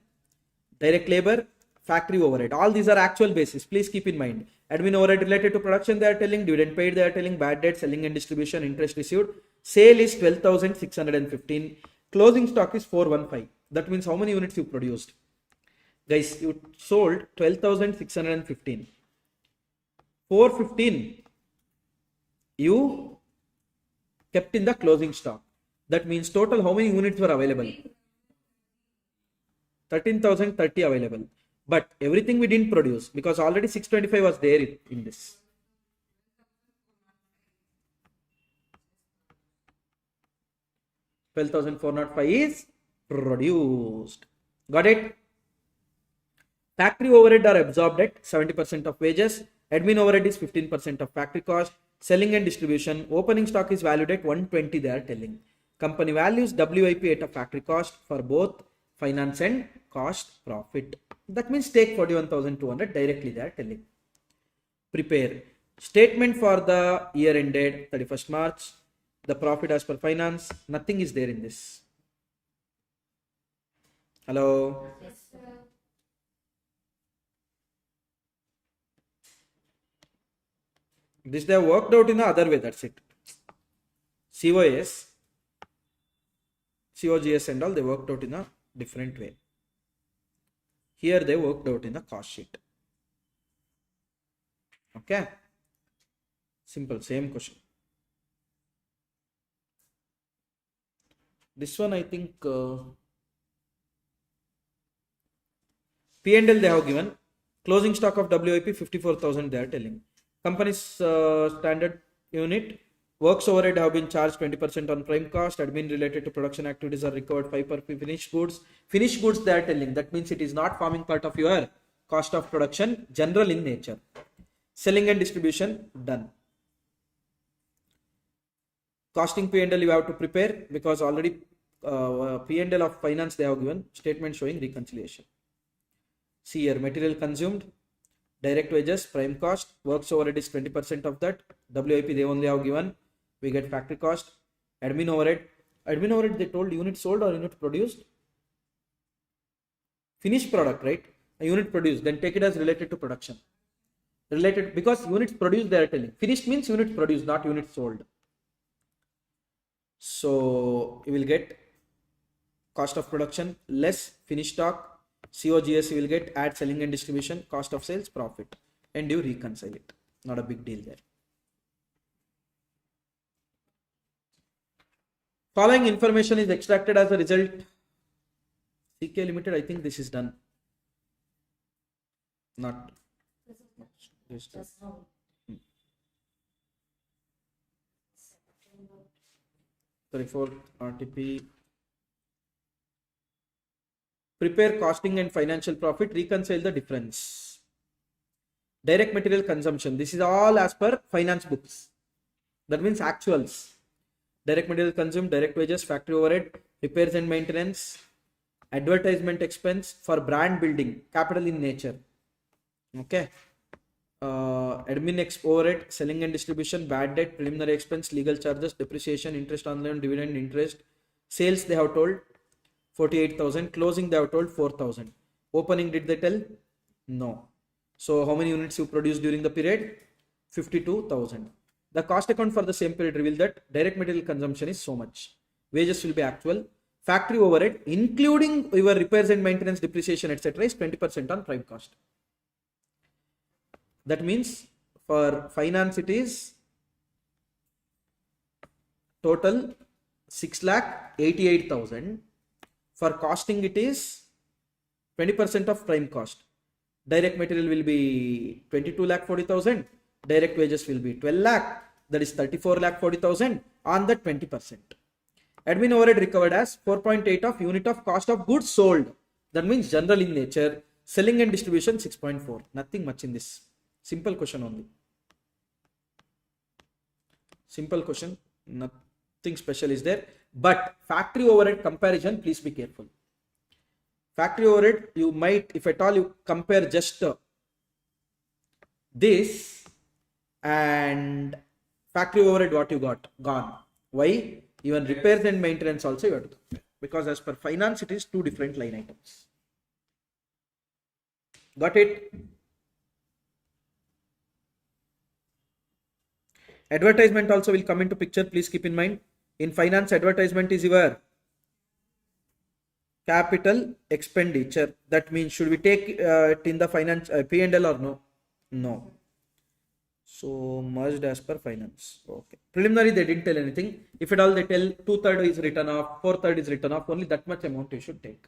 Direct labor, factory overhead. All these are actual basis. Please keep in mind. Admin overhead related to production they are telling. Dividend paid they are telling. Bad debt, selling and distribution, interest received. Sale is 12,615. Closing stock is 415. That means how many units you produced? Guys, you sold 12,615. 415 you kept in the closing stock. That means total how many units were available? 13,030 available. But everything we didn't produce because already 625 was there in this. $12,405 is produced. Got it? Factory overhead are absorbed at 70% of wages. Admin overhead is 15% of factory cost. Selling and distribution. Opening stock is valued at 120 they are telling. Company values WIP at a factory cost for both finance and cost profit. That means take 41,200 directly they are telling. Prepare statement for the year ended 31st March. The profit as per finance. Nothing is there in this. Hello. Yes, sir. This they have worked out in the other way. That's it. COS, COGS and all they worked out in a different way. Here they worked out in the cost sheet. Okay. Simple, same question. This one I think P&L they have given. Closing stock of WIP 54,000 they are telling. Company's standard unit. Works overhead have been charged 20% on prime cost. Admin related to production activities are recovered 5 per finished goods. Finished goods they are telling. That means it is not forming part of your cost of production. General in nature. Selling and distribution done. Costing P&L you have to prepare because already P&L of finance they have given. Statement showing reconciliation. See here, material consumed. Direct wages, prime cost, works overhead is 20% of that. WIP they only have given. We get factory cost. Admin overhead. Admin overhead they told unit sold or unit produced. Finished product, right? A unit produced. Then take it as related to production. Related because units produced they are telling. Finished means units produced, not units sold. So you will get cost of production less finished stock. COGS you will get add selling and distribution, cost of sales, profit, and you reconcile it. Not a big deal there. Following information is extracted as a result. CK Limited, I think this is done. Not this. 34 RTP. Prepare costing and financial profit, reconcile the difference. Direct material consumption. This is all as per finance books. That means actuals. Direct material consumed, direct wages, factory overhead, repairs and maintenance, advertisement expense for brand building, capital in nature. Okay. admin overhead, selling and distribution, bad debt, preliminary expense, legal charges, depreciation, interest on loan, dividend, interest, sales they have told 48,000, closing they have told 4,000. Opening did they tell? No. So how many units you produced during the period? 52,000. The cost account for the same period revealed that direct material consumption is so much. Wages will be actual. Factory overhead, including your repairs and maintenance, depreciation, etc., is 20% on prime cost. That means for finance it is total 6,88,000. For costing it is 20% of prime cost. Direct material will be 22,40,000. Direct wages will be 12 lakh. That is 34,40,000 on the 20%. Admin overhead recovered as 4.8 of unit of cost of goods sold. That means general in nature. Selling and distribution 6.4. Nothing much in this. Simple question only. Simple question. Nothing special is there. But factory overhead comparison, please be careful. Factory overhead, you might, if at all you compare just this and factory overhead, what you got? Gone. Why? Even repairs and maintenance also you have to compare. Because as per finance, it is two different line items. Got it? Advertisement also will come into picture. Please keep in mind. In finance, advertisement is your capital expenditure. That means should we take it in the finance P&L or no? No. So merged as per finance. Okay. Preliminary they didn't tell anything. If at all they tell 2/3 is written off, 4/3 is written off. Only that much amount you should take.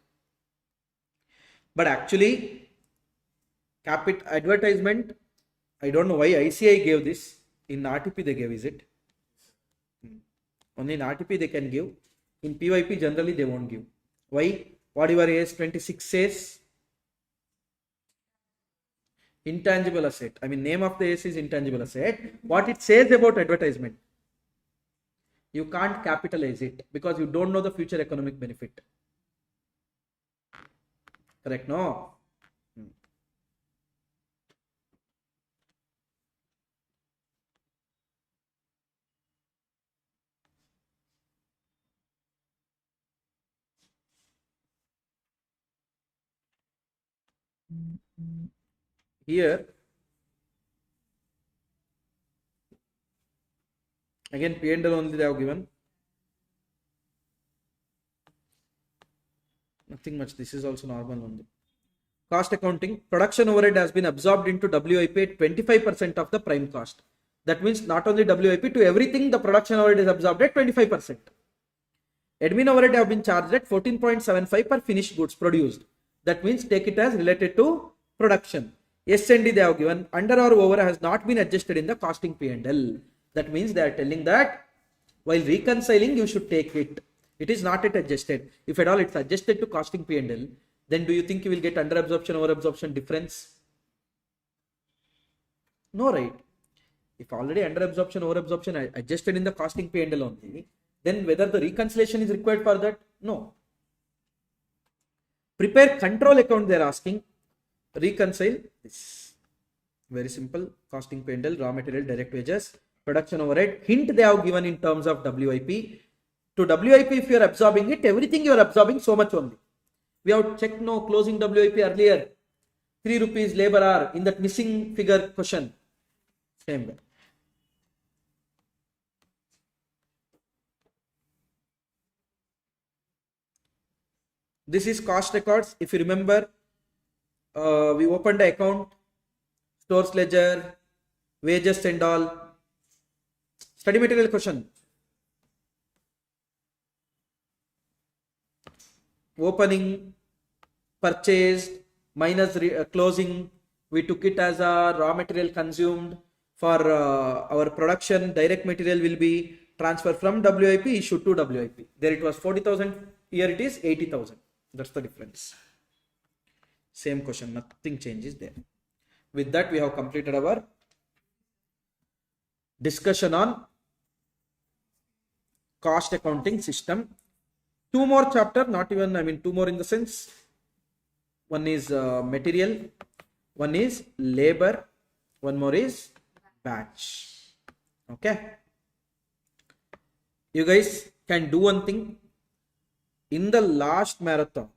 But actually, advertisement. I don't know why ICI gave this. In RTP they gave, is it? Only in RTP they can give. In PYP generally they won't give. Why? Whatever AS 26 says, intangible asset. I mean, name of the AS is intangible asset. What it says about advertisement, you can't capitalize it because you don't know the future economic benefit. Correct? No? Here again P&L only they have given. Nothing much. This is also normal only. Cost accounting. Production overhead has been absorbed into WIP at 25% of the prime cost. That means not only WIP, to everything the production overhead is absorbed at 25%. Admin overhead have been charged at 14.75 per finished goods produced. That means take it as related to production. S&D they have given. Under or over has not been adjusted in the costing P&L. That means they are telling that while reconciling you should take it. It is not yet adjusted. If at all it's adjusted to costing P&L, then do you think you will get under absorption over absorption difference? No, right? If already under absorption over absorption adjusted in the costing P&L only, then whether the reconciliation is required for that? No. Prepare control account they are asking. Reconcile this. Very simple. Costing P&L, raw material, direct wages, production overhead. Hint they have given in terms of WIP. To WIP, if you are absorbing it, everything you are absorbing so much only. We have checked no closing WIP earlier. 3 rupees labor hour in that missing figure question. Same way. This is cost records. If you remember, we opened the account, stores ledger, wages and all. Study material question. Opening, purchased, minus closing. We took it as a raw material consumed. For our production, direct material will be transferred from WIP issued to WIP. There it was 40,000. Here it is 80,000. That's the difference. Same question, nothing changes there. With that, we have completed our discussion on cost accounting system. 2 more chapter, not even, I mean 2 more in the sense. One is material, one is labor, one more is batch. Okay. You guys can do one thing. In the last marathon,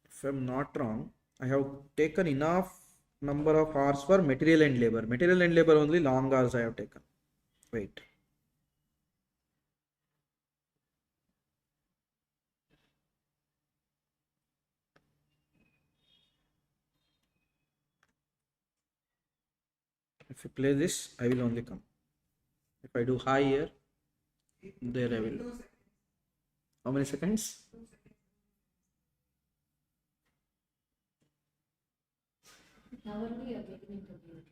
if I'm not wrong, I have taken enough number of hours for material and labor. Material and labor only long hours I have taken. Wait. If you play this, I will only come. If I do high here, there I will. How many seconds? Now only you're getting interviewed.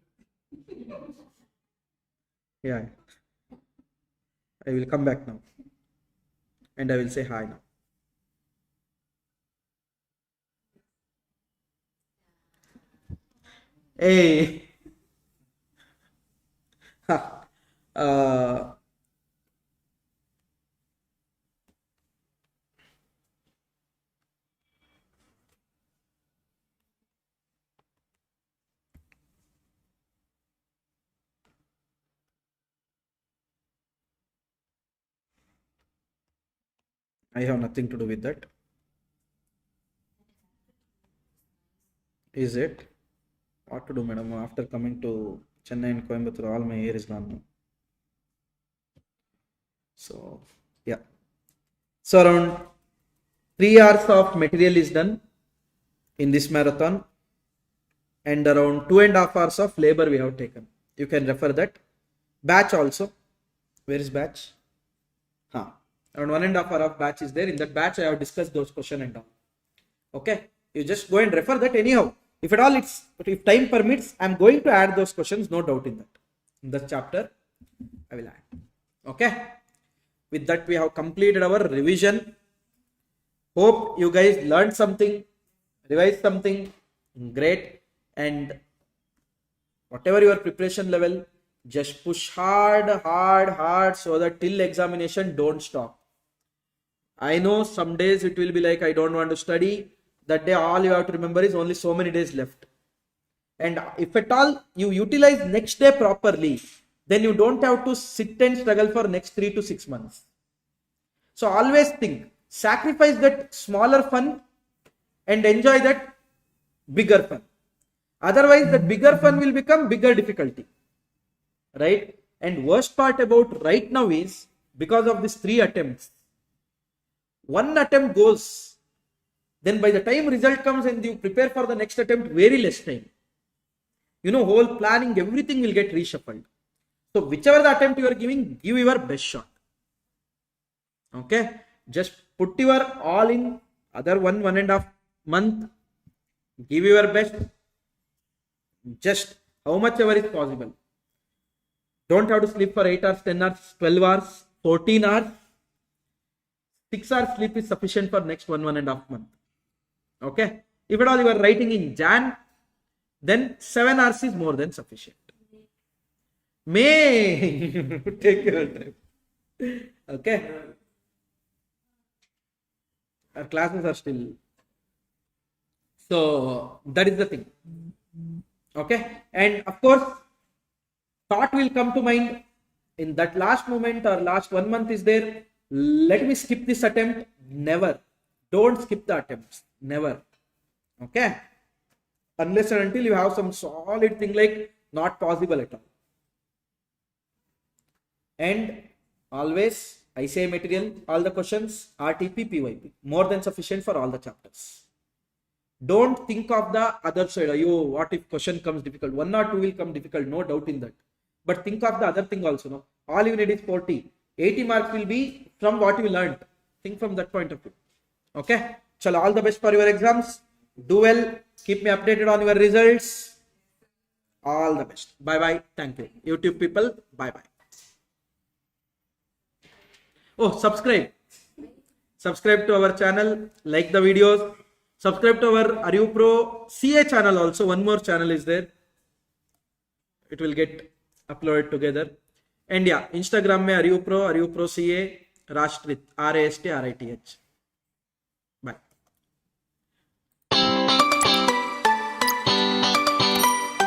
Yeah. I will come back now. And I will say hi now. Hey. Ha. I have nothing to do with that. Is it? What to do, madam? After coming to Chennai and Coimbatore, all my hair is gone now. So, yeah. So, around 3 hours of material is done in this marathon, and around 2.5 hours of labor we have taken. You can refer that. Batch also. Where is batch? Around 1.5 hour of batch is there. In that batch, I have discussed those questions and all. Okay. You just go and refer that anyhow. If at all if time permits, I am going to add those questions, no doubt in that. In the chapter, I will add. Okay. With that, we have completed our revision. Hope you guys learned something, revised something. Great. And whatever your preparation level, just push hard so that till examination, don't stop. I know some days it will be like, I don't want to study. That day, all you have to remember is only so many days left. And if at all you utilize next day properly, then you don't have to sit and struggle for next 3 to 6 months. So always think, sacrifice that smaller fun and enjoy that bigger fun. Otherwise, that bigger fun will become bigger difficulty. Right? And worst part about right now is, because of these 3 attempts, 1 attempt goes, then by the time result comes and you prepare for the next attempt, very less time. Whole planning, everything will get reshuffled. So whichever the attempt you are giving, give your best shot. Okay. Just put your all in, other 1.5 month, give your best, just how much ever is possible. Don't have to sleep for 8 hours, 10 hours, 12 hours, 14 hours. 6 hours sleep is sufficient for next 1.5 month. Okay. If at all you are writing in Jan, then 7 hours is more than sufficient. May take your time. Okay. Our classes are still. So that is the thing. Okay. And of course, thought will come to mind in that last moment or last 1 month is there. Let me skip this attempt. Never. Don't skip the attempts. Never. Okay. Unless and until you have some solid thing like not possible at all. And always, I say material, all the questions, RTP, PYP. More than sufficient for all the chapters. Don't think of the other side. What if question comes difficult? 1 or 2 will come difficult. No doubt in that. But think of the other thing also. No? All you need is 40. 80 marks will be from what you learned. Think from that point of view. Okay. Chalo, all the best for your exams. Do well. Keep me updated on your results. All the best. Bye-bye. Thank you. YouTube people, bye-bye. Oh, subscribe. Subscribe to our channel. Like the videos. Subscribe to our ArivuPro CA channel also. One more channel is there. It will get uploaded together. And yeah, Instagram में ArivuPro CA Rastrith RASTRITH.